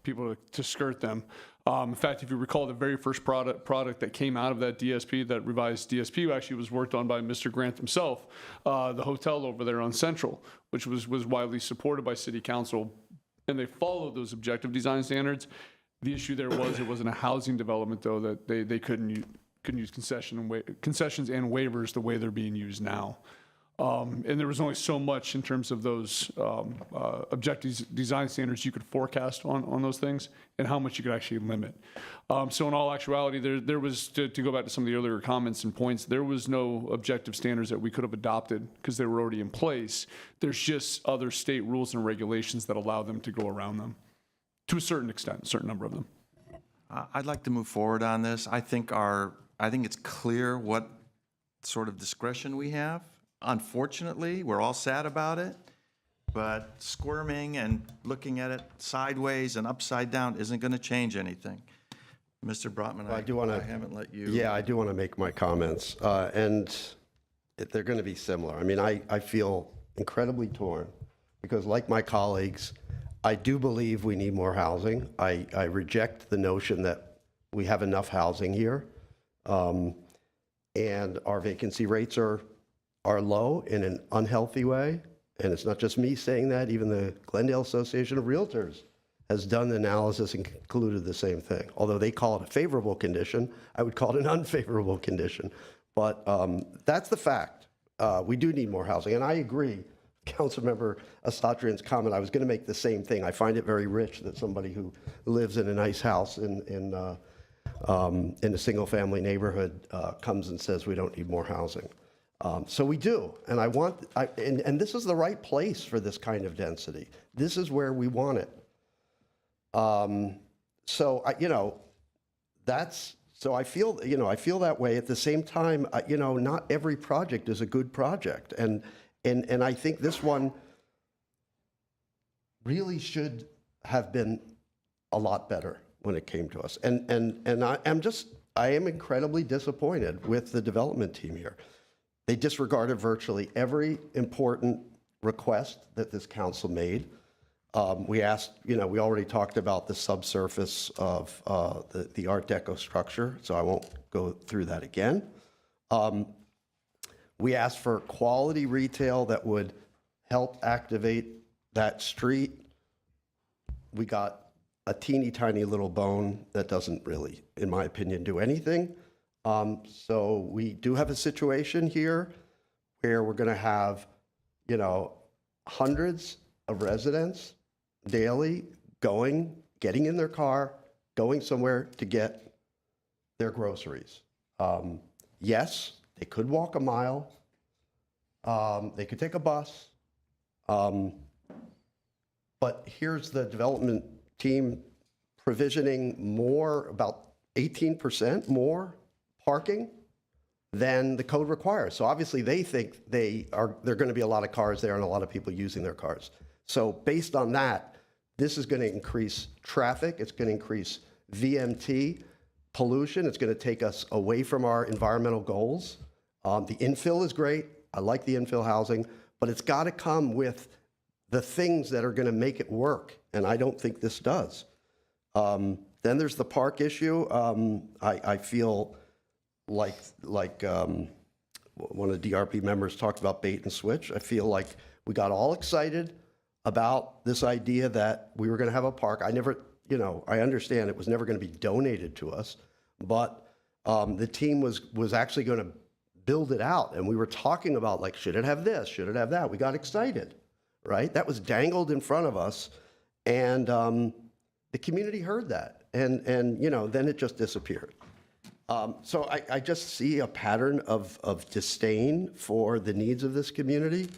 people to skirt them. In fact, if you recall, the very first product that came out of that DSP, that revised DSP, actually was worked on by Mr. Grant himself, the hotel over there on Central, which was widely supported by City Council, and they followed those objective design standards. The issue there was it wasn't a housing development, though, that they couldn't use concessions and waivers the way they're being used now. And there was only so much in terms of those objective design standards you could forecast on those things and how much you could actually limit. So in all actuality, there was, to go back to some of the earlier comments and points, there was no objective standards that we could have adopted because they were already in place. There's just other state rules and regulations that allow them to go around them to a certain extent, a certain number of them. I'd like to move forward on this. I think it's clear what sort of discretion we have. Unfortunately, we're all sad about it, but squirming and looking at it sideways and upside down isn't going to change anything. Mr. Brotman, I haven't let you. Yeah, I do want to make my comments, and they're going to be similar. I mean, I feel incredibly torn because, like my colleagues, I do believe we need more housing. I reject the notion that we have enough housing here, and our vacancy rates are low in an unhealthy way. And it's not just me saying that, even the Glendale Association of Realtors has done the analysis and concluded the same thing. Although they call it a favorable condition, I would call it an unfavorable condition. But that's the fact. We do need more housing. And I agree, Councilmember Asatrian's comment, I was going to make the same thing. I find it very rich that somebody who lives in a nice house in a single-family neighborhood comes and says we don't need more housing. So we do, and and this is the right place for this kind of density. This is where we want it. So I feel that way. At the same time, not every project is a good project, and I think this one really should have been a lot better when it came to us. And I am incredibly disappointed with the development team here. They disregarded virtually every important request that this council made. We asked, we already talked about the subsurface of the Art Deco structure, so I won't go through that again. We asked for quality retail that would help activate that street. We got a teeny tiny little bone that doesn't really, in my opinion, do anything. So we do have a situation here where we're going to have, hundreds of residents daily getting in their car, going somewhere to get their groceries. Yes, they could walk a mile. They could take a bus. But here's the development team provisioning more, about 18% more parking than the code requires. So obviously they think there are going to be a lot of cars there and a lot of people using their cars. So based on that, this is going to increase traffic. It's going to increase VMT pollution. It's going to take us away from our environmental goals. The infill is great. I like the infill housing, but it's got to come with the things that are going to make it work. And I don't think this does. Then there's the park issue. I feel like one of the DRP members talked about bait and switch. I feel like we got all excited about this idea that we were going to have a park. I never, I understand it was never going to be donated to us, but the team was actually going to build it out. And we were talking about, like, should it have this? Should it have that? We got excited, right? That was dangled in front of us. And the community heard that. And then it just disappeared. So I just see a pattern of disdain for the needs of this community.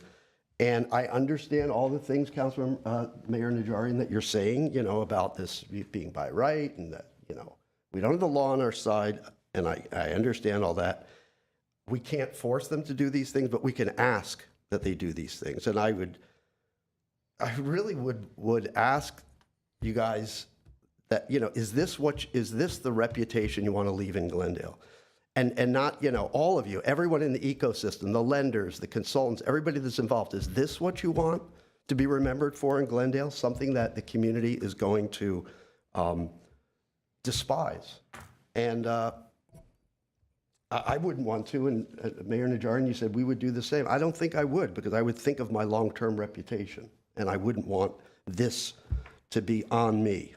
And I understand all the things, Councilman Mayor Najarian, that you're saying, about this being by right and that, we don't have the law on our side. And I understand all that. We can't force them to do these things, but we can ask that they do these things. And I really would ask you guys that, is this the reputation you want to leave in Glendale? And not, all of you, everyone in the ecosystem, the lenders, the consultants, everybody that's involved, is this what you want to be remembered for in Glendale? Something that the community is going to despise. And I wouldn't want to, and Mayor Najarian, you said we would do the same. I don't think I would, because I would think of my long-term reputation, and I wouldn't want this to be on me.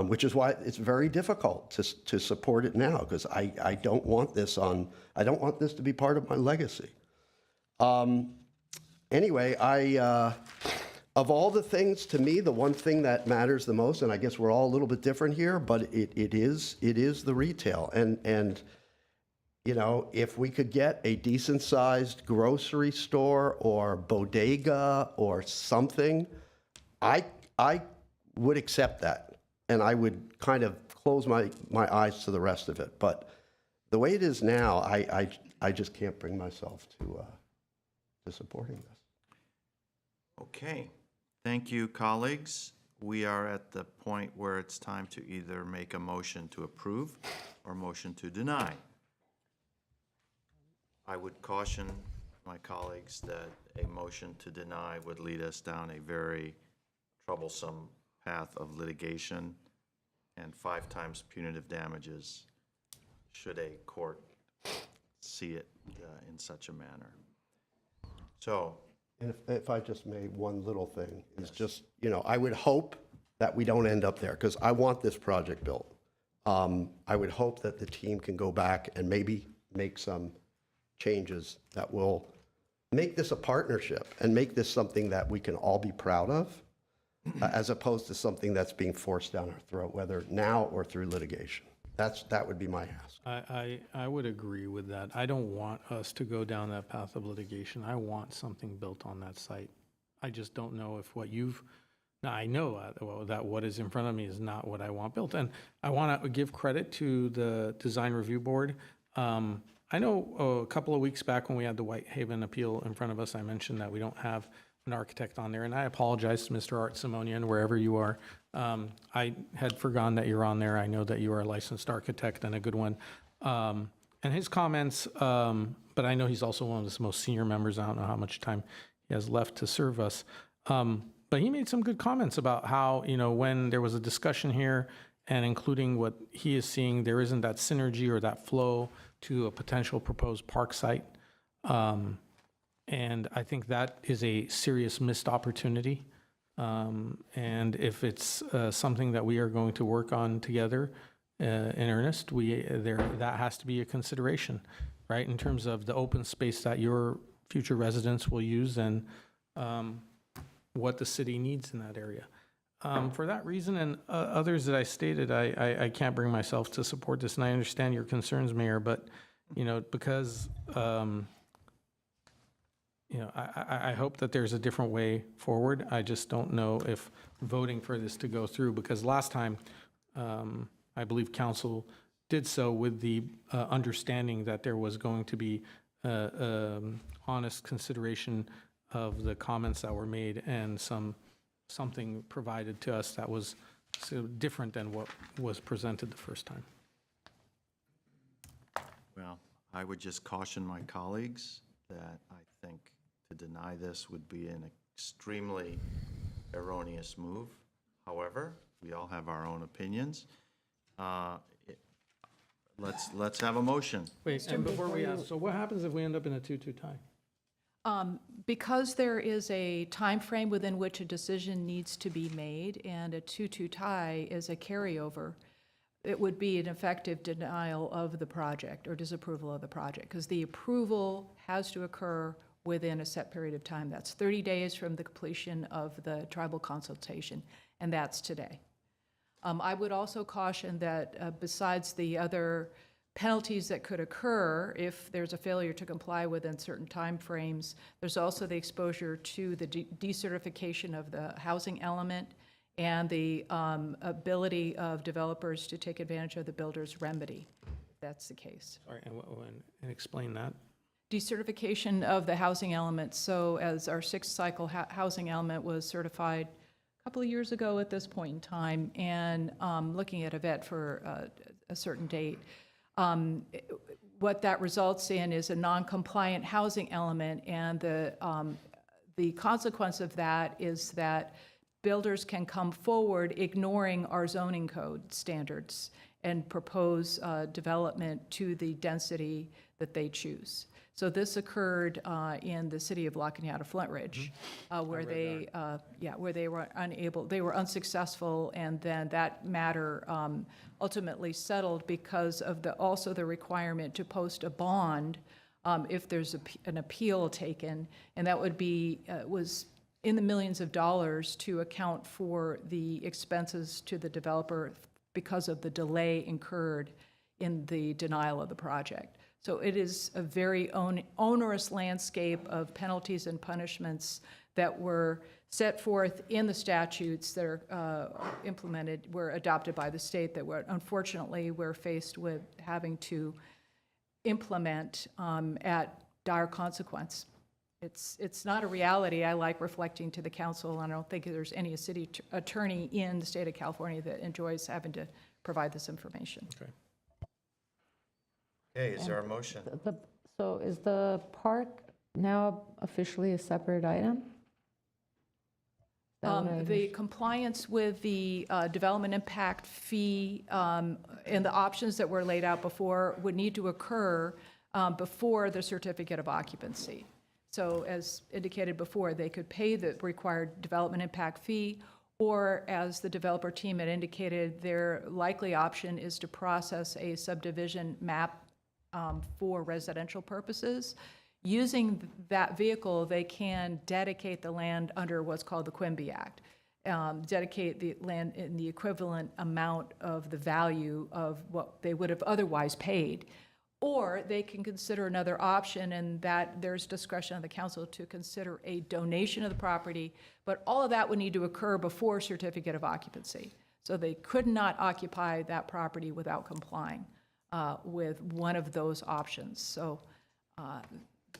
Which is why it's very difficult to support it now, because I don't want this to be part of my legacy. Anyway, of all the things, to me, the one thing that matters the most, and I guess we're all a little bit different here, but it is the retail. And if we could get a decent-sized grocery store or bodega or something, I would accept that. And I would kind of close my eyes to the rest of it. But the way it is now, I just can't bring myself to supporting this. Okay. Thank you, colleagues. We are at the point where it's time to either make a motion to approve or motion to deny. I would caution my colleagues that a motion to deny would lead us down a very troublesome path of litigation and 5 times punitive damages should a court see it in such a manner. So, and if I just may, one little thing is just, I would hope that we don't end up there, because I want this project built. I would hope that the team can go back and maybe make some changes that will make this a partnership and make this something that we can all be proud of, as opposed to something that's being forced down our throat, whether now or through litigation. That would be my ask. I would agree with that. I don't want us to go down that path of litigation. I want something built on that site. I just don't know if what you've, now I know that what is in front of me is not what I want built. And I want to give credit to the Design Review Board. I know a couple of weeks back when we had the Whitehaven appeal in front of us, I mentioned that we don't have an architect on there, and I apologize to Mr. Art Simonian, wherever you are. I had forgotten that you're on there. I know that you are a licensed architect and a good one. And his comments, but I know he's also one of the most senior members. I don't know how much time he has left to serve us. But he made some good comments about how, when there was a discussion here and including what he is seeing, there isn't that synergy or that flow to a potential proposed park site. And I think that is a serious missed opportunity. And if it's something that we are going to work on together in earnest, that has to be a consideration, right? In terms of the open space that your future residents will use and what the city needs in that area. For that reason and others that I stated, I can't bring myself to support this, and I understand your concerns, Mayor, but, because, I hope that there's a different way forward. I just don't know if voting for this to go through, because last time, I believe council did so with the understanding that there was going to be honest consideration of the comments that were made and something provided to us that was so different than what was presented the first time. Well, I would just caution my colleagues that I think to deny this would be an extremely erroneous move. However, we all have our own opinions. Let's have a motion. Wait, and before we ask, so what happens if we end up in a 2-2 tie? Because there is a time frame within which a decision needs to be made, and a 2-2 tie is a carryover, it would be an effective denial of the project or disapproval of the project, because the approval has to occur within a set period of time. That's 30 days from the completion of the tribal consultation, and that's today. I would also caution that besides the other penalties that could occur if there's a failure to comply within certain timeframes, there's also the exposure to the decertification of the housing element and the ability of developers to take advantage of the builder's remedy, if that's the case. Sorry, and explain that. Decertification of the housing element. So as our sixth cycle housing element was certified a couple of years ago at this point in time, and looking at a vet for a certain date, what that results in is a non-compliant housing element, and the consequence of that is that builders can come forward ignoring our zoning code standards and propose development to the density that they choose. So this occurred in the city of La Cañada, Flint Ridge, where they were unsuccessful, and then that matter ultimately settled because of also the requirement to post a bond if there's an appeal taken, and that would be was in the millions of dollars to account for the expenses to the developer because of the delay incurred in the denial of the project. So it is a very onerous landscape of penalties and punishments that were set forth in the statutes that are were adopted by the state that unfortunately we're faced with having to implement at dire consequence. It's not a reality I like reflecting to the council, and I don't think there's any city attorney in the state of California that enjoys having to provide this information. Okay. Okay, is there a motion? So is the park now officially a separate item? The compliance with the development impact fee and the options that were laid out before would need to occur before the certificate of occupancy. So as indicated before, they could pay the required development impact fee, or as the developer team had indicated, their likely option is to process a subdivision map for residential purposes. Using that vehicle, they can dedicate the land under what's called the Quimby Act, dedicate the land in the equivalent amount of the value of what they would have otherwise paid. Or they can consider another option, and that there's discretion of the council to consider a donation of the property, but all of that would need to occur before certificate of occupancy. So they could not occupy that property without complying with one of those options. So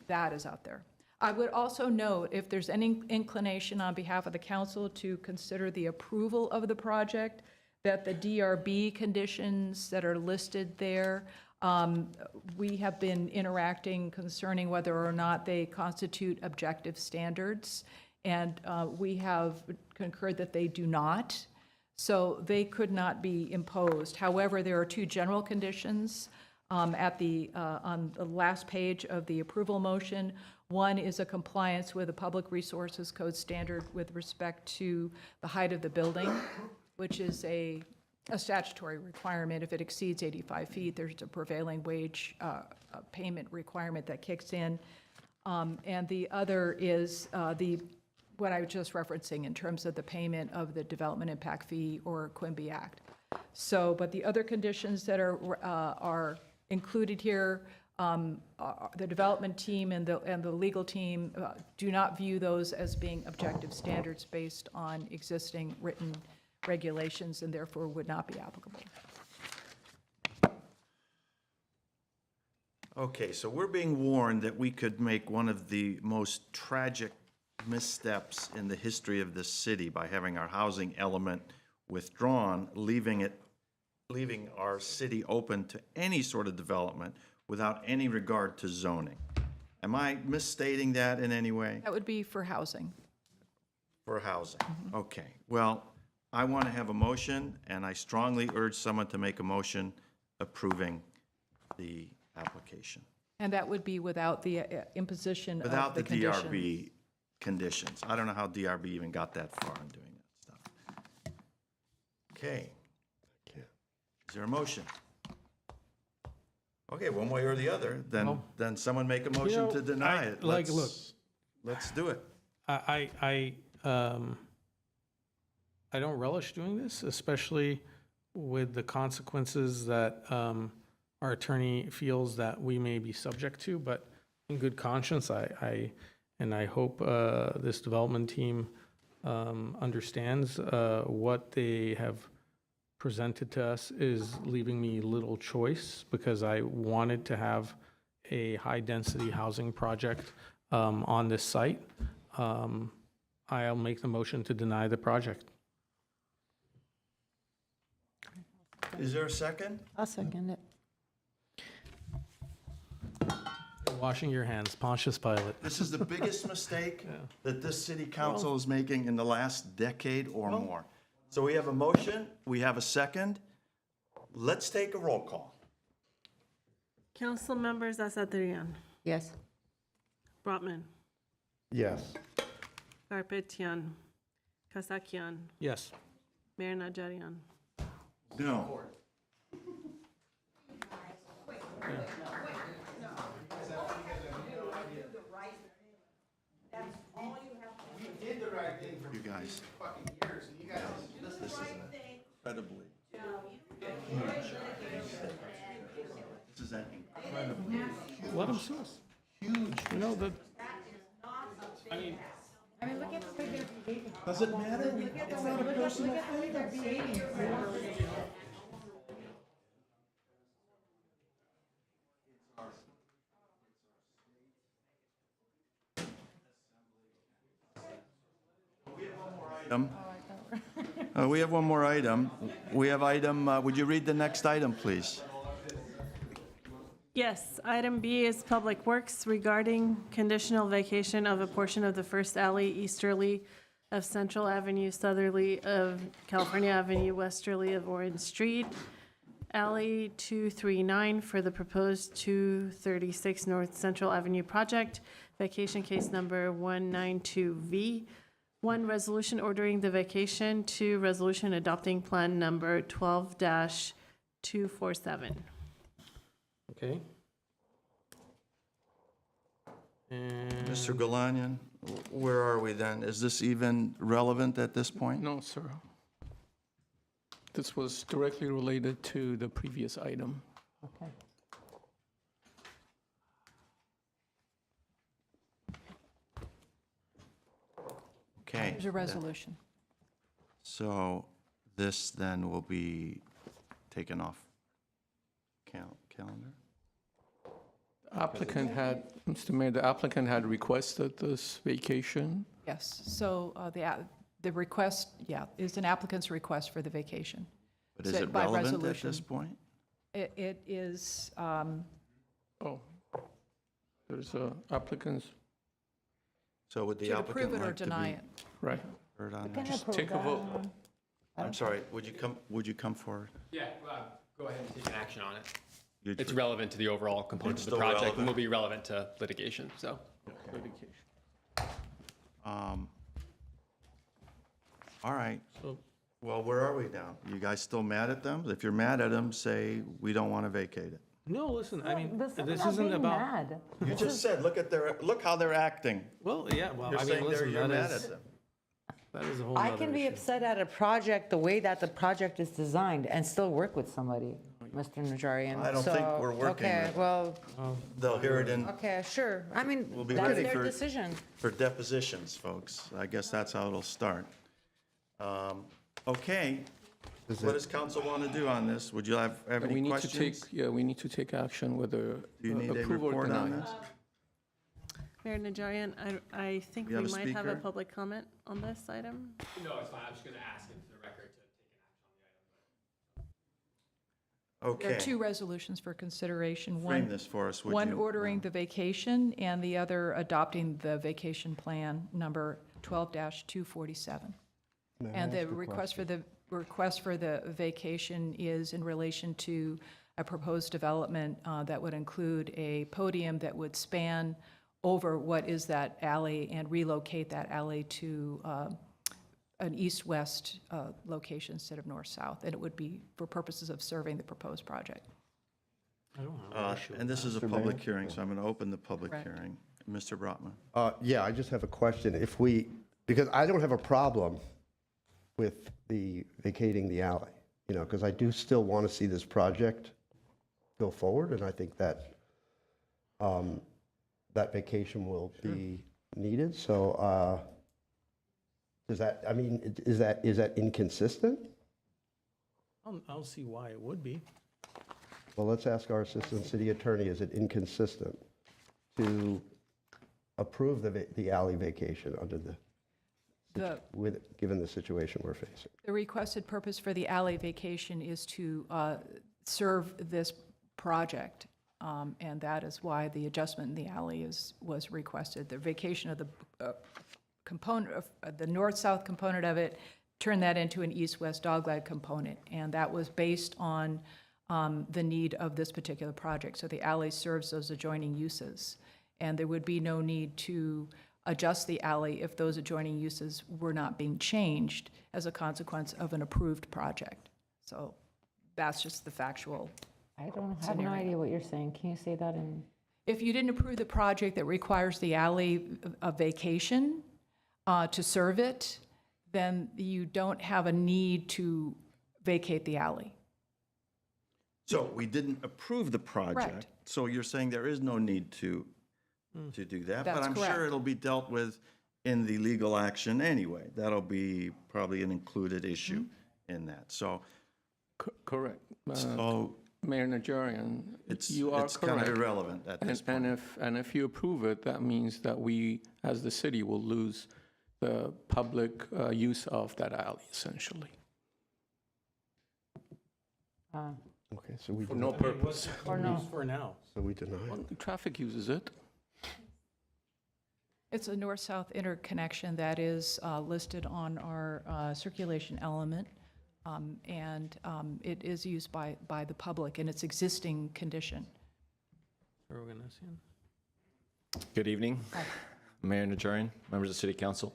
that is out there. I would also note, if there's any inclination on behalf of the council to consider the approval of the project, that the DRB conditions that are listed there, we have been interacting concerning whether or not they constitute objective standards. And we have concurred that they do not, so they could not be imposed. However, there are two general conditions on the last page of the approval motion. One is a compliance with the Public Resources Code standard with respect to the height of the building, which is a statutory requirement. If it exceeds 85 feet, there's a prevailing wage payment requirement that kicks in. And the other is what I was just referencing in terms of the payment of the development impact fee or Quimby Act. So, but the other conditions that are included here, the development team and the legal team do not view those as being objective standards based on existing written regulations and therefore would not be applicable. Okay, so we're being warned that we could make one of the most tragic missteps in the history of this city by having our housing element withdrawn, leaving our city open to any sort of development without any regard to zoning. Am I misstating that in any way? That would be for housing. For housing, okay. Well, I want to have a motion, and I strongly urge someone to make a motion approving the application. And that would be without the imposition Without of the the conditions. DRB conditions. I don't know how DRB even got that far in doing that stuff. Okay. Is there a motion? Okay, one way or the other, then someone make a motion know, to deny it. look, Let's do it. I don't relish doing this, especially with the consequences that our attorney feels that we may be subject to, but in good conscience, I hope this development team understands what they have presented to us is leaving me little choice, because I wanted to have a high-density housing project on this site. I'll make the motion to deny the project. Is there a second? I'll second it. Washing your hands, Pontius Pilate. This is the biggest mistake that this city council is making in the last decade or more. So we have a motion, we have a second. Let's take a roll call. Council members Asadrian, Yes. Brotman, Yes. Garpetian, Kasakian, Yes. Mayor Najarian. No. You guys. This is incredibly. This is an incredibly. Let them sue us. Huge. You know, Does it matter? It's not a personal thing. We have one more item. We have item, would you read the next item, please? Yes, item B is Public Works regarding conditional vacation of a portion of the first alley easterly of Central Avenue, southerly of California Avenue, westerly of Orange Street, alley 239 for the proposed 236 North Central Avenue project, vacation case number 192V. 1, resolution ordering the vacation. 2, resolution adopting plan number 12-247. Okay. And Mr. Galanian, where are we then? Is this even relevant at this point? No, sir. This was directly related to the previous item. Okay. Okay. There's a resolution. So this then will be taken off calendar? Applicant had, Mr. Mayor, the applicant had requested this vacation. Yes, so the request, is an applicant's request for the vacation. But is Set it by relevant at resolution. this point? It is, Oh, there's a applicant's, So would the To approve applicant it or like to deny be it. Right. heard on Can that? Just take a vote. I'm sorry, would you come forward? Yeah, go ahead and take an action on it. You'd- It's relevant to the overall components of the still project relevant. and will be relevant to litigation, so. All right. So- Well, where are we now? You guys still mad at them? If you're mad at them, say, we don't want to vacate it. No, listen, I mean, This this isn't about. You just said, look how they're acting. Well, yeah, well, You're I mean, saying listen, you're that mad is, at them. that is a whole I nother can be issue. upset at a project the way that the project is designed and still work with somebody, Mr. Najarian. I don't think So, we're working Okay, with- well, They'll hear it in, okay, sure. I mean, We'll be that's ready their for- decision. for depositions, folks. I guess that's how it'll start. Okay. What does council want to do on this? Would you have We any need to take, questions? we need to take action whether Do you need a approve or report on deny. this? Mayor Najarian, I think We we have a might have a speaker? public comment on this item. No, it's fine. I'm just going to ask into the record to take an action on the item. There Okay. are two resolutions for consideration. Frame One, this for us, would one you? ordering the vacation and the other adopting the vacation plan number 12-247. And the request for the vacation is in relation to a proposed development that would include a podium that would span over what is that alley and relocate that alley to an east-west location instead of north-south. And it would be for purposes of serving the proposed project. I don't have an issue with And this is a Mr. public Mayor? hearing, so I'm going to open the public Correct. hearing. Mr. Brotman. Yeah, I just have a question. Because I don't have a problem with the vacating the alley, because I do still want to see this project go forward, and I think that that vacation will be needed. So is that inconsistent? I don't see why it would be. Well, let's ask our assistant city attorney, is it inconsistent to approve the alley vacation under given the situation we're facing? The requested purpose for the alley vacation is to serve this project, and that is why the adjustment in the alley was requested. The vacation of the component of the north-south component of it, turn that into an east-west dogleg component, and that was based on the need of this particular project. So the alley serves those adjoining uses, and there would be no need to adjust the alley if those adjoining uses were not being changed as a consequence of an approved project. So that's just the factual. I have no idea what you're saying. Can you say that in? If you didn't approve the project that requires the alley a vacation to serve it, then you don't have a need to vacate the alley. So we didn't approve the project. Correct. So you're saying there is no need to do that? But That's I'm sure correct. it'll be dealt with in the legal action anyway. That'll be probably an included issue in that. So, Correct. so Mayor Najarian, it's you are kind of correct. irrelevant at this point. And if you approve it, that means that we, as the city, will lose the public use of that alley, essentially. Okay, so we For no purpose. Or no? For now. So we deny it. Well, traffic uses it. It's a north-south interconnection that is listed on our circulation element, and it is used by the public in its existing condition. Good evening, Mayor Najarian, members of the City Council.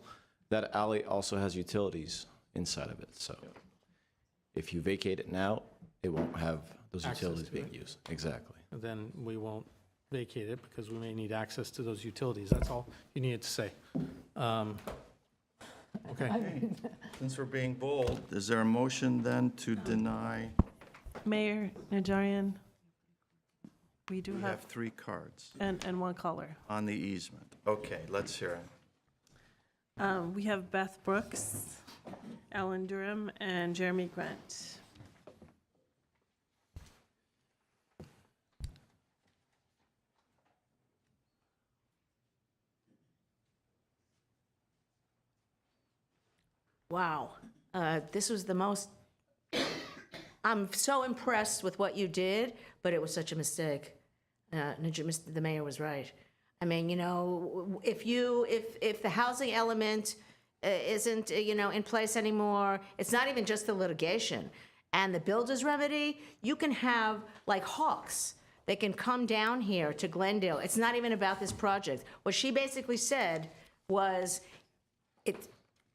That alley also has utilities inside of it, so if you vacate it now, it won't have those Access utilities to being it. used. Exactly. Then we won't vacate it because we may need access to those utilities. That's all you needed to say. Okay. Since we're being bold, is there a motion then to deny? Mayor Najarian, we do We have, have 3 cards and one caller. on the easement. Okay, let's hear it. We have Beth Brooks, Alan Durham, and Jeremy Grant. Wow. This was the most, I'm so impressed with what you did, but it was such a mistake. The mayor was right. I mean, you know, if the housing element isn't, you know, in place anymore, it's not even just the litigation and the builder's remedy, you can have like hawks. They can come down here to Glendale. It's not even about this project. What she basically said was,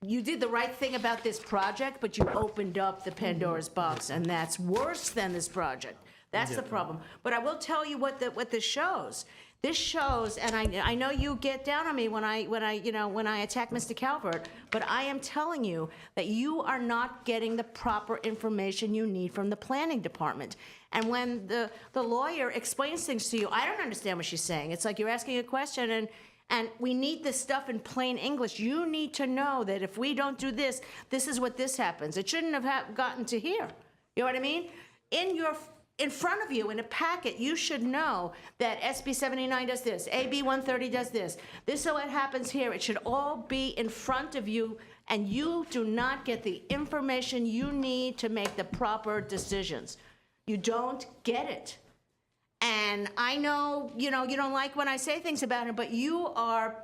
you did the right thing about this project, but you opened up the Pandora's box, and that's worse than this project. That's the problem. But I will tell you what this shows. This shows, and I know you get down on me when I attack Mr. Calvert, but I am telling you that you are not getting the proper information you need from the planning department. And when the lawyer explains things to you, I don't understand what she's saying. It's like you're asking a question and we need this stuff in plain English. You need to know that if we don't do this, this is what this happens. It shouldn't have gotten to here. You know what I mean? In front of you, in a packet, you should know that SB 79 does this, AB 130 does this. This is what happens here. It should all be in front of you, and you do not get the information you need to make the proper decisions. You don't get it. And I know, you don't like when I say things about him, but you are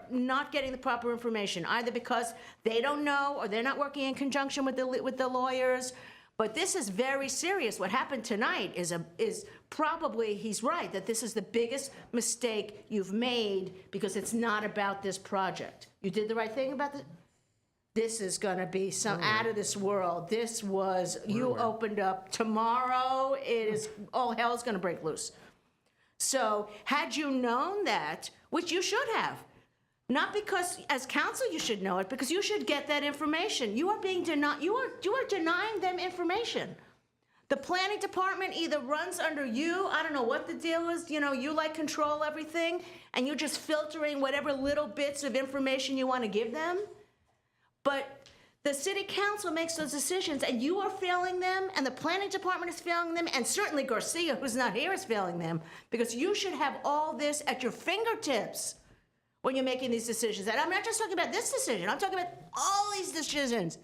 not getting the proper information, either because they don't know or they're not working in conjunction with the lawyers. But this is very serious. What happened tonight is probably, he's right, that this is the biggest mistake you've made because it's not about this project. You did the right thing about this. This is going to be some out of this world. This was, you opened up. Tomorrow, all hell's going to break loose. So had you known that, which you should have, not because as counsel you should know it, because you should get that information. You are being denied, you are denying them information. The planning department either runs under you, I don't know what the deal is, you like control everything, and you're just filtering whatever little bits of information you want to give them. But the city council makes those decisions, and you are failing them, and the planning department is failing them, and certainly Garcia, who's not here, is failing them, because you should have all this at your fingertips when you're making these decisions. And I'm not just talking about this decision, I'm talking about all these decisions.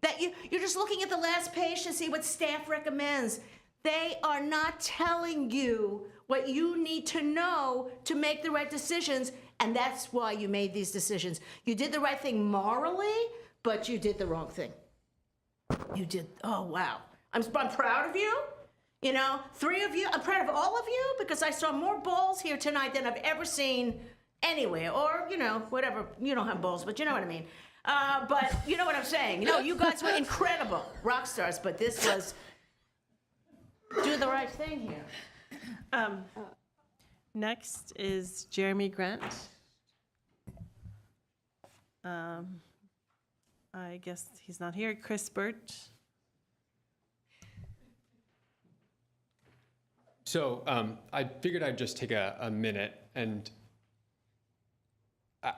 That you're just looking at the last page to see what staff recommends. They are not telling you what you need to know to make the right decisions, and that's why you made these decisions. You did the right thing morally, but you did the wrong thing. You did, oh wow. I'm proud of you. 3 of you, I'm proud of all of you, because I saw more balls here tonight than I've ever seen anywhere, or, whatever. You don't have balls, but you know what I mean. But you know what I'm saying. You guys were incredible rock stars, but this was do the right thing here. Next is Jeremy Grant. I guess he's not here. Chris Burt. So I figured I'd just take a minute, and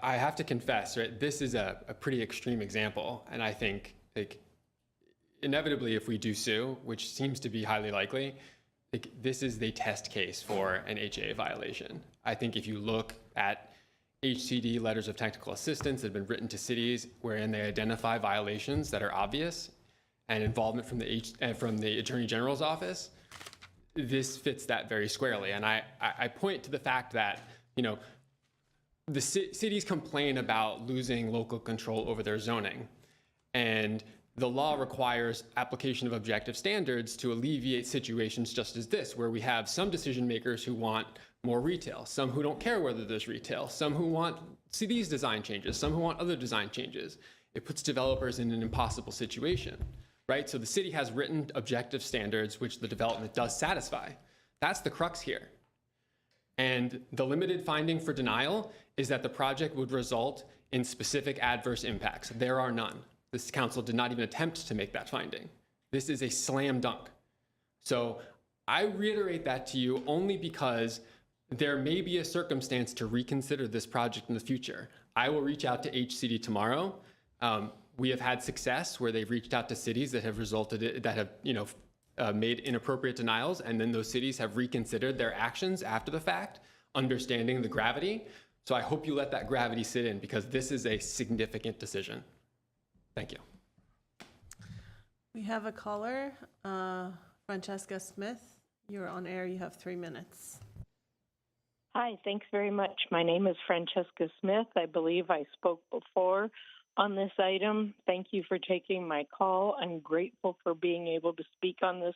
I have to confess, right, this is a pretty extreme example, and I think inevitably if we do sue, which seems to be highly likely, this is the test case for an HA violation. I think if you look at HCD letters of technical assistance that have been written to cities wherein they identify violations that are obvious and involvement from the Attorney General's office, this fits that very squarely. And I point to the fact that, the cities complain about losing local control over their zoning, and the law requires application of objective standards to alleviate situations just as this, where we have some decision makers who want more retail, some who don't care whether there's retail, some who want these design changes, some who want other design changes. It puts developers in an impossible situation, right? So the city has written objective standards which the development does satisfy. That's the crux here. And the limited finding for denial is that the project would result in specific adverse impacts. There are none. This council did not even attempt to make that finding. This is a slam dunk. So I reiterate that to you only because there may be a circumstance to reconsider this project in the future. I will reach out to HCD tomorrow. We have had success where they've reached out to cities that have made inappropriate denials, and then those cities have reconsidered their actions after the fact, understanding the gravity. So I hope you let that gravity sit in, because this is a significant decision. Thank you. We have a caller, Francesca Smith. You're on air. You have 3 minutes. Hi, thanks very much. My name is Francesca Smith. I believe I spoke before on this item. Thank you for taking my call. I'm grateful for being able to speak on this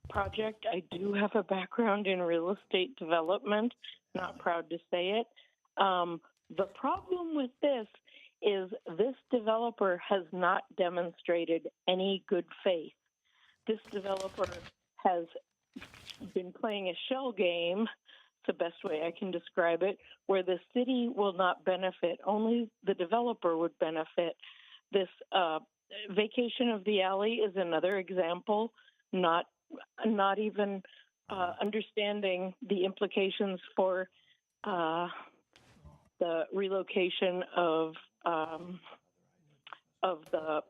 project. I do have a background in real estate development, not proud to say it. The problem with this is this developer has not demonstrated any good faith. This developer has been playing a shell game, it's the best way I can describe it, where the city will not benefit, only the developer would benefit. This vacation of the alley is another example, not even understanding the implications for the relocation of the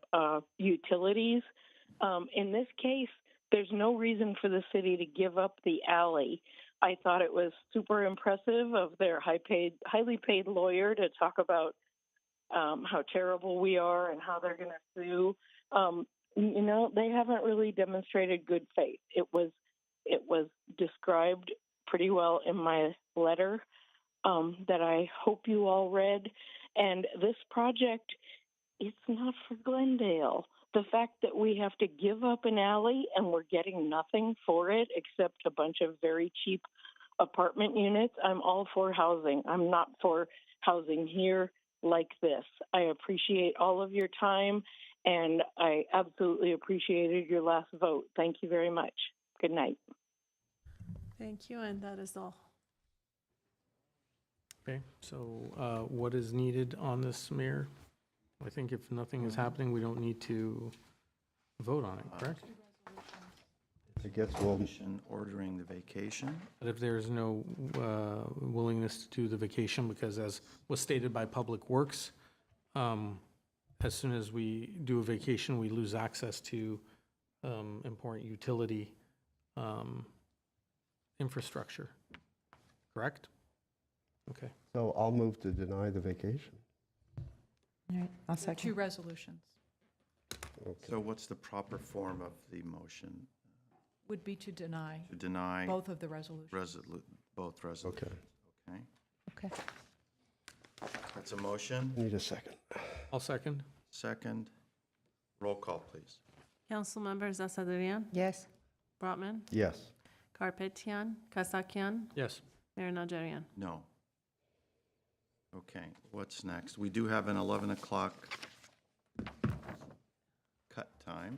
utilities. In this case, there's no reason for the city to give up the alley. I thought it was super impressive of their highly paid lawyer to talk about how terrible we are and how they're going to sue. They haven't really demonstrated good faith. It was described pretty well in my letter that I hope you all read. And this project, it's not for Glendale. The fact that we have to give up an alley and we're getting nothing for it except a bunch of very cheap apartment units, I'm all for housing. I'm not for housing here like this. I appreciate all of your time, and I absolutely appreciated your last vote. Thank you very much. Good night. Thank you, and that is all. Okay, so what is needed on this, Mayor? I think if nothing is happening, we don't need to vote on it, correct? I guess we'll, Ordering the vacation. But if there's no willingness to do the vacation, because as was stated by Public Works, as soon as we do a vacation, we lose access to important utility infrastructure, correct? Okay. so I'll move to deny the vacation. All right, I'll Two second. resolutions So what's the proper form of the motion? would be to deny To deny both of the resolutions. both resolutions? Okay. Okay. That's a motion. Need a second. I'll second. Second. Roll call, please. Council members Asadrian, Yes. Brotman, Yes. Karpetian, Kasakian, Yes. Mayor Najarian. No. Okay, what's next? We do have an 11 o'clock cut time.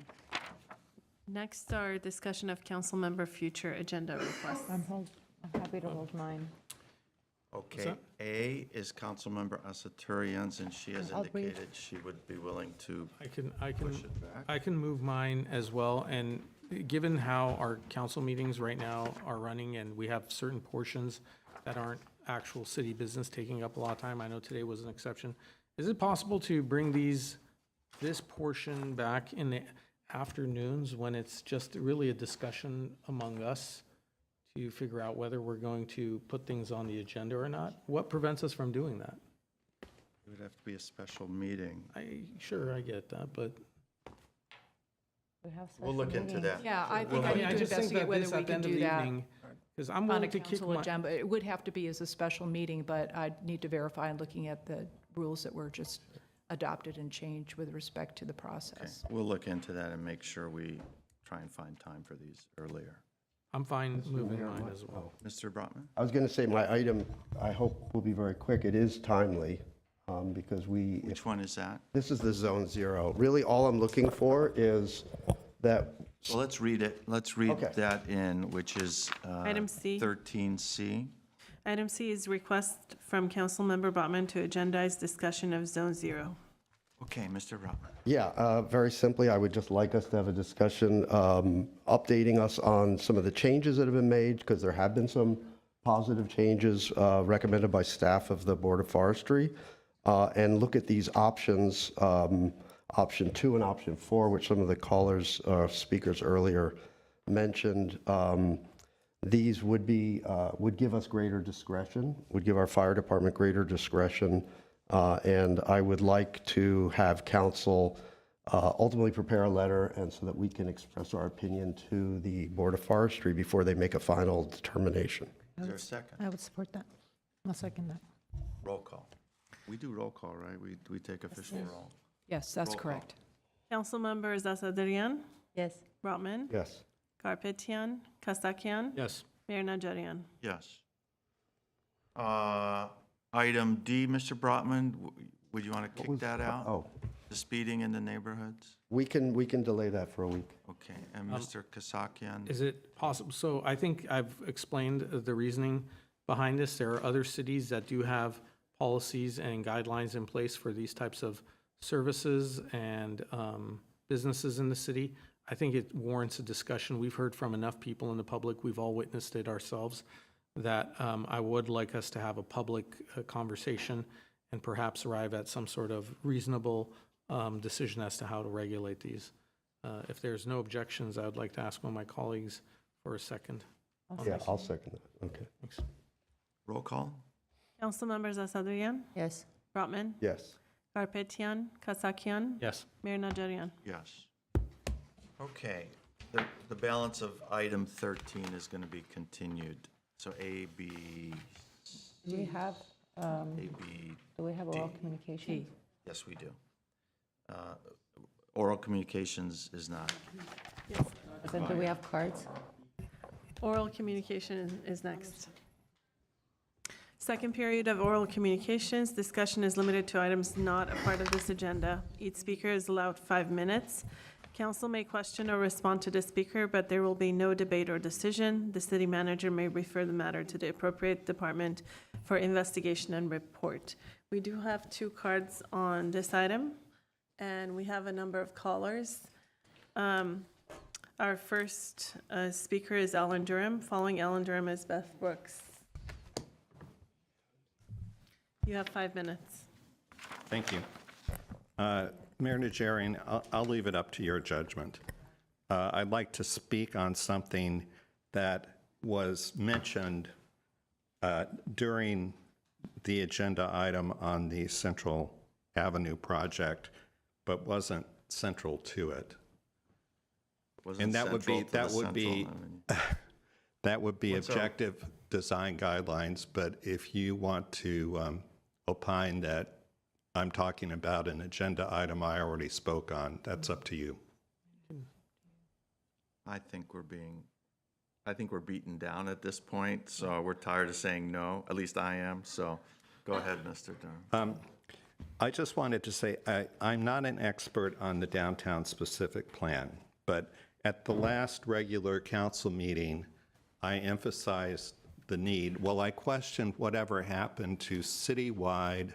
Next are discussion of council member future agenda requests. I'm happy to hold mine. Okay, that? A is Councilmember Asaturian's, and she has I'll read. indicated she would be willing to push it back. I can move mine as well, and given how our council meetings right now are running, and we have certain portions that aren't actual city business taking up a lot of time, I know today was an exception. Is it possible to bring this portion back in the afternoons when it's just really a discussion among us to figure out whether we're going to put things on the agenda or not? What prevents us from doing that? It would have to be a special meeting. Sure, I get that, but. We'll look into that. Yeah, I think I Well, need to just think investigate that whether this we at the can end of do the that evening, because I'm on a willing to kick council my. agenda. It would have to be as a special meeting, but I'd need to verify looking at the rules that were just adopted and changed with respect to the Okay, process. we'll look into that and make sure we try and find time for these earlier. I'm fine moving mine as well. Mr. Brotman? I was going to say, my item, I hope will be very quick. It is timely, because Which one is that? this is the Zone Zero. Really, all I'm looking for is that, Well, let's read it. Let's read Okay. that in, which is Item C. 13C. Item C is request from council member Brotman to agendize discussion of Zone Zero. Okay, Mr. Brotman. yeah, very simply, I would just like us to have a discussion, updating us on some of the changes that have been made, because there have been some positive changes recommended by staff of the Board of Forestry, and look at these options, option 2 and option 4, which some of the callers, speakers earlier mentioned. These would give us greater discretion, would give our fire department greater discretion, and I would like to have council ultimately prepare a letter, and so that we can express our opinion to the Board of Forestry before they make a final determination. Is there a second? I would support that. I'll second that. Roll call. We do roll call, right? We take official roll. Yes, that's Roll call. correct. Council members Asadrian, Yes. Brotman, Yes. Garpetian, Kasakian, Yes. Mayor Najarian. Yes. Item D, Mr. Brotman, would you want to kick that out? Oh, The speeding in the neighborhoods? we can delay that for a week. Okay, and Mr. Kasakian? Is it possible, so I think I've explained the reasoning behind this. There are other cities that do have policies and guidelines in place for these types of services and businesses in the city. I think it warrants a discussion. We've heard from enough people in the public, we've all witnessed it ourselves, that I would like us to have a public conversation and perhaps arrive at some sort of reasonable decision as to how to regulate these. If there's no objections, I would like to ask one of my colleagues for a second. Yeah, I'll second that. Okay. Thanks. Roll call? Council members Asadrian, Yes. Brotman, Yes. Garpetian, Kasakian, Yes. Mayor Najarian. Yes. Okay, the balance of item 13 is going to be continued. So A, B, Do we have, A, B, oral D. communication? Yes, we do. Oral communications is not. Then do we have cards? Oral communication is next. Second period of oral communications. Discussion is limited to items not a part of this agenda. Each speaker is allowed 5 minutes. Council may question or respond to the speaker, but there will be no debate or decision. The city manager may refer the matter to the appropriate department for investigation and report. We do have 2 cards on this item, and we have a number of callers. Our first speaker is Alan Durham. Following Alan Durham is Beth Brooks. You have 5 minutes. Thank you. Mayor Najarian, I'll leave it up to your judgment. I'd like to speak on something that was mentioned during the agenda item on the Central Avenue project, but wasn't central to it. And that would be, that would be What's up? objective design guidelines, but if you want to opine that I'm talking about an agenda item I already spoke on, that's up to you. I think we're beaten down at this point, so we're tired of saying no, at least I am, so go ahead, Mr. Durham. I just wanted to say, I'm not an expert on the downtown specific plan, but at the last regular council meeting, I emphasized the need, well, I questioned whatever happened to citywide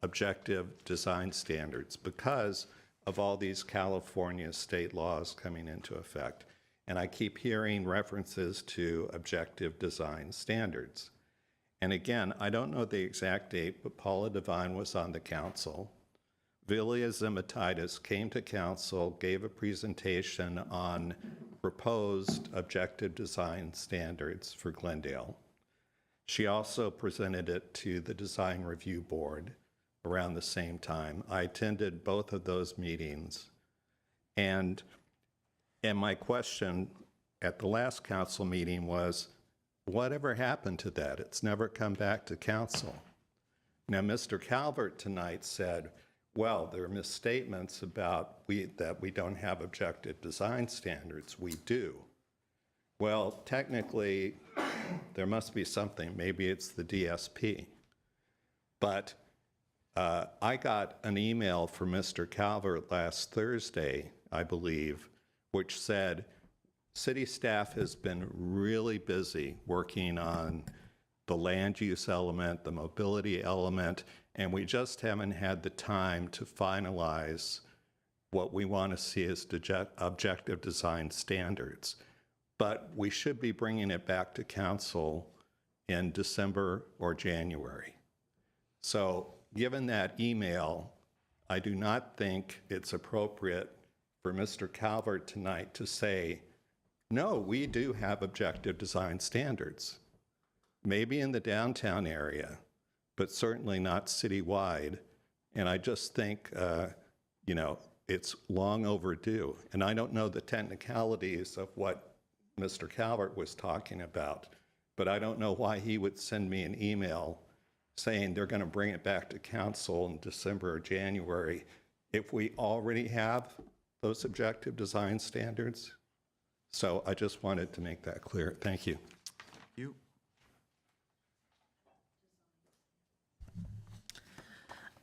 objective design standards because of all these California state laws coming into effect. And I keep hearing references to objective design standards. And again, I don't know the exact date, but Paula Devine was on the council. Vilia Zimatidis came to council, gave a presentation on proposed objective design standards for Glendale. She also presented it to the Design Review Board around the same time. I attended both of those meetings. And my question at the last council meeting was, whatever happened to that? It's never come back to council. Now, Mr. Calvert tonight said, well, there are misstatements about that we don't have objective design standards. We do. Well, technically, there must be something. Maybe it's the DSP. But I got an email from Mr. Calvert last Thursday, I believe, which said, city staff has been really busy working on the land use element, the mobility element, and we just haven't had the time to finalize what we want to see as objective design standards. But we should be bringing it back to council in December or January. So given that email, I do not think it's appropriate for Mr. Calvert tonight to say, no, we do have objective design standards. Maybe in the downtown area, but certainly not citywide. And I just think, it's long overdue. And I don't know the technicalities of what Mr. Calvert was talking about, but I don't know why he would send me an email saying they're going to bring it back to council in December or January, if we already have those objective design standards. So I just wanted to make that clear. Thank you. You.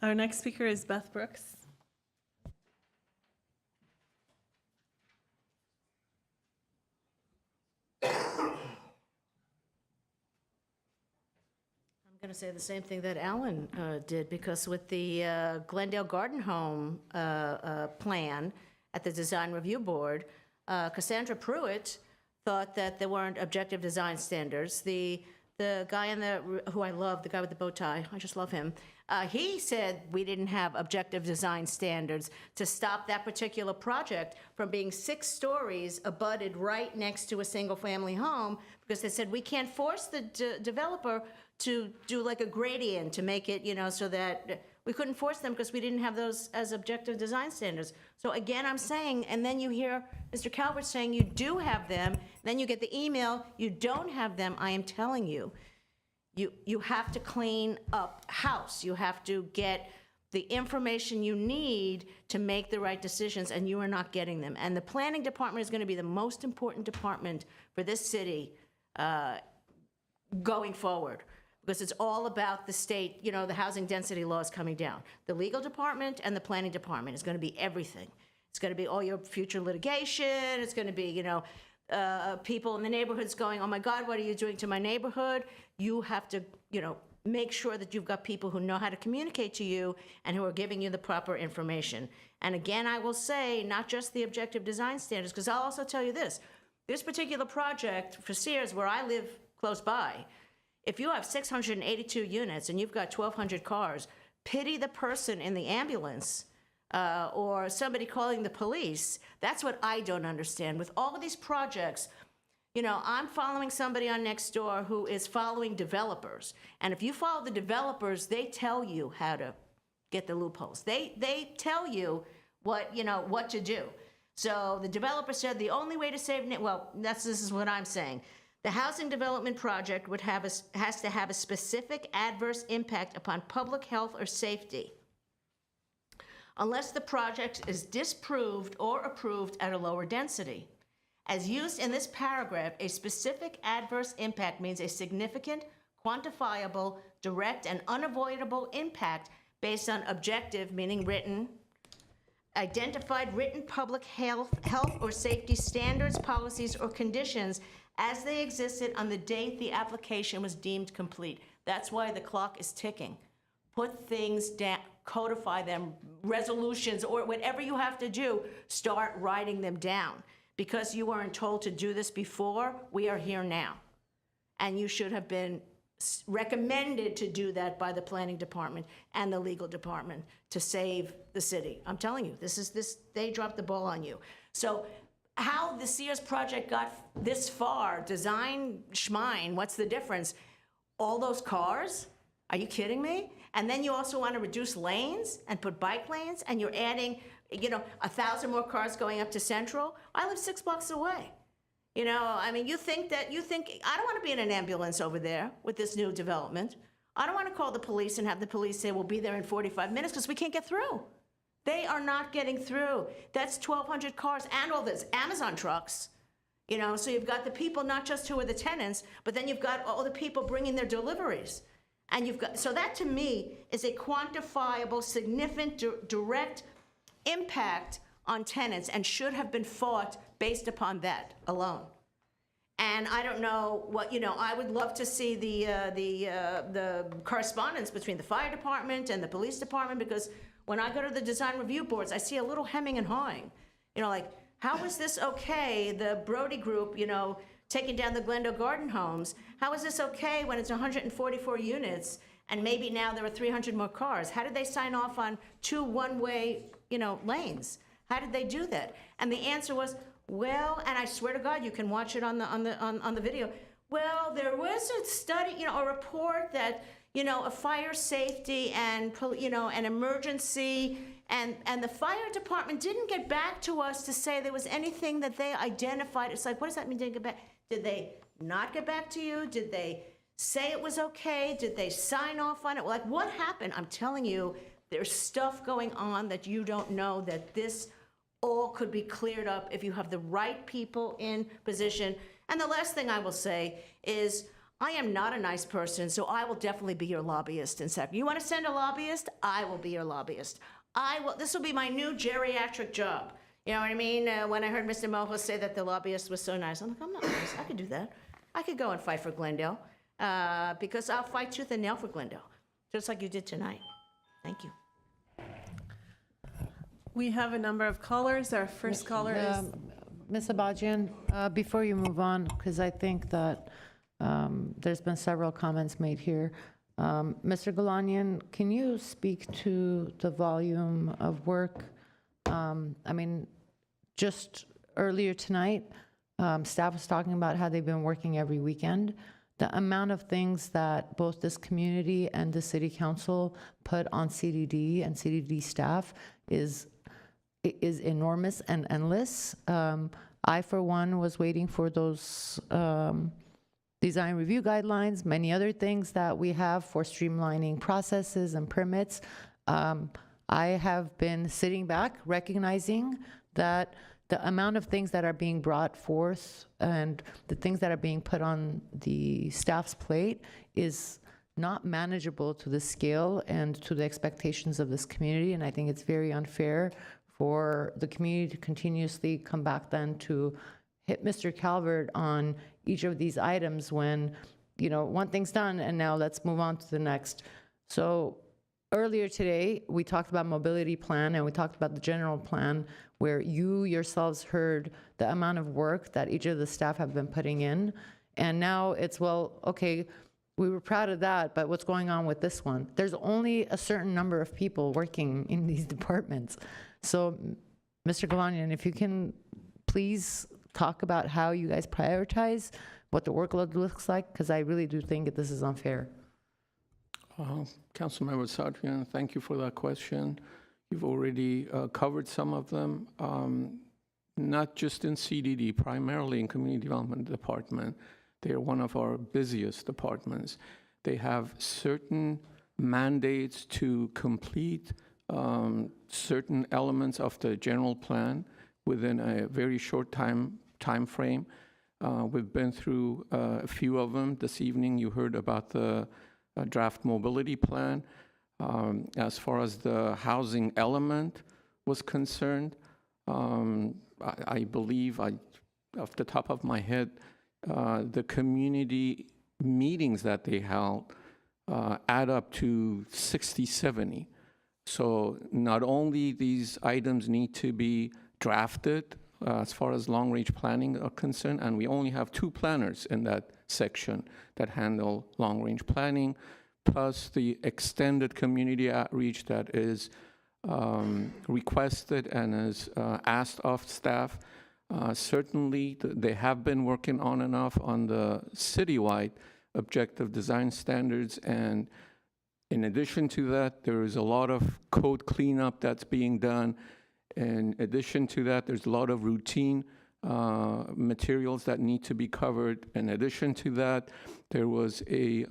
Our next speaker is Beth Brooks. I'm going to say the same thing that Alan did, because with the Glendale Garden Home plan at the Design Review Board, Cassandra Pruitt thought that there weren't objective design standards. The guy who I love, the guy with the bow tie, I just love him, he said we didn't have objective design standards to stop that particular project from being 6 stories abutted right next to a single-family home, because they said we can't force the developer to do like a gradient to make it, so that we couldn't force them because we didn't have those as objective design standards. So again, I'm saying, and then you hear Mr. Calvert saying you do have them, then you get the email, you don't have them. I am telling you, you have to clean up house. You have to get the information you need to make the right decisions, and you are not getting them. And the planning department is going to be the most important department for this city going forward, because it's all about the state, the housing density laws coming down. The legal department and the planning department is going to be everything. It's going to be all your future litigation. It's going to be, people in the neighborhoods going, oh my God, what are you doing to my neighborhood? You have to, make sure that you've got people who know how to communicate to you and who are giving you the proper information. And again, I will say, not just the objective design standards, because I'll also tell you this particular project for Sears, where I live close by, if you have 682 units and you've got 1,200 cars, pity the person in the ambulance or somebody calling the police. That's what I don't understand. With all of these projects, I'm following somebody on Nextdoor who is following developers. And if you follow the developers, they tell you how to get the loopholes. They tell you what to do. So the developer said the only way to save, this is what I'm saying. The housing development project has to have a specific adverse impact upon public health or safety, unless the project is disproved or approved at a lower density. As used in this paragraph, a specific adverse impact means a significant, quantifiable, direct, and unavoidable impact based on objective, meaning written, identified written public health or safety standards, policies, or conditions as they existed on the date the application was deemed complete. That's why the clock is ticking. Put things down, codify them, resolutions, or whatever you have to do, start writing them down. Because you weren't told to do this before, we are here now. And you should have been recommended to do that by the planning department and the legal department to save the city. I'm telling you, they dropped the ball on you. So how the Sears project got this far, design, schmine, what's the difference? All those cars? Are you kidding me? And then you also want to reduce lanes and put bike lanes, and you're adding, 1,000 more cars going up to Central. I live 6 blocks away. You think I don't want to be in an ambulance over there with this new development. I don't want to call the police and have the police say we'll be there in 45 minutes because we can't get through. They are not getting through. That's 1,200 cars and all this Amazon trucks. So you've got the people, not just who are the tenants, but then you've got all the people bringing their deliveries. And so that to me is a quantifiable, significant, direct impact on tenants and should have been fought based upon that alone. And I don't know what, I would love to see the correspondence between the fire department and the police department, because when I go to the design review boards, I see a little hemming and hawing. How is this okay, the Brody Group, taking down the Glendale Garden Homes? How is this okay when it's 144 units and maybe now there are 300 more cars? How did they sign off on 2 one-way, lanes? How did they do that? And the answer was, well, and I swear to God, you can watch it on the video. Well, there was a study, a report that, a fire safety and, an emergency, and the fire department didn't get back to us to say there was anything that they identified. It's like, what does that mean, didn't get back? Did they not get back to you? Did they say it was okay? Did they sign off on it? Like, what happened? I'm telling you, there's stuff going on that you don't know, that this all could be cleared up if you have the right people in position. And the last thing I will say is, I am not a nice person, so I will definitely be your lobbyist in second. You want to send a lobbyist? I will be your lobbyist. This will be my new geriatric job. You know what I mean? When I heard Mr. Mojo say that the lobbyist was so nice, I'm like, I'm not nice. I could do that. I could go and fight for Glendale, because I'll fight tooth and nail for Glendale, just like you did tonight. Thank you. We have a number of callers. Our first caller is... Ms. Abajian, before you move on, because I think that there's been several comments made here. Mr. Galanian, can you speak to the volume of work? I mean, just earlier tonight, staff was talking about how they've been working every weekend. The amount of things that both this community and the city council put on CDD and CDD staff is enormous and endless. I, for one, was waiting for those design review guidelines, many other things that we have for streamlining processes and permits. I have been sitting back, recognizing that the amount of things that are being brought forth and the things that are being put on the staff's plate is not manageable to the scale and to the expectations of this community. And I think it's very unfair for the community to continuously come back then to hit Mr. Calvert on each of these items when, you know, one thing's done and now let's move on to the next. So earlier today, we talked about mobility plan and we talked about the general plan where you yourselves heard the amount of work that each of the staff have been putting in. And now it's, well, okay, we were proud of that, but what's going on with this one? There's only a certain number of people working in these departments. So, Mr. Galanian, if you can please talk about how you guys prioritize, what the workload looks like, because I really do think that this is unfair. Councilmember Sartran, thank you for that question. You've already covered some of them, not just in CDD, primarily in Community Development Department. They are one of our busiest departments. They have certain mandates to complete certain elements of the general plan within a very short time frame. We've been through a few of them. This evening you heard about the draft mobility plan. As far as the housing element was concerned, I believe, off the top of my head, the community meetings that they held add up to 60, 70. So not only these items need to be drafted as far as long-range planning are concerned, and we only have 2 planners in that section that handle long-range planning, plus the extended community outreach that is requested and is asked of staff. Certainly, they have been working on and off on the citywide objective design standards, and in addition to that, there is a lot of code cleanup that's being done. In addition to that, there's a lot of routine materials that need to be covered. In addition to that, there was a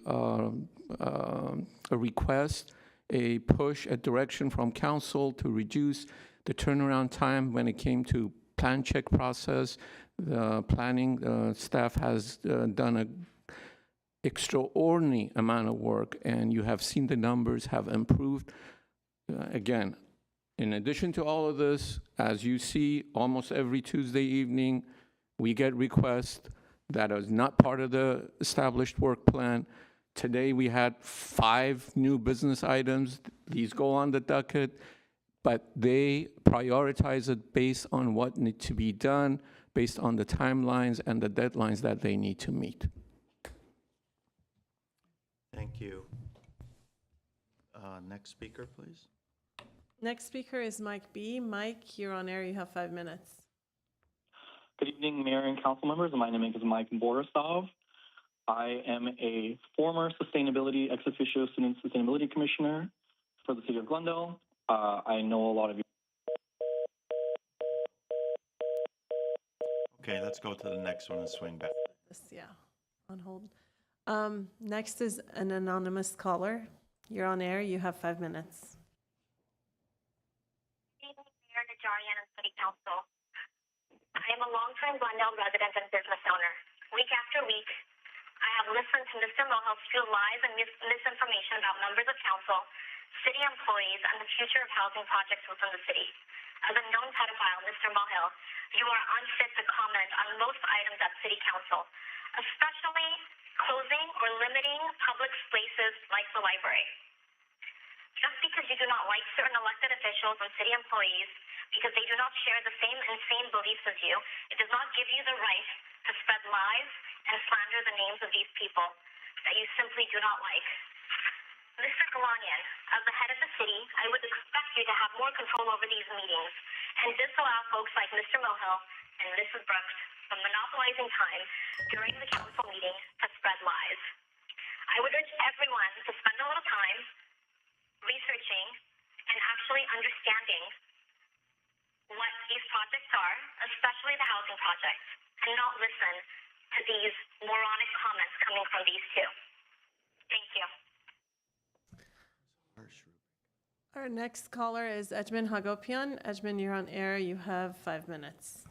request, a push, a direction from council to reduce the turnaround time when it came to plan check process. The planning staff has done an extraordinary amount of work, and you have seen the numbers have improved. Again, in addition to all of this, as you see, almost every Tuesday evening, we get requests that is not part of the established work plan. Today, we had 5 new business items. These go on the docket, but they prioritize it based on what needs to be done, based on the timelines and the deadlines that they need to meet. Thank you. Next speaker, please. Next speaker is Mike B. Mike, you're on air. You have 5 minutes. Good evening, Mayor and council members. My name is Mike Borisov. I am a former sustainability ex officio student sustainability commissioner for the city of Glendale. I know a lot of you. Okay, let's go to the next one and swing back. Yeah, on hold. Next is an anonymous caller. You're on air. You have 5 minutes. Good evening, Mayor Najarian and City Council. I am a longtime Glendale resident and business owner. Week after week, I have listened to Mr. Mohill spew lies and misinformation about members of council, city employees, and the future of housing projects within the city. As a known pedophile, Mr. Mohill, you are unfit to comment on most items at City Council, especially closing or limiting public spaces like the library. Just because you do not like certain elected officials and city employees, because they do not share the same insane beliefs as you, it does not give you the right to spread lies and slander the names of these people that you simply do not like. Mr. Galanian, as the head of the city, I would expect you to have more control over these meetings and disallow folks like Mr. Mohill and Mrs. Brooks from monopolizing time during the council meeting to spread lies. I would urge everyone to spend a little time researching and actually understanding what these projects are, especially the housing projects, and not listen to these moronic comments coming from these two. Thank you. Our next caller is Ejmin Hagopian. Ejmin, you're on air. You have 5 minutes.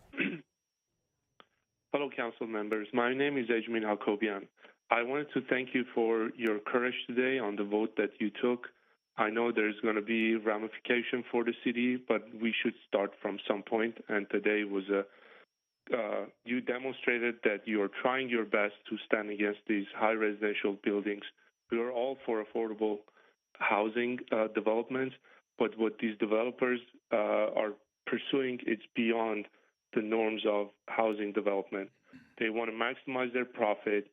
Fellow council members, my name is Ejmin Hakobian. I wanted to thank you for your courage today on the vote that you took. I know there's going to be ramification for the city, but we should start from some point. And today was you demonstrated that you are trying your best to stand against these high residential buildings. We are all for affordable housing developments, but what these developers are pursuing, it's beyond the norms of housing development. They want to maximize their profit,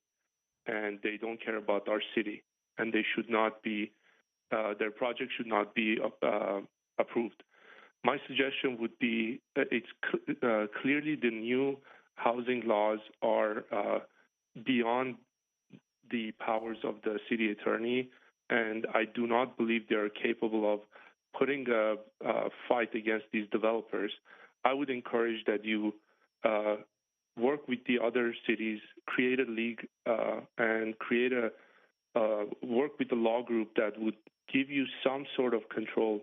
and they don't care about our city, and they should not be. Their project should not be approved. My suggestion would be it's clearly the new housing laws are beyond the powers of the city attorney, and I do not believe they are capable of putting a fight against these developers. I would encourage that you work with the other cities, create a league, and create a work with the law group that would give you some sort of control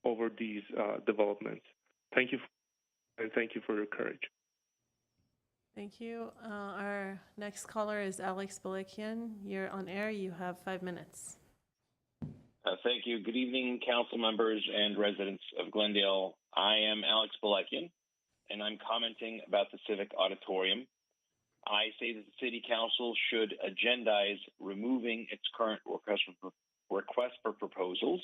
over these developments. Thank you, and thank you for your courage. Thank you. Our next caller is Alex Balakian. You're on air. You have 5 minutes. Thank you. Good evening, council members and residents of Glendale. I am Alex Balakian, and I'm commenting about the Civic Auditorium. I say that the City Council should agendize removing its current request for proposals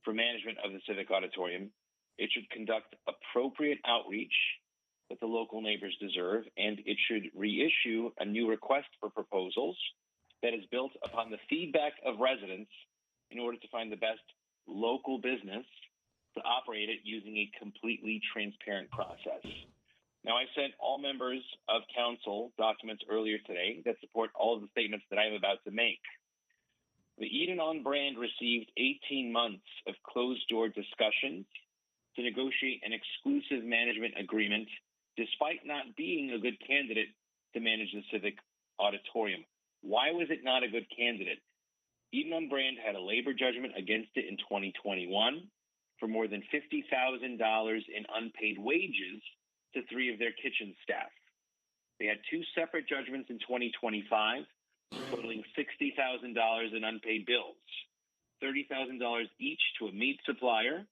for management of the Civic Auditorium. It should conduct appropriate outreach that the local neighbors deserve, and it should reissue a new request for proposals that is built upon the feedback of residents in order to find the best local business to operate it using a completely transparent process. Now, I sent all members of council documents earlier today that support all of the statements that I am about to make. The Eden on Brand received 18 months of closed-door discussions to negotiate an exclusive management agreement, despite not being a good candidate to manage the Civic Auditorium. Why was it not a good candidate? Eden on Brand had a labor judgment against it in 2021 for more than $50,000 in unpaid wages to 3 of their kitchen staff. They had 2 separate judgments in 2025, totaling $60,000 in unpaid bills, $30,000 each to a meat supplier,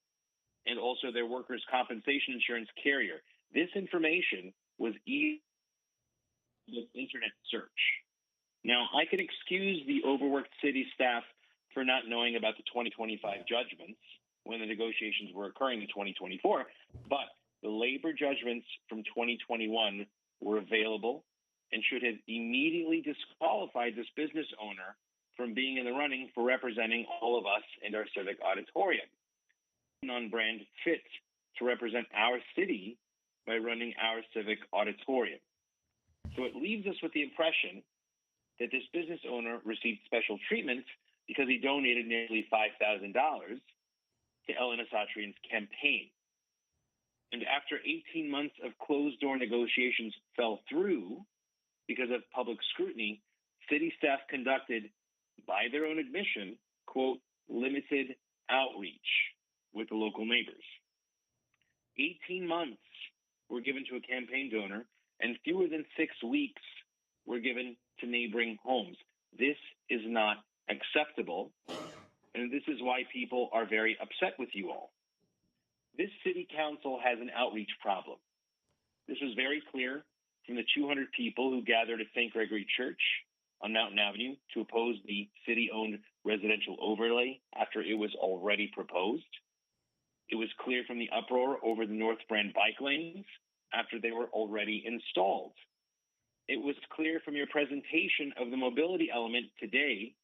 and also their workers' compensation insurance carrier. This information was with internet search. Now, I can excuse the overworked city staff for not knowing about the 2025 judgments when the negotiations were occurring in 2024, but the labor judgments from 2021 were available and should have immediately disqualified this business owner from being in the running for representing all of us in our Civic Auditorium. Non-brand fit to represent our city by running our Civic Auditorium. So it leaves us with the impression that this business owner received special treatment because he donated nearly $5,000 to Elena Satrian's campaign. And after 18 months of closed-door negotiations fell through because of public scrutiny, city staff conducted, by their own admission, quote, limited outreach with the local neighbors. 18 months were given to a campaign donor, and fewer than 6 weeks were given to neighboring homes. This is not acceptable, and this is why people are very upset with you all. This city council has an outreach problem. This was very clear from the 200 people who gathered at St. Gregory Church on Mountain Avenue to oppose the city-owned residential overlay after it was already proposed. It was clear from the uproar over the North Brand bike lanes after they were already installed. It was clear from your presentation of the mobility element today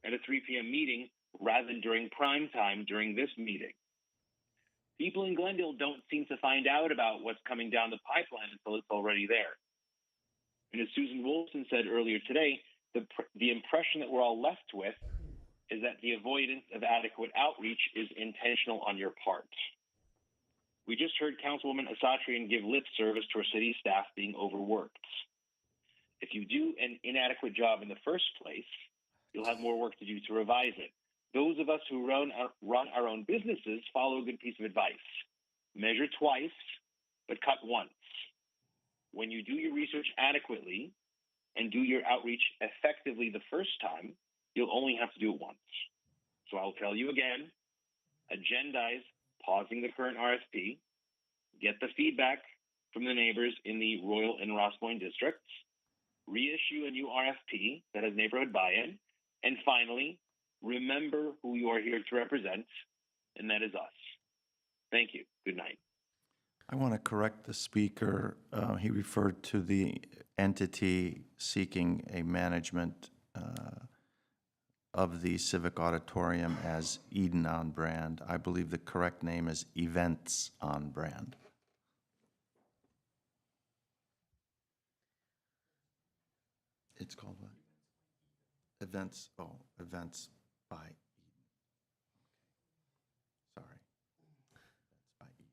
at a 3 p.m. meeting rather than during prime time during this meeting. People in Glendale don't seem to find out about what's coming down the pipeline until it's already there. And as Susan Wolfson said earlier today, the impression that we're all left with is that the avoidance of adequate outreach is intentional on your part. We just heard Councilwoman Asatrian give lip service to our city staff being overworked. If you do an inadequate job in the first place, you'll have more work to do to revise it. Those of us who run our own businesses follow a good piece of advice. Measure twice, but cut once. When you do your research adequately and do your outreach effectively the first time, you'll only have to do it once. So I'll tell you again, agendize pausing the current RFP, get the feedback from the neighbors in the Royal and Ross Point districts, reissue a new RFP that has neighborhood buy-in, and finally, remember who you are here to represent, and that is us. Thank you. Good night. I want to correct the speaker. He referred to the entity seeking a management of the Civic Auditorium as Eden on Brand. I believe the correct name is Events on Brand. It's called what? Events, Events by Eden. Sorry. Events by Eden.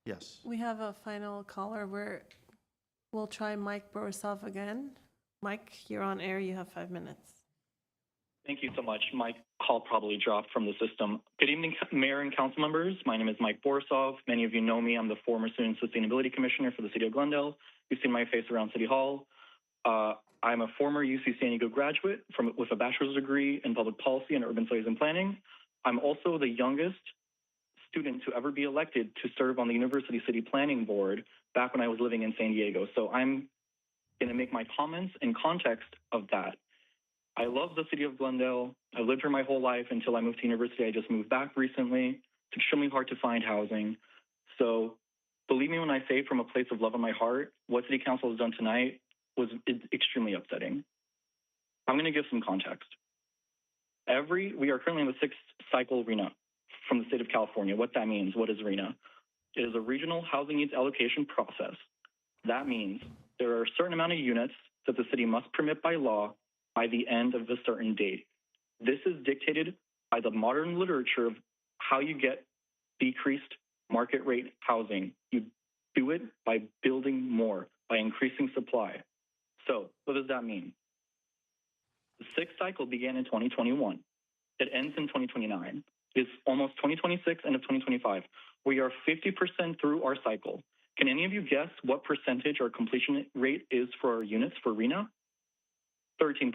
Yes. We have a final caller where we'll try Mike Borisov again. Mike, you're on air. You have 5 minutes. Thank you so much. My call probably dropped from the system. Good evening, Mayor and council members. My name is Mike Borisov. Many of you know me. I'm the former Student Sustainability Commissioner for the City of Glendale. You've seen my face around City Hall. I'm a former UC San Diego graduate with a bachelor's degree in public policy and urban studies and planning. I'm also the youngest student to ever be elected to serve on the University City Planning Board back when I was living in San Diego. So I'm going to make my comments in context of that. I love the city of Glendale. I lived here my whole life until I moved to university. I just moved back recently. It's extremely hard to find housing. So believe me when I say from a place of love in my heart, what City Council has done tonight was extremely upsetting. I'm going to give some context. We are currently in the 6th cycle RHNA from the state of California. What that means, what is RHNA? It is a regional housing needs allocation process. That means there are a certain amount of units that the city must permit by law by the end of a certain date. This is dictated by the modern literature of how you get decreased market rate housing. You do it by building more, by increasing supply. So what does that mean? The 6th cycle began in 2021. It ends in 2029. It's almost 2026, end of 2025. We are 50% through our cycle. Can any of you guess what percentage our completion rate is for our units for RHNA? 13%.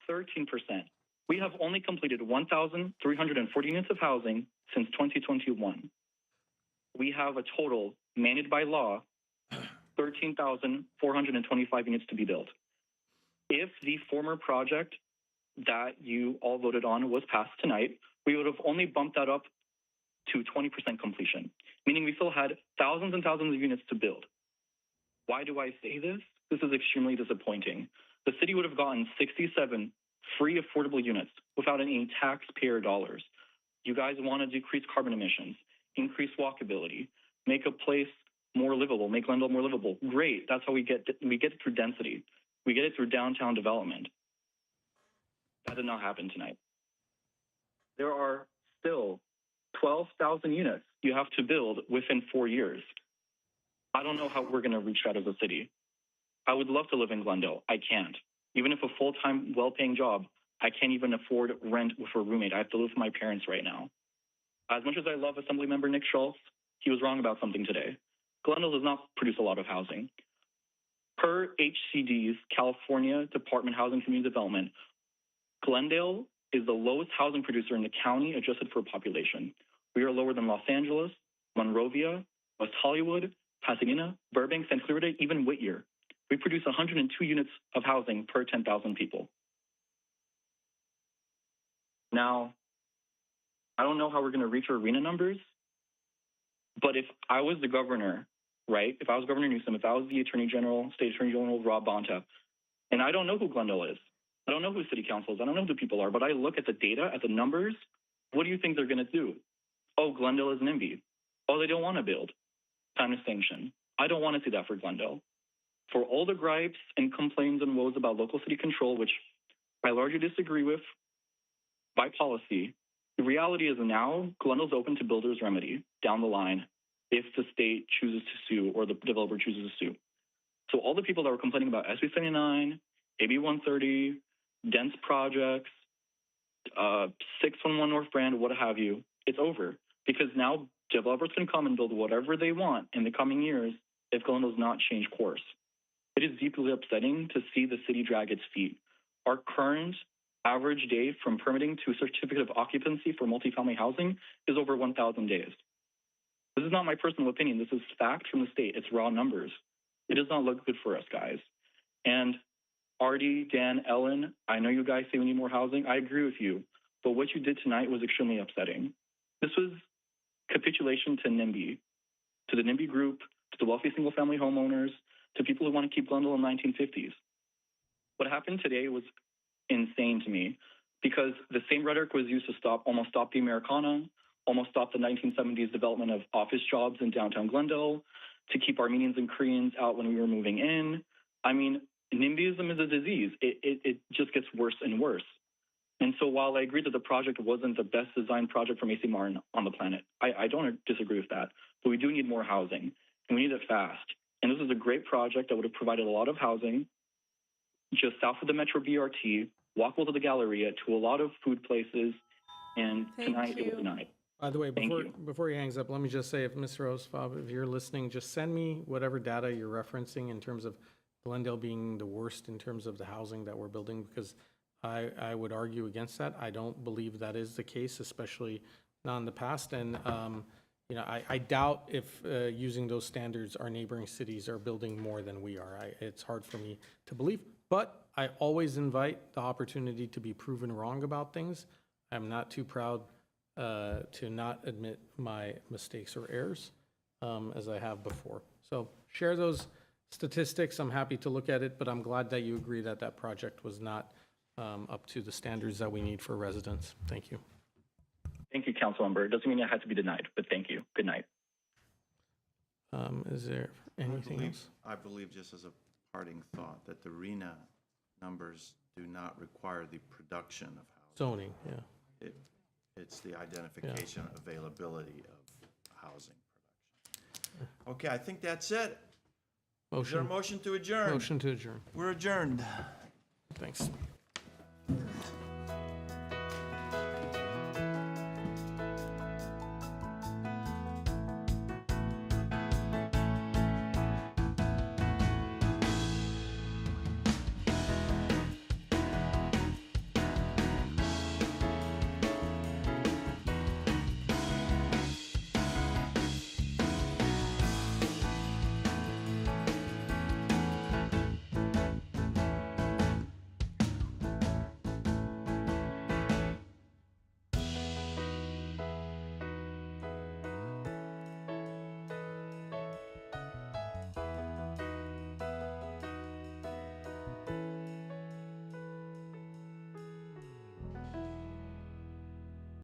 13%. We have only completed 1,340 units of housing since 2021. We have a total, mandated by law, 13,425 units to be built. If the former project that you all voted on was passed tonight, we would have only bumped that up to 20% completion, meaning we still had thousands and thousands of units to build. Why do I say this? This is extremely disappointing. The city would have gotten 67 free affordable units without any taxpayer dollars. You guys want to decrease carbon emissions, increase walkability, make a place more livable, make Glendale more livable. Great, that's how we get it through density. We get it through downtown development. That did not happen tonight. There are still 12,000 units you have to build within 4 years. I don't know how we're going to reach that as a city. I would love to live in Glendale. I can't. Even if a full-time, well-paying job, I can't even afford rent with a roommate. I have to live with my parents right now. As much as I love Assemblymember Nick Schultz, he was wrong about something today. Glendale does not produce a lot of housing. Per HCD's California Department of Housing and Community Development, Glendale is the lowest housing producer in the county adjusted for population. We are lower than Los Angeles, Monrovia, West Hollywood, Pasadena, Burbank, Santa Clarita, even Whittier. We produce 102 units of housing per 10,000 people. Now, I don't know how we're going to reach our arena numbers, but if I was the governor, right, if I was Governor Newsom, if I was the Attorney General, State Attorney General Rob Bonta, and I don't know who Glendale is, I don't know who city council is, I don't know who the people are, but I look at the data, at the numbers, what do you think they're going to do? Oh, Glendale is NIMBY. Oh, they don't want to build. Time to sanction. I don't want to see that for Glendale. For all the gripes and complaints and woes about local city control, which I largely disagree with by policy, the reality is now Glendale's open to builder's remedy down the line if the state chooses to sue or the developer chooses to sue. So all the people that were complaining about SB 79, AB 130, dense projects, 611 North Brand, what have you, it's over because now developers can come and build whatever they want in the coming years if Glendale does not change course. It is deeply upsetting to see the city drag its feet. Our current average day from permitting to certificate of occupancy for multifamily housing is over 1,000 days. This is not my personal opinion. This is fact from the state. It's raw numbers. It does not look good for us, guys. And Artie, Dan, Ellen, I know you guys say we need more housing. I agree with you. But what you did tonight was extremely upsetting. This was capitulation to NIMBY, to the NIMBY group, to the wealthy single-family homeowners, to people who want to keep Glendale in the 1950s. What happened today was insane to me because the same rhetoric was used to almost stop the Americana, almost stop the 1970s development of office jobs in downtown Glendale, to keep Armenians and Koreans out when we were moving in. I mean, NIMBYism is a disease. It just gets worse and worse. And so while I agree that the project wasn't the best designed project from AC Martin on the planet, I don't disagree with that, but we do need more housing and we need it fast. And this is a great project that would have provided a lot of housing just south of the Metro BRT, walkable to the Galleria, to a lot of food places, and tonight it was denied. By the way, before he hangs up, let me just say, if Mr. Osfab, if you're listening, just send me whatever data you're referencing in terms of Glendale being the worst in terms of the housing that we're building, because I would argue against that. I don't believe that is the case, especially not in the past. And you know, I doubt if using those standards, our neighboring cities are building more than we are. It's hard for me to believe, but I always invite the opportunity to be proven wrong about things. I'm not too proud to not admit my mistakes or errors as I have before. So share those statistics. I'm happy to look at it, but I'm glad that you agree that that project was not up to the standards that we need for residents. Thank you. Thank you, Councilmember. It doesn't mean it had to be denied, but thank you. Good night. Is there anything else? I believe, just as a parting thought, that the RENA numbers do not require the production of housing. Zoning, yeah. It's the identification, availability of housing production. Okay, I think that's it. Is there a motion to adjourn? Motion to adjourn. We're adjourned. Thanks.